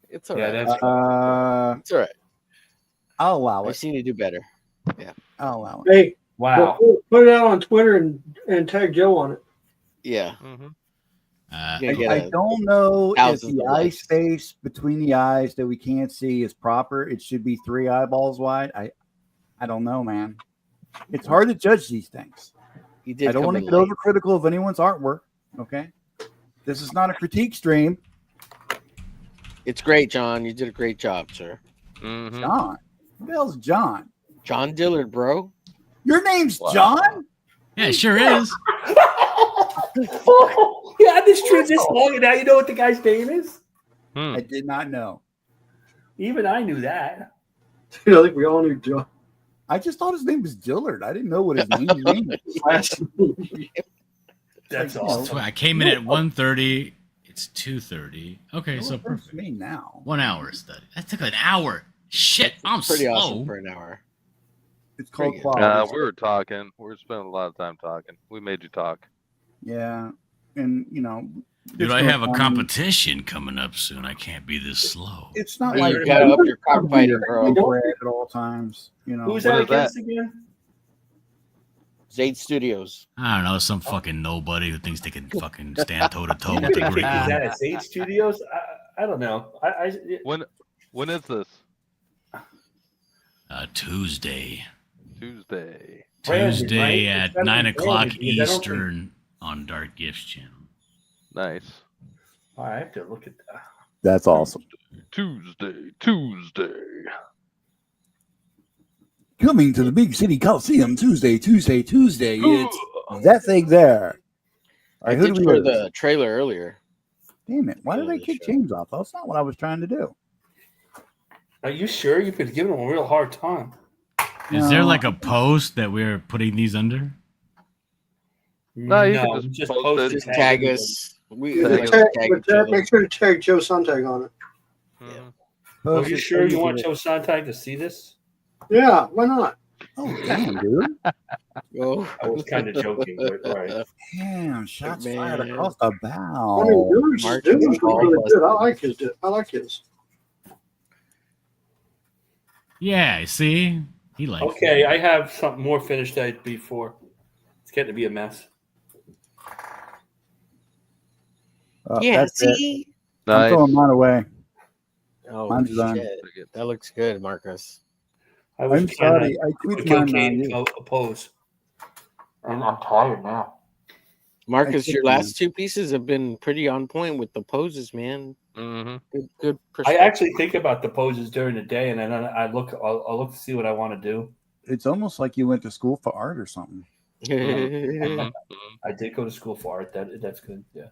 It's all Yeah, right. that's It's all right. I'll allow I've it. seen you do better. I'll allow it. Hey, wow. put it out on Twitter and tag Joe on it. Yeah. Mm-hmm. Yeah, get I a- don't know if thousands the of eye likes. space between the eyes that we can't see is proper. It should be 3 eyeballs wide. I don't know, man. It's hard to judge these things. He did I don't come want to in get late. overcritical of anyone's artwork. Okay, this is not a critique stream. It's great, John. You did a great job, sir. Mm-hmm. John, who the hell's John? John Dillard, bro. Your name's Wow. John? Yeah, it sure is. Yeah, this stream this long, and now you know what the guy's name is. I did not know. Even I knew that. Dude, I think we all knew Joe. I just thought his name was Dillard. I didn't know what his name is. Last That's Like, awesome. I came in at 1:30. It's 2:30. Okay, so for me now. 1 hour study. That took an hour. Shit, I'm Pretty slow. awesome for an hour. It's called Pretty quality. We were talking. We were spending a lot of time talking. We made you talk. Yeah, and Dude, there's I no have a fun. competition coming up soon. I can't be this slow. It's not You like gotta up your cockfighting, bro. at all times. Who's What that is that? against again? Zade Studios. I don't know, some fucking nobody who thinks they can fucking stand toe to toe with the Is great one. that at Sage Studios? I don't know. When is this? Tuesday. Tuesday. Brandon, Tuesday right? at It's gotta 9 be o'clock Brandon, because I don't think- Eastern on Dark Gifts channel. Nice. I have to look at that. That's awesome. Tuesday. Coming to the Big City Coliseum Tuesday. It's that thing there. All I right, who did do we for lose? the trailer earlier. Damn it! Why did Yeah, I the kick show. James off? That's not what I was trying to do. Are you sure? You've been giving him a real hard time. Is there No. like a post that we're putting these under? No, you can just post post it. Just and tag everybody. us. We But like to tag- tag but each tag- other. make sure to tag Joe Sontag on it. Mhm. Are you sure you want Joe Sontag to see this? Yeah, why not? Oh damn, dude! Oh. I was kind of joking, but all right. Damn, shots fired Man. across the I mean, bow. yours Martin's was ball really busted. good. I like his. Yeah, see? He likes Okay, it. I have something more finished that before. It's getting to be a mess. Yeah, That's it. see? I'm Nice. throwing mine away. Oh, Mine's done. shit. That looks good, Marcus. I was I'm kinda sorry. I tweeted kill mine Kane on you. oppose. And I'm tired now. Marcus, I your think, last two pieces have been pretty on point with the poses, man. Mm-hmm. Good I perspective. actually think about the poses during the day, and then I'll look to see what I want to do. It's almost like you went to school for art or something. Mm-hmm. I did go to school for art. That's good. Yeah.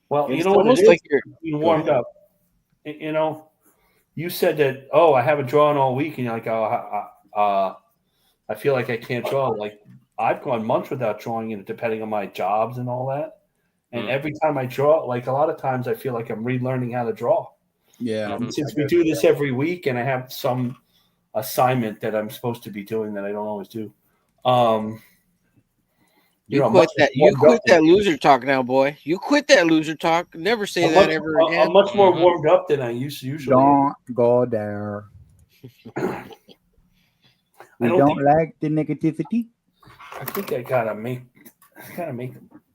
Well, you It's know what it almost is? like you're You Go warmed ahead. up. You know, you said that. Oh, I haven't drawn all week, and you're like, I feel like I can't draw. Like I've gone months without drawing, and depending on my jobs and all that. And every time I draw, like a lot of times, I feel like I'm relearning how to draw. Yeah. Mhm. Since we do this every week, and I have some assignment that I'm supposed to be doing that I don't always do. You know, quit much that. more You quit warmed that loser talk now, boy. You quit that loser talk. Never say I'm that much, ever I'm again. much more Mhm. warmed up than I usually. Don't go there. I We don't don't think- like the negativity. I think I gotta make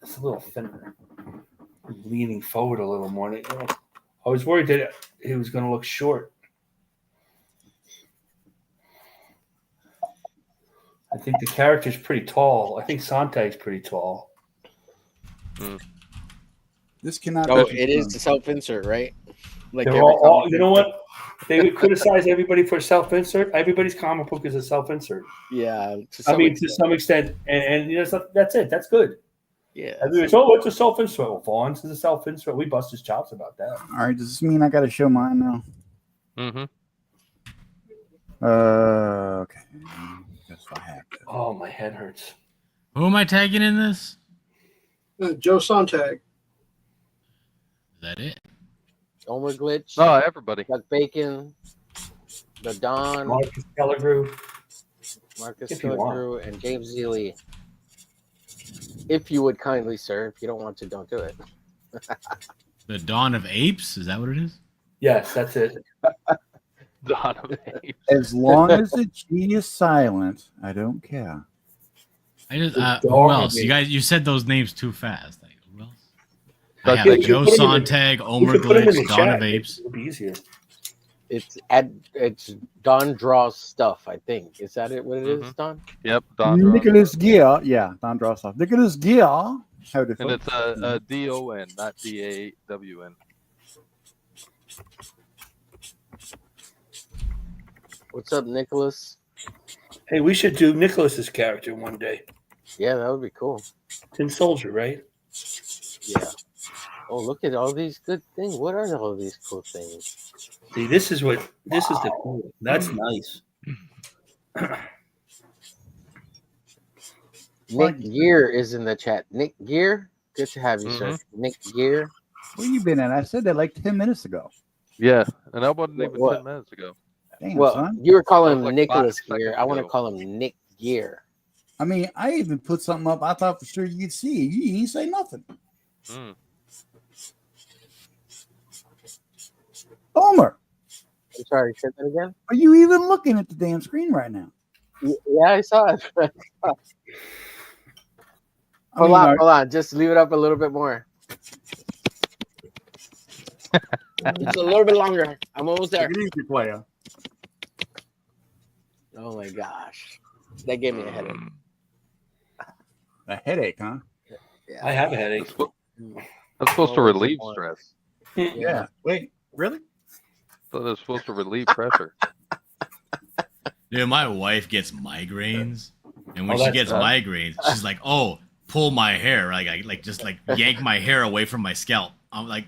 this a little thinner. I'm leaning forward a little more. I was worried that it was going to look short. I think the character's pretty tall. I think Sontag's pretty tall. This cannot. Oh, be it is confirmed. the self-insert, right? Like They're every all, comic you know book. what? They would criticize everybody for self-insert. Everybody's comic book is a self-insert. Yeah. To some extent, and you know, that's it. That's good. Yeah. Everybody's, oh, what's a self-insert? Well, Vaughn's is a self-insert. We bust his chops about that. All right. Does this mean I got to show mine now? Mm-hmm. Okay. Guess I have to. Oh, my head hurts. Who am I tagging in this? Joe Sontag. Is that it? Omer Glitch, No, everybody. Duck Bacon, the Don, Marcus Kellergrew. Marcus if you want. Killigrew, and James Zealy. If you would kindly, sir. If you don't want to, don't do it. The Dawn of Apes? Is that what it is? Yes, that's it. Dawn of Apes. As long as the G is silent, I don't care. I just The who Dawn of else? You Apes. guys, you said those names too fast. Like, who else? I Duck have Bacon. Joe Put 'em in the- Sontag, You Omer can put them in Glitch, the Dawn chat. of Apes. It'll be easier. It's Don Draws Stuff, I think. Is that it? What it is, Mhm. Don? Yep, Don Draws. Nicholas Gear, yeah, Don Drossoff. Nicholas Gear, howdy, And folks. it's a D-O-N, not D-A-W-N. What's up, Nicholas? Hey, we should do Nicholas's character one day. Yeah, that would be cool. Tin Soldier, right? Yeah. Oh, look at all these good things. What are all these cool things? See, this is the cool. That's nice. Nick Gear is in the chat. Nick Gear, good to have you, sir. Nick Gear. Where you been at? I said that like 10 minutes ago. Yeah, and that wasn't even What? 10 minutes ago. Damn, Well, son. you were calling That him was like Nicholas 5 Gear. seconds I want to ago. call him Nick Gear. I mean, I even put something up I thought for sure you'd see. You didn't say nothing. Mm. Homer, I'm sorry, say that again? are you even looking at the damn screen right now? Yeah, I saw it. I mean, Hold on. Just leave it up a little bit more. Just a little bit longer. I'm almost there. Take it easy, player. Oh my gosh. That gave me a headache. A headache, huh? Yeah. I have a headache. That's supposed to Always relieve one. stress. Yeah. Wait, really? So they're supposed to relieve pressure. Dude, my wife gets migraines, and when Oh, she that's gets bad. migraines, she's like, "Oh, pull my hair, like just yank my hair away from my scalp." I'm like,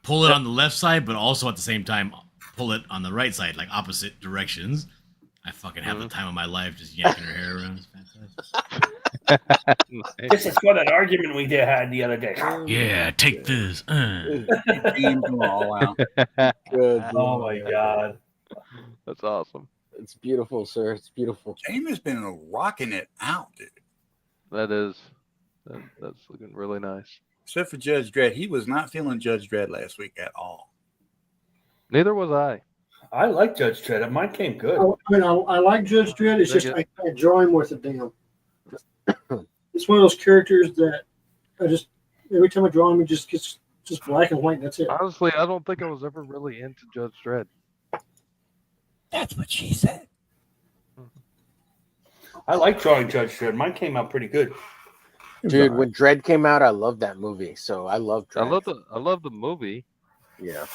pull it on the left side, but also at the same time, pull it on the right side, like opposite directions. I fucking have the time of my life just yanking her hair around. It's fantastic. This is what an argument we had the other day. Yeah, take this. Teams them all out. Good. Oh my god. That's awesome. It's beautiful, sir. It's beautiful. James has been rocking it out, dude. That is. That's looking really nice. Except for Judge Dredd. He was not feeling Judge Dredd last week at all. Neither was I. I like Judge Dredd. Mine came good. I like Judge Dredd. It's Dig just it. I can't draw him worth a damn. It's one of those characters that I just every time I draw him, it just gets just black and white. And that's it. Honestly, I don't think I was ever really into Judge Dredd. That's what she said. I like drawing Judge Dredd. Mine came out pretty good. Dude, when Dread came out, I loved that movie. So I love Dread. I love the movie. Yeah.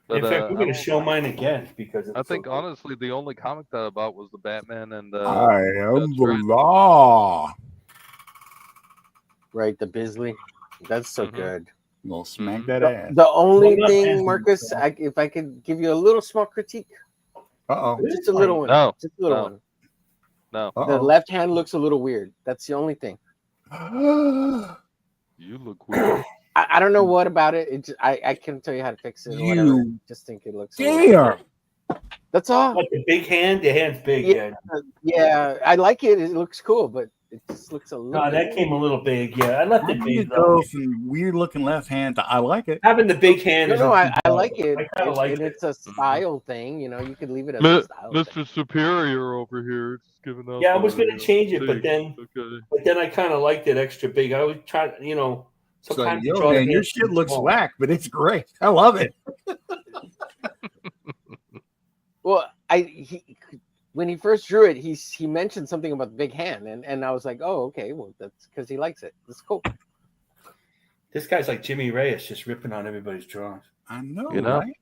But, In fact, we're I going to don't- show mine again because I think honestly the only comic that I bought was the Batman and I am Judge the Dredd. law. Right, the Bisley. That's so Mhm. good. We'll smack that ass. The only Well, not thing, bad. Marcus, if I could give you a little small critique, Uh-oh. just a little one. No, Just a little no. one. No, The Uh-oh. left hand looks a little weird. That's the only thing. you look weird. I don't know what about it. I can't tell you how to fix it. Or whatever. You Just think it looks. a little- Damn. That's all. Like the big hand, the hand's big. Yeah. Yeah, I like it. It looks cool, but it just looks a little. No, that came a little big. Yeah, I left How it do you big. go Though. from weird looking left hand to I like it? Having the big hand is. No, I like it. I kind of like and it. it's a style thing. You know, you could leave it as a style thing. Mr. Superior over here, just giving up. Yeah, I was on going to change it, but then okay. I kind of liked it extra big. I was trying, So, sometimes yo, draw the man, your hand shit too looks small. whack, but it's great. I love it. Well, when he first drew it, he mentioned something about the big hand, and I was like, oh, okay, well, that's because he likes it. That's cool. This guy's like Jimmy Reyes, just ripping on everybody's drawings. I know, You know? right?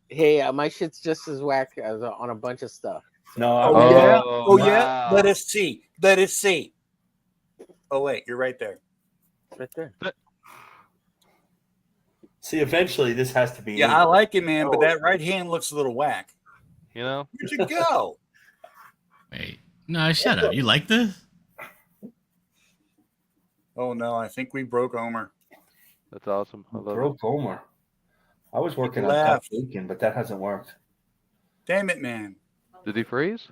Hey, my shit's just as whack as on a bunch of stuff. No, Oh, yeah. Oh, Oh, yeah. wow. Let us see. Let us see. Oh, wait, you're right there. It's right there. see, eventually this has to be. Yeah, I like it, man, but that right hand looks a little whack. You know, Where'd you go? Wait, no, shut up. You like this? Oh, no, I think we broke Homer. that's awesome. I love Broke Homer. I was working on Left. duck bacon, but that hasn't worked. Damn it, man. Did he freeze?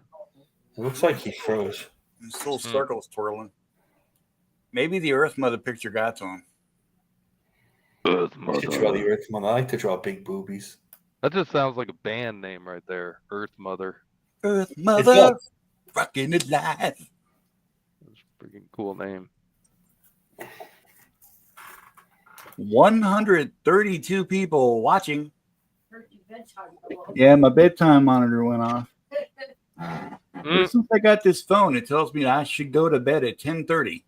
It looks like he froze. His little circle's twirling. Maybe the Earth Mother picture got to him. Earth I should draw the Earth Mother. I like to draw big boobies. That just sounds like a band name right there. Earth Mother. Earth It Mother, does. rocking it live. That's a freaking cool name. 132 people watching. Heard your bedtime go off. Yeah, my bedtime monitor went off. Mm. Since I got this phone, it tells me that I should go to bed at 10:30.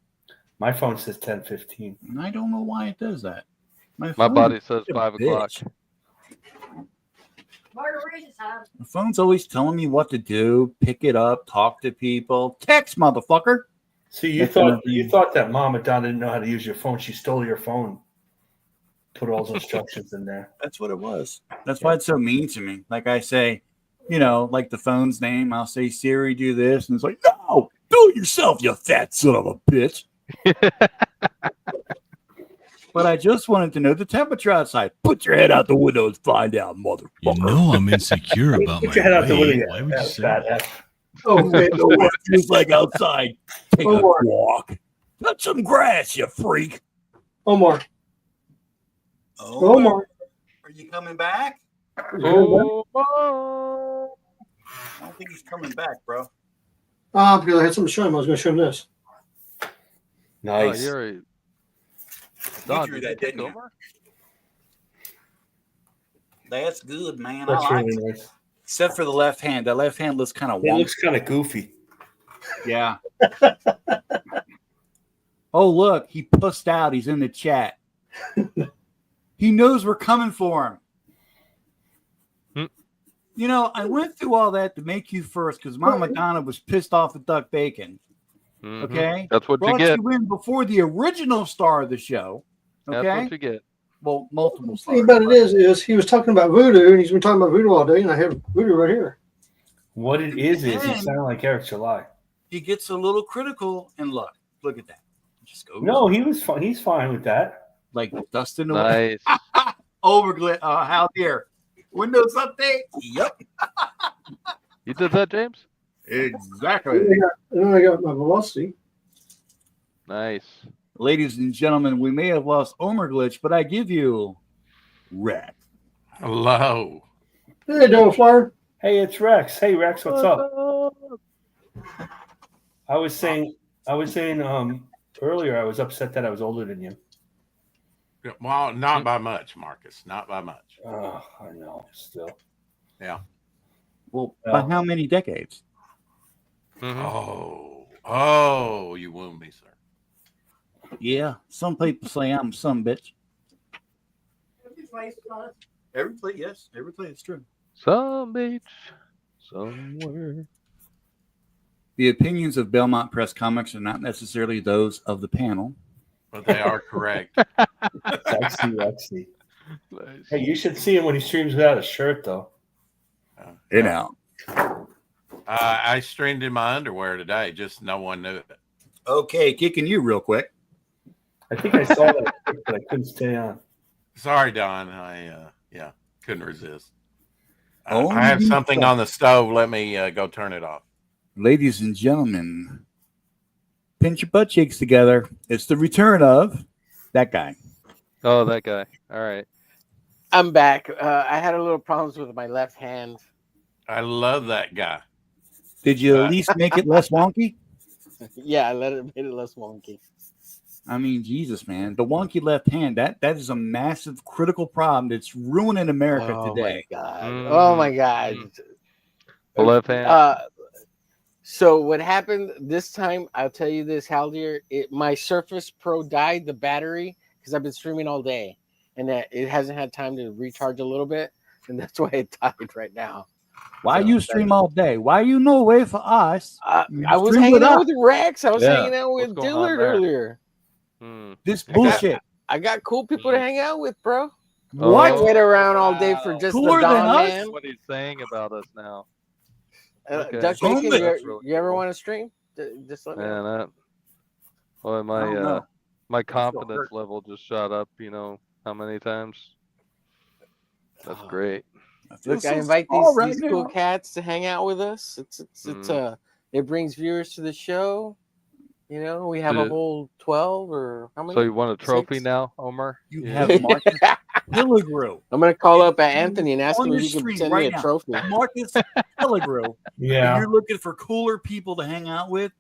My phone says 10:15. And I don't know why it does that. My phone body is says such a 5 o'clock. bitch. Margarita time. My phone's always telling me what to do, pick it up, talk to people. Text, motherfucker. See, you That's thought another you thing. thought that Mama Don didn't know how to use your phone. She stole your phone. Put all those instructions in there. That's what it was. That's why it's so mean to me. Like I say, like the phone's name, I'll say, Siri, do this. And it's like, no, do it yourself, you fat son of a bitch. But I just wanted to know the temperature outside. Put your head out the window and find out, motherfucker. You know I'm insecure about Put my your head out the weight. window. Why would you say Fat that? F. Oh, man. Know what it feels like outside. Take a Omar. walk. Touch some grass, you freak. Omar. Oh, Omar. are you coming back? Oh, I don't think he's coming back, bro. Because I had something to show him. I was going to show him this. Nice. you're right. You Don, drew did you that, take didn't you? over? That's good, man. That's I like really it. nice. Except for the left hand. That left hand looks kind of It wonky. looks kind of goofy. Yeah. Oh, look. He pussed out. He's in the chat. He knows we're coming for him. I went through all that to make you first because Mama Donna was pissed off at duck bacon. Mhm. Okay? That's what you Brought get. you in before the original star of the show. That's Okay? what you get. Well, multiple The stars. thing about it is he was talking about voodoo, and he's been talking about voodoo all day, and I have voodoo right here. What it is he And- sounded like Eric July. He gets a little critical, and look at that. Just goes No, he was fine. He's fine with that. like dusting away. Nice. Overglitch. How here? Windows update. Yep. You did that, James? Exactly. And then I got my velocity. Nice. Ladies and gentlemen, we may have lost Omer Glitch, but I give you Rex. Hello. Hey, Devil Flyer. Hey, it's Rex. Hey, Rex, what's up? I was saying earlier I was upset that I was older than you. Well, not by much, Marcus. Not by much. Oh, I know. Still. Well, by how many decades? Mhm. Oh, you wound me, sir. Yeah. Some people say I'm some bitch. Everybody's got it. Every play, yes. Every play is true. Some beach, somewhere. The opinions of Belmont Press Comics are not necessarily those of the panel. But they are correct. Sexy. Nice. Hey, you should see him when he streams without a shirt, though. I streamed in my underwear today. Just no one knew it. Okay, kicking you real quick. I think I saw that, but I couldn't stay on. Sorry, Don. I couldn't resist. Oh, I have you something suck. on the stove. Let me go turn it off. Ladies and gentlemen, pinch your butt cheeks together. It's the return of that guy. Oh, that guy. All right. I'm back. I had a little problems with my left hand. I love that guy. Did you at least make it less wonky? Yeah, I made it less wonky. I mean, Jesus, man. The wonky left hand, that is a massive critical problem that's ruining America today. My God. Mm. Oh my God. The left hand. So what happened this time, I'll tell you this, Haldir, my Surface Pro died, the battery, because I've been streaming all day, and that it hasn't had time to recharge a little bit, and that's why it died right now. Why you stream all day? Why you no way for us? You I was stream hanging out us. with Rex. I was Yeah. hanging out with What's going on Dillard there? earlier. This bullshit. I got cool people to hang out with, bro. What? I wait around all day for just Cooler the than Don us? man. What he's saying about us now. Duck That's Bacon, really you ever cool. want to stream? Just let me know. Man, well, I don't my know. my hurt. confidence level just shot up. You know how many times? That's great. Look, I so invite small these cool now. cats to hang out with us. It brings viewers to the show. You know, we have a Dude. whole 12 or how many? So you want a trophy 6? now, Omar? You Yeah. have Marcus Pilligrew. I'm gonna call up Anthony and ask On him your if he can stream send right me a now. trophy. Marcus Pilligrew. And Yeah. you're looking for cooler people to hang out with,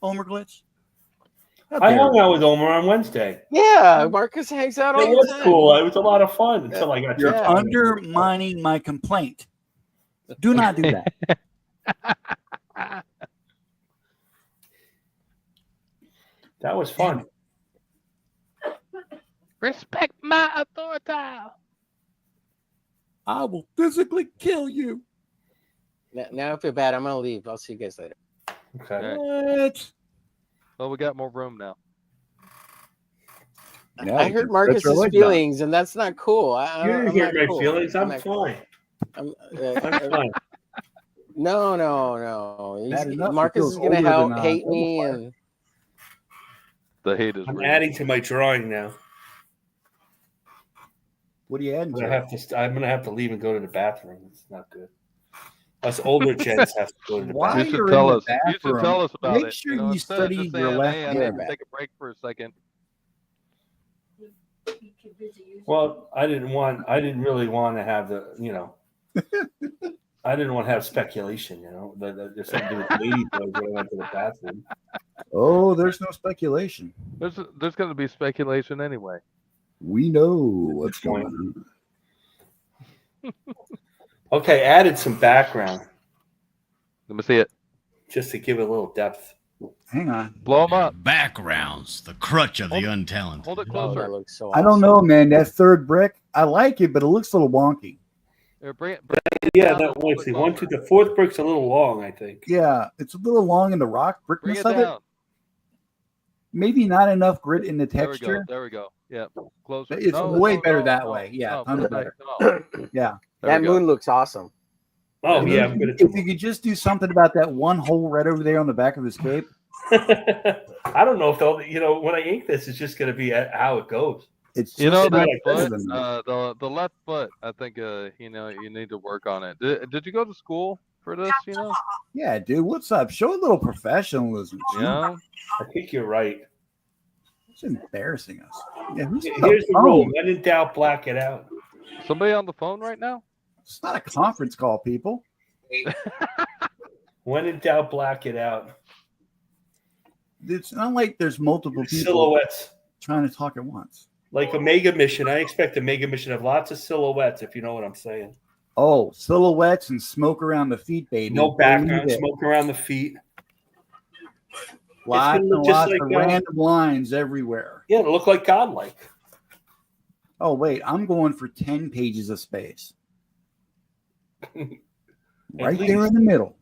Omer Glitch? How I dare hung you. out with Omar on Wednesday. Yeah, Marcus hangs out all It the was time. cool. It was a lot of fun until I got You're Yeah. undermining my complaint. Do not do that. That was fun. Respect my authority. I will physically kill you. Now I feel bad. I'm gonna leave. I'll see you guys later. Okay. What? Well, we got more room now. Yeah, I we hurt can Marcus's stretch our legs out. feelings, and that's not cool. You I'm didn't hurt not my cool. feelings. I'm not cool. fine. I'm fine. no. Bad enough he Marcus feels is gonna older than, hate me, Double and The hate is I'm real. adding to my drawing now. What are you adding I'm to? gonna have to leave and go to the bathroom. It's not good. Us older gents have to go to the Why You bathroom. should you're tell in the us. You should bathroom, tell us about make it. sure you know, you instead of just study your saying, left "Hey, I hand. need to take a break for a second." Well, I didn't really want to have the, I didn't want to have speculation, there's something to do with lady boys when I went to the bathroom. Oh, there's no speculation. There's going to be speculation anyway. We know what's going on. Okay, added some background Let me see it. just to give it a little depth. Hang on. Blow them up. Backgrounds, the crutch of the untalented. Hold it oh, closer. that looks so. I don't know, man. That third brick, I like it, but it looks a little wonky. Here, bring it Yeah, down that a little let's bit see. One, closer. two, the fourth brick's a little long, I think. Yeah, it's a little long in the rock Bring brickness it of it. down. Maybe not enough grit in the There we texture. go. There we go. Yeah, closer. It's way better that way. Yeah, tons better. No. Yeah. There That we go. moon looks awesome. Oh, yeah. I'm good at If you could just do something about that one hole right over there on the back of his cape. I don't know if they'll, when I ink this, it's just going to be how it goes. It's You know just that like better foot, than that. the left foot. I think you need to work on it. Did you go to school for this? Yeah, dude. What's up? Show a little professionalism. Yeah. I think you're right. It's embarrassing us. Yeah, who's on Here's the phone? rule. When in doubt, black it out. Somebody on the phone right now? It's not a conference call, people. When in doubt, black it out. It's not like there's multiple people Silhouettes. trying to talk at once. Like a mega mission. I expect a mega mission to have lots of silhouettes, if you know what I'm saying. Oh, silhouettes and smoke around the feet, baby. No background, Believe it. smoke around the feet. Lots gonna look and just lots like, of random lines everywhere. Yeah, it'll look like godlike. Oh, wait. I'm going for 10 pages of space. Right there in the middle.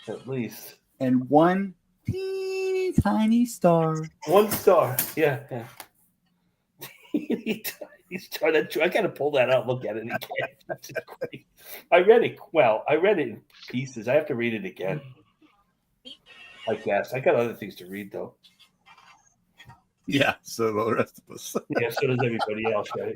At least. And one teeny tiny star. 1 star. Yeah. Teeny tiny star. I got to pull that out and look at it again. That's just great. I read it. Well, I read it in pieces. I have to read it again. I guess. I got other things to read, though. Yeah, so the rest of us. Yeah, so does everybody else, right?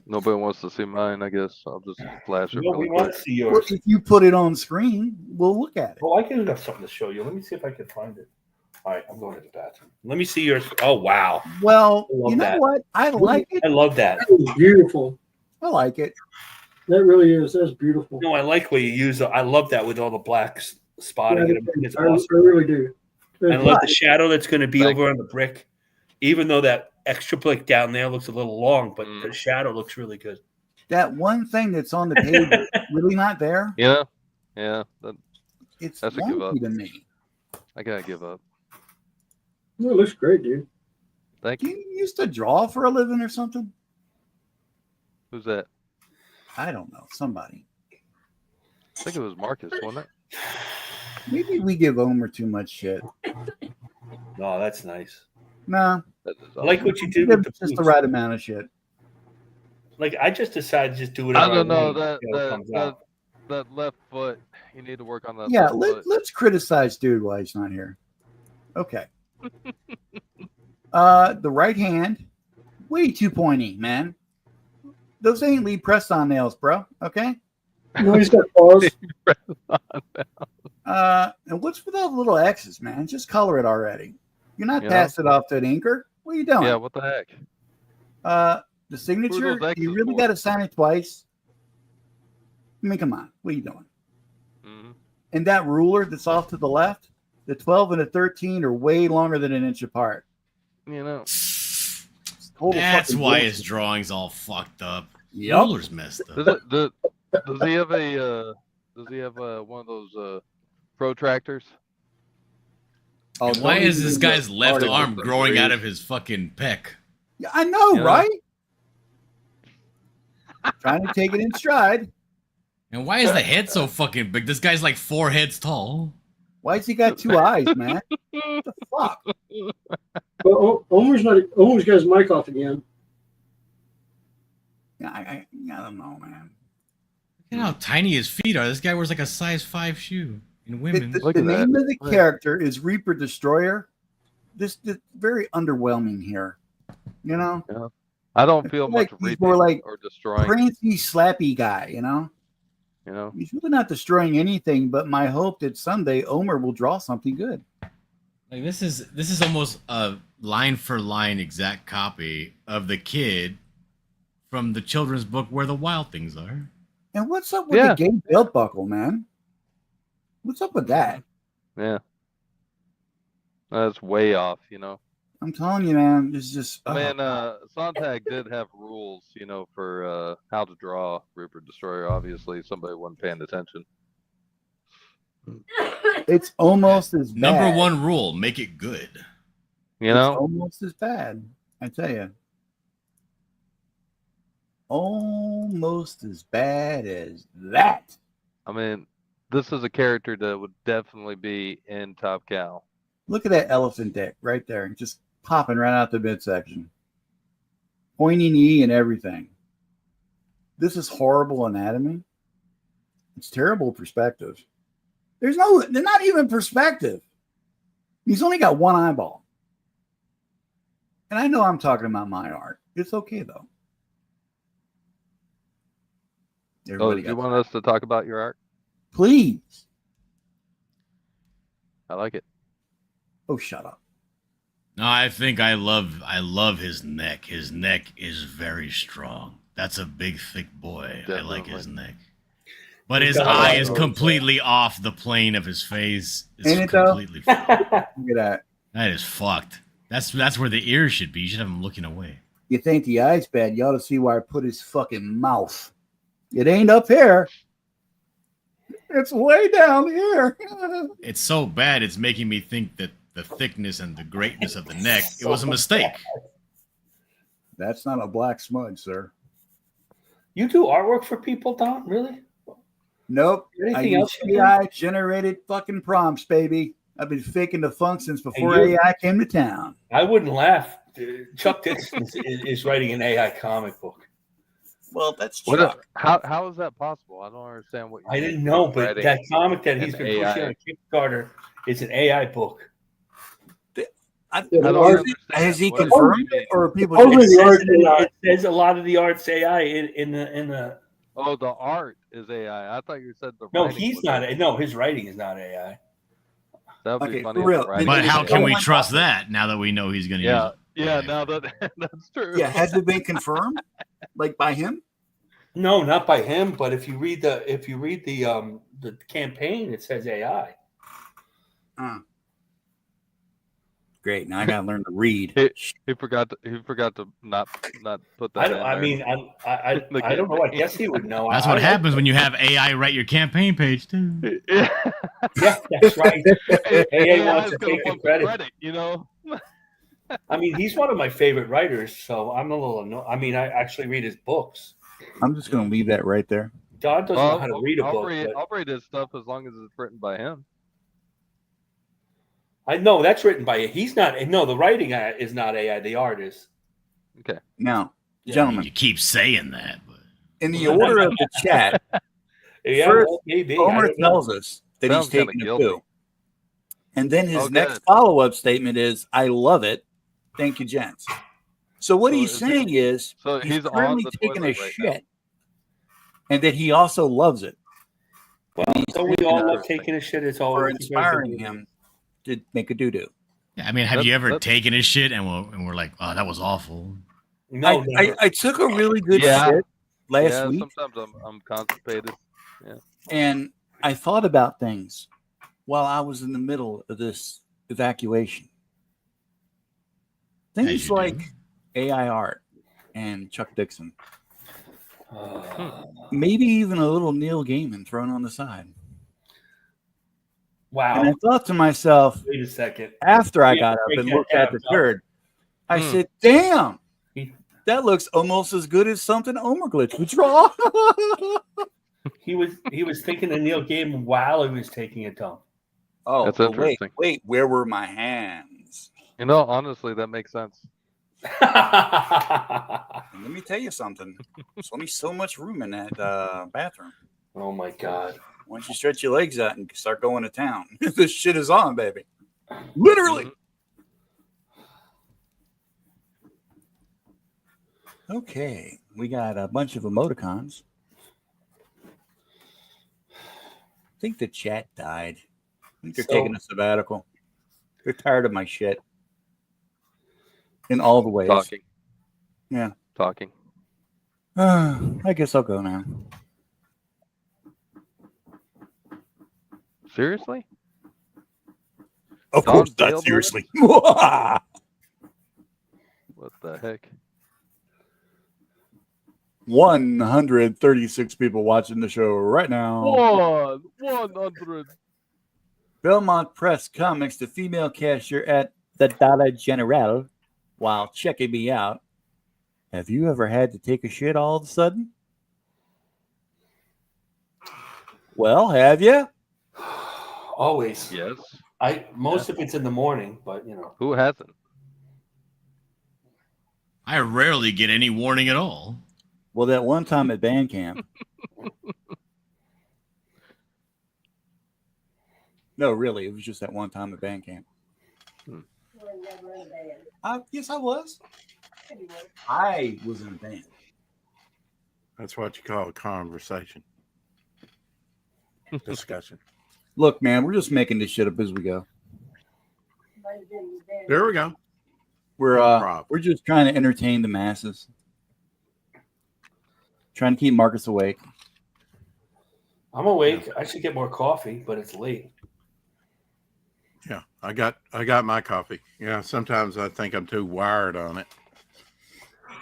Nobody wants to see mine. I guess I'll just flash it No, really we want quick. to see Well, yours. if you put it on screen, we'll look at it. Oh, I can have something to show you. Let me see if I can find it. All right, I'm going to the bathroom. Let me see yours. Oh, wow. Well, I love you know that. what? I like it. I love that. Beautiful. I like it. That really is. That's beautiful. No, I like what you use. I love that with all the black spotting. Yeah, It's I awesome. really do. And I love the shadow that's going to be Thank over on the brick. Even though that extra brick down there looks a little long, but Mm. the shadow looks really good. That one thing that's on the page is really not there. Yeah. It's That's a give up. wonky to me. I gotta give up. No, it looks great, dude. Thank Do you. you used to draw for a living or something? Who's that? I don't know. Somebody. I think it was Marcus, wasn't it? Maybe we give Omer too much shit. No, that's nice. Nah, That is I like awesome. what you did give with the just the boots. right amount of shit. Like I just decided to just do whatever I don't know want, that you know, it comes out. that left foot. You need to work on that. Yeah, left foot. let's criticize dude while he's not here. Okay. The right hand, way too pointy, man. Those ain't Lee press-on nails, bro. Okay. No, he's got paws. And what's with all the little X's, man? Just color it already. You're not You know? passing it off to an inker. What are you doing? Yeah, what the heck? The signature, those X's you really for? got to sign it twice. I mean, come on. What are you doing? Mhm. And that ruler that's off to the left, the 12 and the 13 are way longer than an inch apart. You know, Total That's fucking why bullshit. his drawing's all fucked up. Yep. Ruler's messed up. does he have a one of those protractors? Oh, And why don't is even this look. guy's left article arm for growing out Graves. of his fucking pec? Yeah, I know, Yeah. right? Trying to take it in stride. And why is the head so fucking big? This guy's like 4 heads tall. Why's he got 2 eyes, man? What the fuck? Well, Omer's got his mic off again. I don't know, man. Look at how tiny his feet are. This guy wears like a size 5 shoe in women. Look The at that. name of the Right. character is Reaper Destroyer. This very underwhelming here. You know? I don't feel like much he's reaping more like or destroying. Prancy, slappy guy, you know? You know, He's really not destroying anything, but my hope that someday Omer will draw something good. Like this is almost a line for line exact copy of the kid from the children's book Where the Wild Things Are. And what's up with Yeah. the gay belt buckle, man? What's up with that? yeah, that's way off. You know, I'm telling you, man, it's just I mean, Sontage did have rules, you know, for how to draw Reaper Destroyer. Obviously, somebody wasn't paying attention. it's almost as bad. Number 1 rule, make it good. You It's know, almost as bad. I tell you. Almost as bad as that. I mean, this is a character that would definitely be in Top Cow. Look at that elephant dick right there, just popping right out the midsection. Pointy knee and everything. This is horrible anatomy. It's terrible perspective. They're not even perspective. He's only got 1 eyeball. And I know I'm talking about my art. It's okay though. Oh, Everybody do you got- want us to talk about your art? Please. I like it. Oh, shut up. No, I think I love his neck. His neck is very strong. That's a big, thick boy. I like his neck. But his eye is completely off the plane of his face. It's Ain't it though? completely fucked. Look at that. That is fucked. That's where the ears should be. You should have him looking away. You think the eye's bad? You ought to see where I put his fucking mouth. It ain't up here. It's way down here. It's so bad, it's making me think that the thickness and the greatness of the neck, it was a mistake. That's not a black smudge, sir. You do artwork for people, Don? Really? Nope. Anything I use else you do? AI generated fucking prompts, baby. I've been faking the funk since before you're- AI came to town. I wouldn't laugh. Chuck Dixon is writing an AI comic book. Well, that's What? How is that possible? I don't understand what. I didn't know, but writing that comic that he's an been pushing AI. on Kickstarter is an AI book. I Yeah, I don't Art- understand. has he What- confirmed it, or are people Over just the art It AI. says a lot of the art's AI in the. Oh, the art is AI. I thought you said the. No, writing he's was not. AI. No, his writing is not AI. That would Okay, be funny. for if real. the writing But was how AI. can we trust that now that we know he's going to use Yeah, it? yeah. Now that that's true. Yeah, has it been confirmed? Like by him? No, not by him. But if you read the campaign, it says AI. Great. Now I gotta learn to read. He forgot to not put that. I in there. I don't know. I guess he would know. That's I what like happens when you have AI write your campaign page too. Yeah. Yeah, that's right. AA wants to gonna take the want credit. you know. I mean, he's one of my favorite writers, so I'm a little annoyed. I mean, I actually read his books. I'm just gonna leave that right there. Don doesn't know how to read a I'll book. read, but I'll read his stuff as long as it's written by him. I know that's written by. He's not. No, the writing is not AI. The art is. Okay. Now, You gentlemen, keep saying that, but in the order of the chat, Yeah, First, well, maybe. I Homer don't know. tells us that Sounds he's kinda taking a guilty. poo. And then his Oh, next good. follow-up statement is, I love it. Thank you, gents. So what So he's is saying is So he's he's on currently the taking a toilet right now. shit, and that he also loves it. Well, don't we all love Interesting. taking a shit? It's all For inspiring him to make a doo-doo. Yeah, I mean, have That- you ever that- taken a shit and we're like, oh, that was awful? No, I took a really good Yeah. shit last Yeah, week, sometimes I'm constipated. and I thought about things while I was in the middle of this evacuation. As Things you like do. AI art and Chuck Dixon. never. Maybe even a little Neil Gaiman thrown on the side. Wow. And I thought to myself, Wait a second. after I Yeah, got up break and that looked at down, the turd, I Hmm. said, damn, He- that looks almost as good as something Omerglitch would draw. He was thinking of Neil Gaiman while he was taking a dump. Oh, That's well, wait, interesting. wait, where were my hands? You know, honestly, that makes sense. And let me tell you something. There's only so much room in that bathroom. Oh my God. Once you stretch your legs out and start going to town, this shit is on, baby. Literally. Okay, we got a bunch of emoticons. I think the chat died. I think they're taking a sabbatical. They're tired of my shit. In all the ways. Talking. Yeah. Talking. I guess I'll go now. Seriously? Of Don course Dale, not. brother? Seriously. What the heck? 136 people watching the show right now. 100. Belmont Press comics the female cashier at the Dollar General while checking me out. Have you ever had to take a shit all of a sudden? Well, have you? Always. Yes. Most of it's in the morning, but you know. Who hasn't? I rarely get any warning at all. Well, that one time at band camp. No, really, it was just that one time at band camp. Yes, I was. I was in a band. That's what you call a conversation. Discussion. Look, man, we're just making this shit up as we go. There we go. We're just trying to entertain the masses. Trying to keep Marcus awake. I'm awake. I should get more coffee, but it's late. Yeah, I got my coffee. Yeah, sometimes I think I'm too wired on it.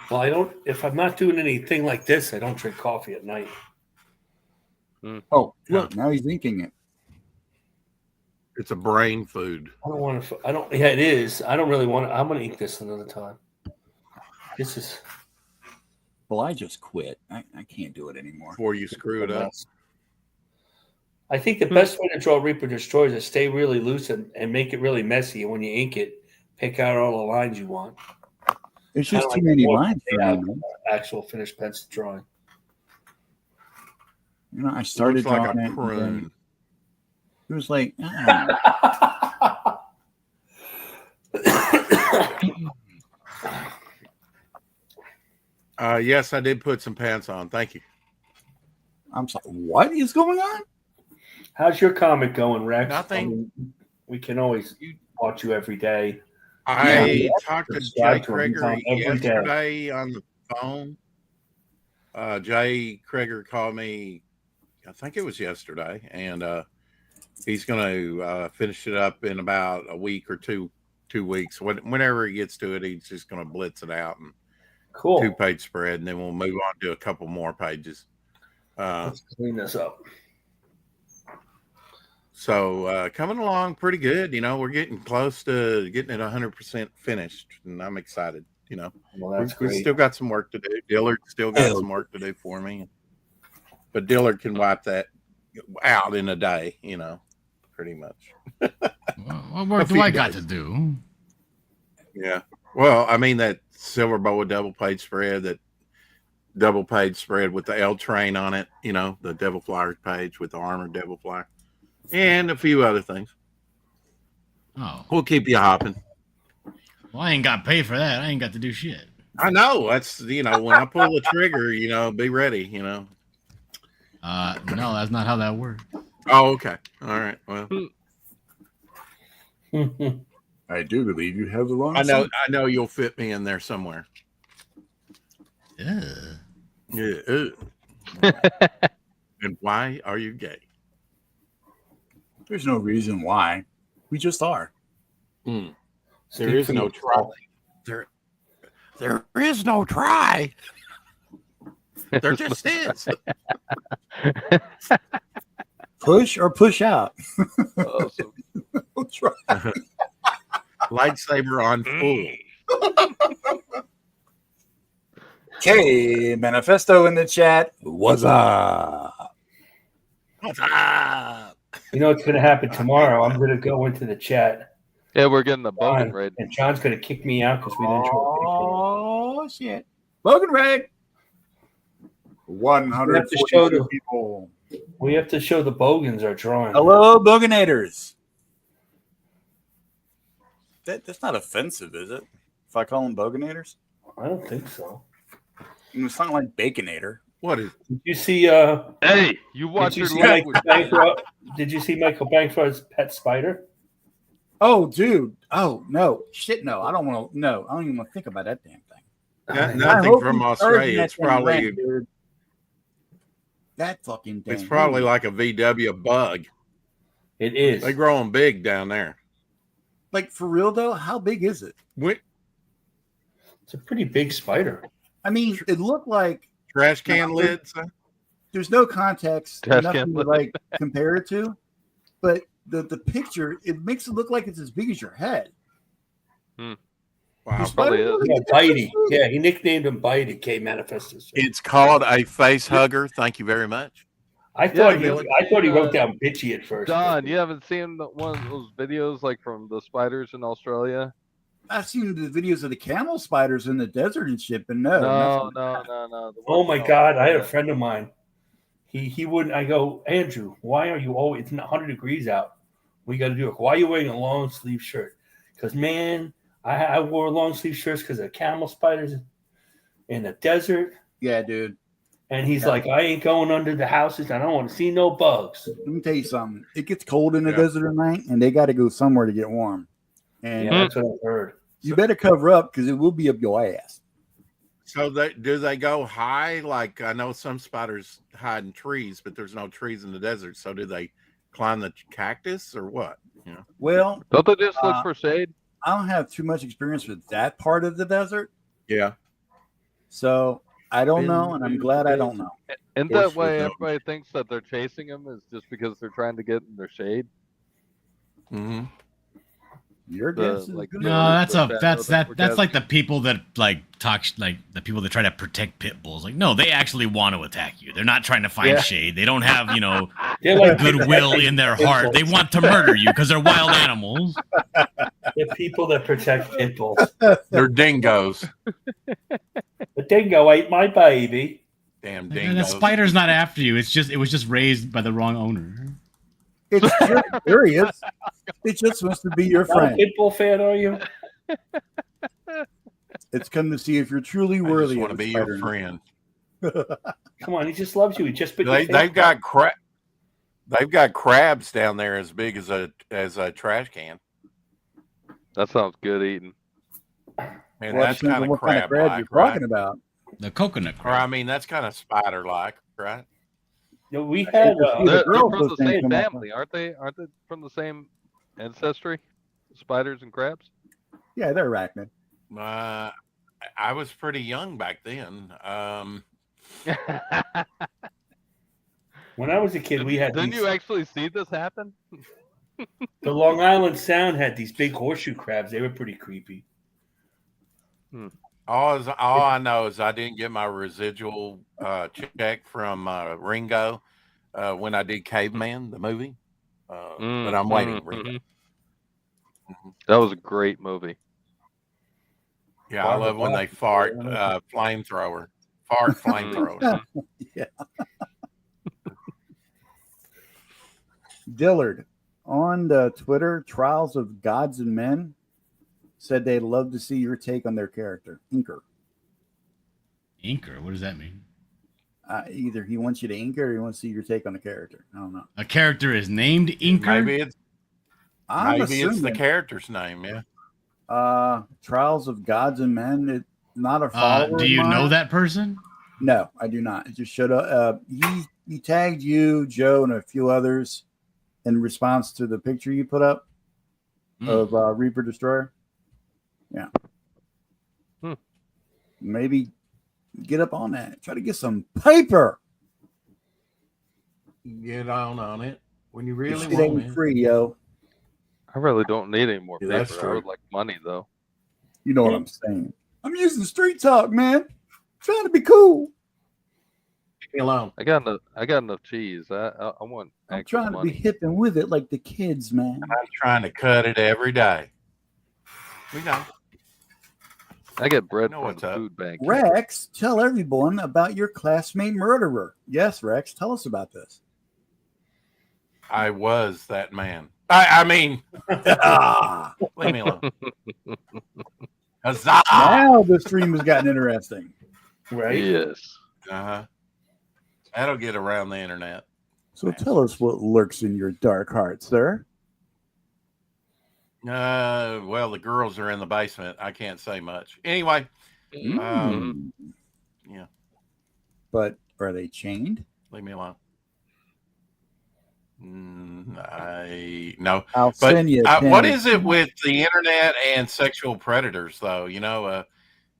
Well, I don't. If I'm not doing anything like this, I don't drink coffee at night. Oh, look, now he's inking it. It's a brain food. I don't want to. I don't. Yeah, it is. I don't really want to. I'm going to eat this another time. This is. Well, I just quit. I can't do it anymore. Before you screw it up. I think the best way to draw Reaper Destroyers is stay really loose and make it really messy. And when you ink it, pick out all the lines you want. It's just Kinda too like many more lines for me, layout, man. Actual finished pencil drawing. You know, I started Looks like drawing a it, and then prune. it was like, I Yes, I did put some pants on. Thank you. I'm sorry. What is going on? How's your comic going, Rex? Nothing. I mean, we can always watch you every day. I talked to Jay Subscribe to him Krieger every day. yesterday on the phone. Jay Krieger called me, I think it was yesterday, and he's going to finish it up in about a week or 2 weeks. Whenever he gets to it, he's just going to blitz it out and Cool. 2-page spread, and then we'll move on to a couple more pages. Let's clean this up. So coming along pretty good. You know, we're getting close to getting it 100% finished, and I'm excited. You know, Well, that's we great. still got some work to do. Dillard still got some work to do for me, but Dillard can wipe that out in a day. You know, pretty much. What work do I got to do? Yeah. Well, I mean that silver boa double page spread, that double page spread with the L train on it. You know, the Devil Flyers page with the armored Devil Flyer, and a few other things. Oh, We'll keep you hopping. well, I ain't got paid for that. I ain't got to do shit. I know. That's when I pull the trigger, be ready. No, that's not how that works. Oh, okay. All right. Well, I do believe you have the wrong. I know you'll fit me in there somewhere. Yeah. Yeah. And why are you gay? There's no reason why. We just are. There is no try. There is no try. There just is. Push or push out. Awesome. We'll try. Lightsaber on full. Okay, manifesto in the chat. What's up? What's up? You know what's going to happen tomorrow? I'm going to go into the chat. Yeah, we're getting the Bogan raid. And John's going to kick me out because we didn't show a picture. Oh, shit. Bogan raid. 140 people. We have to show the Bogans our drawing. Hello, Boganators. That's not offensive, is it? If I call them Boganators? I don't think so. It's not like Baconator. What is? Did you see? Hey, you watch your Michael language. Did you see Michael Bankroyd's pet spider? Oh, dude. Oh, no. Shit, no. I don't want to. No, I don't even want to think about that damn thing. Nothing from Australia. It's probably that fucking thing. It's probably like a VW bug. It is. They grow them big down there. Like, for real, though? How big is it? It's a pretty big spider. I mean, it looked like trash can lids. There's no context, Trash nothing can to like compare it to. But the picture, it makes it look like it's as big as your head. Wow, probably is. Yeah, Bitey. Yeah, he nicknamed him Bitey. K Manifestos. It's called a face hugger. Thank you very much. I thought he wrote down bitchy at first. Don, you haven't seen one of those videos like from the spiders in Australia? I've seen the videos of the camel spiders in the desert and shit, but no. No. Oh my God! I had a friend of mine. He wouldn't. I go, Andrew, why are you always? It's 100 degrees out. We got to do it. Why are you wearing a long sleeve shirt? Because man, I wore long sleeve shirts because of camel spiders in the desert. Yeah, dude. And he's like, I ain't going under the houses. I don't want to see no bugs. Let me tell you something. It gets cold in the desert at night, and they got to go somewhere to get warm. And that's what I've heard. You better cover up because it will be up your ass. So do they go high? Like I know some spiders hide in trees, but there's no trees in the desert. So do they climb the cactus or what? Well, don't they just look for shade? I don't have too much experience with that part of the desert. Yeah. So I don't know, and I'm glad I don't know. And that way, everybody thinks that they're chasing them is just because they're trying to get in their shade. Mm-hmm. Your guess is no, that's like the people that like talk like the people that try to protect pit bulls. Like, no, they actually want to attack you. They're not trying to find shade. They don't have like goodwill in their heart. They want to murder you because they're wild animals. The people that protect pit bulls. They're dingoes. The dingo ate my baby. Damn dingo. dingoes. The spider's not after you. It was just raised by the wrong owner. It's just curious. It just wants to be your friend. Pit bull fan, are you? It's come to see if you're truly worthy. I just want to be your friend. Come on, he just loves you. He just they've got crabs down there as big as a trash can. That sounds good eating. Man, that's kind of crab you're talking about. The coconut crab. Or I mean, that's kind of spider like, right? No, we had they're from the same family, aren't they? Aren't they from the same ancestry? Spiders and crabs? Yeah, they're arachnid. I was pretty young back then. When I was a kid, we had. Didn't you actually see this happen? The Long Island Sound had these big horseshoe crabs. They were pretty creepy. All I know is I didn't get my residual check from Ringo when I did Caveman, the movie. But I'm waiting, Ringo. That was a great movie. Yeah, I love when they fart flamethrower. Fart flamethrower. Yeah. Dillard on the Twitter, Trials of Gods and Men, said they'd love to see your take on their character, Inker. Inker. What does that mean? Either he wants you to ink it or he wants to see your take on the character. I don't know. A character is named Inker. Maybe it's the character's name. Yeah. Trials of Gods and Men. It's not a follower. Do you of mine. know that person? No, I do not. It just showed up. He tagged you, Joe, and a few others in response to the picture you put up of Reaper Destroyer. Yeah. Maybe get up on that. Try to get some paper. Get on it when you really It want ain't it. free, yo. I really don't need any more Yeah, that's paper. I true. would like money though. You know what I'm saying. I'm using street talk, man. Trying to be cool. Leave me alone. I got enough cheese. I want. I'm actual trying to money. be hip and with it like the kids, man. I'm trying to cut it every day. We know. I get bread know from what's the up. food bank. Rex, tell everyone about your classmate murderer. Yes, Rex, tell us about this. I was that man. I mean, leave me alone. Huzzah! Now the stream has gotten interesting. Right? Yes. Uh-huh. That'll get around the internet. So tell us what lurks in your dark heart, sir. Well, the girls are in the basement. I can't say much. Anyway, yeah. But are they chained? Leave me alone. No. I'll But send you. what is it with the internet and sexual predators, though? You know,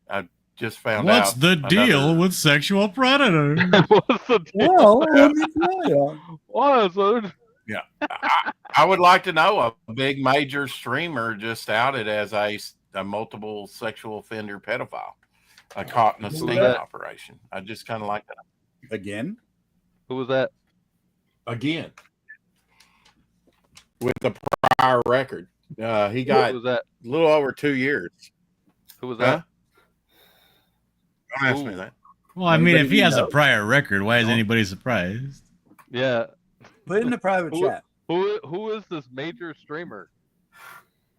I just found out. What's the deal with sexual predator? What's the deal? Well, let me tell you. What? Yeah, I would like to know. A big major streamer just outed as a multiple sexual offender pedophile, caught in a sting operation. I just kind of like that. Again? Who was that? Again, with the prior record, he got Who was that? a little over 2 years. Who was Huh? that? Don't ask me that. Well, I mean, if he has a know? prior record, why is anybody surprised? Yeah. Put it in the private chat. Who is this major streamer?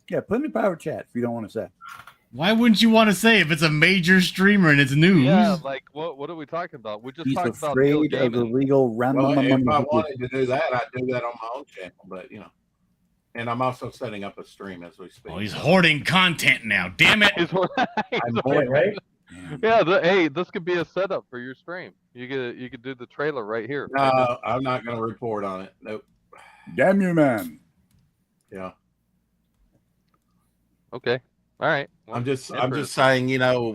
Yeah, put it in the private chat if you don't want to say. Why wouldn't you want to say if it's a major streamer and it's news? Yeah, like what are we talking about? We just He's talked about Neil afraid of the Gaiman. legal Well, if I random. wanted to do that, I'd do that on my own channel. But you know, and I'm also setting up a stream as we speak. Oh, he's hoarding content now. Damn it! I'm bored, right? Yeah, hey, this could be a setup for your stream. You could do the trailer right here. No, I'm not going to report on it. Nope. Damn you, man. Yeah. Okay. All right. I'm just saying, you know,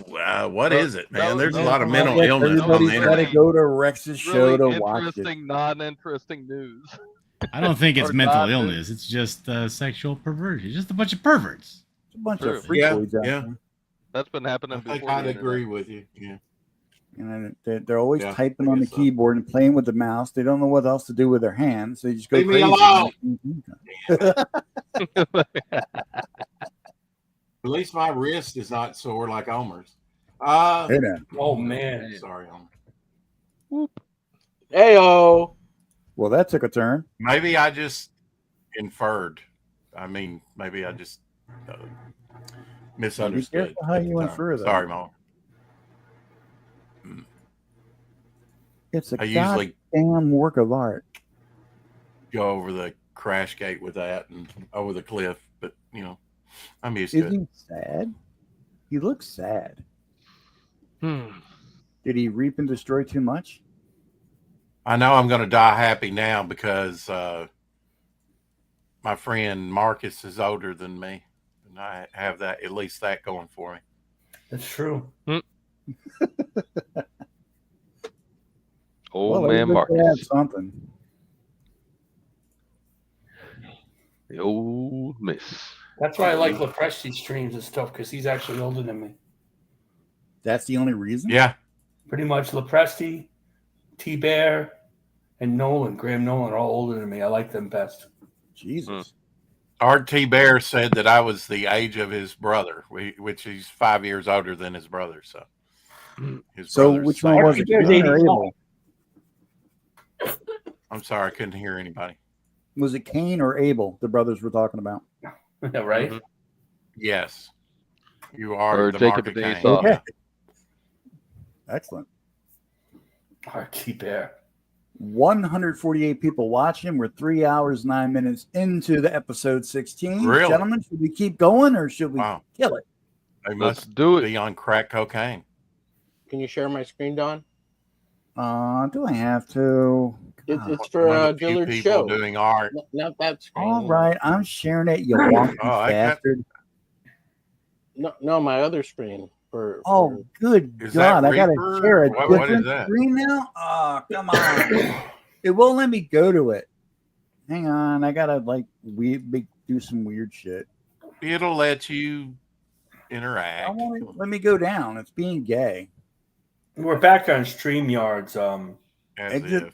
what is it, man? There's a lot of no, mental no, illness on Everybody's the got to internet. go to Rex's show Really to watch it. interesting, non-interesting news. I don't think it's Or mental not, illness. It's just sexual perversion. It's just a bunch of perverts. It's a bunch True. of freakoids out Yeah. there. That's been happening I before. kind the of agree internet. with you. Yeah. And they're always Yeah, typing I on the guess so. keyboard and playing with the mouse. They don't know what else to do with their hands. They just go Leave me crazy. alone. At least my wrist is not sore like Omer's. Hey, man. Oh, man. Sorry, Omer. Heyo. Well, that took a turn. Maybe I just inferred. I mean, maybe I just misunderstood. careful how you at the infer time. that. Sorry, Mom. It's a I usually goddamn work of art. go over the crash gate with that and over the cliff, but you know, I'm used Is to it. he sad? He looks sad. Hmm. Did he reap and destroy too much? I know I'm going to die happy now because my friend Marcus is older than me, and I have that at least that going for me. That's true. Old Well, man everybody had Marcus. something. The old miss. That's why I like Lepresti's streams and stuff, because he's actually older than me. That's the only reason? Yeah, Pretty much Lepresti, T-Bear, and Nolan, Graham Nolan, are all older than me. I like them best. Jesus. RT Bear said that I was the age of his brother, which he's 5 years older than his brother. So, his So brother's which same one was age. it? Cain or Abel? I'm sorry, I couldn't hear anybody. Was it Cain or Abel the brothers were talking about? Yeah, right? Mhm. Yes, you are Or the Jacob Mark of and Cain. Esau. Okay. Excellent. Archie Bear. 148 people watching. We're 3 hours, 9 minutes into the episode 16. Really? Gentlemen, should we keep going or should we Wow. kill it? They Let's must do it. be on crack cocaine. Can you share my screen, Don? Do I have to? It's One for of the few Dillard's people show. doing art. Not that screen. All right, I'm sharing it, you wonky Oh, I got- bastard. No, my other screen. Oh, good Is God. that I got to Reaper? share a What is different that? screen now? Oh, come on. It won't let me go to it. Hang on. I got to do some weird shit. It'll let you interact. Let me go down. It's being gay. We're back on StreamYard's. As Exit. if.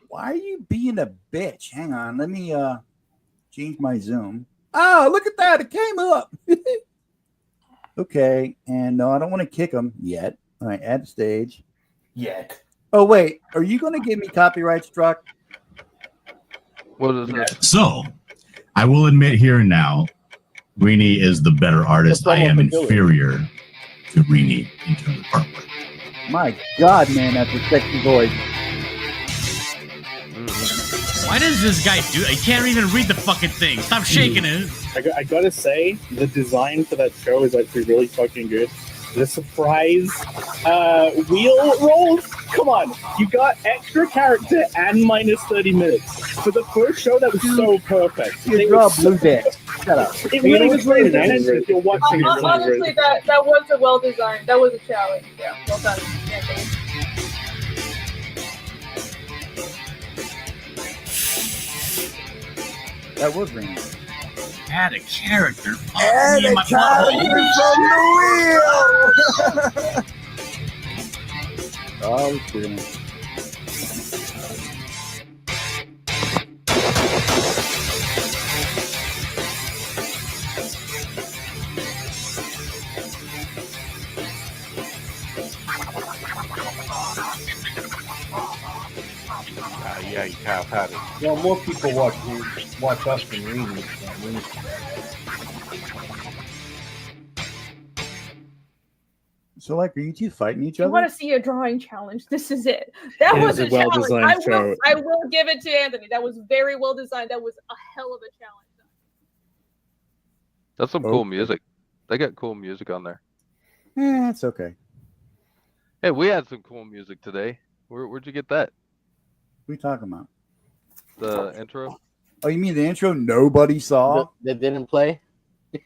Why are you being a bitch? Hang on. Let me change my zoom. Oh, look at that. It came up. Okay. And no, I don't want to kick them yet. All right. Add stage. Yet. Oh, wait. Are you going to give me copyright struck? What is that? So, I will admit here and now, Rini is the better artist. I am inferior to Rini in terms of artwork. My God, man, that's a sexy voice. Why does this guy do? He can't even read the fucking thing. Stop shaking it. I gotta say, the design for that show is actually really fucking good. The surprise wheel rolls. Come on, you got extra character and minus 30 minutes for the first show. That was so perfect. You draw blue dick. Shut up. It really was really attention if you're watching it. Honestly, that was a well designed. That was a challenge. Yeah, well done, Anthony. That was Rainy. Add a character. Add a character from the wheel. Oh, goodness. Yeah, you kind of had it. Well, more people watch us than Reedy. So, like, are you two fighting each You other? want to see a drawing challenge? This is it. That It was is a a well-designed challenge. show. I will give it to Anthony. That was very well designed. That was a hell of a challenge. That's some cool music. They got cool music on there. It's okay. Hey, we had some cool music today. Where'd you get that? What are you talking about? The intro? Oh, you mean the intro nobody saw? That didn't play?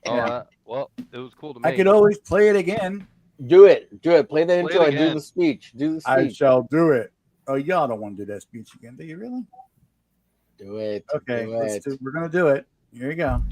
Oh, well, it was cool to me. I could always play it again. Do it. Play the Play intro it and do again. the speech. Do the speech. I shall do it. Oh, y'all don't want to do that speech again, do you really? Do it. Okay, Do it. we're going to do it. Here you go.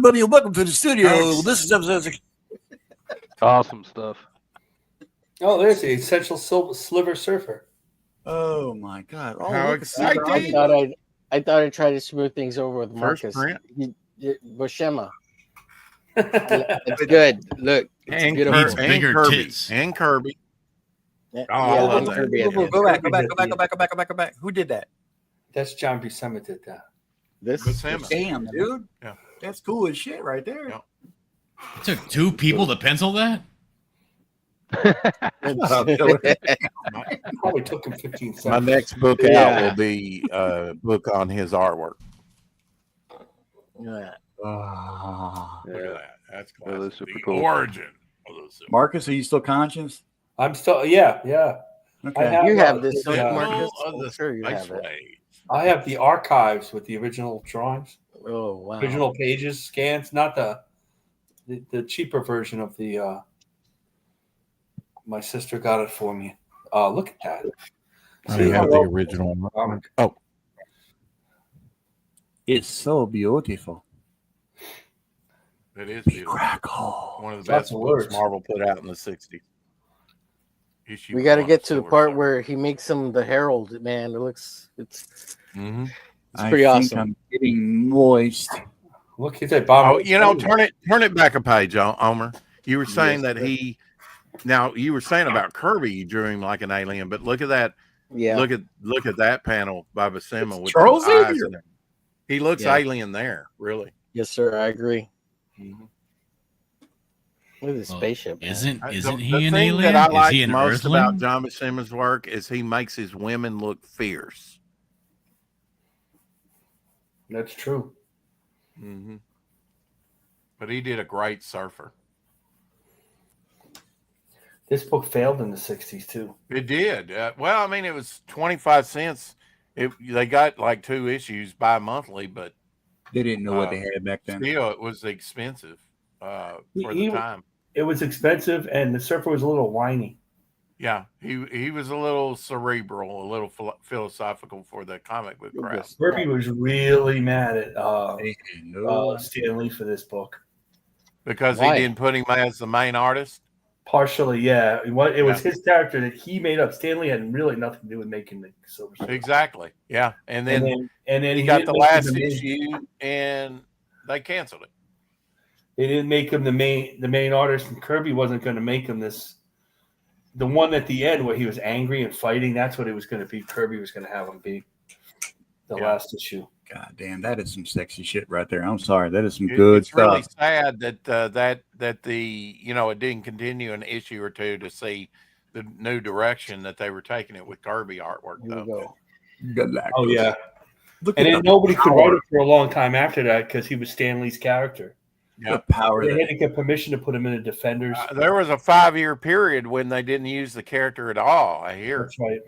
everybody, and welcome to the studio. Thanks. This is episode. Awesome stuff. Oh, there's the essential sliver surfer. Oh my God! Oh, How look, exciting! I thought I'd try to smooth things over with First Marcus. print. Buscema. It's good. Look, it's And beautiful. Needs bigger Kirby. tits. And Kirby. Yeah, Oh, I love and that. Kirby at the end. Go back. Who did that? That's John Buscema did that. This Buscema. Damn, dude. Yeah. That's cool as shit right there. Yeah. It took 2 people to pencil that? Probably took him 15 seconds. My next book out Yeah. will be a book on his artwork. Yeah. Look at that. That's Yeah, classic. that's super The cool. origin of the silver. Marcus, are you still conscious? I'm still, yeah. Okay. You have this, don't you, Yeah. Marcus? Of the Sure you space have it. race. I have the archives with the original drawings, Oh wow. original pages, scans, not the cheaper version of the. My sister got it for me. Look at that. I See have how the well- original one. comic. Oh, It's so beautiful. it is beautiful. Crackle. One of the Lots best of books words. Marvel put out in the 60s. Issue We got to one, get to the Silver part Surfer. where he makes him the herald. Man, it's Mhm. pretty I think awesome. I'm getting moist. Look at that bomb. Oh, you know, turn it back a page, Omer. You were saying that he. Now you were saying about Kirby, you drew him like an alien, but look at that. Yeah. Look at that panel by Buscema with Charles his eyes Xavier. in it. He looks Yeah. alien there, really. Yes, sir. I agree. Mhm. Look at the Well, spaceship. Man. Isn't The he an thing alien? that I Is like he an most Earthling? about John Buscema's work is he makes his women look fierce. That's true. Mm-hmm. But he did a great surfer. This book failed in the 60s too. It did. Well, I mean, it was 25 cents. They got like 2 issues bi-monthly, but They didn't know what they had back then. still, it was expensive for the He- time. It was expensive, and the surfer was a little whiny. Yeah, he was a little cerebral, a little philosophical for the comic book crowd. Kirby was really mad at They didn't know. Stan Lee for this book. Because Why? he didn't put him as the main artist. Partially, yeah. It was his character that he made up. Stanley had really nothing to do with making the Silver Surfer. Exactly. Yeah. And then he he got didn't the make him last the main- issue and they canceled it. They didn't make him the main artist, and Kirby wasn't going to make him the one at the end where he was angry and fighting. That's what it was going to be. Kirby was going to have him be the last issue. God damn, that is some sexy shit right there. I'm sorry, that is some good It's really stuff. sad that the it didn't continue an issue or two to see the new direction that they were taking it with Kirby artwork. Here we Though. go. Oh yeah, Look and at then the nobody could write power. it for a long time after that because he was Stan Lee's character. Yeah. The power They that had to get permission to put him in the Defenders. There was a 5-year period when they didn't use the character at all. I hear. That's right.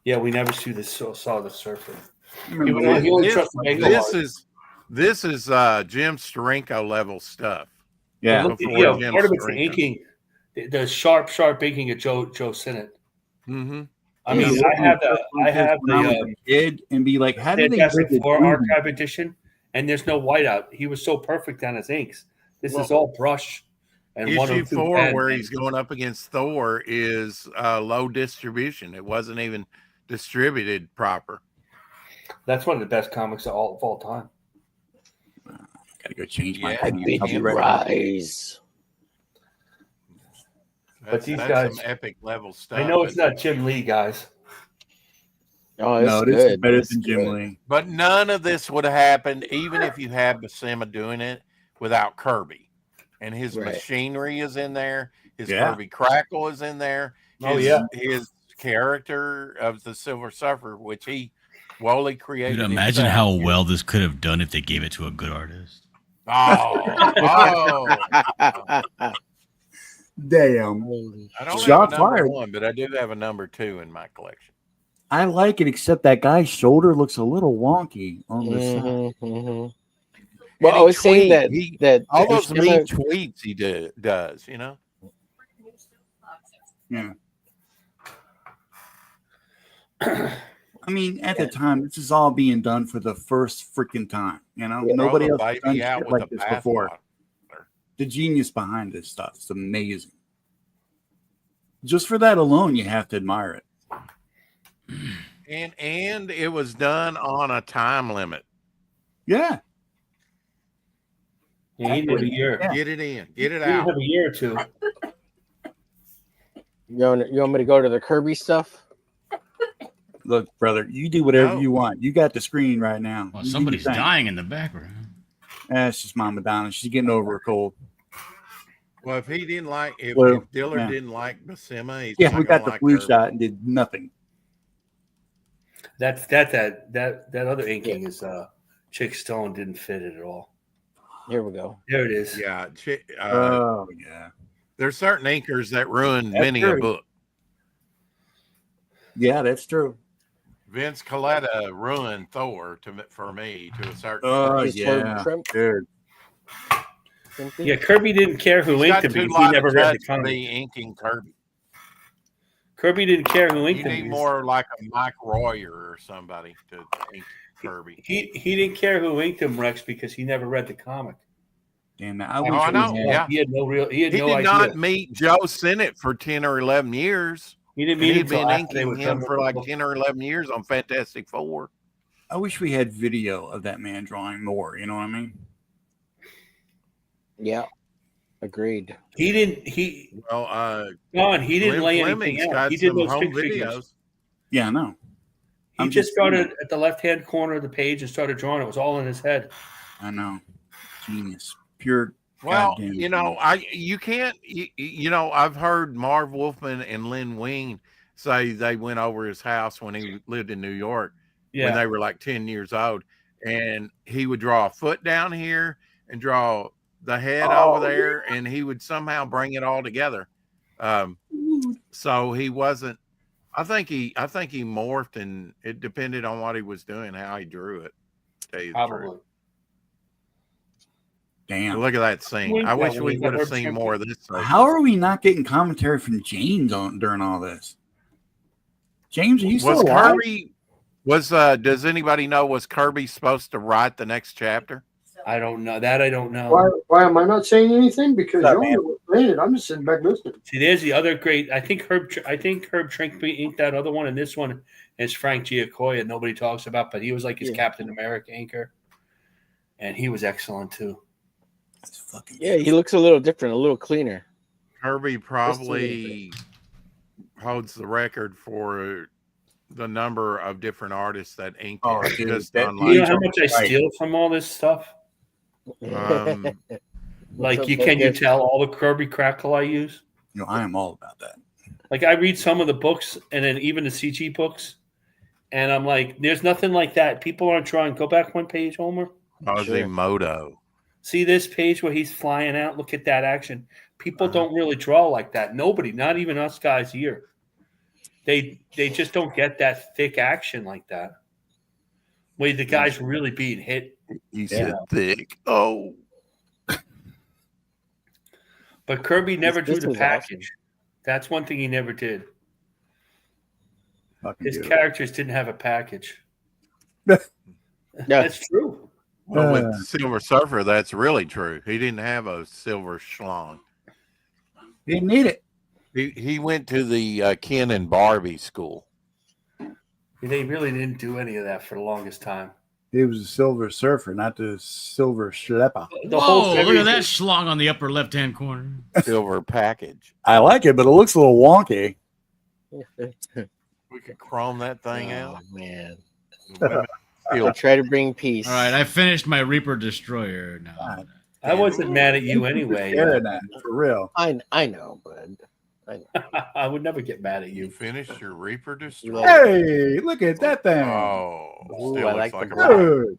Yeah, we never saw the Surfer. He only trusted Engelhard. This is Jim Steranko level stuff. yeah. Look, Before Jim part of it's the Steranko. inking, the sharp inking of Joe Sinnott. Mm-hmm. I mean, I have When I was the a kid and be like, how did they Fantastic get the Four dude? archive edition, and there's no whiteout. He was so perfect on his inks. This is all brush and Issue 102 4, pen. where he's going up against Thor, is low distribution. It wasn't even distributed proper. That's one of the best comics of all time. Gotta go change my Yeah, pants. you I'll be can't right back. Rise. But these That's guys- some epic level stuff. I know it's not Jim Lee, guys. Oh, it's No, this is good. better It's than Jim good. Lee. But none of this would have happened, even if you had Buscema doing it, without Kirby. And his Right. machinery is in there. His Yeah. Kirby Crackle is in there. Oh, yeah. His character of the Silver Surfer, which he wholly created. Dude, imagine himself. how well this could have done if they gave it to a good artist. Oh, Damn. I don't Shot have a number fired. 1, but I do have a number 2 in my collection. I like it, except that guy's shoulder looks a little wonky on the side. Well, And I he was saying that tweet- that all those Buscema- mean tweets he does, you know. Yeah. I mean, at the time, this is all being done for the first freaking time. You know, Throw nobody the else has done baby out shit with like the this before. bathwater. The genius behind this stuff is amazing. Just for that alone, you have to admire it. And it was done on a time limit. Yeah. Yeah, he did a year. Yeah. Get it in. Get it He didn't out. have a year or two. You want me to go to the Kirby stuff? Look, brother, you do whatever No. you want. You got the screen right now. Well, You do somebody's your thing. dying in the background. It's just Mama Donna. She's getting over a cold. Well, if he didn't like, if Well, Dillard yeah. didn't like Buscema, he's Yeah, not we gonna got the like flu Kirby. shot and did nothing. That other inking is Chick Stone didn't fit it at all. Here we go. There it is. Yeah. Oh, yeah. There's certain inkers that ruin That's many a true. book. Yeah, that's true. Vince Coletta ruined Thor for me to a certain Oh, Just for yeah. trim- Dude. something? Yeah, Kirby didn't care who He's inked got him too because he light never a read the touch to comic. be inking Kirby. Kirby didn't care who You inked him. need more like a Mike Royer or somebody to ink Kirby. He didn't care who inked him, Rex, because he never read the comic. Damn, I Oh, wish I we know. had- Yeah. He had no real. He had He no did idea. not meet Joe Sinnott for 10 or 11 years. He didn't And meet he'd him until been after they inking were him done for with like the book. 10 or 11 years on Fantastic Four. I wish we had video of that man drawing more. You know what I mean? Yeah. Agreed. He didn't. He Well, Don. He didn't Glenn lay Fleming's anything out. got He did some those home stick figures. videos. Yeah, I know. He I'm just just saying. started at the left-hand corner of the page and started drawing. It was all in his head. I know. Genius. Pure. Well, goddamn you know, I've heard Marv Wolfman and Lynn Wein say they went over his house when he lived in New York when Yeah. they were like 10 years old. And he would draw a foot down here and draw the head over there, and he would somehow bring it all together. So he wasn't. I think he morphed, and it depended on what he was doing, how he drew it. To tell you the Probably. truth. Damn. Look at that scene. I wish we would have seen more of this. How are we not getting commentary from James during all this? James, are you still Was alive? Kirby? Does anybody know? Was Kirby supposed to write the next chapter? I don't know. That I don't know. Why am I not saying anything? Because What's up, you're only saying it. I'm just sitting back listening. See, there's the other great. I think Herb Trinkley inked that other one, and this one is Frank Giacoya. Nobody talks about, but he was like his Captain America inker, and he was excellent too. That's fucking Yeah, he looks a little different, a little cleaner. Kirby probably holds the record for the number of different artists that inked Oh, it. dude, Just that- unlike, You know how much I steal from all this stuff? um, Like, can you tell all the Kirby crackle I use? You know, I am all about that. Like, I read some of the books, and then even the CG books, and I'm like, there's nothing like that. People aren't trying. Go back one page, Homer. Quasimodo. See this page where he's flying out? Look at that action. People don't really draw like that. Nobody, not even us guys here. They just don't get that thick action like that. Where the guy's really being hit. You said thick. Oh, But Kirby never drew This the was package. That's one thing he never did. Fucking His beautiful. characters didn't have a package. Yeah. That's true. well, with Silver Surfer, that's really true. He didn't have a silver schlong. Didn't need it. He went to the Ken and Barbie school. They really didn't do any of that for the longest time. He was a silver surfer, not the silver schlepper. The whole Whoa, look series at that is- schlong on the upper left-hand corner. Silver package. I like it, but it looks a little wonky. We could chrome that thing Oh, out. man. Women I feel try to bring peace. All right, I finished my Reaper Destroyer now. God. I wasn't mad at you anyway. Staring at it, for real. I know, bud. I know. I would never get mad at You you. finished your Reaper Destroyer. Hey, look at that thing. Oh, Ooh, still I looks like the a black. rock. Good.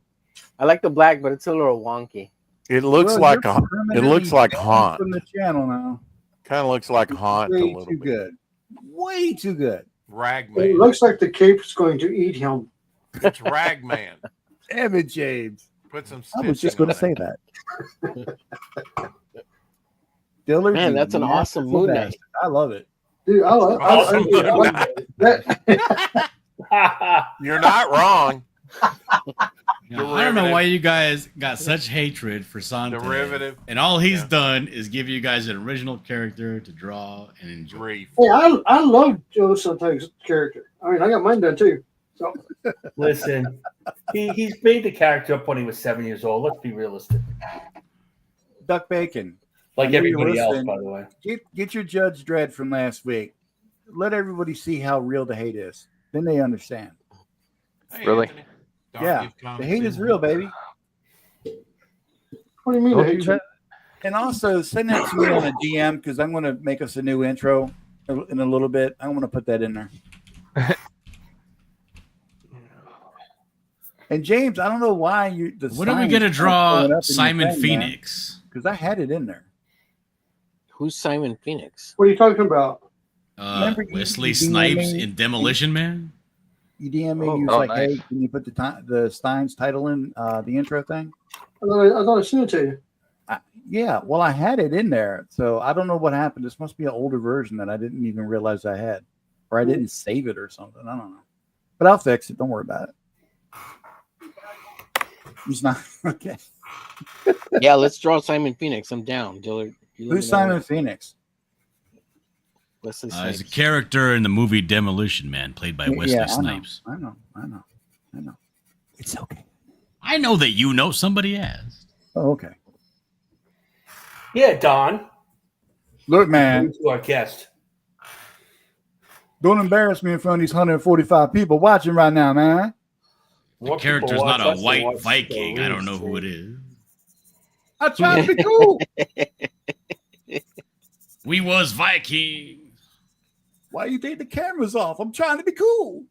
I like the black, but it's a little wonky. It looks Well, like you're a. It permanently looks like banned Haunt. from the channel now. Kind of looks like Haunt a Way little too bit. good. Way too good. It Ragman. looks like the cape's going to eat him. It's Ragman. Damn it, James. Put some. I was just stitching going to on say it. that. Dillard, Man, you that's an awesome masterful Moon Knight. bastard. I love it. Dude, Awesome. that, You're not wrong. I don't know why you guys got such hatred for Sontage. Derivative. And all he's done is give you guys an original character to draw and enjoy. Hey, I love Joe Sontage's character. I mean, I got mine done too. So Listen, he's made the character up when he was 7 years old. Let's be realistic. Duck Bacon. Like I know everybody you're else, listening. by the way. Get your Judge Dredd from last week. Let everybody see how real the hate is. Then they understand. Really? Yeah, the hate is real, baby. what do you mean? I hate you? And also send that to me on a DM because I'm going to make us a new intro in a little bit. I want to put that in there. And James, I don't know why you. When are we going to draw Simon Phoenix? Because I had it in there. Who's Simon Phoenix? What are you talking about? Wesley you Snipes DMing in Demolition Man? You DM me, you was like, hey, can you put the Steins title in the intro thing? I thought I sent it to you. Yeah, well, I had it in there. So I don't know what happened. This must be an older version that I didn't even realize I had. Or I didn't save it or something. I don't know. But I'll fix it. Don't worry about it. He's not. Okay. Yeah, let's draw Simon Phoenix. I'm down. Dillard. Who's Simon Phoenix? Wesley He's a character in the movie Demolition Man, played by Wesley Snipes. I know. It's okay. I know that you know. Somebody asked. Oh, okay. Yeah, Don. Look, man. To our guest. Don't embarrass me in front of these 145 people watching right now, man. The character's not a white Viking. I don't know who it is. I try to be cool. We was Vikings. Why you take the cameras off? I'm trying to be cool.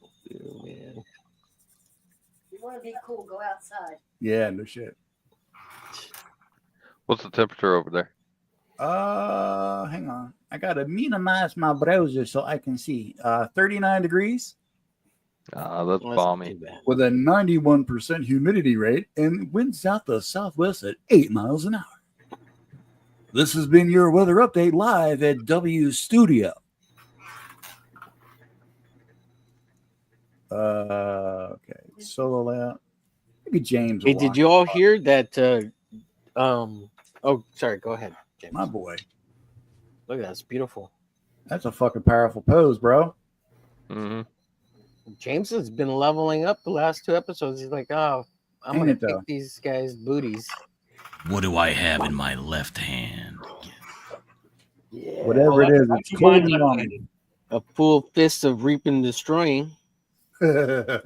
Oh, man. You want to be cool, go outside. Yeah, no shit. What's the temperature over there? Hang on. I gotta minimize my browser so I can see. 39 degrees. That's balmy. With a 91% humidity rate and winds south to southwest at 8 miles an hour. This has been your weather update live at W Studio. Okay. Solo layout. Maybe James. Hey, did you all hear that? Oh, sorry. Go ahead, James. My boy. Look at that. It's beautiful. That's a fucking powerful pose, bro. Mm-hmm. James has been leveling up the last 2 episodes. He's like, oh, I'm going to pick these guys' booties. What do I have in my left hand? Yeah. Whatever it is, it's cool and long. A full fist of reap and destroying. There's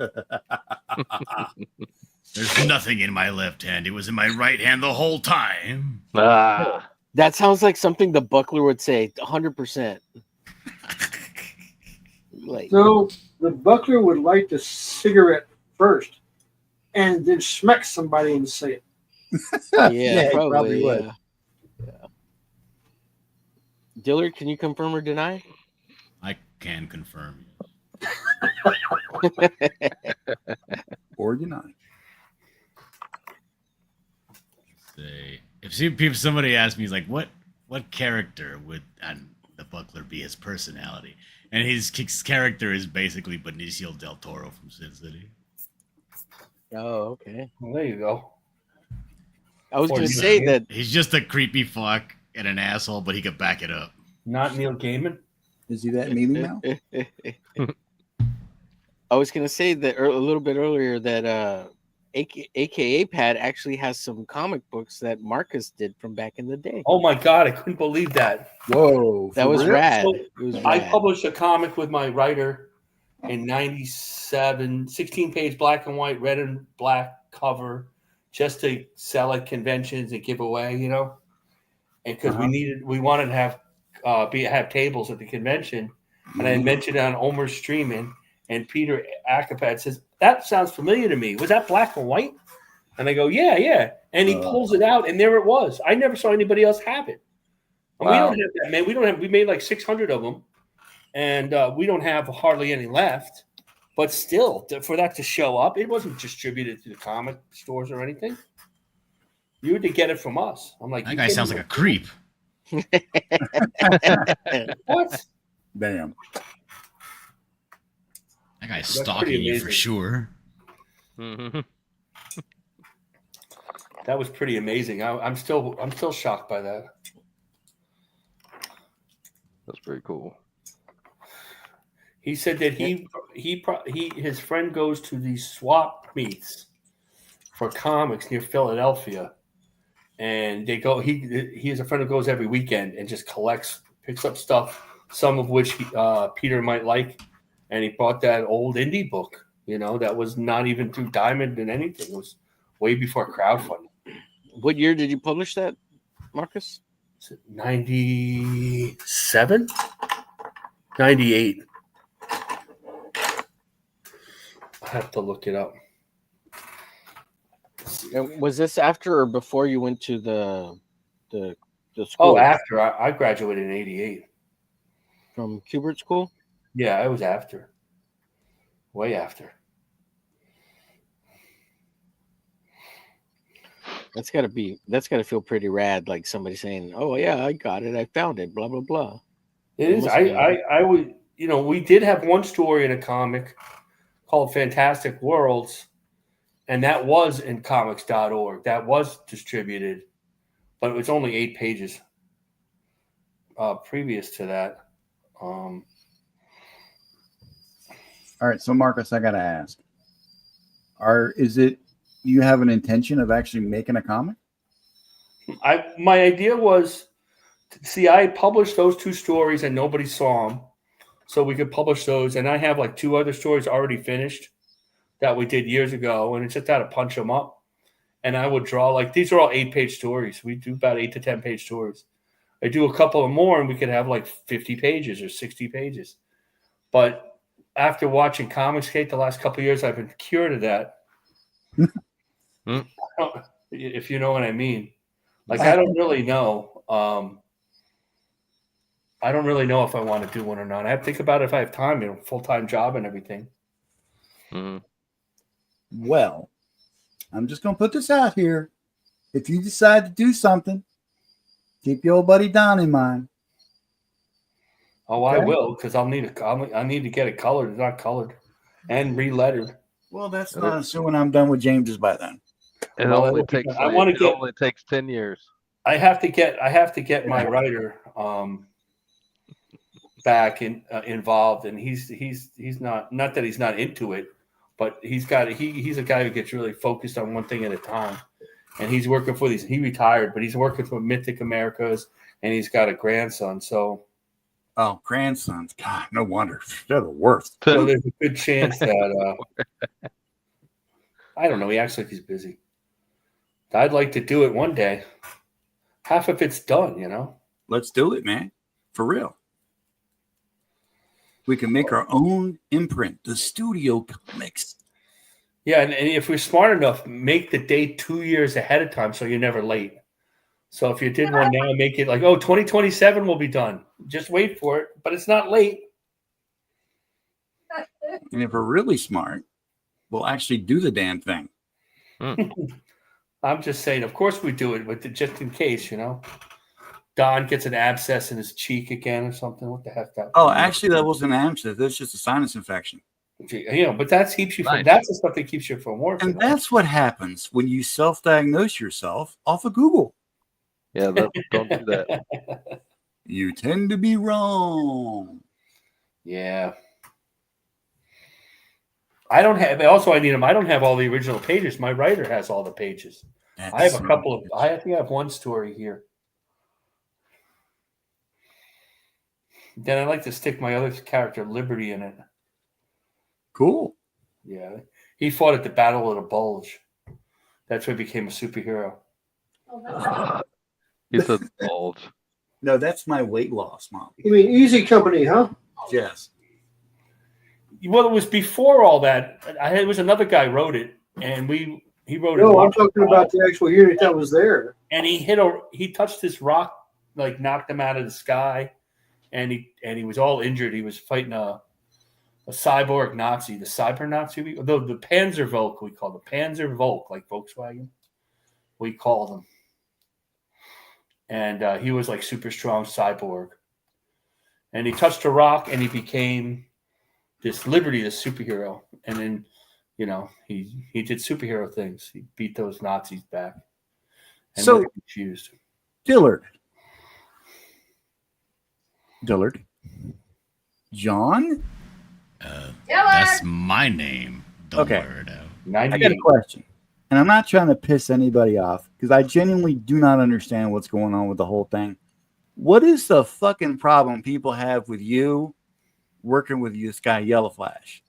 nothing in my left hand. It was in my right hand the whole time. That sounds like something the buckler would say. 100%. Like, So the buckler would light the cigarette first and then smack somebody and say it. yeah, probably would. Yeah. Dillard, can you confirm or deny? I can confirm. Or deny. Say, if somebody asked me, he's like, what character would the buckler be his personality? And his character is basically Benicio del Toro from Sin City. Oh, okay. Well, there you go. I was going to say that he's just a creepy fuck and an asshole, but he could back it up. Not Neil Gaiman. Is he that meme now? I was going to say that a little bit earlier that AKA Pad actually has some comic books that Marcus did from back in the day. Oh my god, I couldn't believe that. Whoa. That was rad. So, It was I rad. published a comic with my writer in 97, 16-page black and white, red and black cover, just to sell at conventions and give away, you know? And because we wanted to have tables at the convention, and I mentioned it on Omer's streaming, and Peter Acapad says, "That sounds familiar to me. Was that black and white?" And I go, yeah. And he pulls it out, and there it was. I never saw anybody else have it. And we don't have that, man. We made like 600 of them, and we don't have hardly any left. But still, for that to show up, it wasn't distributed to the comic stores or anything. You had to get it from us. I'm like, that guy sounds like a creep. What? Damn. That guy's That's stalking pretty you for amazing. sure. Mm-hmm. That was pretty amazing. I'm still shocked by that. That's pretty cool. He said that his friend goes to these swap meets for comics near Philadelphia, and they go. He has a friend who goes every weekend and just picks up stuff, some of which Peter might like, and he bought that old indie book. That was not even through Diamond and anything. It was way before crowdfunding. What year did you publish that, Marcus? 97? 98. I have to look it up. And was this after or before you went to the school? Oh, after. I graduated in 88. From Kubert School? Yeah, I was after. Way after. That's gotta feel pretty rad, like somebody saying, "Oh yeah, I got it, I found it," blah blah blah. It is. I would. We did have one story in a comic called Fantastic Worlds, and that was in comics.org. That was distributed, but it was only 8 pages. Previous to that. All right, so Marcus, I gotta ask: you have an intention of actually making a comic? My idea was, I published those 2 stories and nobody saw them, so we could publish those. And I have like 2 other stories already finished that we did years ago, and it's just how to punch them up. And I would draw these are all 8-page stories. We do about 8 to 10-page stories. I do a couple of more, and we could have like 50 pages or 60 pages. But after watching Comicsgate the last couple of years, I've been cured of that. If you know what I mean. I don't really know. I don't really know if I want to do one or not. I have to think about it if I have time, full-time job and everything. Mm-hmm. Well, I'm just going to put this out here. If you decide to do something, keep your old buddy Don in mind. Oh, okay. I will, because I need to get it colored. It's not colored and re-lettered. Well, that's not assuming I'm done with James's by then. It only takes 10 years. I have to get my writer back involved, and he's not that he's not into it, but he's a guy who gets really focused on one thing at a time. And he's working for he retired, but he's working for Mythic Americas, and he's got a grandson. So, grandsons, God, no wonder they're the worst. So there's a good chance that I don't know. He acts like he's busy. I'd like to do it one day. Half of it's done, Let's do it, man. For real. We can make our own imprint, the Studio Comics. Yeah, and if we're smart enough, make the date 2 years ahead of time so you're never late. So if you did one now, make it 2027 will be done. Just wait for it, but it's not late. And if we're really smart, we'll actually do the damn thing. I'm just saying, of course we do it, but just in case, Don gets an abscess in his cheek again or something. What the heck? Actually, that wasn't an abscess. That's just a sinus infection. But that keeps you from. That's the stuff that keeps you from working. And that's what happens when you self-diagnose yourself off of Google. Yeah, don't do that. You tend to be wrong. Yeah. I don't have. Also, I need them. I don't have all the original pages. My writer has all the pages. I have a couple of. I think I have one story here. Then I like to stick my other character, Liberty, in it. Cool. Yeah, he fought at the Battle of the Bulge. That's where he became a superhero. He said bulge. No, that's my weight loss, Mom. You mean Easy Company, huh? Yes. Well, it was before all that. It was another guy wrote it, and he wrote it. No, I'm talking about the actual unit that was there. And he touched this rock, knocked him out of the sky, and he was all injured. He was fighting a cyborg Nazi, the cyber Nazi, the Panzer Volk, we call the Panzer Volk, like Volkswagen. We call them. And he was super strong cyborg. And he touched a rock and he became this Liberty, this superhero, and then he did superhero things. He beat those Nazis back. And So confused. Dillard, John. That's my name. Don't Okay. wear it out. I got a question, and I'm not trying to piss anybody off because I genuinely do not understand what's going on with the whole thing. What is the fucking problem people have with you working with this guy Yellow Flash?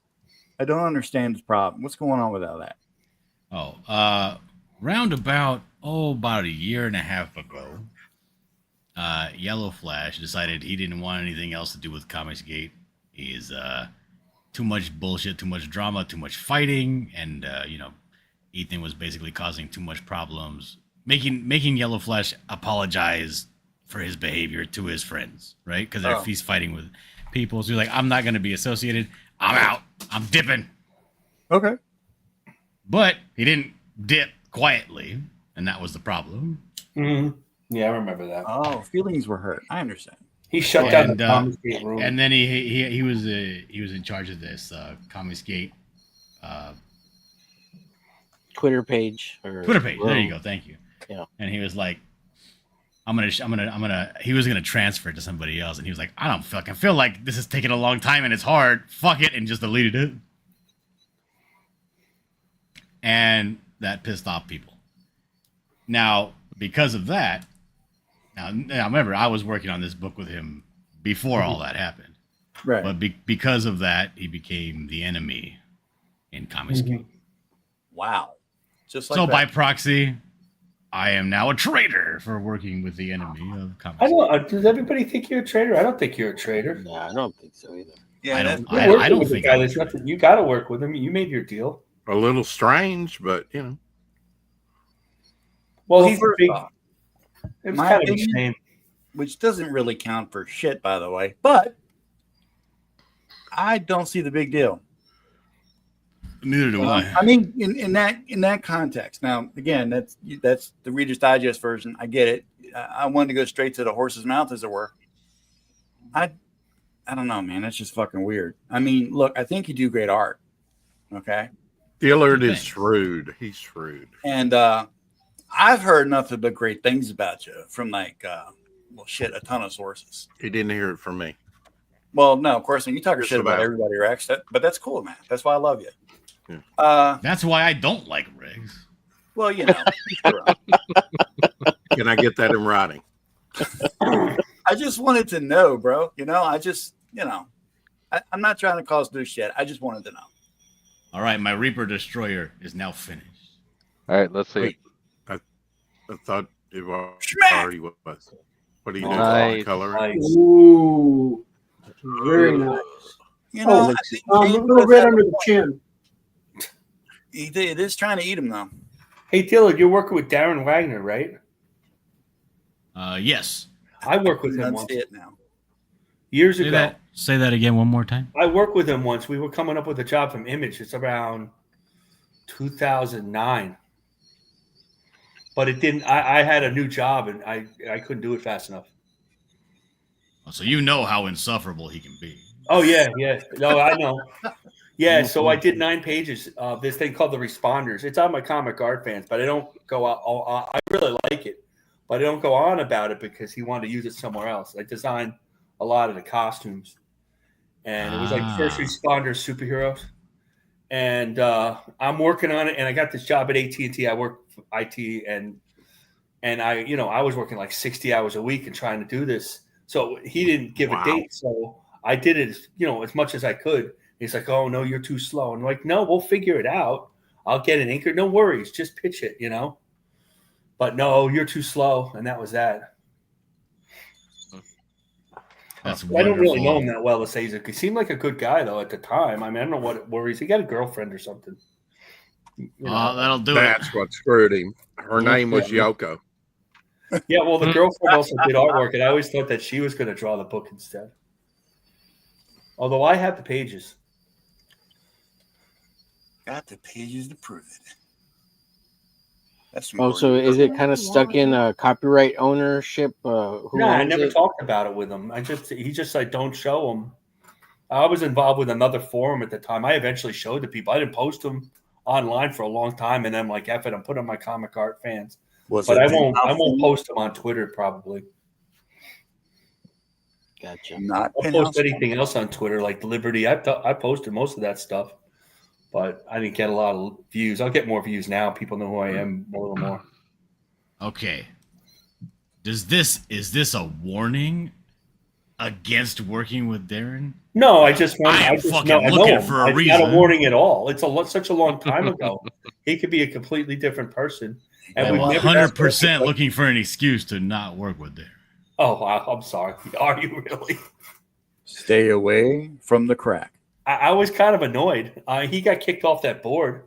I don't understand this problem. What's going on with all that? Round about a year and a half ago, Yellow Flash decided he didn't want anything else to do with Comicsgate. He is too much bullshit, too much drama, too much fighting, and Ethan was basically causing too much problems, making Yellow Flash apologize for his behavior to his friends, right? Because if he's fighting with people, so he's like, I'm not going to be associated. I'm out. I'm dipping. Okay. But he didn't dip quietly, and that was the problem. Mm-hmm. Yeah, I remember that. Oh, feelings were hurt. I understand. He shut down the Comicsgate room, and then he was in charge of this Comicsgate Twitter page. There you go. Thank you. Yeah. And he was like, he was gonna transfer it to somebody else, and he was like, I don't fucking feel like this is taking a long time and it's hard. Fuck it, and just deleted it. And that pissed off people. Now, because of that, now remember, I was working on this book with him before all that happened. Right. But because of that, he became the enemy in Comicsgate. Wow. Just like so that. by proxy, I am now a traitor for working with the enemy of Comicsgate. I don't. Does everybody think you're a traitor? I don't think you're a traitor. No, I don't think so either. Yeah, I don't think there's nothing. You got to work with him. You made your deal. A little strange, but Well, he's first big. off, It was my kind of opinion, insane. which doesn't really count for shit, by the way. But I don't see the big deal. Neither do I. I mean, in that context. Now, again, that's the Reader's Digest version. I get it. I wanted to go straight to the horse's mouth, as it were. I don't know, man. That's just fucking weird. I mean, look, I think you do great art. Okay. Dillard is shrewd. He's shrewd. And I've heard nothing but great things about you from a ton of sources. He didn't hear it from me. Well, no, of course, you talk Just shit about about. everybody, Rex. But that's cool, man. That's why I love you. Yeah. That's why I don't like Riggs. Well, Can I get that in writing? I just wanted to know, bro. I'm not trying to cause new shit. I just wanted to know. All right, my Reaper Destroyer is now finished. All right, let's see. Wait, I thought it was already was. What do you do? Nice. Color? Ooh, very nice. I think A little red under the chin. It is trying to eat him, though. Hey, Dillard, you're working with Darren Wagner, right? Yes. I work with him Let's once. see it now. Years ago. Say that again one more time. I worked with him once. We were coming up with a job from Image. It's around 2009. But it didn't. I had a new job, and I couldn't do it fast enough. So you know how insufferable he can be. Oh, yeah. No, I know. Yeah, so I did 9 pages of this thing called The Responders. It's on my Comic Art Fans, but I don't go out. I really like it, but I don't go on about it because he wanted to use it somewhere else. I designed a lot of the costumes, and it was like first responders, superheroes. And I'm working on it, and I got this job at AT&T. I work for IT, and I was working like 60 hours a week and trying to do this. So he didn't give a date, so I did it, as much as I could. He's like, "Oh no, you're too slow." I'm like, "No, we'll figure it out. I'll get an anchor. No worries, just pitch it, But no, you're too slow, and that was that. That's I don't really know him that well to say he seemed like a good guy though at the time. I mean, I don't know what worries. He got a girlfriend or something. That'll do That's what screwed him. Her name was Yoko. Yeah, well, the girlfriend also did artwork, and I always thought that she was going to draw the book instead. Although I have the pages. Got the pages to prove it. That's so is it kind of stuck in copyright ownership? No, I never talked about it with him. He just like, don't show him. I was involved with another forum at the time. I eventually showed to people. I didn't post them online for a long time, and then like, F it, I'm putting my comic art fans. But I won't post them on Twitter probably. Gotcha. Not I'll post anything else on Twitter like Liberty. I posted most of that stuff, but I didn't get a lot of views. I'll get more views now. People know who I am a little more. Okay. Is this a warning against working with Darren? No, I just I am fucking looking for a reason. It's not a warning at all. It's such a long time ago. He could be a completely different person. And I'm we've 100% looking for an excuse to not work with Darren. Oh, I'm sorry. Are you really? Stay away from the crack. I was kind of annoyed. He got kicked off that board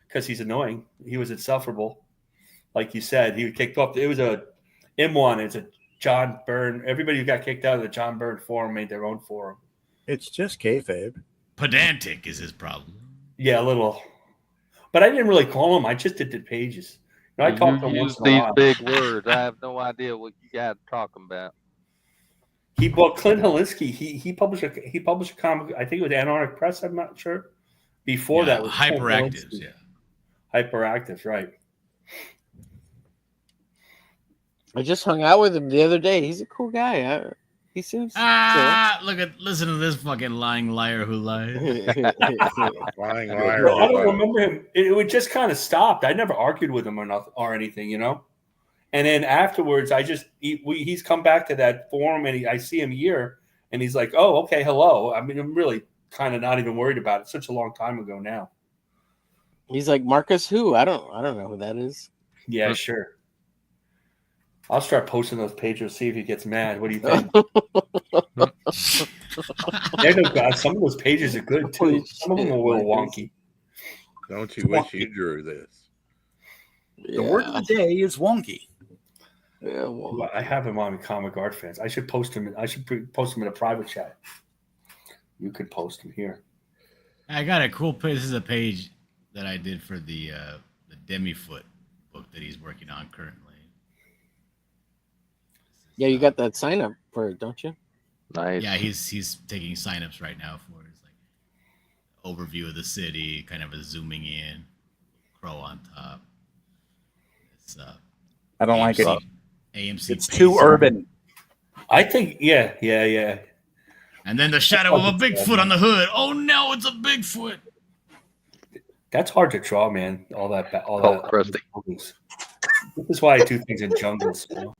because he's annoying. He was insufferable. Like you said, he was kicked off. It was a M1. It's a John Byrne. Everybody who got kicked out of the John Byrne forum made their own forum. It's just kayfabe. Pedantic is his problem. Yeah, a little. But I didn't really call him. I just did the pages. You know, I talked to him once in a these while. big words. I have no idea what you guys are talking about. Clint Helinski. He published a comic. I think it was Anarchic Press. I'm not sure. Before that was Hyperactives. Yeah, Hyperactives, right? I just hung out with him the other day. He's a cool guy. He seems. Listen to this fucking lying liar who lies. Lying liar. I don't remember him. It just kind of stopped. I never argued with him or anything, you know. And then afterwards, he's come back to that forum, and I see him here, and he's like, "Oh, okay, hello." I mean, I'm really kind of not even worried about it. It's such a long time ago now. He's like Marcus who? I don't know who that is. Yeah, sure. I'll start posting those pages, see if he gets mad. What do you think? Some of those pages are good too. Some of them are a little wonky. Don't you wish you drew this? The word of the day is wonky. Yeah, well, I have him on Comic Art Fans. I should post him. I should post him in a private chat. You could post him here. I got a cool page. This is a page that I did for the Demifoot book that he's working on currently. yeah, you got that sign up for it, don't you? Nice. Yeah, he's taking signups right now for his like overview of the city, kind of a zooming in, crow on top. It's I don't like it. AMC. It's too urban. I think, yeah. And then the shadow of a Bigfoot on the hood. Oh no, it's a Bigfoot. That's hard to draw, man. All that. Crusty. This is why I do things in jungles. You know?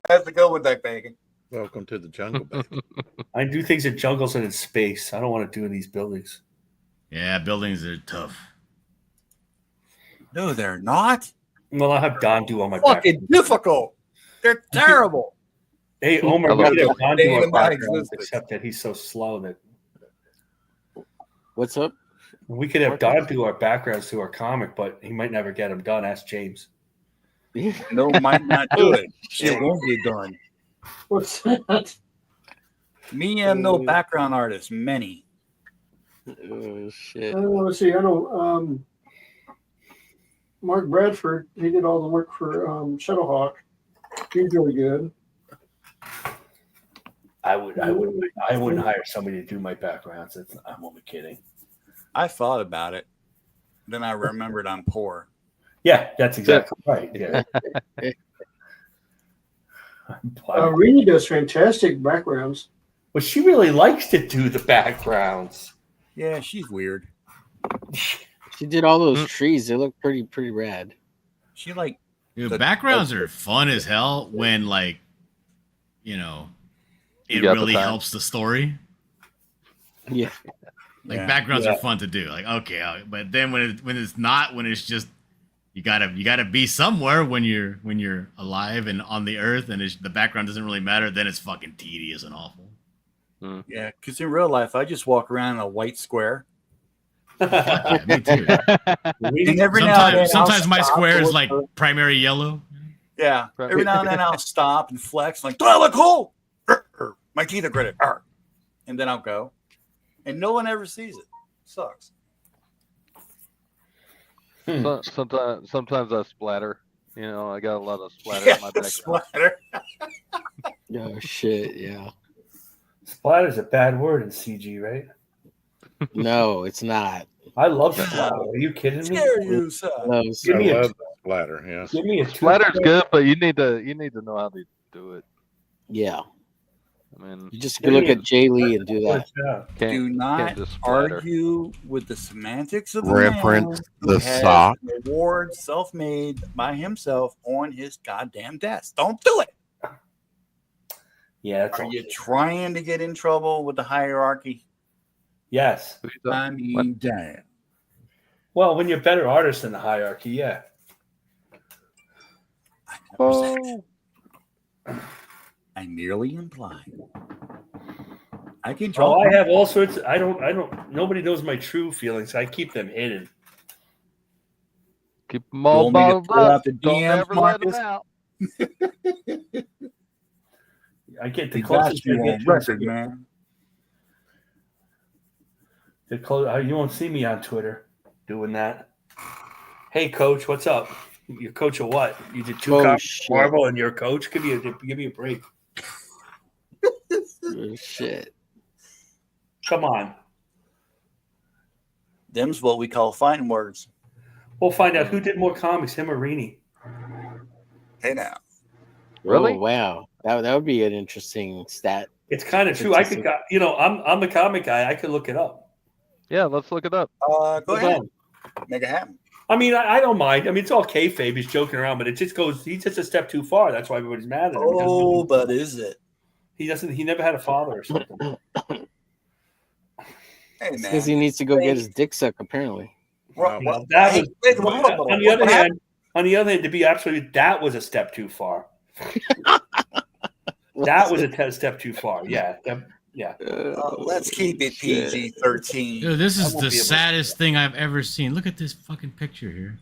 How's it go with that bacon? Welcome to the jungle, baby. I do things in jungles and in space. I don't want to do in these buildings. Yeah, buildings are tough. No, they're not. Well, I'll have Don do all my fucking difficult. They're terrible. Hey, Omar, we could have Don do our backgrounds, except that he's so slow that. What's up? We could have Don do our backgrounds to our comic, but he might never get them done. Ask James. No, might not do it. It won't get done. What's that? Me am no background artist. Many. Oh shit. Let's see. I know Mark Bradford. He did all the work for Shadowhawk. He's really good. I wouldn't hire somebody to do my backgrounds. I'm only kidding. I thought about it. Then I remembered I'm poor. Yeah, that's exactly right. Yeah. Rini does fantastic backgrounds. But she really likes to do the backgrounds. Yeah, she's weird. She did all those trees. They look pretty rad. She like Dude, backgrounds are fun as hell when it really helps the story. Yeah. Backgrounds are fun to do. Like, okay, but then when it's not, when it's just you gotta be somewhere when you're alive and on the earth, and the background doesn't really matter. Then it's fucking tedious and awful. Yeah, because in real life, I just walk around in a white square. Yeah, me too. And every now and then sometimes I'll my stop square to is look like for- primary yellow. Yeah, every now and then I'll stop and flex, like, do I look cool? My teeth are gritted. And then I'll go. And no one ever sees it. Sucks. Sometimes I splatter. I got a lot of splatter in my background. Splatter. Oh shit, yeah. Splatter's a bad word in CG, right? No, it's not. I love splatter. Are you kidding me? Scare you, son. No, I Give me a love the splatter. Yeah. give me a Splatter's good, but you need to know how to do it. yeah. I mean, You just look at Jay Lee and do that. can't, Do not can't just splatter. argue with the semantics of a Reference man who the has sock. an award self-made by himself on his goddamn desk. Don't do it. Yeah. That's Are all. you trying to get in trouble with the hierarchy? Yes. I mean, damn. Well, when you're better artists than the hierarchy, yeah. Oh, I merely implied. I can Oh, draw. I have all sorts. I don't. Nobody knows my true feelings. I keep them hidden. keep them You all want me to bottled throw up. out the Don't DMs, ever let them Marcus? out. I get the They closest got you I get on to record, it. man. You won't see me on Twitter doing that. Hey, coach, what's up? You're coach of what? You did 2 Oh, copies shit. of Marvel and you're coach? Give me a break. Oh, shit. Come on. Them's what we call fighting words. We'll find out who did more comics, him or Rini. Hey now. Really? Oh, wow. That would be an interesting stat. It's kind of true. I could, I'm the comic guy. I could look it up. Yeah, let's look it up. Go Hold ahead. on. Make it happen. I mean, I don't mind. I mean, it's all kayfabe. He's joking around, but it just goes. He's just a step too far. That's why everybody's mad at him. Oh, but is it? He doesn't. He never had a father or something. Hey, Because man. he needs to go get his dick sucked, apparently. Well, Well, that hey, was, wait, hold on, on the other hand, to be absolutely, that was a step too far. That was a step too far. Yeah. Yeah. Let's keep it PG-13. Dude, this I is won't the be able to- saddest thing I've ever seen. Look at this fucking picture here.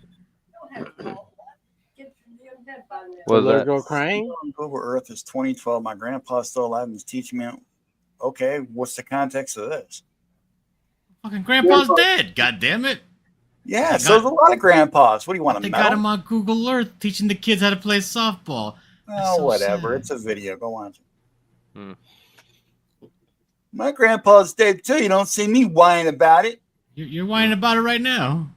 Was little that? girl crying? Google Earth is 2012. My grandpa's still alive and is teaching me. Okay, what's the context of this? Fucking grandpa's dead. God damn it. Yeah, They so there's got- a lot of grandpas. What do you want to They know? got him on Google Earth teaching the kids how to play softball. Oh, so whatever. sad. It's a video. Go watch it. Hmm. My grandpa's dead too. You don't see me whining about it. You're whining about it right now.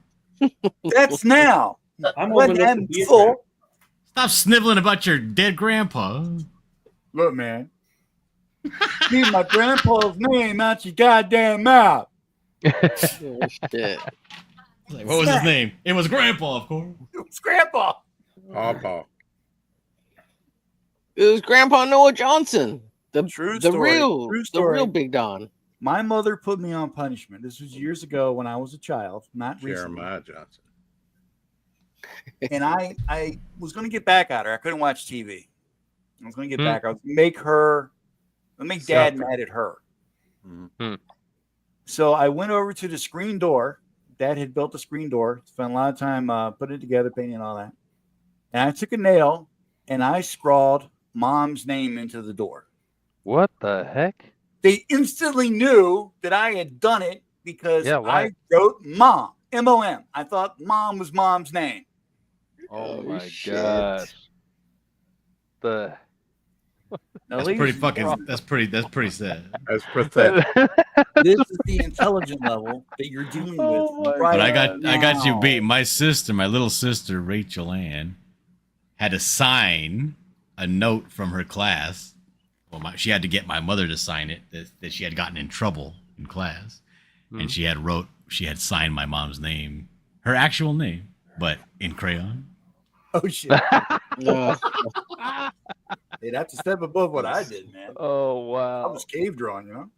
That's now. I'm When old enough to I'm be a full. Stop sniveling about your dead grandpa. Look, man. Keep my grandpa's name out your goddamn mouth. Oh, shit. Like, what was his name? It was Grandpa, of course. It was grandpa. Pawpaw. It was Grandpa Noah Johnson. The True the story. real True the story. real Big Don. My mother put me on punishment. This was years ago when I was a child, not recently. Jeremiah Johnson. And I was going to get back at her. I couldn't watch TV. I was going to get Hmm. back. I was going to make dad mad at her. Mhm. So I went over to the screen door. Dad had built a screen door. Spent a lot of time putting it together, painting and all that. And I took a nail and I scrawled Mom's name into the door. What the heck? They instantly knew that I had done it because Yeah, why? I wrote Mom, M-O-M. I thought Mom was Mom's name. Oh, Oh, my shit. gosh. The That's pretty fucking. That's pretty sad. That's pathetic. This is the intelligent level that you're dealing Oh with. my Right But I got you now. beat. My little sister Rachel Ann, had to sign a note from her class. Well, she had to get my mother to sign it that she had gotten in trouble in class, and she had signed my mom's name, her actual name, but in crayon. Oh shit! No. Hey, that's a step above what I did, man. Oh I wow. was cave drawing, you know.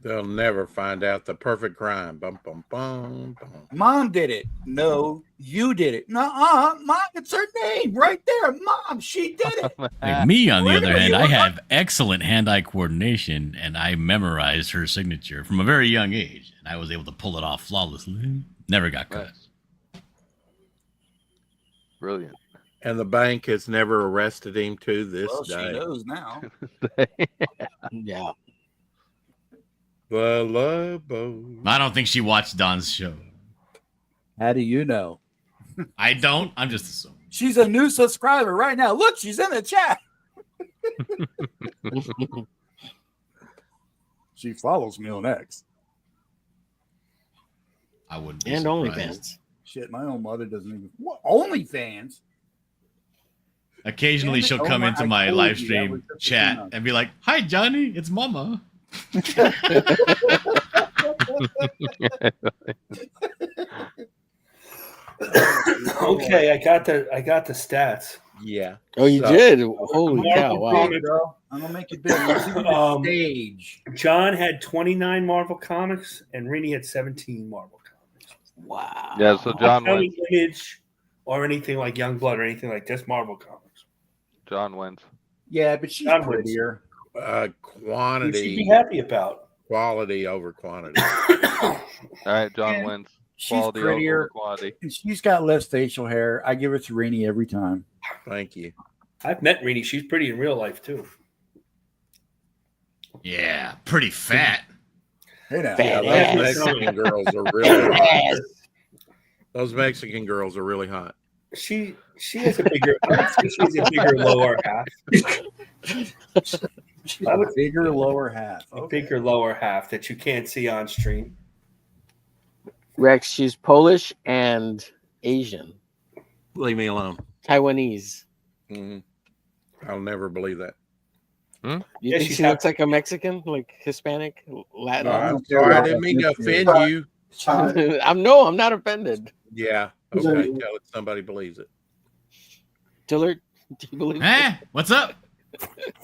They'll never find out the perfect crime. Bum, bum, bum, bum. Mom did it. No, you did it. Nuh-uh. Mom, it's her name right there. Mom, she did it. Like me, on the Wait a other minute, hand, you I want- have excellent hand-eye coordination, and I memorized her signature from a very young age, and I was able to pull it off flawlessly. Never got caught. Nice. Brilliant. And the bank has never arrested him to this Well, she day. knows now. Yeah. The love boat. I don't think she watched Don's show. How do you know? I don't. I'm just assuming. She's a new subscriber right now. Look, she's in the chat. She follows me on X. I wouldn't be And surprised. OnlyFans. Shit, my own mother doesn't even. What? OnlyFans? Occasionally, Damn it, she'll come Omar, into I my told live you that stream was just a chat turn-on. and be like, "Hi, Johnny, it's Mama." Okay, I got the stats. Yeah. Oh, you So- did? Holy cow! Marvel Wow. Comics. I'm gonna make it big. Let's see the stage. John had 29 Marvel comics, and Rini had 17 Marvel comics. Wow. Yeah, so John Not wins. counting Image or anything like Youngblood or anything like this. Marvel comics. John wins. Yeah, but she's John wins. prettier. You should be Quantity, happy about. quality over quantity. All right, John And wins. She's Quality prettier. over quantity. And she's got less facial hair. I give it to Rainey every time. Thank you. I've met Rini. She's pretty in real life too. Yeah, pretty fat. Hey now. Yeah, Fat those ass. Mexican girls are really hot. Those Mexican girls are really hot. She has a bigger. I would say she has a bigger lower half. She's a bigger lower half. A bigger lower half that you can't see on stream. Rex, she's Polish and Asian, Leave me alone. Taiwanese. Mhm. I'll never believe that. You Yeah, think she's she looks like a Mexican, like Hispanic, Latin? No, I'm don't care sorry. I about didn't mean to ethnicity. offend you. I'm not offended. Yeah. Okay. Tell it somebody believes it. Dillard, do you believe What's up?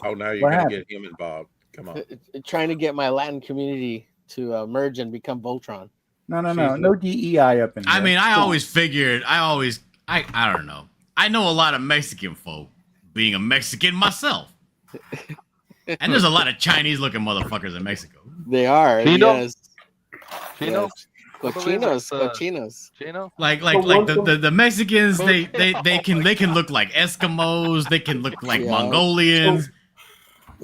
Oh, now you're What going to happened? get him involved. Come on. trying to get my Latin community to merge and become Voltron? No DEI up in here. I mean, I always figured. I don't know. I know a lot of Mexican folk, being a Mexican myself, and there's a lot of Chinese-looking motherfuckers in Mexico. They are. Chino? Yes. Chino? Yes. Cochinos. I believe Cochinos. Chino? Like the Mexicans, they can look like Eskimos. They can look like Yeah. Mongolians.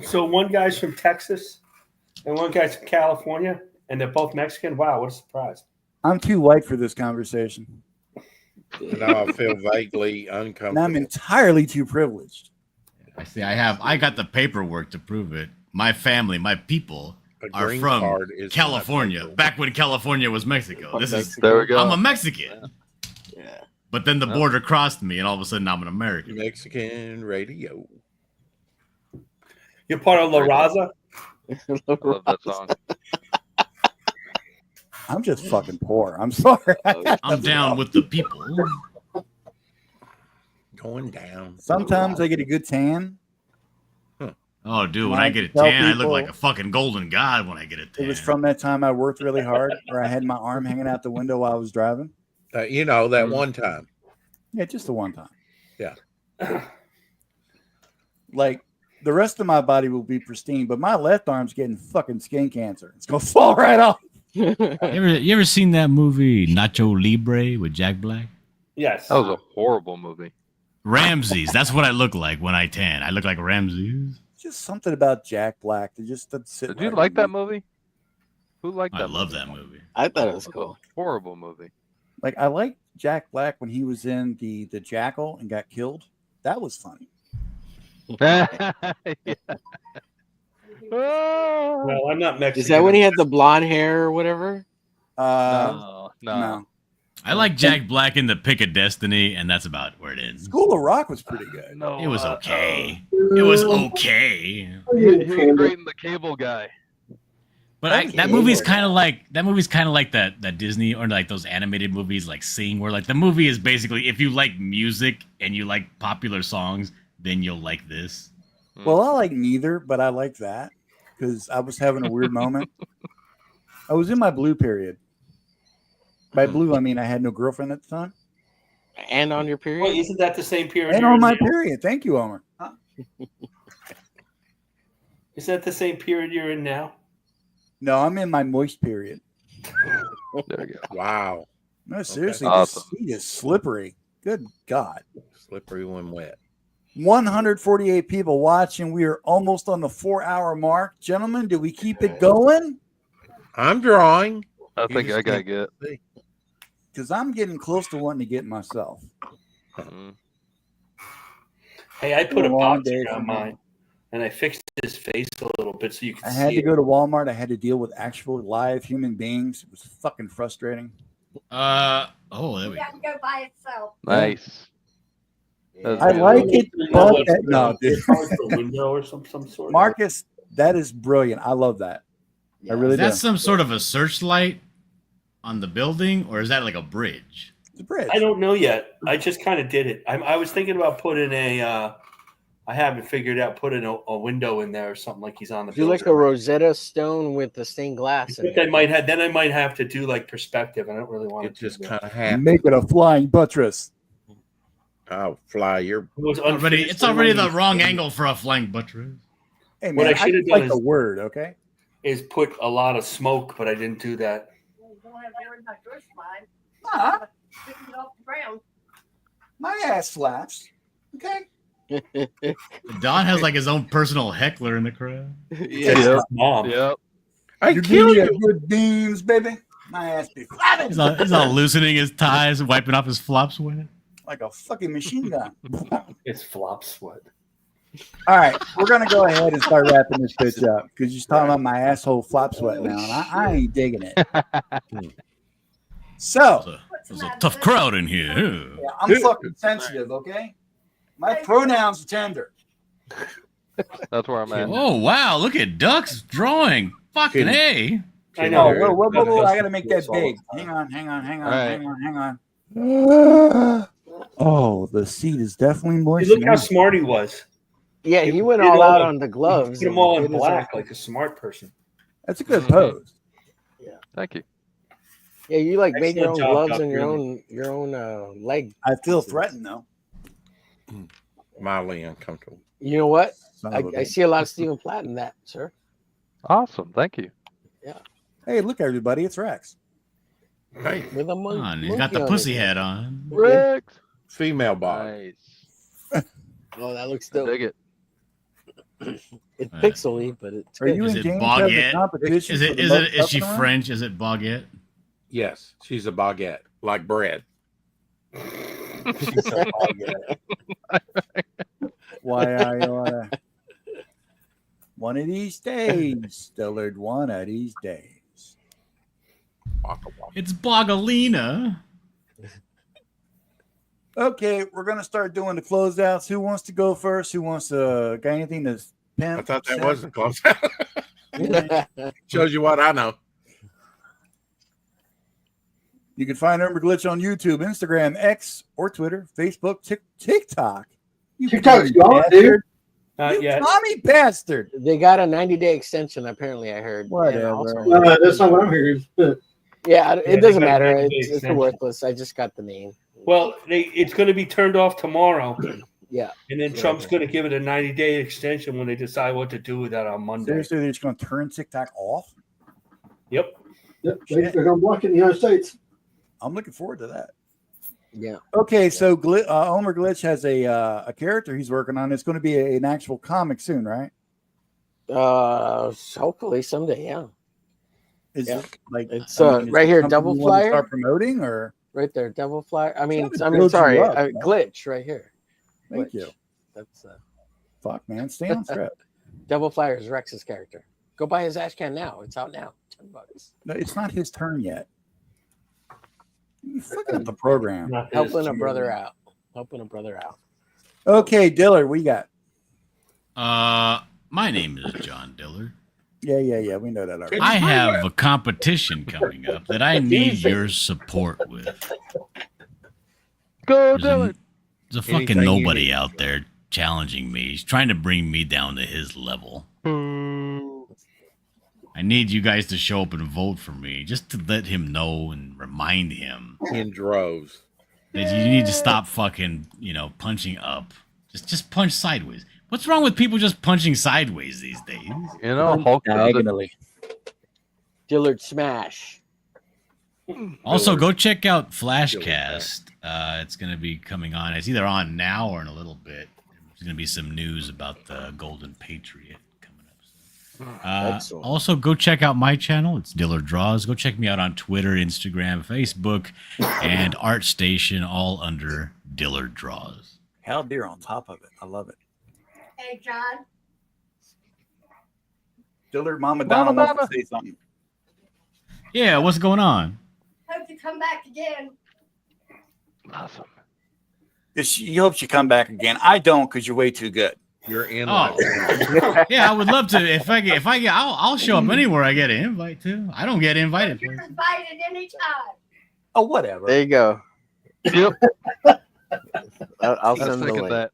So one guy's from Texas, and one guy's from California, and they're both Mexican. Wow, what a surprise! I'm too white for this conversation. Now I feel vaguely And I'm uncomfortable. entirely too privileged. I see. I got the paperwork to prove it. My family, my people A are green from card is California. not Back when California was Mexico. There we go. I'm a Mexican. Yeah. But then the border crossed me, and all of a sudden I'm an American. Mexican radio. You're part of La Raza. I love that song. I'm just fucking poor. I'm sorry. I'm down with the people. Going down. Sometimes I get a good tan. Oh, dude, when I I get a tell tan, I look people- like a fucking golden god when I get a tan. It was from that time I worked really hard, where I had my arm hanging out the window while I was driving. You know, that one time. Yeah, just the one time. Yeah. Like the rest of my body will be pristine, but my left arm's getting fucking skin cancer. It's gonna fall right off. You ever seen that movie Nacho Libre with Jack Black? Yes. That was a horrible movie. Ramses. That's what I look like when I tan. I look like Ramses. Just something about Jack Black that just doesn't sit. Did you right like with that me. movie? Who liked I that love movie? that movie. I thought it was cool. Horrible movie. Like I liked Jack Black when he was in the Jackal and got killed. That was funny. Yeah. Well, I'm not Mexican. Is that when he had the blonde hair or whatever? No. No. I like Jack Black in The Pick of Destiny, and that's about where it ends. School of Rock was pretty good. No. It was okay. It was okay. He was great in The Cable Guy. But that movie's kind of like that Disney or like those animated movies like Sing, where like the movie is basically if you like music and you like popular songs, then you'll like this. Well, I like neither, but I like that because I was having a weird moment. I was in my blue period. By blue, I mean I had no girlfriend at the time. And on your period? Well, isn't that the same period? And you're on in my now? period. Thank you, Omer. Is that the same period you're in now? No, I'm in my moist period. There we go. Wow. No, seriously, Awesome. this seat is slippery. Good God. Slippery when wet. 148 people watching. We are almost on the 4-hour mark. Gentlemen, do we keep it going? I'm drawing. I You think just I gotta can't get. see. Because I'm getting close to wanting to get myself. Mm. Hey, I put a Long box day on for me. mine, and I fixed his face a little bit so you can I see had to it. go to Walmart. I had to deal with actual live human beings. It was fucking frustrating. Oh, there we You have go. to go by itself. Nice. That's I like beautiful. it, but no, dude. A window or some sort. Marcus, that is brilliant. I love that. I really Is that do. some sort of a searchlight on the building, or is that like a bridge? It's a bridge. I don't know yet. I just kind of did it. I was thinking about putting a. I haven't figured out putting a window in there or something like he's on the. Do like a Rosetta Stone with the stained glass. I might have. Then I might have to do like perspective. I don't really want It to just do kind that. of happened. Make it a flying buttress. Oh, fly! You're It was It's already the wrong angle for a flank buttress. Hey, man, What I I should have just done like the is- word, okay? Is put a lot of smoke, but I didn't do that. You don't have to worry about your slide. Nah, Picking it off the ground. my ass slaps. Okay. Don has like his own personal heckler in the crowd. It's his mom. Yep. I You kill give me you. a good beans, baby. My ass be flapping He's all loosening his ties and wiping off his flop sweat. like a fucking machine gun. It's flop sweat. All right, we're gonna go ahead and start wrapping this bitch up because you're talking about my asshole flop sweat now, and I ain't digging it. So There's a tough crowd in here. yeah, I'm fucking sensitive, okay? My pronouns are tender. That's where I'm at. Oh wow, look at Duck's drawing. Fucking A. I Oh, know. whoa, I gotta make that big. Hang on. Right. Oh, the seat is definitely Hey, moist. look how smart he was. Yeah, he went Did all all out the- on the gloves. Put them all in and did his black own- like a smart person. That's a good pose. Thank you. Yeah, you like made your own Excellent job, gloves Doc, and really. your own leg. I feel threatened though. Mildly uncomfortable. You know what? Son of a I bitch. see a lot of Stephen Platt in that, sir. Awesome. Thank you. Hey, look, everybody, it's Rex. Hey, With a monkey. On, he's got the pussy head on. Rex. female bog. Nice. Oh, that looks I dope. dig it. It's pixely, but it's Are good. you Is and it James have the baguette? competition? Is for it? the Is most it? Is she up and around? French? Is it baguette? Yes, she's a baguette, like bread. Why I oughta. One of these days, Dillard. One of these days. Waka waka. It's Bogalina. Okay, we're gonna start doing the closeouts. Who wants to go first? Who wants to got anything to pimp? I thought that send? was the close. Shows you what I know. You can find Umber Glitch on YouTube, Instagram, X, or Twitter, Facebook, TikTok. You TikTok's Tommy gone, dude. bastard. Not You yet. Tommy bastard. They got a 90-day extension, apparently, I heard. And Whatever. also- That's not what I'm hearing. yeah, Yeah, it they doesn't got a matter. 90-day It's extension. worthless. I just got the name. Well, it's going to be turned off tomorrow, Yeah. and then Yeah, Trump's yeah. going to give it a 90-day extension when they decide what to do with that on Monday. Seriously, they're just gonna turn TikTok off? Yep. Yep, they're going to block it in the United States. I'm looking forward to that. Yeah. Okay, so Omer Glitch has a character he's working on. It's going to be an actual comic soon, right? Hopefully someday, yeah. Is Yeah. it like It's is right it here, something Devil you wanna Flyer. start promoting or? Right there, Devil Flyer. I mean, Trying to build sorry, you up, man. Glitch right here. Thank Glitch. you. That's Fuck, man, stay on script. Devil Flyer is Rex's character. Go buy his Ashcan now. It's out now. $10. No, it's not his turn yet. You fucking up the program. Not this Helping a year. brother out. Helping a brother out. Okay, Dillard, what you got? My name is John Dillard. Yeah. We know that already. I have a competition coming up that I need your support with. Go, There's Dylan. a fucking Anything you nobody need. out there challenging me. He's trying to bring me down to his level. I need you guys to show up and vote for me, just to let him know and remind him In droves. that you need to stop fucking, punching up. Just punch sideways. What's wrong with people just punching sideways these days? You know, Hulk does it. Dillard Smash. Also, go check out Flashcast. It's going to be coming on. It's either on now or in a little bit. There's going to be some news about the Golden Patriot coming up. Excellent. Also, go check out my channel. It's Dillard Draws. Go check me out on Twitter, Instagram, Facebook, and ArtStation, all under Dillard Draws. Hell deer on top of it. I love it. Hey, John. Dillard, Mama Donna wants to say something. Yeah, what's going on? Hope the you come back again. Awesome. She hopes you come back again. I don't, because you're way too good. You're in. Oh, yeah, I would love to. If I get, I'll show up anywhere I get an invite to. I don't get invited. You're invited anytime. Oh, whatever. There you go. Yep. I'll Let's send the think of link. that.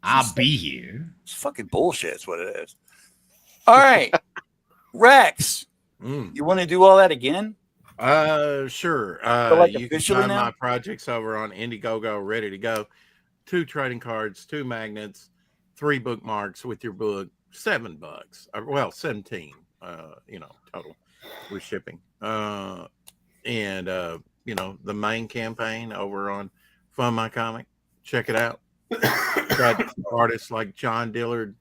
I'll be here. It's fucking bullshit. Is what it is. All right, Rex. You want to do all that again? Sure. like You can officially find now? my projects over on Indiegogo, ready to go. 2 trading cards, 2 magnets, 3 bookmarks with your book, $7. Well, 17. Total with shipping. The main campaign over on Fund My Comic. Check it out. Got artists like John Dillard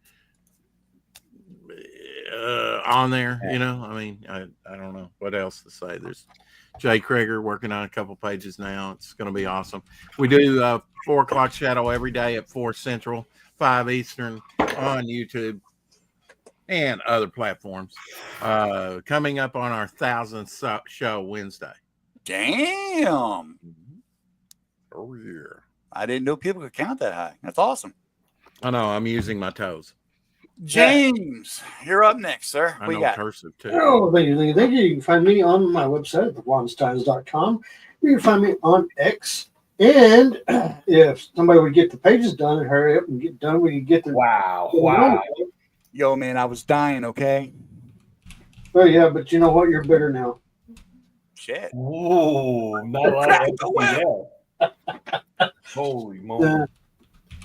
on there. I don't know what else to say. There's Jay Krieger working on a couple pages now. It's going to be awesome. We do 4 o'clock shadow every day at 4 Central, 5 Eastern on YouTube and other platforms. Coming up on our 1,000th show Wednesday. Damn. Oh, yeah. I didn't know people could count that high. That's awesome. I know. I'm using my toes. James, you're up next, sir. I What know you got? cursive too. Oh, thank you. You can find me on my website at thewandstyles.com. You can find me on X. And if somebody would get the pages done and hurry up and get done, we could get the Wow. Yo, man, I was dying, okay? Oh, yeah, but you know what? You're bitter now. Shit. Ooh, not a lot of Holy moly.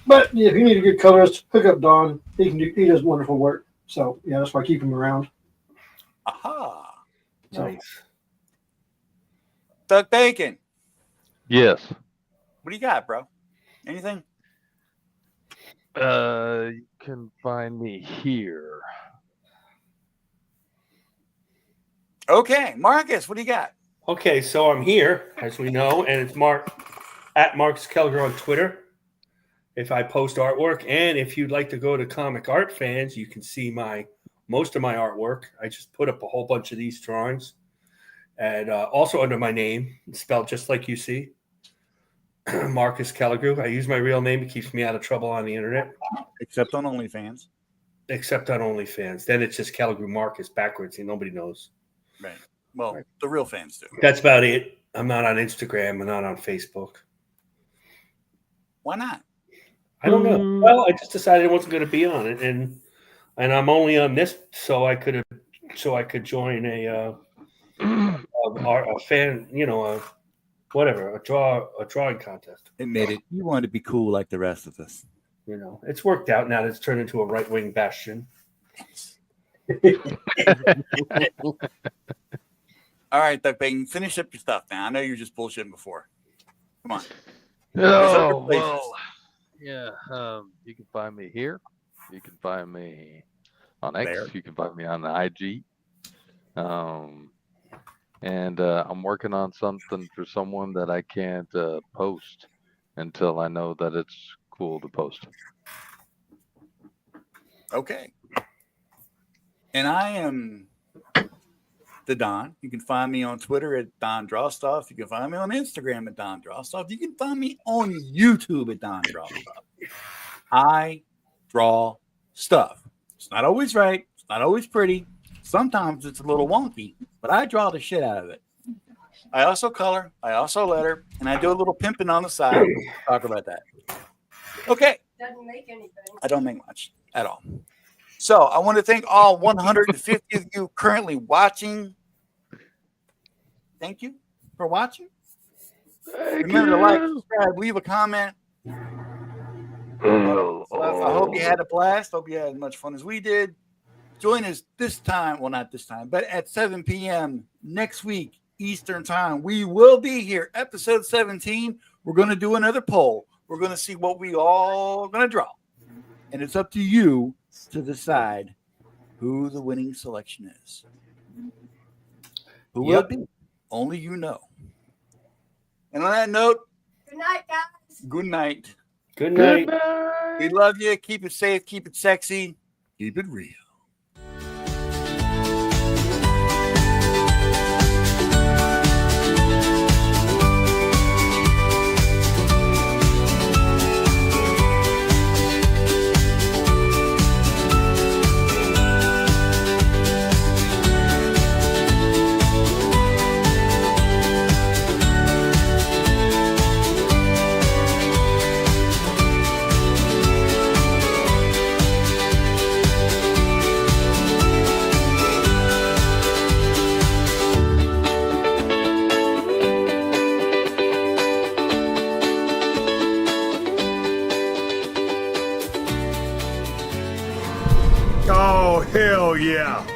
But if you need a good colorist, hook up Don. He does wonderful work. So yeah, that's why I keep him around. Aha. Nice. Doug Bacon, Yes. what do you got, bro? Anything? You can find me here. Okay, Marcus, what do you got? Okay, so I'm here, as we know, and it's at Marcus Kelger on Twitter. If I post artwork, and if you'd like to go to Comic Art Fans, you can see most of my artwork. I just put up a whole bunch of these drawings, and also under my name, spelled just like you see, Marcus Kelger. I use my real name; it keeps me out of trouble on the internet. Except on OnlyFans. Except on OnlyFans, then it's just Kelger Marcus backwards, and nobody knows. Right. Well, the real fans do. That's about it. I'm not on Instagram. I'm not on Facebook. Why not? I don't know. Well, I just decided I wasn't going to be on it, and I'm only on this so I could join a fan, a drawing contest. Admit it. You wanted to be cool like the rest of us. It's worked out now that it's turned into a right wing bastion. All right, Doug Bacon, finish up your stuff, man. I know you were just bullshitting before. Come on. Oh, well, yeah. You can find me here. You can find me on X. There. You can find me on the IG. And I'm working on something for someone that I can't post until I know that it's cool to post. Okay. And I am the Don. You can find me on Twitter at Don Drawstuff. You can find me on Instagram at Don Drawstuff. You can find me on YouTube at Don Drawstuff. I draw stuff. It's not always right. It's not always pretty. Sometimes it's a little wonky, but I draw the shit out of it. I also color. I also letter, and I do a little pimping on the side. We'll talk about that. Okay. Doesn't make anything. I don't make much at all. So I want to thank all 150 of you currently watching. Thank you for watching. Remember to like, subscribe, leave a comment. So I hope you had a blast. Hope you had as much fun as we did. Join us this time. Well, not this time, but at 7 p.m. next week, Eastern time. We will be here. Episode 17. We're going to do another poll. We're going to see what we all going to draw. And it's up to you to decide who the winning selection is. Who will it be? Only you know. And on that note, Good night, guys. good night. Good night. We love you. Keep it safe. Keep it sexy. Keep it real. Hell yeah.